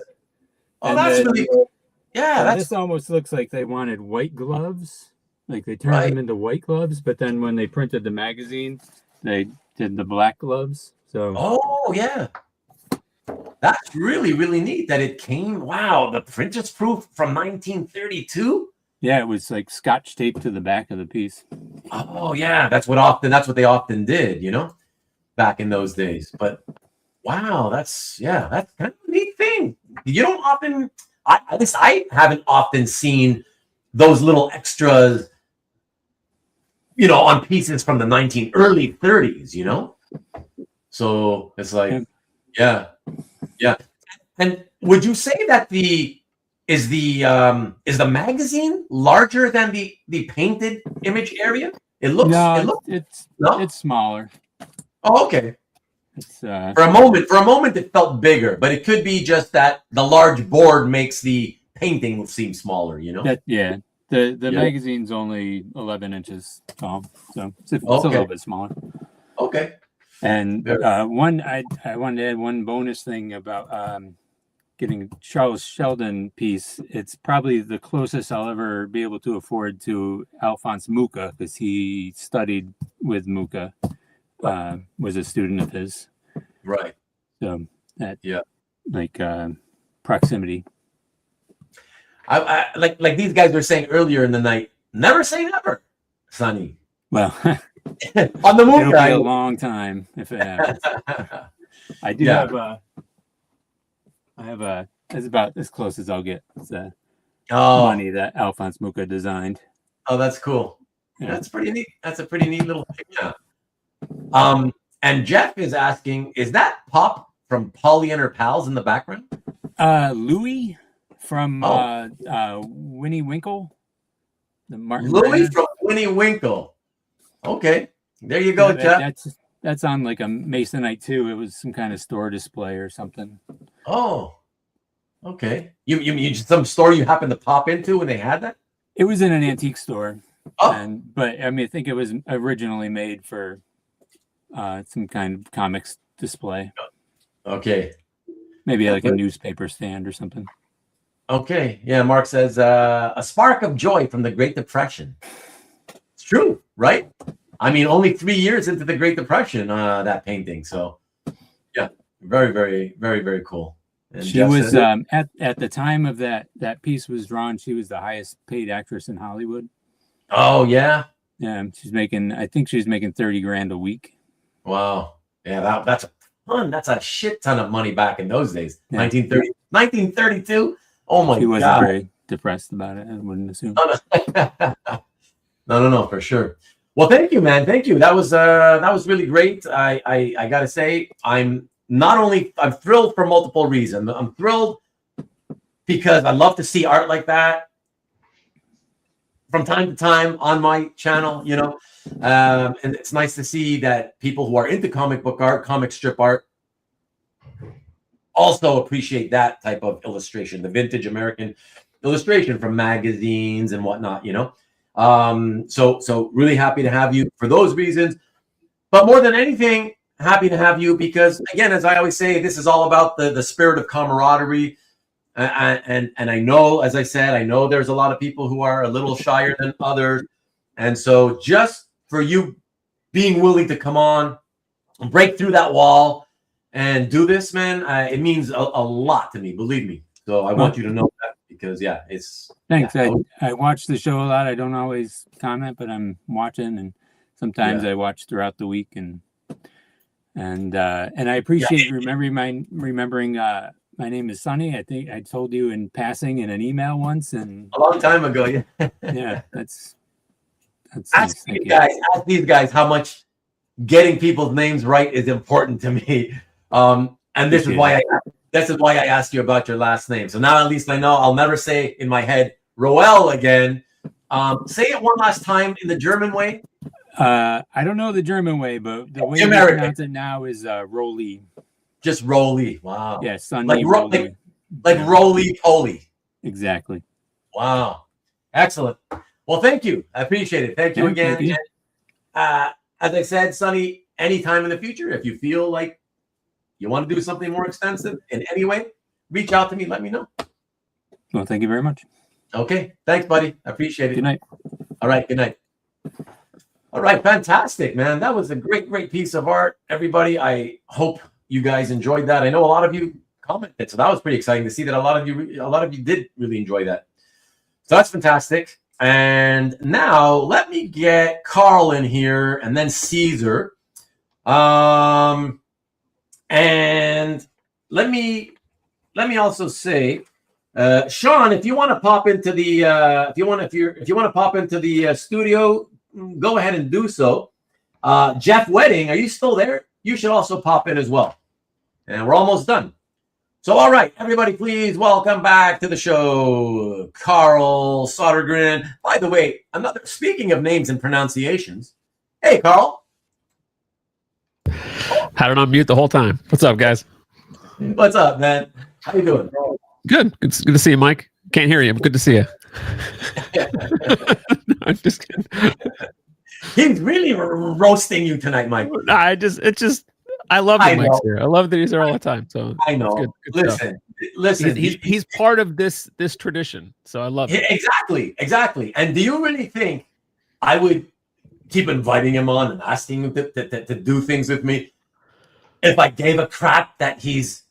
But,
That's really cool. Yeah,
this almost looks like they wanted white gloves. Like they turned them into white gloves, but then when they printed the magazine, they did the black gloves. So.
Oh yeah. That's really, really neat that it came. Wow, the printer's proof from 1932.
Yeah, it was like scotch tape to the back of the piece.
Oh yeah, that's what they often did, you know, back in those days. But wow, that's kind of a neat thing. You don't often, at least I haven't often seen those little extras, you know, on pieces from the early 30s, you know. So it's like, yeah. And would you say that is the magazine larger than the painted image area?
It's smaller.
Oh, okay.
It's,
for a moment it felt bigger, but it could be just that the large board makes the painting seem smaller, you know?
The magazine's only 11 inches tall, so it's a little bit smaller.
Okay.
And I wanted to add one bonus thing about getting Charles Sheldon piece. It's probably the closest I'll ever be able to afford to Alphonse Mucha because he studied with Mucha, was a student of his.
Right.
So that proximity.
I like these guys were saying earlier in the night. Never say never, Sonny.
Well.
On the moon,
it'll be a long time if it happens. I do have that's about as close as I'll get. It's money that Alphonse Mucha designed.
Oh, that's cool.
Yeah.
That's pretty neat. That's a pretty neat little thing. Yeah. And Jeff is asking, is that Pop from Polly and Her Pals in the background?
Louis from Winnie Winkle. The Martin
Louis
Brenner.
from Winnie Winkle. Okay, there you go, Jeff.
That's on like a Masonite too. It was some kind of store display or something.
Oh, okay. You some store you happened to pop into when they had that?
It was in an antique store.
Oh,
but I mean, I think it was originally made for some kind of comics display.
Okay.
Maybe like a newspaper stand or something.
Okay. Yeah. Mark says a spark of joy from the Great Depression. It's true, right? I mean, only 3 years into the Great Depression, that painting. So, yeah, very, very, very, very cool. And
She
Jeff
was
says-
at the time of that piece was drawn. She was the highest paid actress in Hollywood.
Oh yeah.
Yeah, I think she's making 30 grand a week.
Wow. Yeah, that's a ton. That's a shit ton of money back in those days.
Yeah.
1932. Oh my
She wasn't
god.
very depressed about it, I wouldn't assume.
No, for sure. Well, thank you, man. Thank you. That was really great. I gotta say, I'm thrilled for multiple reasons. I'm thrilled because I love to see art like that from time to time on my channel, you know. And it's nice to see that people who are into comic book art, comic strip art, also appreciate that type of illustration, the vintage American illustration from magazines and whatnot, you know. So really happy to have you for those reasons. But more than anything, happy to have you because, again, as I always say, this is all about the spirit of camaraderie. And I know, as I said, I know there's a lot of people who are a little shyer than others. And so just for you being willing to come on and break through that wall and do this, man, it means a lot to me, believe me. So I want you to know that because, yeah, it's...
Thanks.
Yeah.
I watch the show a lot. I don't always comment, but I'm watching, and sometimes I watch throughout the week, and I appreciate remembering my name is Sonny. I think I told you in passing in an email once, and
a long time ago. Yeah,
yeah, that's
ask these guys how much getting people's names right is important to me. And this is why I asked you about your last name. So now at least I know I'll never say in my head Roel again. Say it one last time in the German way.
I don't know the German way, but the way we pronounce it now is Roly.
Just Roly. Wow.
Yeah, Sunday Roly.
Like Roly Poly.
Exactly.
Wow. Excellent. Well, thank you. I appreciate it. Thank you again.
Thank you.
As I said, Sonny, anytime in the future, if you feel like you want to do something more extensive in any way, reach out to me. Let me know.
Well, thank you very much.
Okay. Thanks, buddy. I appreciate it.
Good night.
All right. Good night. All right. Fantastic, man. That was a great piece of art, everybody. I hope you guys enjoyed that. I know a lot of you commented, so that was pretty exciting to see that a lot of you did really enjoy that. So that's fantastic. And now let me get Carl in here and then Caesar. And let me also say, Sean, if you want to pop into the if you want to pop into the studio, go ahead and do so. Jeff Wedding, are you still there? You should also pop in as well. And we're almost done. So, all right, everybody, please welcome back to the show, Carl Sodergren. By the way, speaking of names and pronunciations, hey, Carl.
Had it on mute the whole time. What's up, guys?
What's up, man? How you doing?
Good. Good to see you, Mike. Can't hear you, but good to see you. No, I'm just kidding.
He's really roasting you tonight, Mike.
I love that Mike's here. I love that he's there all the time. So
I know.
Good
Listen.
He's part of this tradition. So I love it.
Exactly. And do you really think I would keep inviting him on and asking him to do things with me if I gave a crap that he's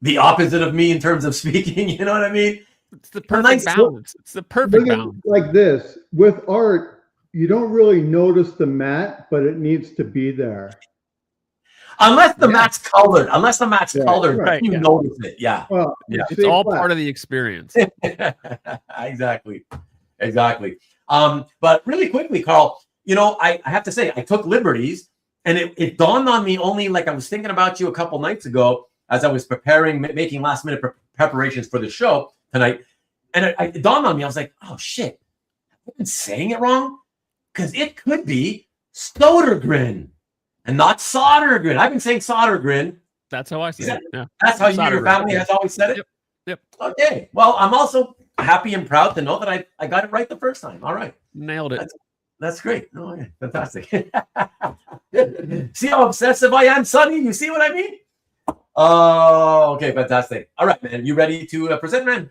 the opposite of me in terms of speaking? You know what I mean?
It's the perfect balance. It's the perfect balance.
Like this with art, you don't really notice the mat, but it needs to be there.
Unless the mat's colored. Right, you notice it. Yeah.
Well,
it's all part of the experience.
Exactly. But really quickly, Carl, you know, I have to say, I took liberties, and it dawned on me only like I was thinking about you a couple nights ago as I was making last minute preparations for the show tonight. And it dawned on me, I was like, oh shit, I've been saying it wrong? Because it could be Sodergren. And not Sodergren. I've been saying Sodergren.
That's how I say it. Yeah.
That's how your family has always said it?
Yep.
Okay. Well, I'm also happy and proud to know that I got it right the first time. All right.
Nailed it.
That's great. Oh, yeah. Fantastic. See how obsessive I am, Sonny? You see what I mean? Oh, okay. Fantastic. All right, man. You ready to present, man?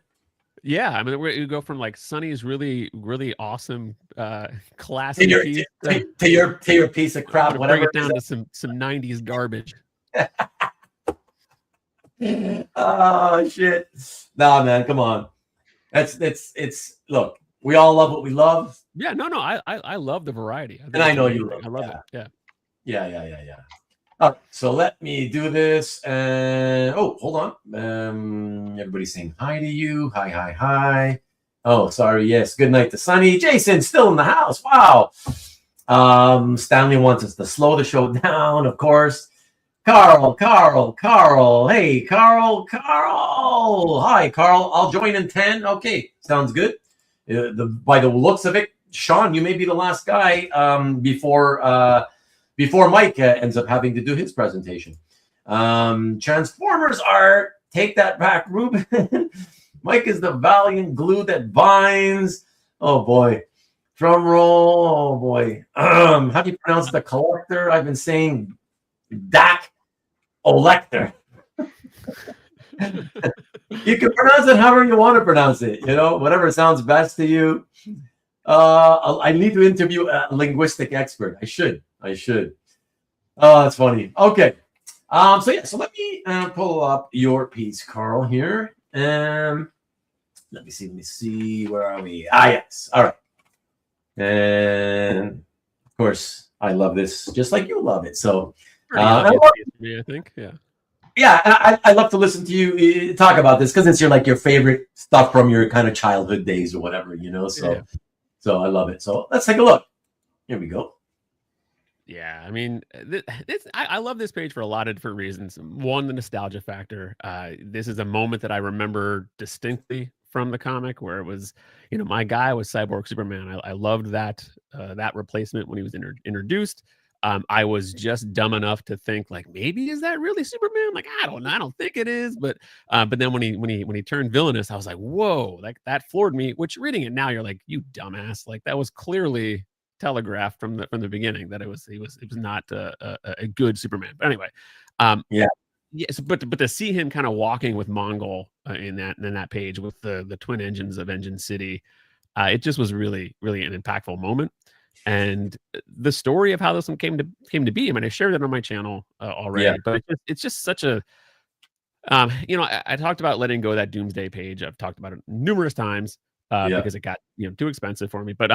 Yeah, I mean, you go from like Sonny's really, really awesome, classic
To your,
piece
to your piece of crap,
bring
whatever
it down to some 90s garbage.
Oh shit! Nah, man, come on. It's look. We all love what we love.
Yeah, no, I love the variety.
And I know you love.
I love it.
Yeah. All right, so let me do this. And hold on. Everybody's saying hi to you. Hi. Oh, sorry. Yes. Good night to Sonny. Jason still in the house. Wow. Stanley wants us to slow the show down, of course. Carl. Hey, Carl. Hi, Carl. I'll join in 10. Okay, sounds good. By the looks of it, Sean, you may be the last guy before Mike ends up having to do his presentation. Transformers art. Take that back, Rubén. Mike is the valiant glue that binds. Oh, boy. Drum roll. Oh, boy. How do you pronounce the collector? I've been saying DaCollector. You can pronounce it however you want to pronounce it. Whatever sounds best to you. I need to interview a linguistic expert. I should. Oh, that's funny. Okay. So let me pull up your piece, Carl, here. Let me see. Where are we? Yes. All right. And of course, I love this just like you love it. So
I think. Yeah.
Yeah, I love to listen to you talk about this because it's your favorite stuff from your kind of childhood days or whatever, So I love it. So let's take a look. Here we go.
Yeah, I mean, I love this page for a lot of different reasons. One, the nostalgia factor. This is a moment that I remember distinctly from the comic where it was, my guy was Cyborg Superman. I loved that replacement when he was introduced. I was just dumb enough to think maybe is that really Superman? I don't think it is. But then when he turned villainous, I was like, whoa, that floored me. Which reading it now, you're like, you dumbass. That was clearly telegraphed from the beginning that it was not a good Superman. But anyway, yes. But to see him kind of walking with Mongol in that page with the twin engines of Engine City, it just was really, really an impactful moment. And the story of how this one came to be. I mean, I shared it on my channel already, but it's just such a, I talked about letting go of that Doomsday page. I've talked about it numerous times because it got too expensive for me. But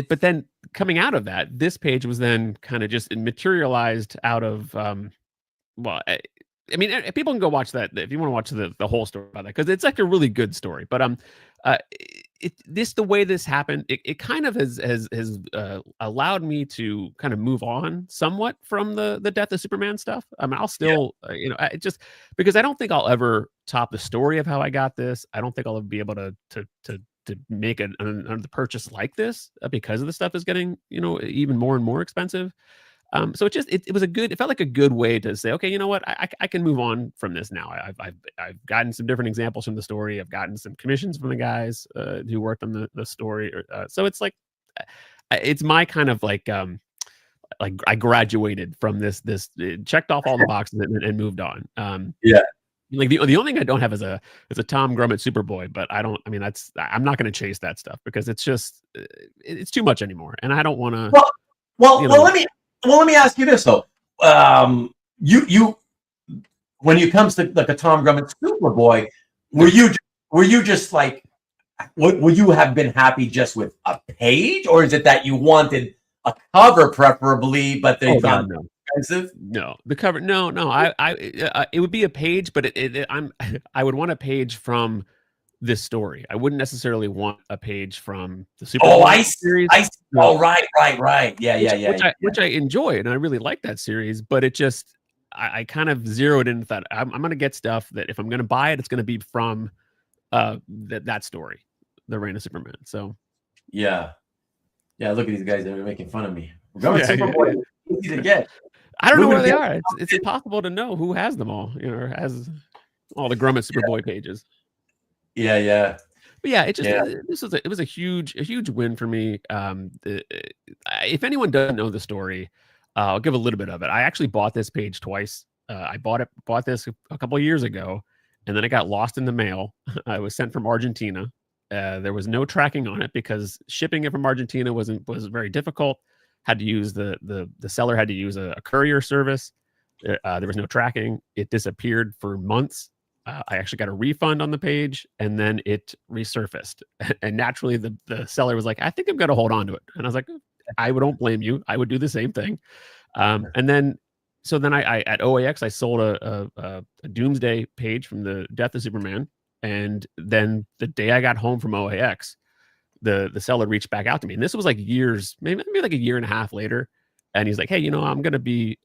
but then coming out of that, this page was then kind of just materialized out of I mean, people can go watch that if you want to watch the whole story about that because it's a really good story. But the way this happened, it kind of has allowed me to kind of move on somewhat from the Death of Superman stuff. I mean, I'll still just because I don't think I'll ever top the story of how I got this. I don't think I'll ever be able to make another purchase like this because of the stuff is getting even more and more expensive. So it was it felt like a good way to say, okay, you know what, I can move on from this now. I've gotten some different examples from the story. I've gotten some commissions from the guys who worked on the story. So it's it's my kind of I graduated from this checked off all the boxes and moved on. The only thing I don't have is a Tom Grummett Superboy, but I'm not going to chase that stuff because it's just it's too much anymore, and I don't want to.
Let me ask you this though. You when it comes to a Tom Grummett Superboy, would you have been happy just with a page, or is it that you wanted a cover preferably, but they found it expensive?
No, the cover. No. It would be a page, but I would want a page from this story. I wouldn't necessarily want a page from the Superboy series.
Right. Yeah.
Which I enjoyed, and I really like that series. But it just, I kind of zeroed in that I'm going to get stuff that if I'm going to buy it, it's going to be from that story, the Reign of Superman. So
yeah. Look at these guys that are making fun of me. Superboy is easy to get.
I don't know where they are. It's impossible to know who has them all. Has all the Grummett Superboy pages.
Yeah.
But yeah, it was a huge win for me. If anyone doesn't know the story, I'll give a little bit of it. I actually bought this page twice. I bought this a couple of years ago, and then it got lost in the mail. It was sent from Argentina. There was no tracking on it because shipping it from Argentina was very difficult. Had to use the seller had to use a courier service. There was no tracking. It disappeared for months. I actually got a refund on the page, and then it resurfaced. And naturally, the seller was like, "I think I'm going to hold on to it." And I was like, "I don't blame you. I would do the same thing." And then I at OAX I sold a Doomsday page from the Death of Superman, and then the day I got home from OAX, the seller reached back out to me, and this was like years, maybe like a year and a half later. And he's like, "Hey, I'm going to be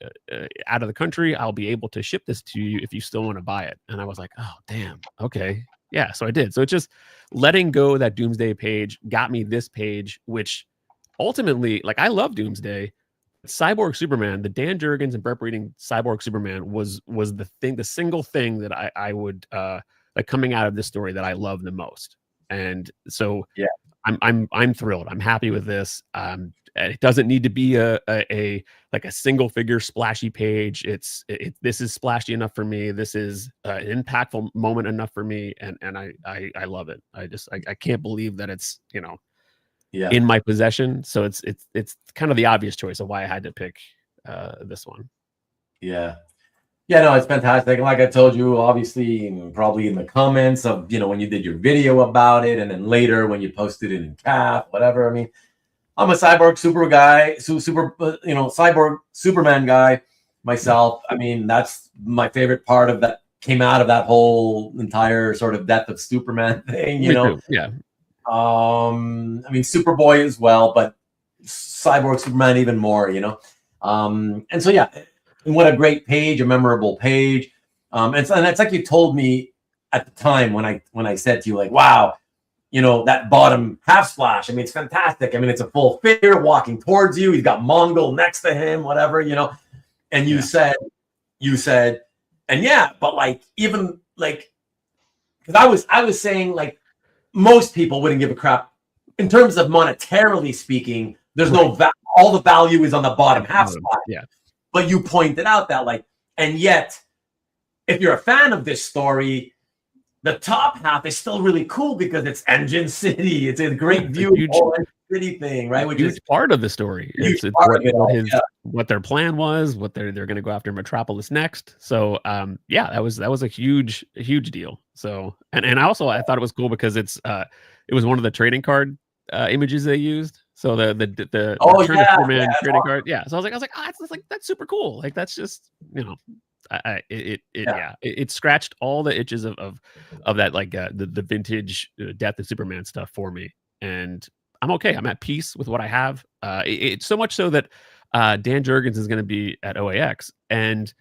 out of the country. I'll be able to ship this to you if you still want to buy it." And I was like, "Oh, damn. Okay. Yeah." So I did. So it's just letting go of that Doomsday page got me this page, which ultimately, like, I love Doomsday. Cyborg Superman, the Dan Jurgens and Brett Breeding Cyborg Superman was the single thing that I would like coming out of this story that I love the most. And so yeah, I'm thrilled. I'm happy with this. It doesn't need to be a single figure splashy page. This is splashy enough for me. This is an impactful moment enough for me, and I love it. I can't believe that it's in my possession. So it's kind of the obvious choice of why I had to pick this one.
Yeah. Yeah, no, it's fantastic. Like I told you, obviously, probably in the comments of, when you did your video about it, and then later when you posted it in CAF, whatever. I mean, I'm a Cyborg Cyborg Superman guy myself. I mean, that's my favorite part of that came out of that whole entire sort of Death of Superman thing,
Me too. Yeah.
I mean, Superboy as well, but Cyborg Superman even more, and so yeah. And what a great page, a memorable page. And it's like you told me at the time when I said to you, like, wow, that bottom half splash. I mean, it's fantastic. I mean, it's a full figure walking towards you. He's got Mongol next to him, whatever, And you said, and yeah, but like, even like, because I was saying, like, most people wouldn't give a crap in terms of monetarily speaking. There's no all the value is on the bottom half splash.
Yeah.
But you pointed out that, like, and yet, if you're a fan of this story, the top half is still really cool because it's Engine City. It's a great view of the whole Engine City thing, right? Which is
part of the story. It's what their plan was, what they're going to go after Metropolis next. So, yeah, that was a huge deal. So, and I thought it was cool because it was one of the trading card images they used. So the Return of Superman trading card, yeah. So I was like, that's super cool. Like, that's just it scratched all the itches of that, like the vintage Death of Superman stuff for me, and I'm okay. I'm at peace with what I have. It's so much so that Dan Jurgens is going to be at OAX, and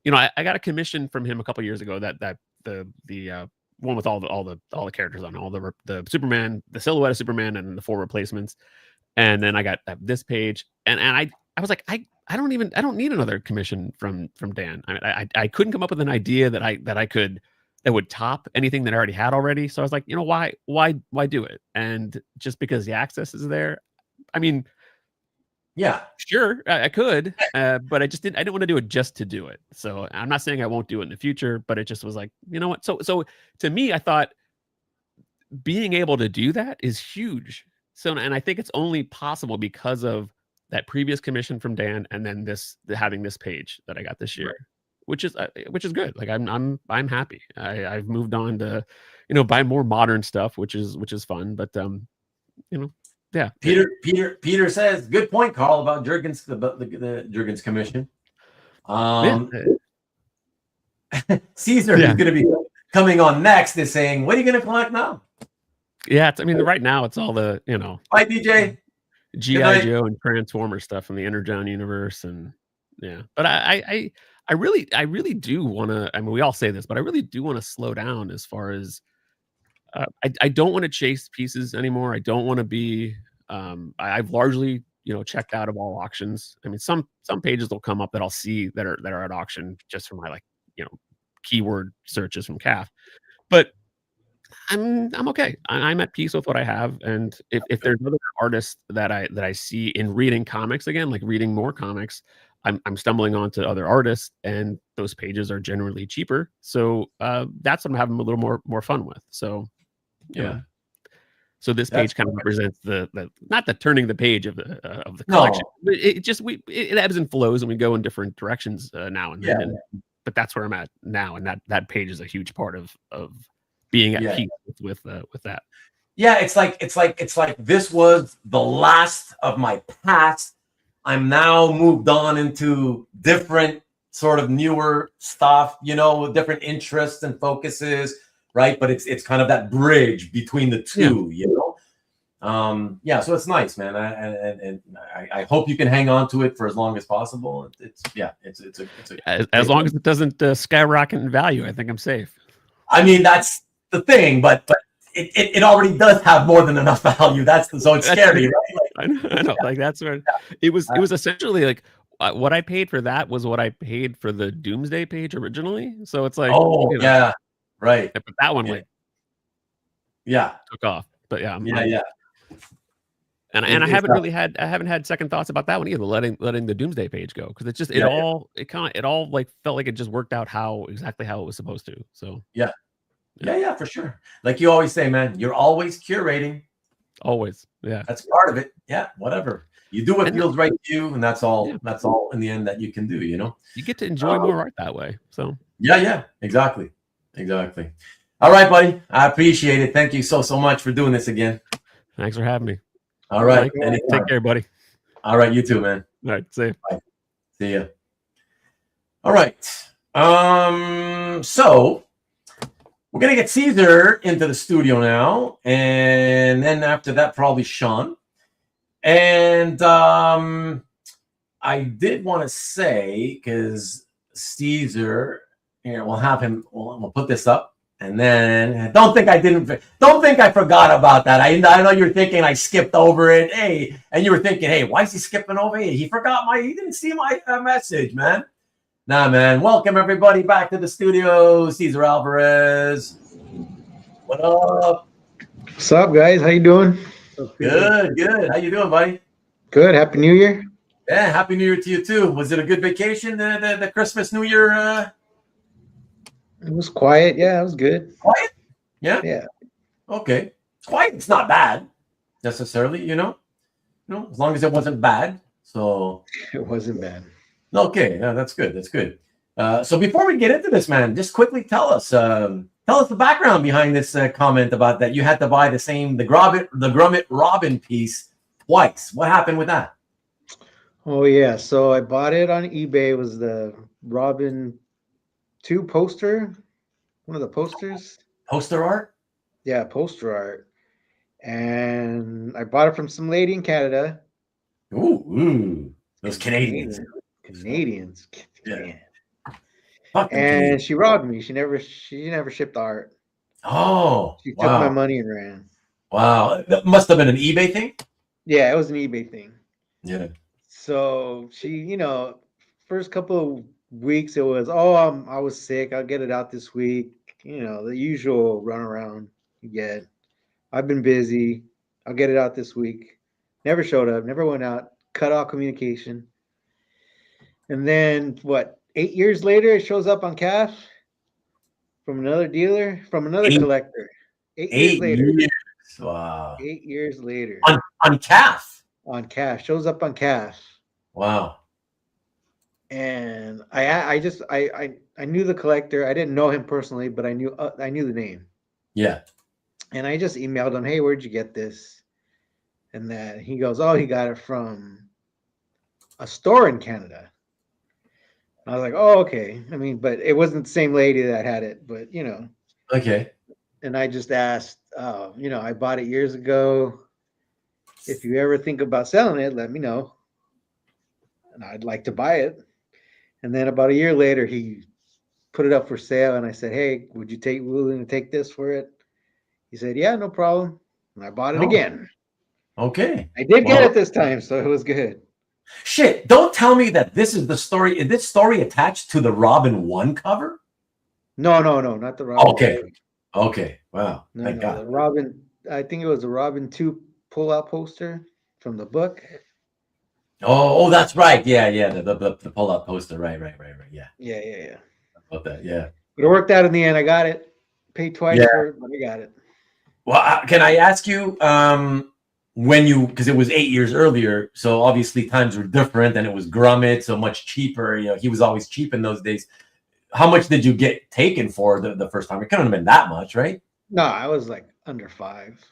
I got a commission from him a couple years ago that the one with all the characters on, all the Superman, the silhouette of Superman, and the 4 replacements. And then I got this page, and I was like, I don't need another commission from Dan. I couldn't come up with an idea that would top anything that I already had already. So I was like, why do it? And just because the access is there, I mean,
yeah,
sure, I could, but I didn't want to do it just to do it. So I'm not saying I won't do it in the future, but it just was like, you know what? So to me, I thought being able to do that is huge. So, and I think it's only possible because of that previous commission from Dan, and then having this page that I got this year, which is good. Like, I'm happy. I've moved on to, buy more modern stuff, which is fun. But yeah.
Peter says, good point, Carl, about Jurgens, the Jurgens commission. Caesar, who's going to be coming on next, is saying, what are you going to collect now?
Yeah, right now it's all the
Bye, DJ.
G.I. Joe and Transformer stuff from the Energon universe, and yeah. But I really do want to. I mean, we all say this, but I really do want to slow down as far as I don't want to chase pieces anymore. I don't want to be. I've largely checked out of all auctions. I mean, some pages will come up that I'll see that are at auction just from my keyword searches from CAF, but I'm okay. I'm at peace with what I have, and if there's other artists that I see in reading comics again, like reading more comics, I'm stumbling onto other artists, and those pages are generally cheaper. So that's what I'm having a little more fun with. So you know. So this page kind of represents the not the turning the page of the collection.
No.
It ebbs and flows, and we go in different directions now and then. But that's where I'm at now, and that page is a huge part of being at peace with that.
Yeah, it's like this was the last of my past. I'm now moved on into different sort of newer stuff, you know, with different interests and focuses, right? But it's kind of that bridge between the two, you know. So it's nice, man. I hope you can hang on to it for as long as possible.
As long as it doesn't skyrocket in value, I think I'm safe.
I mean, that's the thing, but it already does have more than enough value. So it's scary, right?
I know. Like that's where it was. It was essentially like what I paid for that was what I paid for the Doomsday page originally. So it's like,
right.
But that one took off. But And I haven't had second thoughts about that one either. Letting the Doomsday page go, because it's just it all like felt like it just worked out exactly how it was supposed to. So
yeah, for sure. Like you always say, man, you're always curating.
Always, yeah.
That's part of it. Yeah, whatever. You do what feels right to you, and that's all. Yeah. That's all in the end that you can do. You know,
you get to enjoy more art that way. So
exactly. All right, buddy. I appreciate it. Thank you so much for doing this again.
Thanks for having me.
All right.
Take care, buddy.
All right. You too, man.
All right. See you.
Bye. See ya. All right. So we're going to get Caesar into the studio now. And then after that, probably Sean. And I did want to say, because Caesar, here, we'll have him, we'll put this up. And then don't think I forgot about that. I know you're thinking I skipped over it. Hey, and you were thinking, hey, why is he skipping over it? He didn't see my message, man. Nah, man. Welcome everybody back to the studio. Caesar Alvarez. What up?
What's up, guys? How you doing?
Good. How you doing, buddy?
Good. Happy New Year.
Yeah, Happy New Year to you too. Was it a good vacation? The Christmas, New Year?
It was quiet. Yeah, it was good.
Quiet? Yeah?
Yeah.
Okay. It's quiet. It's not bad necessarily, you know? As long as it wasn't bad. So
it wasn't bad.
Okay. Yeah, that's good. That's good. So before we get into this, man, just quickly tell us the background behind this comment about that you had to buy the Gromit Robin piece twice. What happened with that?
Oh yeah. So I bought it on eBay. It was the Robin 2 poster, one of the posters.
Poster art?
Yeah, poster art. And I bought it from some lady in Canada.
Ooh. Those Canadians.
Yeah. And she robbed me. She never shipped art.
Oh.
She took my money and ran.
Wow. That must have been an eBay thing?
Yeah, it was an eBay thing.
Yeah.
So she, first couple of weeks it was, I was sick, I'll get it out this week, the usual runaround you get. I've been busy, I'll get it out this week. Never showed up, never went out, cut off communication. And then 8 years later it shows up on CAF from another dealer, from another collector. 8 years later.
Wow.
8 years later.
On CAF.
On CAF. Shows up on CAF.
Wow.
And I knew the collector. I didn't know him personally, but I knew the name.
Yeah.
And I just emailed him, hey, where'd you get this? And that he goes, oh, he got it from a store in Canada. I was like, oh, okay. I mean, but it wasn't the same lady that had it, but
Okay.
And I just asked, I bought it years ago. If you ever think about selling it, let me know. And I'd like to buy it. And then about a year later, he put it up for sale. And I said, hey, would you willing to take this for it? He said, yeah, no problem. And I bought it again.
Okay.
I did get it this time, so it was good.
Shit, don't tell me that this is the story. Is this story attached to the Robin 1 cover?
No, not the Robin.
Okay. Wow.
No, the Robin, I think it was the Robin 2 pull-out poster from the book.
Oh, that's right. Yeah. The pull-out poster. Right. Yeah.
Yeah.
About that. Yeah.
But it worked out in the end. I got it. Paid twice
Yeah.
for it, but I got it.
Well, can I ask you, because it was 8 years earlier, so obviously times were different and it was Grommet, so much cheaper. He was always cheap in those days. How much did you get taken for the first time? It couldn't have been that much, right?
No, I was like under 5.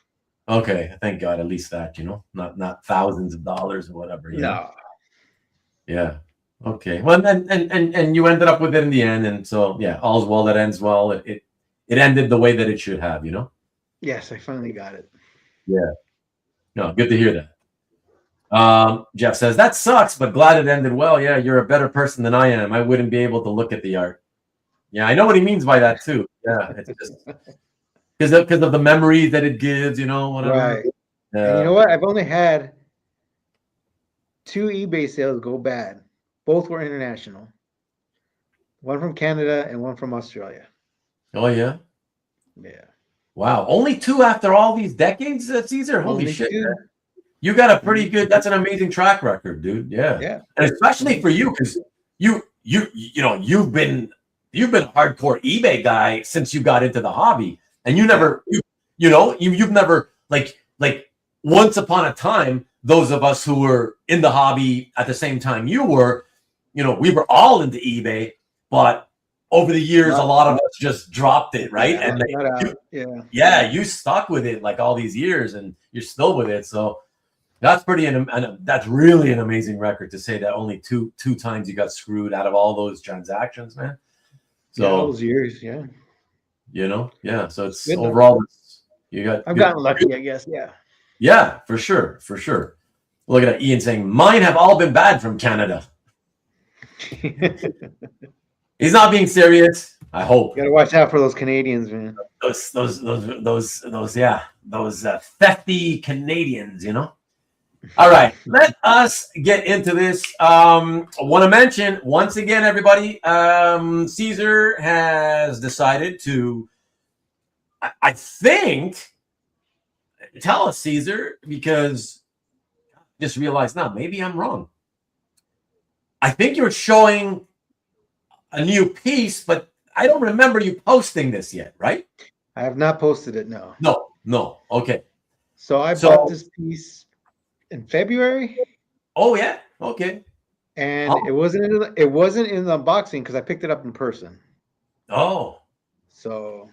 Okay, thank God, at least that, not thousands of dollars or whatever.
No.
Yeah. Okay. Well, and you ended up with it in the end, and so yeah, all's well that ends well. It ended the way that it should have,
Yes, I finally got it.
Yeah. No, good to hear that. Jeff says that sucks, but glad it ended well. Yeah, you're a better person than I am. I wouldn't be able to look at the art. Yeah, I know what he means by that too. Yeah, it's just because of the memories that it gives, whatever.
Right. And you know what? I've only had 2 eBay sales go bad. Both were international. One from Canada and one from Australia.
Oh yeah.
Yeah.
Wow. Only 2 after all these decades, Caesar. Holy
Only
shit.
2.
Man. You got a pretty good. That's an amazing track record, dude. Yeah.
Yeah.
And especially for you, because you've been a hardcore eBay guy since you got into the hobby, and you never you've never like once upon a time, those of us who were in the hobby at the same time you were, we were all into eBay, but over the years, a lot of us just dropped it, right?
Yeah,
and you stuck with it like all these years, and you're still with it. So that's that's really an amazing record to say that only two times you got screwed out of all those transactions, man. So
those years, yeah.
So it's
Good
overall,
I've gotten lucky, I guess. Yeah.
Yeah, for sure. Look at that, Ian saying, mine have all been bad from Canada. He's not being serious. I hope.
You gotta watch out for those Canadians, man.
Those thefty Canadians, All right, let us get into this. I want to mention once again, everybody, Caesar has decided to, I think, tell us, Caesar, because I just realized now, maybe I'm wrong. I think you're showing a new piece, but I don't remember you posting this yet, right?
I have not posted it, no.
No. Okay.
So I bought this piece in February.
Oh yeah. Okay.
And it wasn't in the unboxing because I picked it up in person.
Oh.
So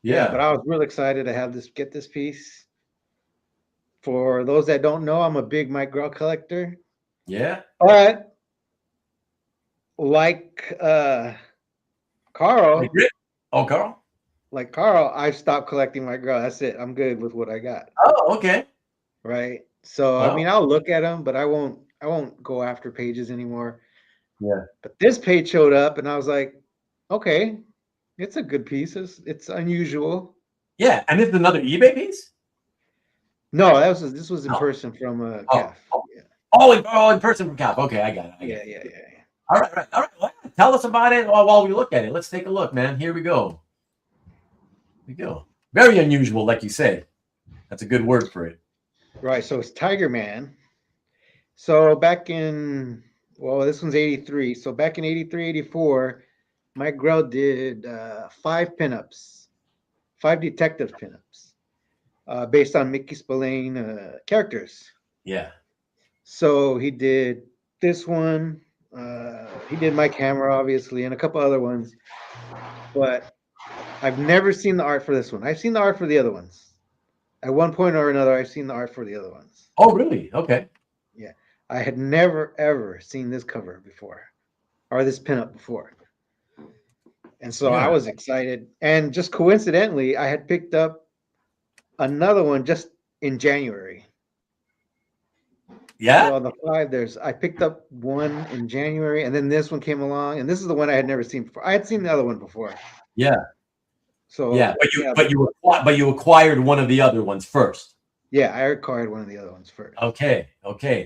yeah,
but I was real excited to get this piece. For those that don't know, I'm a big Mike Grell collector.
Yeah.
But like Carl.
Oh, Carl.
Like Carl, I stopped collecting Mike Grell. That's it. I'm good with what I got.
Oh, okay.
Right. So I mean, I'll look at them, but I won't go after pages anymore.
Yeah.
But this page showed up, and I was like, okay, it's a good piece. It's unusual.
Yeah, and it's another eBay piece.
No, this was in person from CAF.
In person from CAF. Okay, I got it.
Yeah.
All right. Well, tell us about it while we look at it. Let's take a look, man. Here we go. Very unusual, like you said. That's a good word for it.
Right. So it's Tiger Man. So back in, this one's 83. So back in 83, 84, Mike Grell did 5 pinups, 5 detective pinups based on Mickey Spillane characters.
Yeah.
So he did this one. He did Mike Hammer, obviously, and a couple other ones. But I've never seen the art for this one. I've seen the art for the other ones. At one point or another, I've seen the art for the other ones.
Oh, really? Okay.
Yeah. I had never, ever seen this cover before, or this pinup before. And so I was excited. And just coincidentally, I had picked up another one just in January.
Yeah.
So on the 5, I picked up one in January, and then this one came along, and this is the one I had never seen before. I had seen the other one before.
Yeah.
So
but you acquired one of the other ones first.
Yeah, I acquired one of the other ones first.
Okay.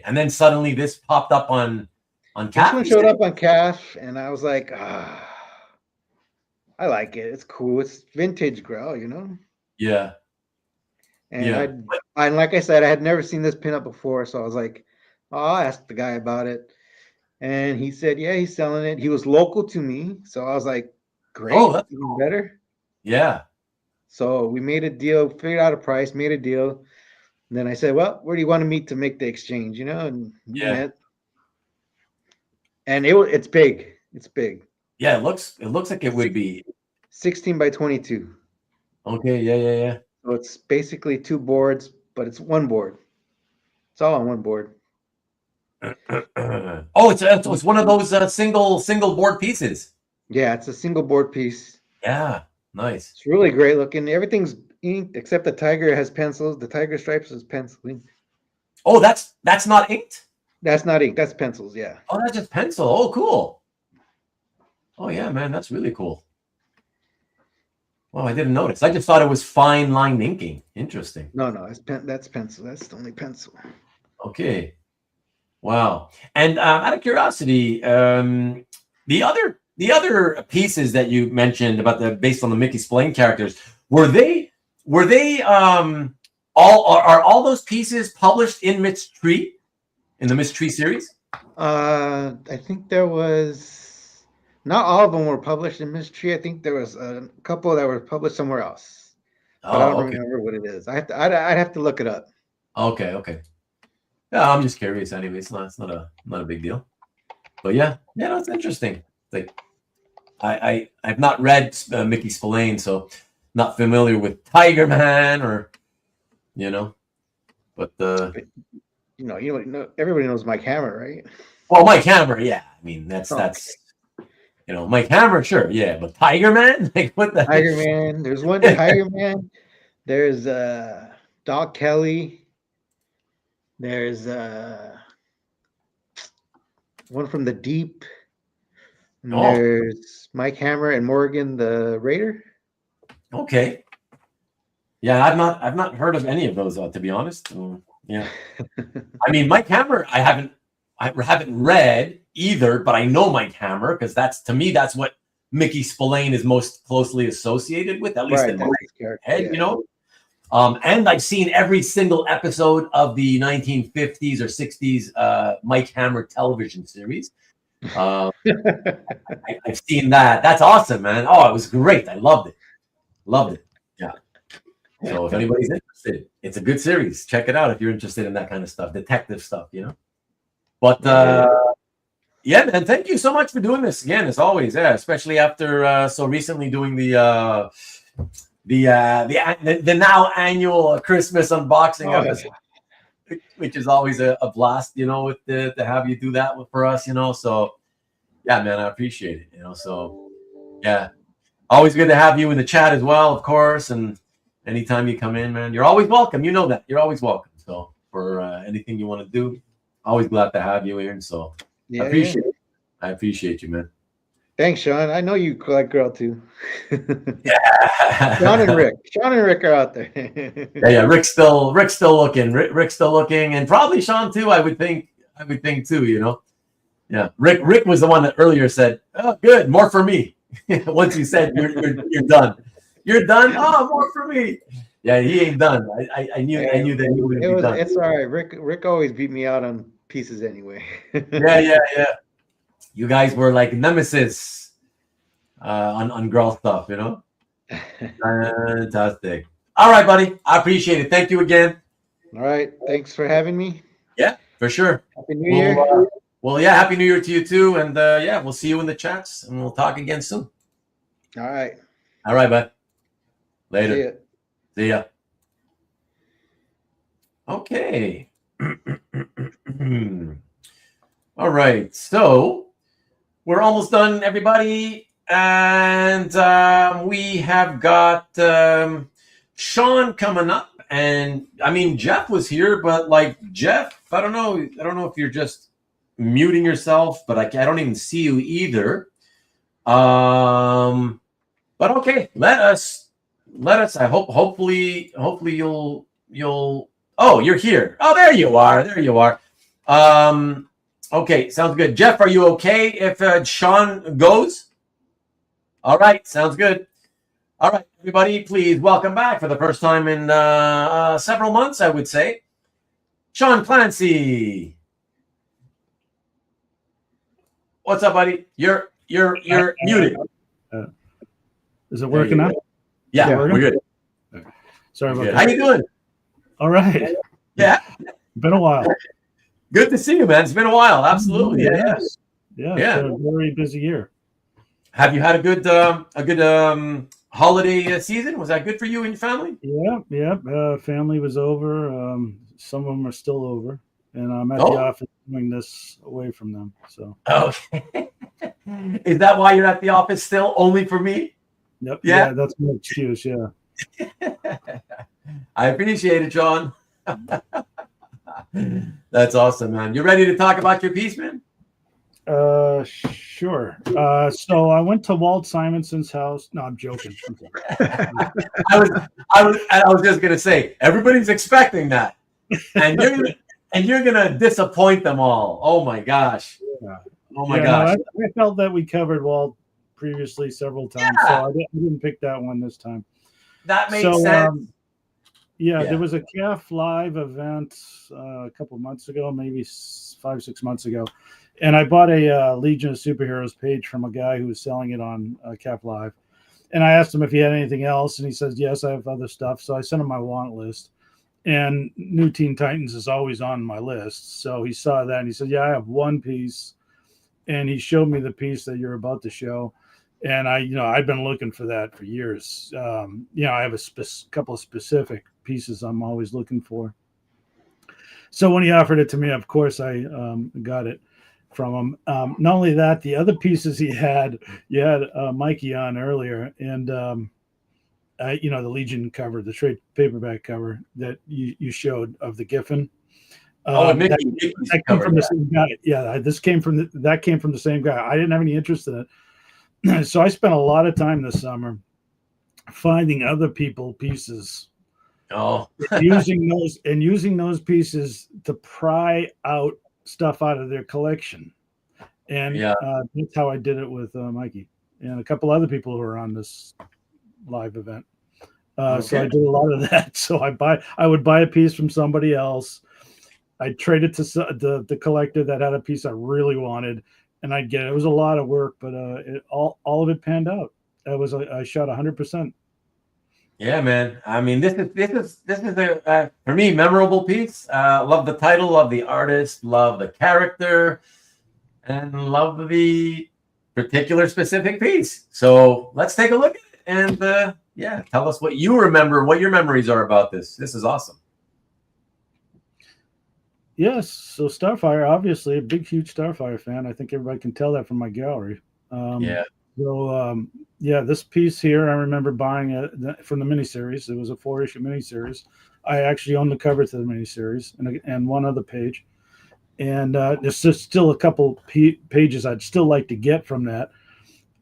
And then suddenly this popped up on CAF.
This one showed up on CAF, and I was like, I like it. It's cool. It's vintage Grell,
Yeah.
And and like I said, I had never seen this pinup before, so I was like, I asked the guy about it, and he said, yeah, he's selling it. He was local to me, so I was like, great,
Oh, that's
even better.
Yeah.
So we made a deal, figured out a price, made a deal. And then I said, well, where do you want to meet to make the exchange? You know, and we
Yeah.
met. And it's big. It's big.
Yeah, it looks like it would be
16 by 22.
Okay, yeah.
So it's basically 2 boards, but it's 1 board. It's all on 1 board.
Oh, it's one of those single board pieces.
Yeah, it's a single board piece.
Yeah, nice.
It's really great looking. Everything's inked except the tiger has pencils. The tiger stripes is penciling.
Oh, that's not inked?
That's not ink. That's pencils, yeah.
Oh, that's just pencil. Oh, cool. Oh yeah, man, that's really cool. Well, I didn't notice. I just thought it was fine line inking. Interesting.
No, that's pencil. That's the only pencil.
Okay. Wow. And out of curiosity, the other pieces that you mentioned about based on the Mickey Spillane characters, were they all those pieces published in Miss Tree, in the Miss Tree series?
I think there was not all of them were published in Miss Tree. I think there was a couple that were published somewhere else, but I don't remember what it is. I'd have to look it up.
Okay. Yeah, I'm just curious. Anyway, it's not a big deal. But yeah, no, it's interesting. Like I've not read Mickey Spillane, so not familiar with Tiger Man or but
everybody knows Mike Hammer, right?
Well, Mike Hammer, yeah. I mean that's Mike Hammer, sure, yeah. But Tiger Man, like what the
Tiger Man? There's one Tiger Man. There's Doc Kelly. There's one from the Deep. And there's Mike Hammer and Morgan the Raider.
Okay. Yeah, I've not heard of any of those, to be honest. Yeah. I mean, Mike Hammer, I haven't read either, but I know Mike Hammer because that's what Mickey Spillane is most closely associated with, at least in my head, And I've seen every single episode of the 1950s or 60s Mike Hammer television series. I've seen that. That's awesome, man. Oh, it was great. I loved it. Yeah. So if anybody's interested, it's a good series. Check it out if you're interested in that kind of stuff, detective stuff, But yeah, man, thank you so much for doing this again, as always. Yeah, especially after so recently doing the now annual Christmas unboxing episode, which is always a blast, to have you do that for us, So yeah, man, I appreciate it, So yeah, always good to have you in the chat as well, of course. And anytime you come in, man, you're always welcome. You know that you're always welcome. So for anything you want to do, always glad to have you in. So I appreciate you, man.
Thanks, Sean. I know you collect girl too. Yeah. Sean and Rick are out there.
yeah. Rick's still looking. Rick's still looking, and probably Sean too. I would think too. Yeah. Rick was the one that earlier said, "Oh, good, more for me." Once you said you're done. You're done. Oh, more for me. Yeah, he ain't done. I knew that he would be done.
It's all right. Rick always beat me out on pieces anyway.
Yeah. You guys were like nemesis on girl stuff, Fantastic. All right, buddy. I appreciate it. Thank you again.
All right. Thanks for having me.
Yeah, for sure.
Happy New Year.
Well, yeah, Happy New Year to you too. And yeah, we'll see you in the chats and we'll talk again soon.
All right.
All right, bud. Later. See ya. Okay. All right. So we're almost done, everybody. And we have got Sean coming up. And I mean, Jeff was here, but like Jeff, I don't know if you're just muting yourself, but I don't even see you either. But okay, let us. I hopefully you'll. Oh, you're here. Oh, there you are. Okay, sounds good. Jeff, are you okay if Sean goes? All right, sounds good. All right, everybody, please welcome back for the first time in several months, I would say, Sean Clancy. What's up, buddy? You're muted.
Is it working now?
Yeah, we're good.
Sorry about
Good.
that.
How you doing?
All right.
Yeah.
Been a while.
Good to see you, man. It's been a while. Absolutely. Yeah.
Yeah.
Yeah.
It's been a very busy year.
Have you had a good holiday season? Was that good for you and your family?
Yeah. Family was over. Some of them are still over, and I'm at the office doing this away from them. So.
Okay. Is that why you're at the office still? Only for me?
Yep.
Yeah.
That's my excuse. Yeah.
I appreciate it, John. That's awesome, man. You ready to talk about your piece, man?
Sure. So I went to Walt Simonson's house. No, I'm joking.
I was just gonna say everybody's expecting that, and you're gonna disappoint them all. Oh my gosh.
Yeah.
Oh my gosh.
No, I felt that we covered Walt previously several times, so I didn't pick that one this time.
That makes sense.
There was a CAF live event a couple months ago, maybe 5-6 months ago, and I bought a Legion of Superheroes page from a guy who was selling it on CAF Live, and I asked him if he had anything else, and he says yes, I have other stuff. So I sent him my want list, and New Teen Titans is always on my list. So he saw that and he said, "Yeah, I have one piece," and he showed me the piece that you're about to show. And I've been looking for that for years. I have a couple of specific pieces I'm always looking for. So when he offered it to me, of course, I got it from him. Not only that, the other pieces you had Mikey on earlier, and the Legion cover, the trade paperback cover that you showed of the Giffen.
Mickey,
that came from the same guy. Yeah, that came from the same guy. I didn't have any interest in it. So I spent a lot of time this summer finding other people pieces. using those pieces to pry out stuff out of their collection. And that's how I did it with Mikey and a couple other people who were on this live event. So I did a lot of that. So I would buy a piece from somebody else. I'd trade it to the collector that had a piece I really wanted. And I'd get it. It was a lot of work, but all of it panned out. I shot 100%.
Yeah, man. I mean, this is a for me memorable piece. Love the title, love the artist, love the character, and love the particular specific piece. So let's take a look at it and tell us what you remember, what your memories are about this. This is awesome.
Yes, so Starfire, obviously a big, huge Starfire fan. I think everybody can tell that from my gallery. This piece here, I remember buying it from the miniseries. It was a 4-issue miniseries. I actually own the cover to the miniseries and one other page. And there's just still a couple pages I'd still like to get from that.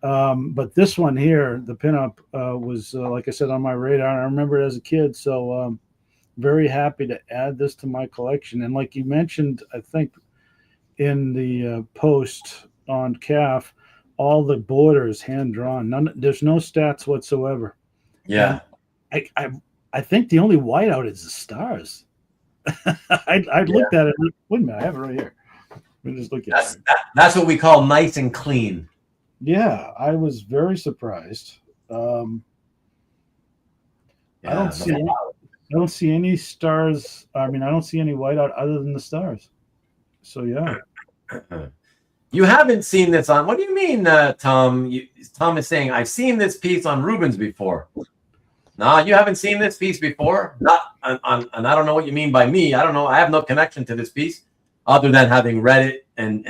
But this one here, the pinup, was, like I said, on my radar. I remember it as a kid, so very happy to add this to my collection. And like you mentioned, I think in the post on CAF, all the borders hand drawn. There's no stats whatsoever.
Yeah,
and I think the only whiteout is the stars. I looked at it. Wait a minute, I have it right here. Let me just look at it.
That's what we call nice and clean.
Yeah, I was very surprised. I don't see any stars. I mean, I don't see any whiteout other than the stars. So yeah.
You haven't seen this on. What do you mean, Tom? Tom is saying I've seen this piece on Rubens before. No, you haven't seen this piece before. Not on, and I don't know what you mean by me. I don't know. I have no connection to this piece other than having read it and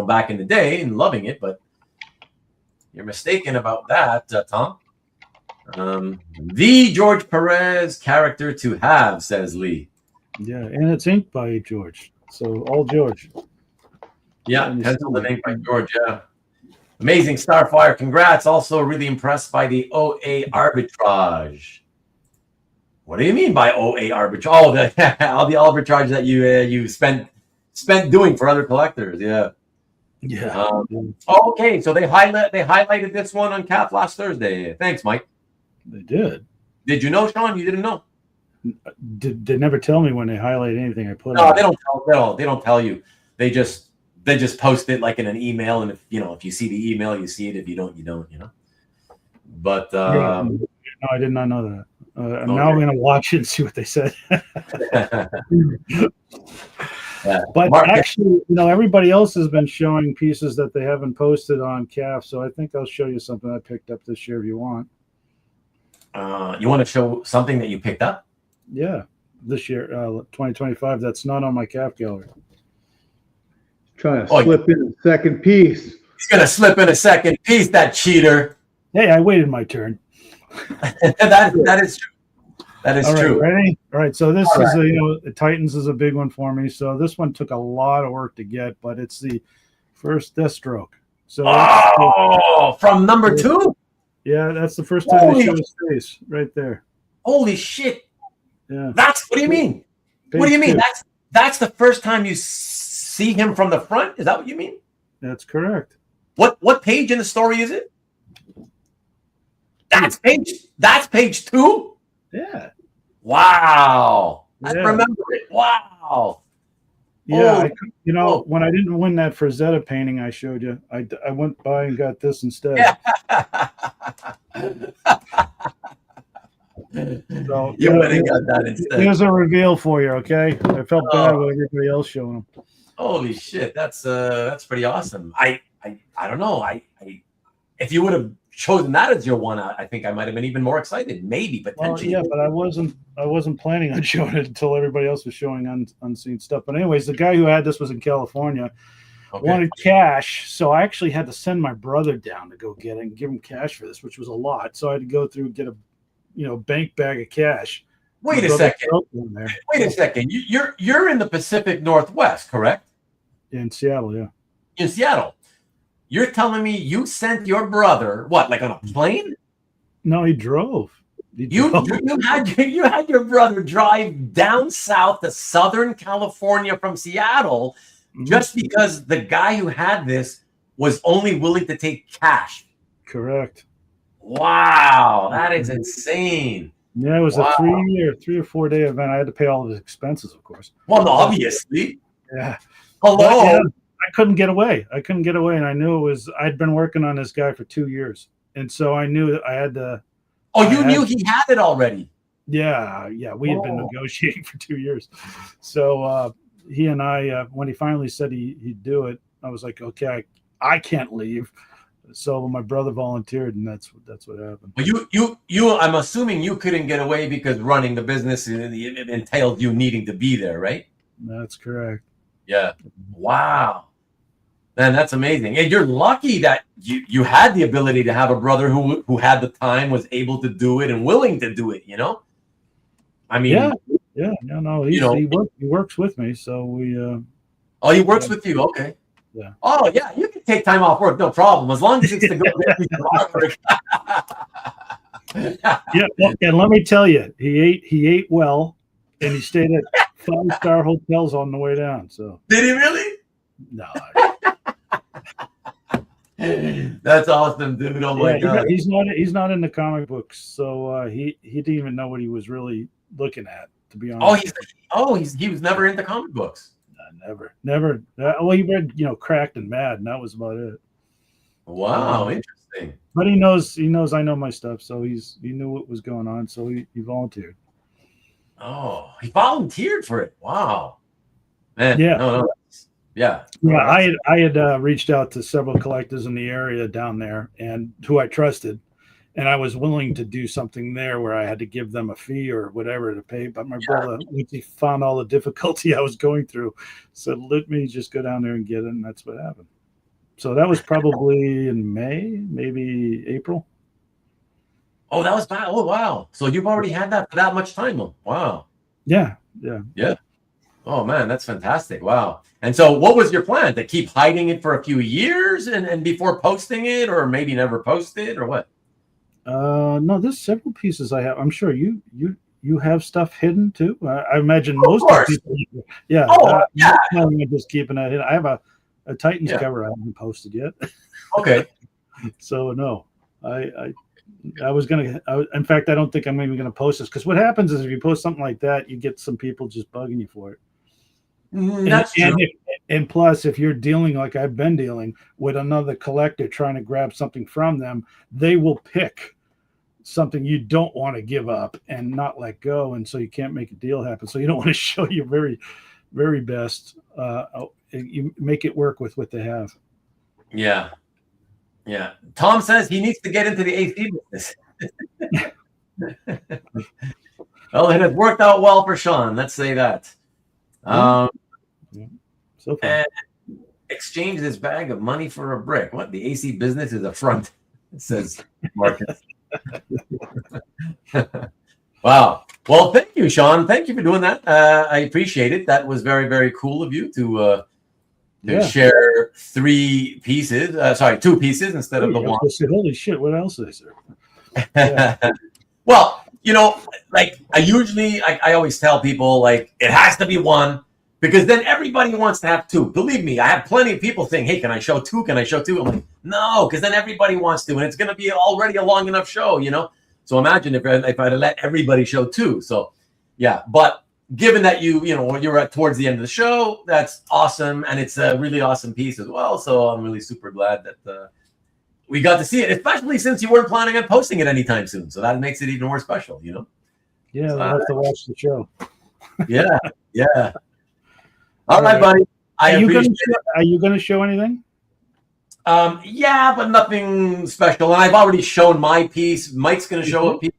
back in the day and loving it. But you're mistaken about that, Tom. The George Perez character to have, says Lee.
Yeah, and it's inked by George. So all George.
Yeah, pencil and ink by George. Yeah, amazing Starfire. Congrats. Also, really impressed by the OA arbitrage. What do you mean by OA arbitrage? Oh, all the arbitrage that you spent doing for other collectors. Yeah.
Yeah.
Okay, so they highlighted this one on CAF last Thursday. Thanks, Mike.
They did.
Did you know, Sean? You didn't know?
They never tell me when they highlight anything I put.
No, they don't tell you. They they just post it like in an email, and if you see the email, you see it. If you don't, you don't. But
no, I did not know that. Now I'm going to watch it and see what they said. But actually, everybody else has been showing pieces that they haven't posted on CAF, so I think I'll show you something I picked up this year if you want.
You want to show something that you picked up?
Yeah, this year, 2025. That's not on my CAF gallery.
Trying to slip in a second piece.
He's going to slip in a second piece, that cheater.
Hey, I waited my turn.
that is true. That is
All right,
true.
Ready? All right. So this is the Titans is a big one for me. So this one took a lot of work to get, but it's the first Deathstroke. So
from number 2?
Yeah, that's the first time they show his face right there.
Holy shit!
Yeah.
What do you mean? What do you mean? That's the first time you see him from the front? Is that what you mean?
That's correct.
What page in the story is it? That's page 2?
Yeah.
Wow. I
Yeah.
remember it. Wow.
Yeah, when I didn't win that Frazetta painting I showed you, I went by and got this instead. So,
You went and got that instead.
Here's a reveal for you, okay? I felt bad with everybody else showing them.
Holy shit, that's pretty awesome. I don't know. If you would have chosen that as your one, I think I might have been even more excited. Maybe potentially.
Well, yeah, but I wasn't planning on showing it until everybody else was showing unseen stuff. But anyways, the guy who had this was in California. Wanted cash, so I actually had to send my brother down to go get it and give him cash for this, which was a lot. So I had to go through and get a bank bag of cash.
Wait a second. You're in the Pacific Northwest, correct?
In Seattle, yeah.
In Seattle. You're telling me you sent your brother like on a plane?
No, he drove.
You had your brother drive down south to Southern California from Seattle just because the guy who had this was only willing to take cash.
Correct.
Wow, that is insane.
Yeah, it was a 3 or 4 day event. I had to pay all of his expenses, of course.
Well, no, obviously.
Yeah.
Hello.
But, yeah, I couldn't get away. And I knew I'd been working on this guy for 2 years. And so I knew that I had to.
Oh, you knew he had it already?
Yeah. We had been negotiating for 2 years. So he and I, when he finally said he'd do it, I was like, okay, I can't leave. So my brother volunteered, and that's what happened.
Well, I'm assuming you couldn't get away because running the business it entailed you needing to be there, right?
That's correct.
Yeah. Wow. Man, that's amazing. And you're lucky that you had the ability to have a brother who had the time, was able to do it, and willing to do it. I mean,
no, he works with me, so we.
Oh, he works with you. Okay.
Yeah.
Oh, yeah. You can take time off work, no problem, as long as it's to go get your artwork.
Yeah, and let me tell you, he ate well, and he stayed at 5-star hotels on the way down. So
did he really?
No.
That's awesome, dude. Oh my god.
He's not in the comic books, so he didn't even know what he was really looking at, to be honest.
He was never into comic books.
Never. Well, he read, Cracked and Mad, and that was about it.
Wow, interesting.
But he knows I know my stuff, so he knew what was going on, so he volunteered.
Oh, he volunteered for it. Wow, man.
Yeah.
No. Yeah.
Yeah, I had reached out to several collectors in the area down there, and who I trusted, and I was willing to do something there where I had to give them a fee or whatever to pay. But my brother, once he found all the difficulty I was going through, said, "Let me just go down there and get it," and that's what happened. So that was probably in May, maybe April.
Oh, that was bad. Oh, wow. So you've already had that for that much time. Wow.
Yeah.
Oh man, that's fantastic. Wow. And so what was your plan? To keep hiding it for a few years and before posting it, or maybe never post it, or what?
No, there's several pieces I have. I'm sure you have stuff hidden too. I imagine most of the people. Yeah. I'm just keeping that hidden. I have a Titans cover I haven't posted yet.
Okay.
So no, I was gonna. In fact, I don't think I'm even gonna post this, because what happens is if you post something like that, you get some people just bugging you for it.
That's true.
And plus, if you're dealing like I've been dealing with another collector trying to grab something from them, they will pick something you don't want to give up and not let go, and so you can't make a deal happen. So you don't want to show your very, very best. You make it work with what they have.
Yeah. Yeah. Tom says he needs to get into the AC business. Well, it has worked out well for Sean. Let's say that.
So far.
And exchange this bag of money for a brick. What? The AC business is a front, it says Marcus. Wow. Well, thank you, Sean. Thank you for doing that. I appreciate it. That was very, very cool of you to share 3 pieces. Sorry, 2 pieces instead of the one.
Holy shit! What else is there? Yeah.
Well, you know, like I always tell people, like, it has to be 1 because then everybody wants to have 2. Believe me, I have plenty of people saying, "Hey, can I show 2? Can I show 2?" I'm like, no, because then everybody wants to, and it's going to be already a long enough show, you know. So imagine if I'd let everybody show 2. So yeah, but given that you're at towards the end of the show, that's awesome, and it's a really awesome piece as well. So I'm really super glad that we got to see it, especially since you weren't planning on posting it anytime soon. So that makes it even more special, you know.
Yeah, we'll have to watch the show.
Yeah, yeah. All right, buddy.
Are you going to show anything?
Yeah, but nothing special. And I've already shown my piece. Mike's going to show a piece.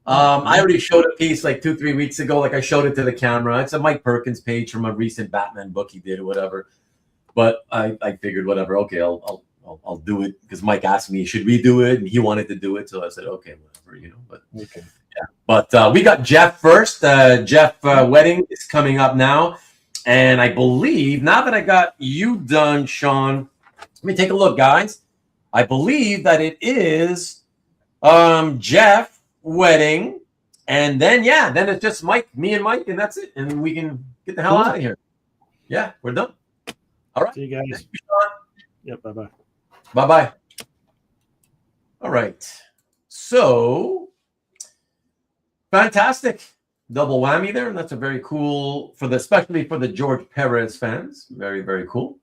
I already showed a piece like 2-3 weeks ago. Like I showed it to the camera. It's a Mike Perkins page from a recent Batman book he did or whatever. But I figured whatever. Okay, I'll do it because Mike asked me, should we do it? And he wanted to do it. So I said, okay, whatever, you know. But okay. Yeah. But we got Jeff first. Jeff wedding is coming up now. And I believe now that I got you done, Sean, let me take a look, guys. I believe that it is Jeff wedding. And then, then it's just me and Mike, and that's it. And we can get the hell out of here. Yeah, we're done. All right.
See you guys.
Thank you, Sean.
Yep, bye-bye.
Bye-bye. All right. So, fantastic. Double whammy there. And that's a very cool, especially for the George Perez fans. Very, very cool.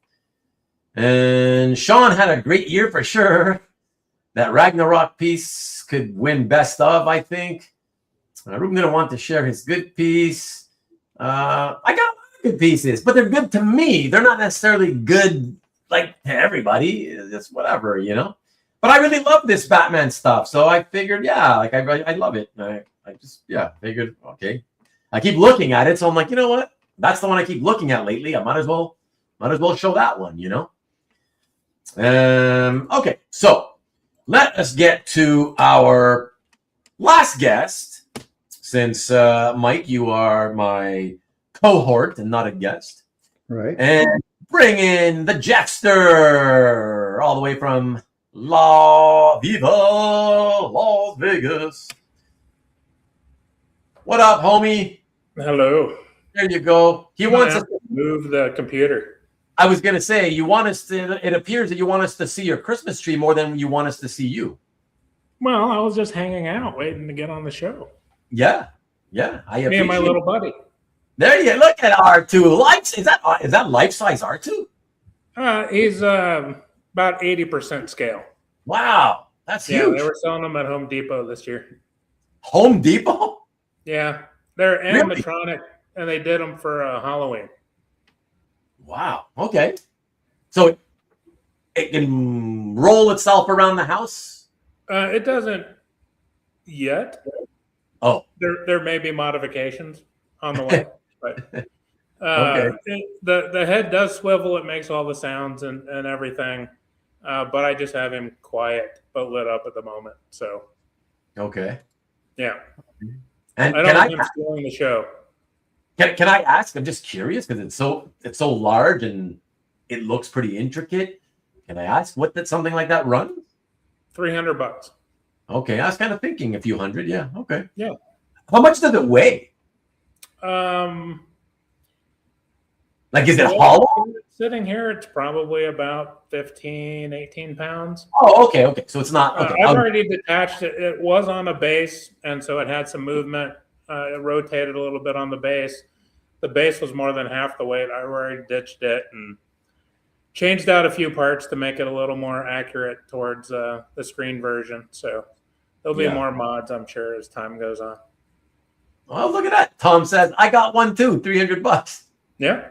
And Sean had a great year for sure. That Ragnarok piece could win best of, I think. Ruben didn't want to share his good piece. I got a lot of good pieces, but they're good to me. They're not necessarily good like to everybody. It's just whatever, you know. But I really love this Batman stuff, so I figured, I love it. I just figured, okay. I keep looking at it, so I'm like, you know what? That's the one I keep looking at lately. I might as well show that one, you know. Okay, so let us get to our last guest. Since Mike, you are my cohort and not a guest,
right?
And bring in the Jeffster, all the way from La Viva, Las Vegas. What up, homie?
Hello.
There you go. He wants us to
move the computer.
I was going to say, you want us to, it appears that you want us to see your Christmas tree more than you want us to see you.
Well, I was just hanging out, waiting to get on the show.
Yeah. I
Me and my little buddy.
There you look at R2. Is that life-size R2?
He's about 80% scale.
Wow. That's huge.
They were selling them at Home Depot this year.
Home Depot?
Yeah. They're animatronic, and they did them for Halloween.
Wow. Okay. So it can roll itself around the house?
It doesn't yet.
Oh.
There may be modifications on the way. But
okay.
The head does swivel. It makes all the sounds and everything. But I just have him quiet but lit up at the moment. So.
Okay.
Yeah.
And
I don't want him stealing the show.
Can I ask? I'm just curious because it's so large and it looks pretty intricate. Can I ask what did something like that run?
$300.
Okay, I was kind of thinking a few hundred. Yeah. Okay.
Yeah.
How much does it weigh? Like, is it hollow?
Sitting here, it's probably about 15, 18 pounds.
Oh, okay. So it's not. Okay.
I've already detached it. It was on a base, and so it had some movement. It rotated a little bit on the base. the base was more than half the weight. I already ditched it and changed out a few parts to make it a little more accurate towards the screen version. So there'll be more mods, I'm sure, as time goes on.
Oh, look at that. Tom says, I got one too, $300.
Yeah.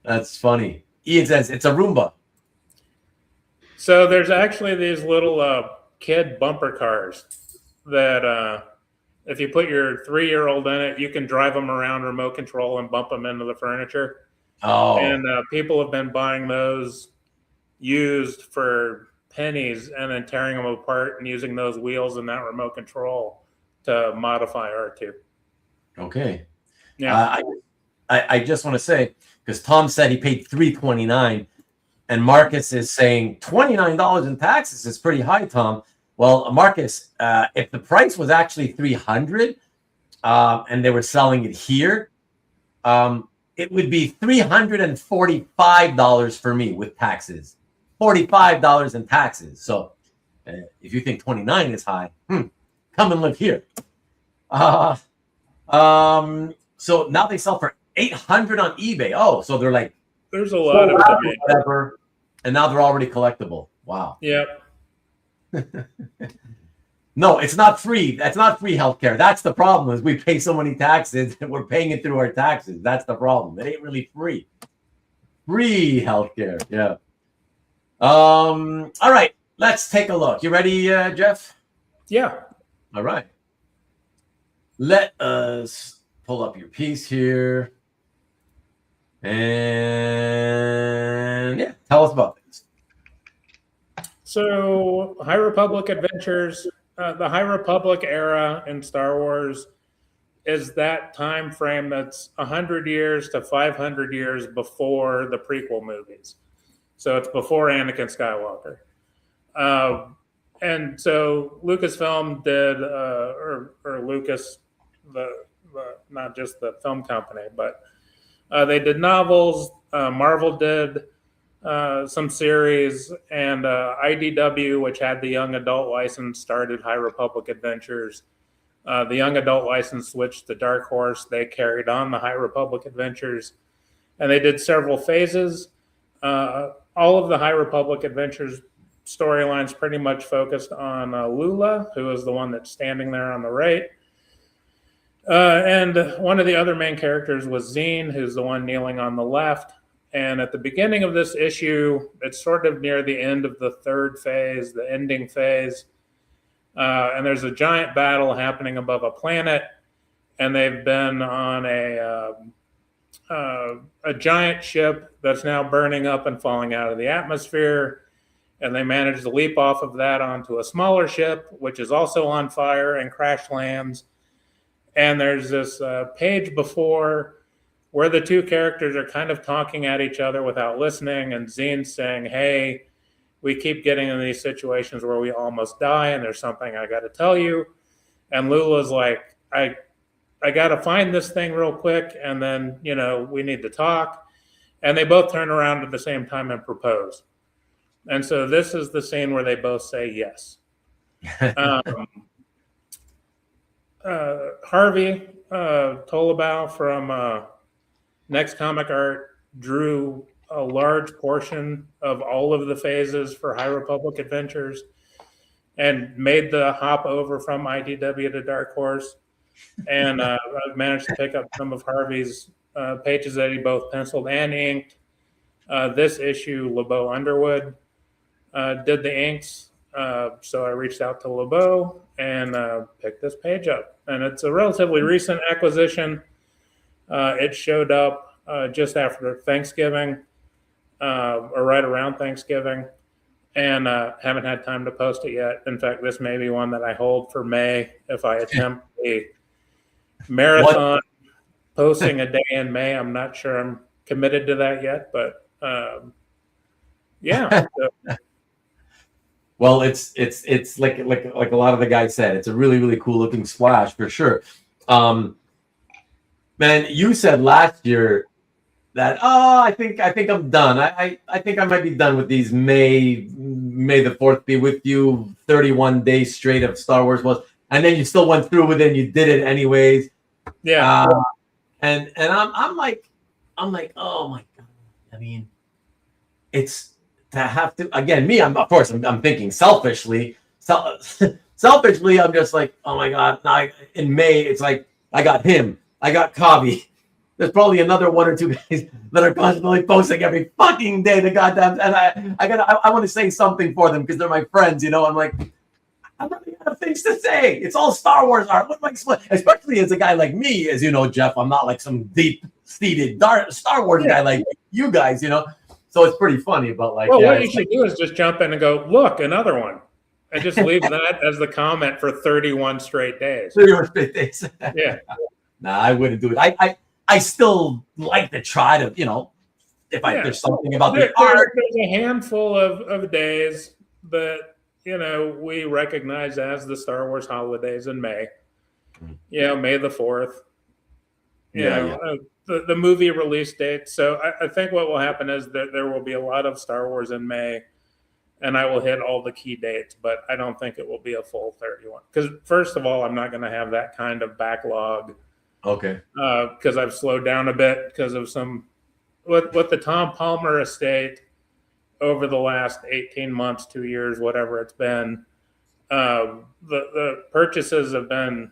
That's funny. Ian says, it's a Roomba.
So there's actually these little kid bumper cars that if you put your 3-year-old in it, you can drive them around remote control and bump them into the furniture.
Oh.
And people have been buying those used for pennies and then tearing them apart and using those wheels and that remote control to modify R2.
Okay.
Yeah.
I just want to say, because Tom said he paid $329, and Marcus is saying $29 in taxes is pretty high, Tom. Well, Marcus, if the price was actually $300 and they were selling it here, it would be $345 for me with taxes. $45 in taxes. So if you think 29 is high, come and live here. So now they sell for $800 on eBay. Oh, so they're like,
there's a lot of them,
whatever, and now they're already collectible. Wow.
Yep.
No, it's not free. That's not free healthcare. That's the problem. Is we pay so many taxes and we're paying it through our taxes. That's the problem. It ain't really free. Free healthcare. Yeah. All right. Let's take a look. You ready, Jeff?
Yeah.
All right. Let us pull up your piece here. And yeah, tell us about this.
So, High Republic Adventures, the High Republic era in Star Wars is that time frame that's 100 years to 500 years before the prequel movies. So it's before Anakin Skywalker. And so Lucasfilm did, or Lucas, not just the film company, but they did novels. Marvel did some series, and IDW, which had the young adult license, started High Republic Adventures. The young adult license switched to Dark Horse. They carried on the High Republic Adventures, and they did several phases. All of the High Republic Adventures storylines pretty much focused on Lula, who is the one that's standing there on the right. And one of the other main characters was Zine, who's the one kneeling on the left. And at the beginning of this issue, it's sort of near the end of the third phase, the ending phase. And there's a giant battle happening above a planet. And they've been on a giant ship that's now burning up and falling out of the atmosphere. And they manage to leap off of that onto a smaller ship, which is also on fire and crash lands. And there's this page before where the two characters are kind of talking at each other without listening. And Zine's saying, hey, we keep getting in these situations where we almost die, and there's something I got to tell you. And Lula's like, I got to find this thing real quick, and then, we need to talk. And they both turn around at the same time and propose. And so this is the scene where they both say yes. Harvey Tolabau from Next Comic Art drew a large portion of all of the phases for High Republic Adventures and made the hop over from IDW to Dark Horse. And I've managed to pick up some of Harvey's pages that he both penciled and inked. This issue, LeBeau Underwood did the inks. So I reached out to LeBeau and picked this page up. And it's a relatively recent acquisition. It showed up just after Thanksgiving, or right around Thanksgiving, and haven't had time to post it yet. In fact, this may be one that I hold for May if I attempt a marathon posting a day in May. I'm not sure I'm committed to that yet, but yeah. So.
Well, it's like a lot of the guys said, it's a really, really cool looking splash for sure. Man, you said last year that I think I'm done. I think I might be done with these May the 4th be with you 31 days straight of Star Wars was, and then you still went through with it and you did it anyways.
Yeah.
And I'm like, oh my God. I mean, it's to have to, again, me, I'm thinking selfishly. Selfishly, I'm just like, oh my God. Now in May, it's like, I got him. I got Kavi. There's probably another one or two guys that are constantly posting every fucking day. The goddamn, and I want to say something for them because they're my friends. You know, I'm like, I'm running out of things to say. It's all Star Wars art. What am I explain? Especially as a guy like me, as you know, Jeff. I'm not like some deep-seated Star Wars guy like you guys. You know, so it's pretty funny. But like,
well, what you should do is just jump in and go, look, another one. And just leave that as the comment for 31 straight days.
31 straight days.
Yeah.
Nah, I wouldn't do it. I still like to try to, you know, if there's something about the art.
There's a handful of days that, you know, we recognize as the Star Wars holidays in May. You know, May the 4th. The movie release date. So I think what will happen is that there will be a lot of Star Wars in May. And I will hit all the key dates, but I don't think it will be a full 31. Because first of all, I'm not going to have that kind of backlog.
Okay.
Because I've slowed down a bit because of with the Tom Palmer estate over the last 18 months, 2 years, whatever it's been. The purchases have been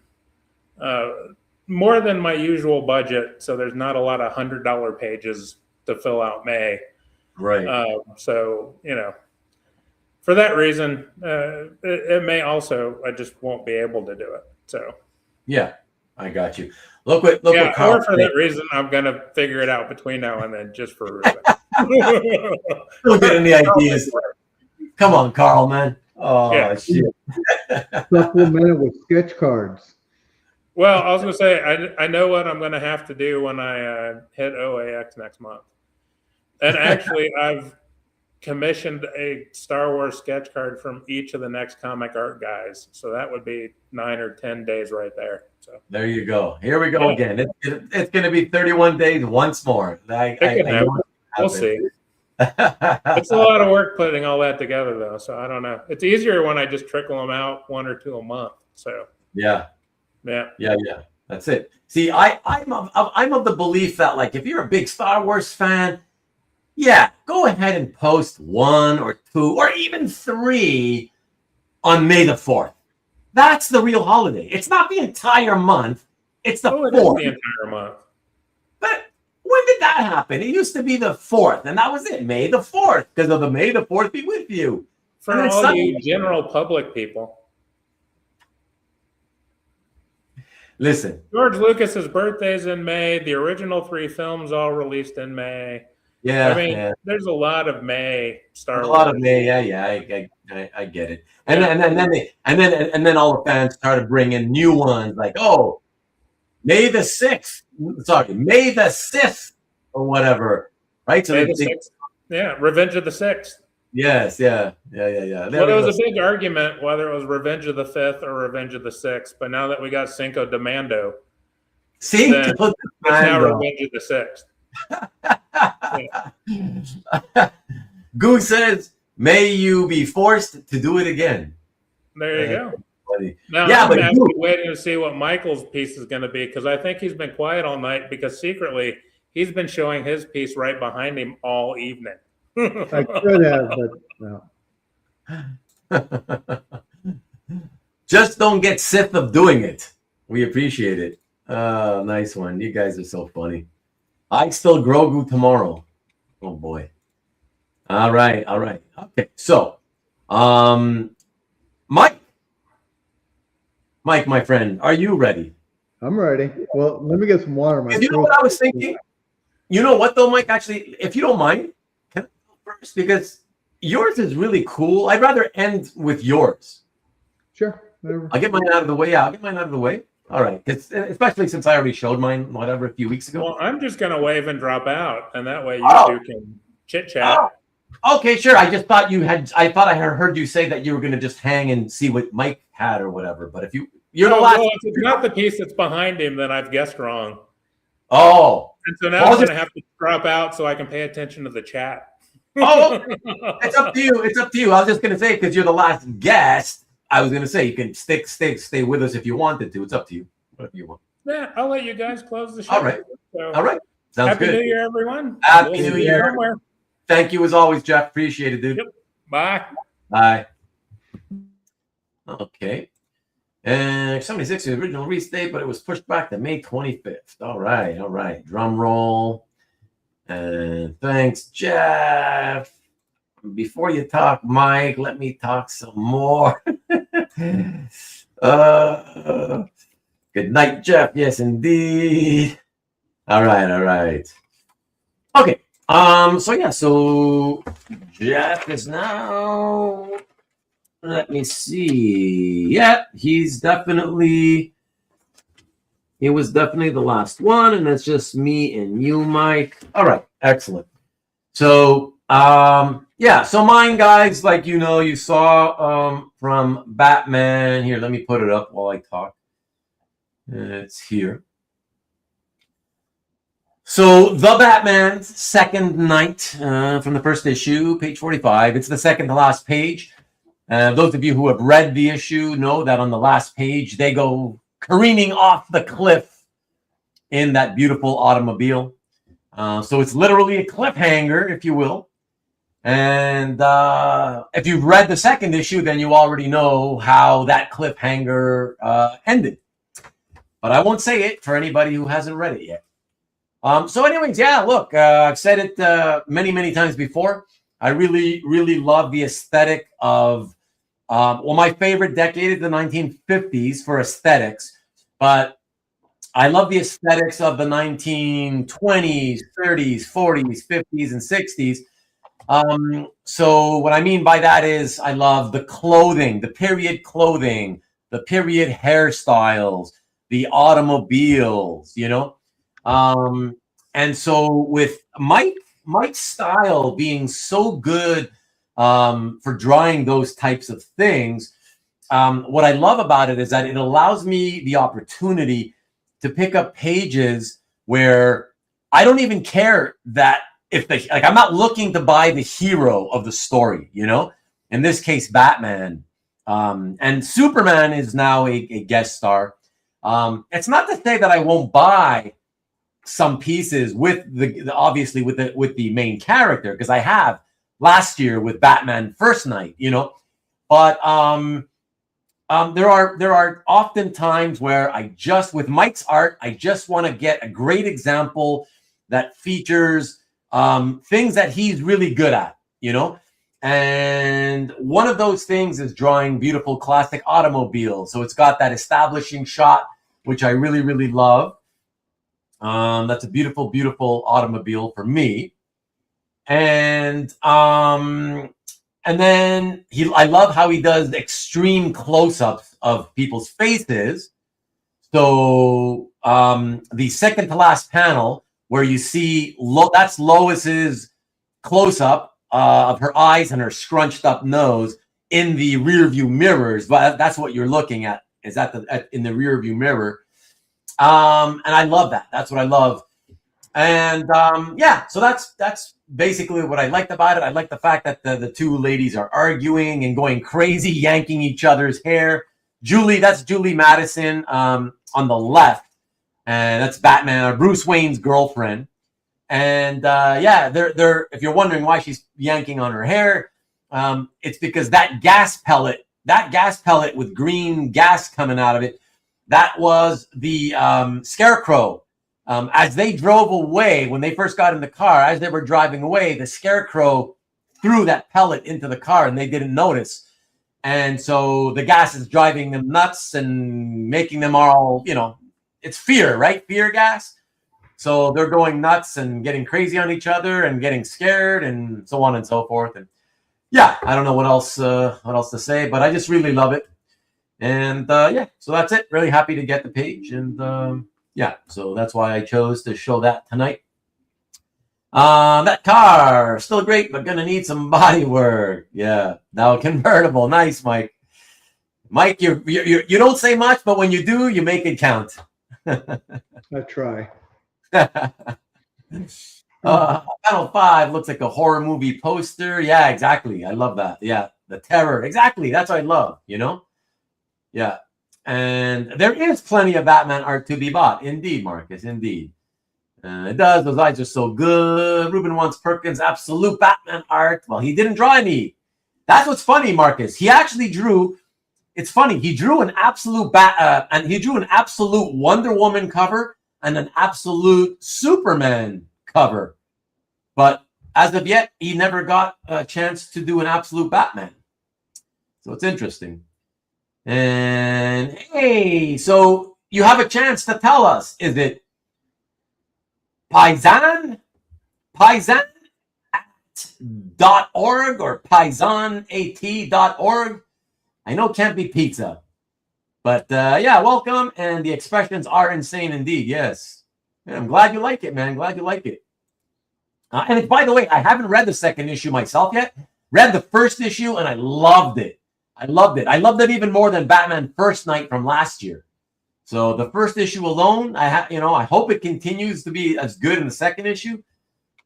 more than my usual budget, so there's not a lot of $100 pages to fill out May.
Right.
So, you know. For that reason, it may also, I just won't be able to do it. So,
yeah, I got you. Look what Carl
or for that reason, I'm gonna figure it out between now and then, just for Rubén.
Don't get any ideas. Come on, Carl, man. Oh shit.
Supplemented with sketch cards.
Well, I was gonna say, I know what I'm gonna have to do when I hit OAX next month, and actually, I've commissioned a Star Wars sketch card from each of the next comic art guys. So that would be 9 or 10 days right there. So
there you go. Here we go again. It's going to be 31 days once more.
We'll see. It's a lot of work putting all that together, though. So I don't know. It's easier when I just trickle them out 1 or 2 a month. So
yeah. That's it. See, I'm of the belief that like if you're a big Star Wars fan, yeah, go ahead and post 1 or 2 or even 3 on May the 4th. That's the real holiday. It's not the entire month. It's the 4th.
It is the entire month.
But when did that happen? It used to be the 4th, and that was it. May the 4th, because of the May the 4th be with you.
For all you general public people.
Listen.
George Lucas's birthday's in May. The original 3 films all released in May.
Yeah,
I mean, there's a lot of May Star Wars.
A lot of May, I get it. And then all the fans started bringing new ones like, oh, May the 6th. Sorry, May the 6th or whatever, right? So
May the 6th. Yeah, Revenge of the 6th.
Yes, yeah.
Well, there was a big argument whether it was Revenge of the 5th or Revenge of the 6th, but now that we got Cinco de Mando, it's now Revenge of the 6th.
Goo says, "May you be forced to do it again."
There you go.
Funny.
Now I'm actually waiting to see what Michael's piece is going to be because I think he's been quiet all night because secretly he's been showing his piece right behind him all evening.
I could have, but no.
Just don't get sick of doing it. We appreciate it. Nice one. You guys are so funny. I still Grogu tomorrow. Oh boy. All right. Okay. So, Mike, my friend, are you ready?
I'm ready. Well, let me get some water.
You know what I was thinking? You know what though, Mike? Actually, if you don't mind, can I go first? Because yours is really cool. I'd rather end with yours.
Sure. Whatever.
I'll get mine out of the way. All right. Especially since I already showed mine, whatever, a few weeks ago.
Well, I'm just going to wave and drop out, and that way you two can chit chat.
Okay, sure. I just thought I had heard you say that you were going to just hang and see what Mike had or whatever. But if you're the last.
Well, if it's not the piece that's behind him, then I've guessed wrong.
Oh.
And so now I'm going to have to drop out so I can pay attention to the chat.
Oh, it's up to you. I was just going to say, because you're the last guest, I was going to say you can stay with us if you wanted to. It's up to you. Whatever you want.
Yeah, I'll let you guys close the show.
All right.
So,
All right. Sounds
Happy
good.
New Year, everyone.
Happy
We'll
New
see you
Year.
somewhere.
Thank you as always, Jeff. Appreciate it, dude.
Yep. Bye.
Bye. Okay. And 76 is the original release date, but it was pushed back to May 25th. All right. All right. Drum roll. And thanks, Jeff. Before you talk, Mike, let me talk some more. Good night, Jeff. Yes, indeed. All right. All right. Okay. So Jeff is now, let me see. Yeah, he was definitely the last one, and that's just me and you, Mike. All right, excellent. So, so mine, guys, like you saw from Batman. Here, let me put it up while I talk. It's here. So, The Batman's Second Night from the first issue, page 45. It's the second to last page. Those of you who have read the issue know that on the last page, they go careening off the cliff in that beautiful automobile. So it's literally a cliffhanger, if you will. And if you've read the second issue, then you already know how that cliffhanger ended. But I won't say it for anybody who hasn't read it yet. So anyways, yeah, look, I've said it many, many times before. I really, really love the aesthetic of, my favorite decade is the 1950s for aesthetics, but I love the aesthetics of the 1920s, 30s, 40s, 50s, and 60s. So what I mean by that is I love the clothing, the period clothing, the period hairstyles, the automobiles, and so with Mike's style being so good for drawing those types of things, what I love about it is that it allows me the opportunity to pick up pages where I don't even care that I'm not looking to buy the hero of the story, in this case, Batman, and Superman is now a guest star. It's not to say that I won't buy some pieces with obviously with the main character, because I have last year with Batman First Night, but there are often times where with Mike's art, I just want to get a great example that features things that he's really good at, and one of those things is drawing beautiful classic automobiles. So it's got that establishing shot, which I really, really love. That's a beautiful, beautiful automobile for me. And then I love how he does extreme close-ups of people's faces. So the second to last panel where you see that's Lois's close-up of her eyes and her scrunched up nose in the rear view mirrors. But that's what you're looking at, is in the rear view mirror. And I love that. That's what I love. And so that's basically what I liked about it. I like the fact that the two ladies are arguing and going crazy, yanking each other's hair. That's Julie Madison on the left, and that's Batman or Bruce Wayne's girlfriend. And they're if you're wondering why she's yanking on her hair, it's because that gas pellet with green gas coming out of it, that was the Scarecrow. As they drove away, when they first got in the car, as they were driving away, the Scarecrow threw that pellet into the car and they didn't notice. And so the gas is driving them nuts and making them all, it's fear, right? Fear gas. So they're going nuts and getting crazy on each other and getting scared and so on and so forth. And yeah, I don't know what else to say, but I just really love it. And so that's it. Really happy to get the page. And so that's why I chose to show that tonight. That car, still great, but gonna need some body work. Yeah, now convertible. Nice, Mike. Mike, you don't say much, but when you do, you make it count.
I try.
Panel 5 looks like a horror movie poster. Yeah, exactly. I love that. Yeah, the terror. Exactly. That's what I love, Yeah. And there is plenty of Batman art to be bought. Indeed, Marcus. Indeed. It does. Those eyes are so good. Rubén wants Perkins' absolute Batman art. Well, he didn't draw any. That's what's funny, Marcus. He actually drew. It's funny. He drew an absolute and he drew an absolute Wonder Woman cover and an absolute Superman cover. But as of yet, he never got a chance to do an absolute Batman. So it's interesting. And hey, so you have a chance to tell us, is it Paisan.org or paisanat.org? I know it can't be pizza. But yeah, welcome. And the expressions are insane indeed. Yes. Yeah, I'm glad you like it, man. Glad you like it. And by the way, I haven't read the second issue myself yet. Read the first issue and I loved it. I loved it. I loved it even more than Batman First Night from last year. So the first issue alone, I hope it continues to be as good in the second issue.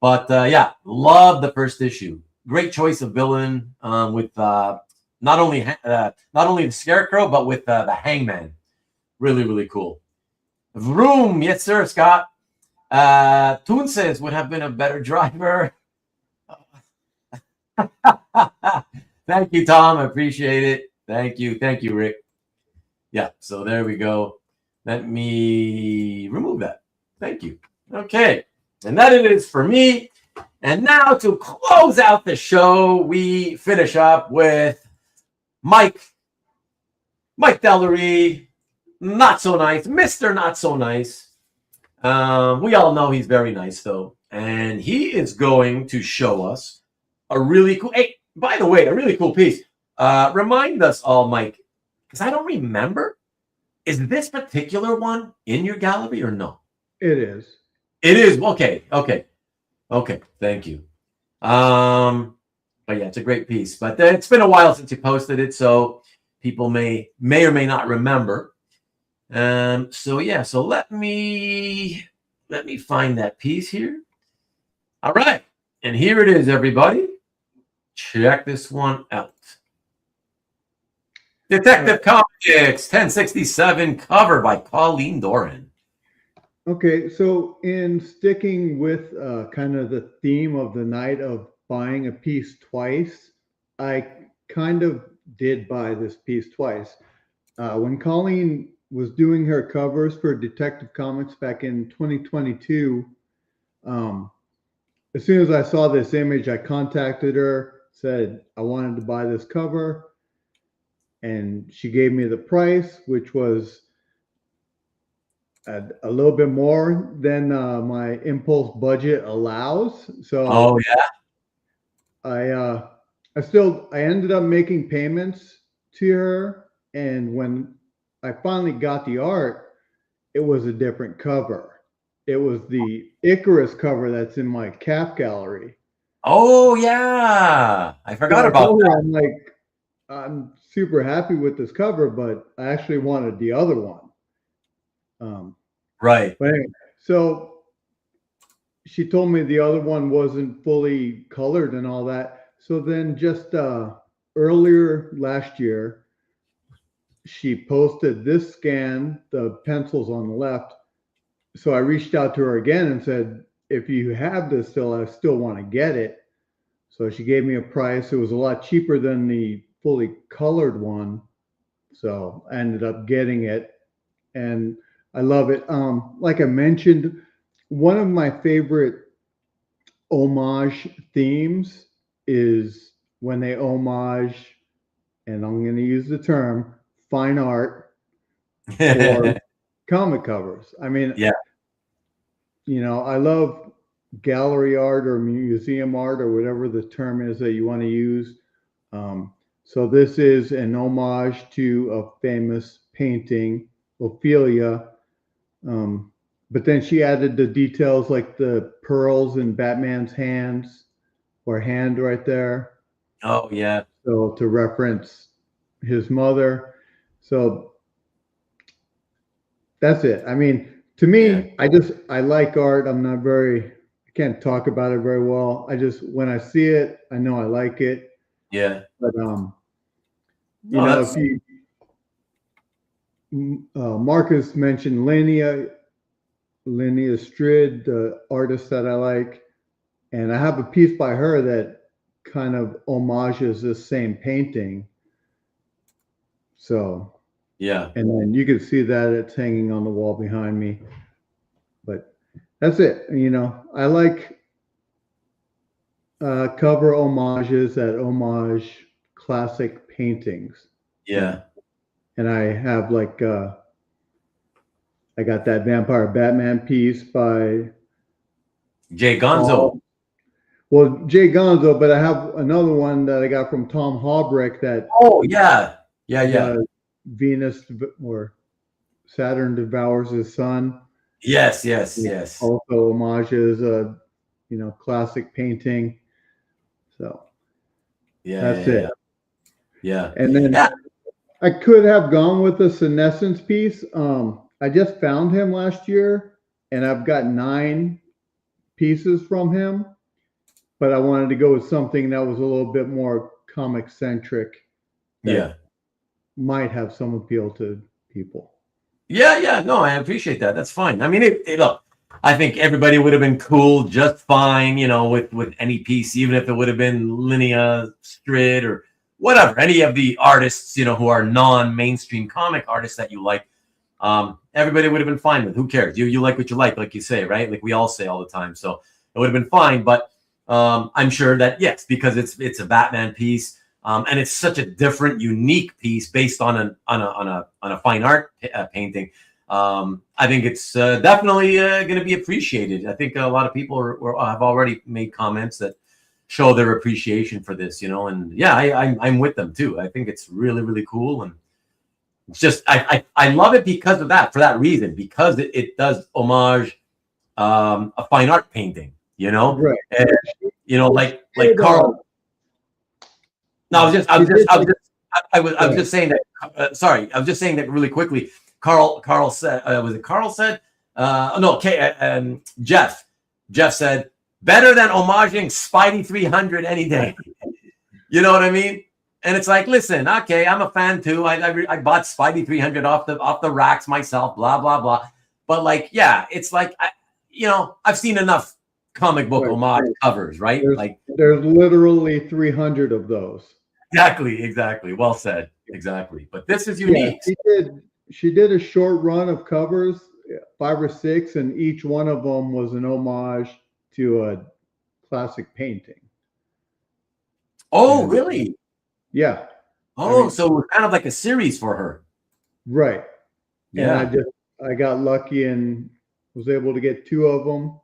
But yeah, love the first issue. Great choice of villain with not only the Scarecrow, but with the Hangman. Really, really cool. Vroom, yes, sir, Scott. Toon says would have been a better driver. Thank you, Tom. I appreciate it. Thank you, Rick. Yeah, so there we go. Let me remove that. Thank you. Okay, and that it is for me. And now to close out the show, we finish up with Mike DeLeRee. Not so nice, Mr. Not So Nice. We all know he's very nice, though. And he is going to show us a really cool... Hey, by the way, a really cool piece. Remind us all, Mike, because I don't remember. Is this particular one in your gallery or no?
It is.
It is. Okay. Thank you. But yeah, it's a great piece. But it's been a while since you posted it, so people may or may not remember. So yeah, so let me find that piece here. All right, and here it is, everybody. Check this one out. Detective Comics 1067, cover by Colleen Doran.
Okay, so in sticking with kind of the theme of the night of buying a piece twice, I kind of did buy this piece twice. When Colleen was doing her covers for Detective Comics back in 2022, as soon as I saw this image, I contacted her, said I wanted to buy this cover, and she gave me the price, which was a little bit more than my impulse budget allows. So I ended up making payments to her, and when I finally got the art, it was a different cover. It was the Icarus cover that's in my Cap gallery.
Oh yeah, I forgot about that.
I'm like, I'm super happy with this cover, but I actually wanted the other one.
Right.
But anyway, so she told me the other one wasn't fully colored and all that. So then just earlier last year, she posted this scan, the pencils on the left. So I reached out to her again and said, if you have this still, I still want to get it. So she gave me a price. It was a lot cheaper than the fully colored one. So I ended up getting it. And I love it. Like I mentioned, one of my favorite homage themes is when they homage, and I'm going to use the term, fine art for comic covers. I mean,
yeah,
I love gallery art or museum art or whatever the term is that you want to use. So this is an homage to a famous painting, Ophelia. But then she added the details like the pearls in Batman's hands or hand right there.
Oh, yeah.
So to reference his mother. So that's it. I mean, to me, I like art. I can't talk about it very well. When I see it, I know I like it.
Yeah.
But, if you, Marcus mentioned Linnea Strid, the artist that I like, and I have a piece by her that kind of homages this same painting. So
yeah,
and then you can see that it's hanging on the wall behind me. But that's it. You know, I like cover homages that homage classic paintings.
yeah.
And I have like I got that Vampire Batman piece by
Jay Gonzo.
Well, Jay Gonzo, but I have another one that I got from Tom Haubrick that.
Oh yeah, yeah.
Venus or Saturn devours his sun.
Yes.
Also homages a classic painting. So that's it.
Yeah.
And then I could have gone with the senescence piece. I just found him last year, and I've got 9 pieces from him. But I wanted to go with something that was a little bit more comic centric.
Yeah.
Might have some appeal to people.
Yeah. No, I appreciate that. That's fine. I mean, look, I think everybody would have been cool just fine, with any piece, even if it would have been Linnea Strid or whatever, any of the artists, who are non-mainstream comic artists that you like. Everybody would have been fine with. Who cares? You like what you like you say, right? Like we all say all the time. So it would have been fine. But I'm sure that yes, because it's a Batman piece, and it's such a different, unique piece based on a fine art painting. I think it's definitely going to be appreciated. I think a lot of people have already made comments that show their appreciation for this, and yeah, I'm with them too. I think it's really, really cool, and it's just I love it because of that, for that reason, because it does homage a fine art painting,
right?
And, like Carl. No, I was just saying that. Sorry, I was just saying that really quickly. Carl said, was it Carl said? No, Jeff. Jeff said, better than homaging Spidey 300 any day. You know what I mean? And it's like, listen, okay, I'm a fan too. I bought Spidey 300 off the racks myself, blah, blah, blah. But like, yeah, it's like, I've seen enough comic book homage covers, right?
There's literally 300 of those.
Exactly. Well said. Exactly. But this is unique.
Yeah, she did a short run of covers, 5 or 6, and each one of them was an homage to a classic painting.
Oh, really?
Yeah.
Oh, so it was kind of like a series for her.
Right.
Yeah.
And I got lucky and was able to get 2 of them.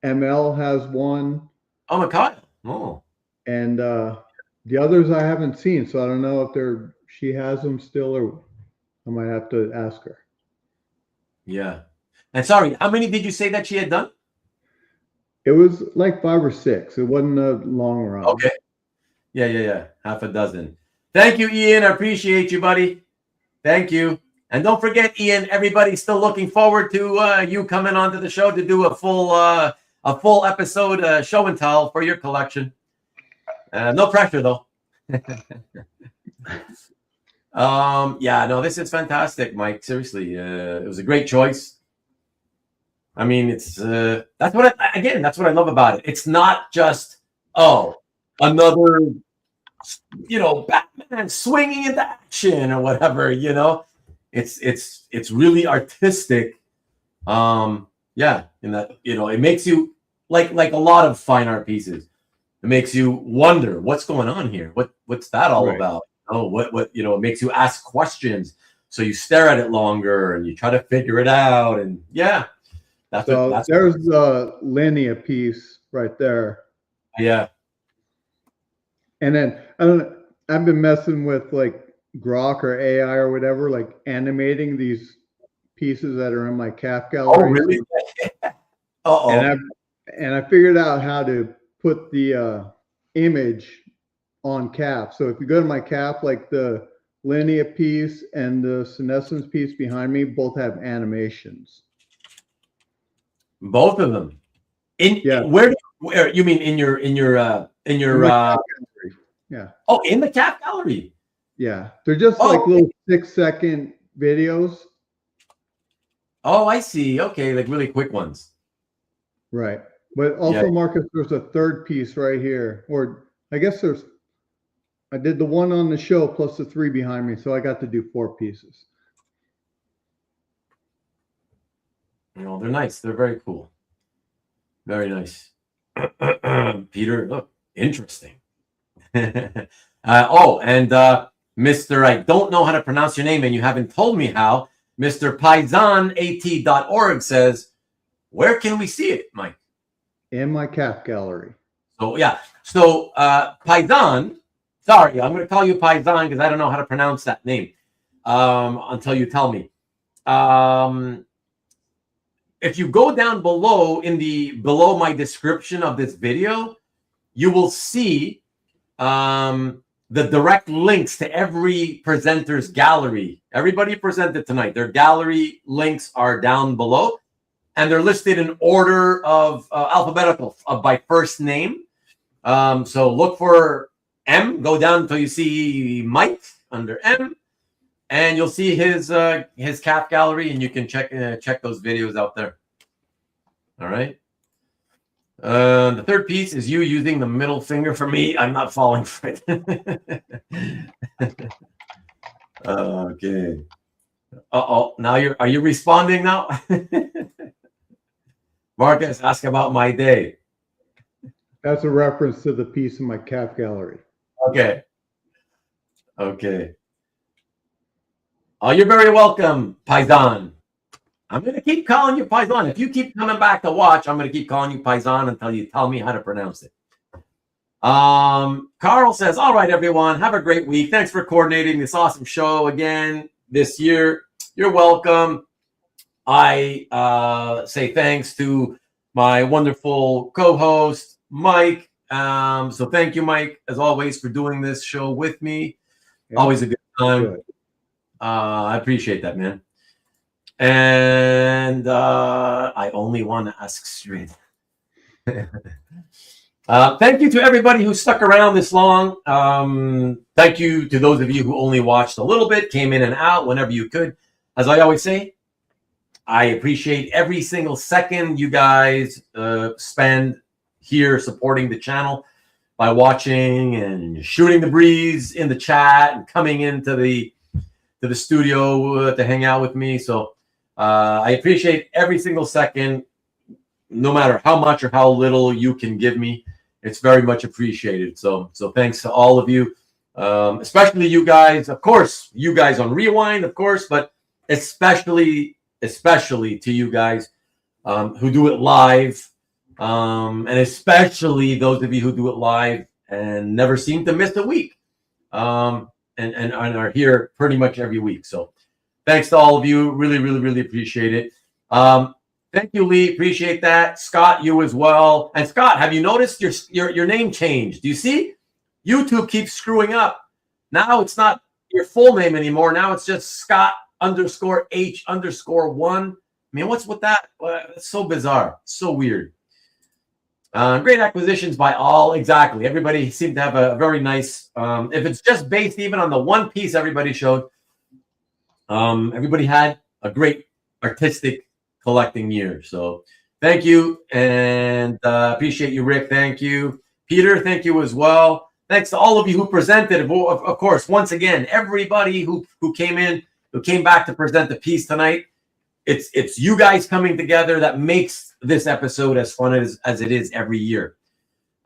ML has one.
Oh my God. Oh.
And the others I haven't seen, so I don't know if she has them still, or I might have to ask her.
Yeah. And sorry, how many did you say that she had done?
It was like 5 or 6. It wasn't a long run.
Okay. Yeah. Half a dozen. Thank you, Ian. I appreciate you, buddy. Thank you. And don't forget, Ian, everybody's still looking forward to you coming onto the show to do a full episode show and tell for your collection. No pressure though. Yeah, no, this is fantastic, Mike. Seriously, it was a great choice. I mean, it's that's what I love about it. It's not just another Batman swinging into action or whatever. It's really artistic. Yeah, in that it makes you like a lot of fine art pieces. It makes you wonder what's going on here. What's that all about? What it makes you ask questions. So you stare at it longer and you try to figure it out. And yeah, that's
there's the Linnea piece right there.
Yeah.
And then I've been messing with like Grok or AI or whatever, like animating these pieces that are in my calf gallery.
Oh, really?
And I figured out how to put the image on calf. So if you go to my calf, like the Linnea piece and the senescence piece behind me both have animations.
Both of them. Where you mean in your
yeah.
Oh, in the calf gallery.
Yeah. They're just like little 6-second videos.
Oh, I see. Okay, like really quick ones.
Right. But also,
Yeah.
Marcus, there's a third piece right here. Or I guess I did the one on the show plus the 3 behind me, so I got to do 4 pieces.
You know, they're nice. They're very cool. Very nice. Peter, look, interesting. And Mr. I don't know how to pronounce your name, and you haven't told me how. Mr. PaisanAT.org says, where can we see it, Mike?
In my calf gallery.
So, yeah. So, Paisan, sorry, I'm going to call you Paisan because I don't know how to pronounce that name until you tell me. If you go down below below my description of this video, you will see the direct links to every presenter's gallery. Everybody presented tonight. Their gallery links are down below, and they're listed in order of alphabetical by first name. So look for M. Go down until you see Mike under M, and you'll see his calf gallery, and you can check those videos out there. All right. The third piece is you using the middle finger for me. I'm not falling for it. Okay. Now are you responding now? Marcus, ask about my day.
That's a reference to the piece in my calf gallery.
Okay. Okay. Oh, you're very welcome, Paisan. I'm going to keep calling you Paisan. If you keep coming back to watch, I'm going to keep calling you Paisan until you tell me how to pronounce it. Carl says, all right, everyone, have a great week. Thanks for coordinating this awesome show again this year. You're welcome. I say thanks to my wonderful co-host, Mike. So thank you, Mike, as always, for doing this show with me. Yeah. Always a good time. I appreciate that, man. And I only want to ask straight. Thank you to everybody who stuck around this long. Thank you to those of you who only watched a little bit, came in and out whenever you could. As I always say, I appreciate every single second you guys spend here supporting the channel by watching and shooting the breeze in the chat and coming into the studio to hang out with me. So I appreciate every single second, no matter how much or how little you can give me. It's very much appreciated. So thanks to all of you, especially you guys. Of course, you guys on Rewind, of course, but especially to you guys who do it live, and especially those of you who do it live and never seem to miss a week, and are here pretty much every week. So thanks to all of you. Really, really, really appreciate it. Thank you, Lee. Appreciate that. Scott, you as well. And Scott, have you noticed your name changed? Do you see? YouTube keeps screwing up. Now it's not your full name anymore. Now it's just Scott_H_1. I mean, what's with that? It's so bizarre. So weird. Great acquisitions by all. Exactly. Everybody seemed to have a very nice, if it's just based even on the one piece everybody showed, everybody had a great artistic collecting year. So thank you. And appreciate you, Rick. Thank you. Peter, thank you as well. Thanks to all of you who presented. Of course, once again, everybody who came in, who came back to present the piece tonight. It's you guys coming together that makes this episode as fun as it is every year.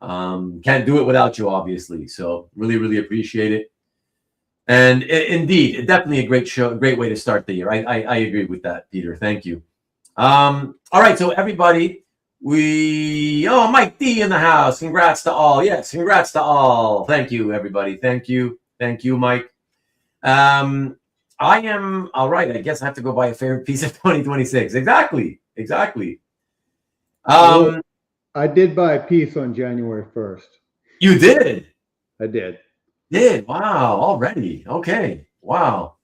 Can't do it without you, obviously. So really, really appreciate it. And indeed, definitely a great show, a great way to start the year. I agree with that, Peter. Thank you. All right, so everybody, Mike D in the house. Congrats to all. Yes, congrats to all. Thank you, everybody. Thank you, Mike. I am all right. I guess I have to go buy a favorite piece of 2026. Exactly.
I did buy a piece on January 1st.
You did?
I did.
Wow, already. Okay. Wow.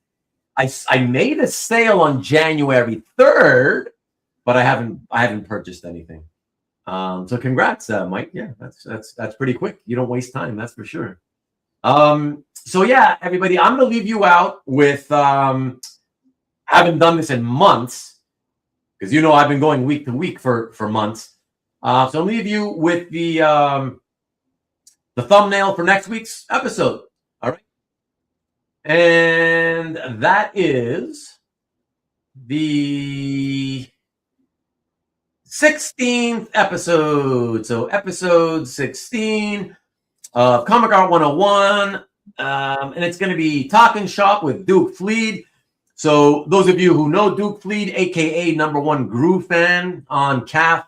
I made a sale on January 3rd, but I haven't purchased anything. So congrats, Mike. Yeah, that's pretty quick. You don't waste time, that's for sure. So yeah, everybody, I'm gonna leave you out with haven't done this in months. because I've been going week to week for months. So I'll leave you with the thumbnail for next week's episode. All right, and that is the 16th episode. So episode 16 of Comic Art 101. And it's going to be Talking Shop with Duke Fleed. So those of you who know Duke Fleed, aka #1 Groove fan on CAF,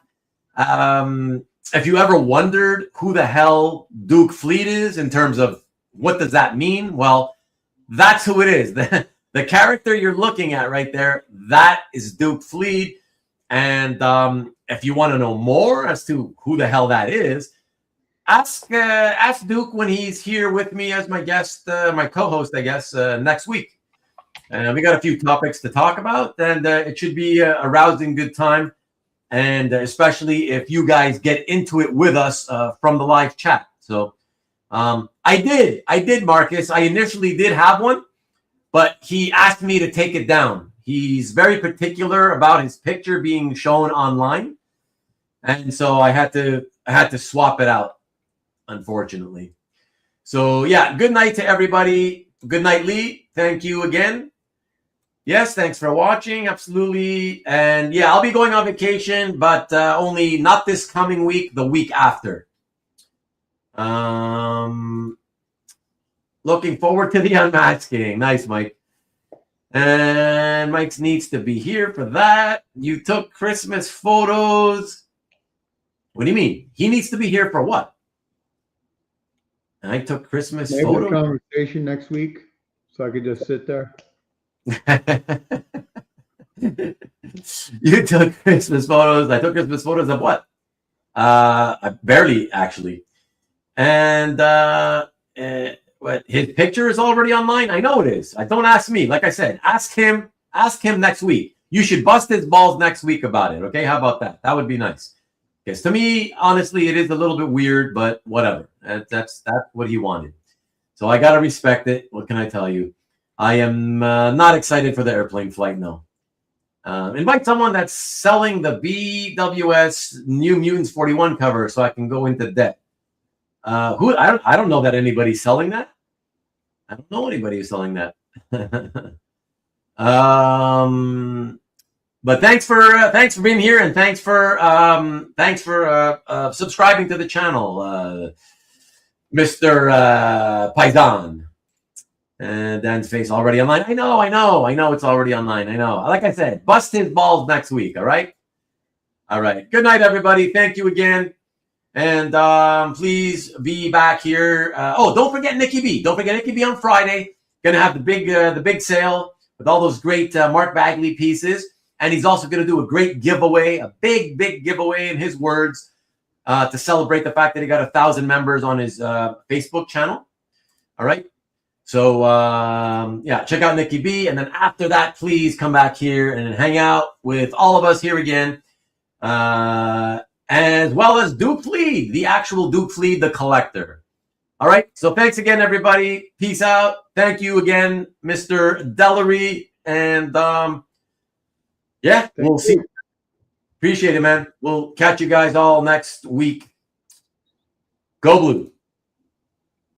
if you ever wondered who the hell Duke Fleed is in terms of what does that mean, well, that's who it is. The character you're looking at right there, that is Duke Fleed. And if you want to know more as to who the hell that is, ask Duke when he's here with me as my guest, my co-host, I guess, next week. And we got a few topics to talk about, and it should be a rousing good time. And especially if you guys get into it with us from the live chat. So I did, Marcus. I initially did have one, but he asked me to take it down. He's very particular about his picture being shown online, and so I had to swap it out, unfortunately. So yeah, good night to everybody. Good night, Lee. Thank you again. Yes, thanks for watching. Absolutely. And yeah, I'll be going on vacation, but only not this coming week, the week after. Looking forward to the unmasking. Nice, Mike. And Mike needs to be here for that. You took Christmas photos. What do you mean? He needs to be here for what? I took Christmas
Maybe
photos.
a conversation next week, so I could just sit there.
You took Christmas photos. I took Christmas photos of what? Barely, actually. And what? His picture is already online? I know it is. Don't ask me. Like I said, ask him next week. You should bust his balls next week about it. Okay, how about that? That would be nice. Because to me, honestly, it is a little bit weird, but whatever. That's what he wanted. So I gotta respect it. What can I tell you? I am not excited for the airplane flight. No. Invite someone that's selling the BWS New Mutants 41 cover so I can go into debt. Who? I don't know that anybody's selling that. I don't know anybody who's selling that. But thanks for being here, and thanks for subscribing to the channel, Mr. Poseidon. And Dan's face already online. I know it's already online. I know. Like I said, bust his balls next week. All right. Good night, everybody. Thank you again. And please be back here. Don't forget Nicky B. Don't forget Nicky B on Friday. Gonna have the big sale with all those great Mark Bagley pieces. And he's also going to do a great giveaway, a big giveaway in his words, to celebrate the fact that he got 1,000 members on his Facebook channel. All right. So, yeah, check out Nicky B. And then after that, please come back here and hang out with all of us here again, as well as Duke Fleed, the actual Duke Fleed, the collector. All right. So thanks again, everybody. Peace out. Thank you again, Mr. DeLeRee. And, yeah, we'll see. Appreciate it, man. We'll catch you guys all next week. Go Blue.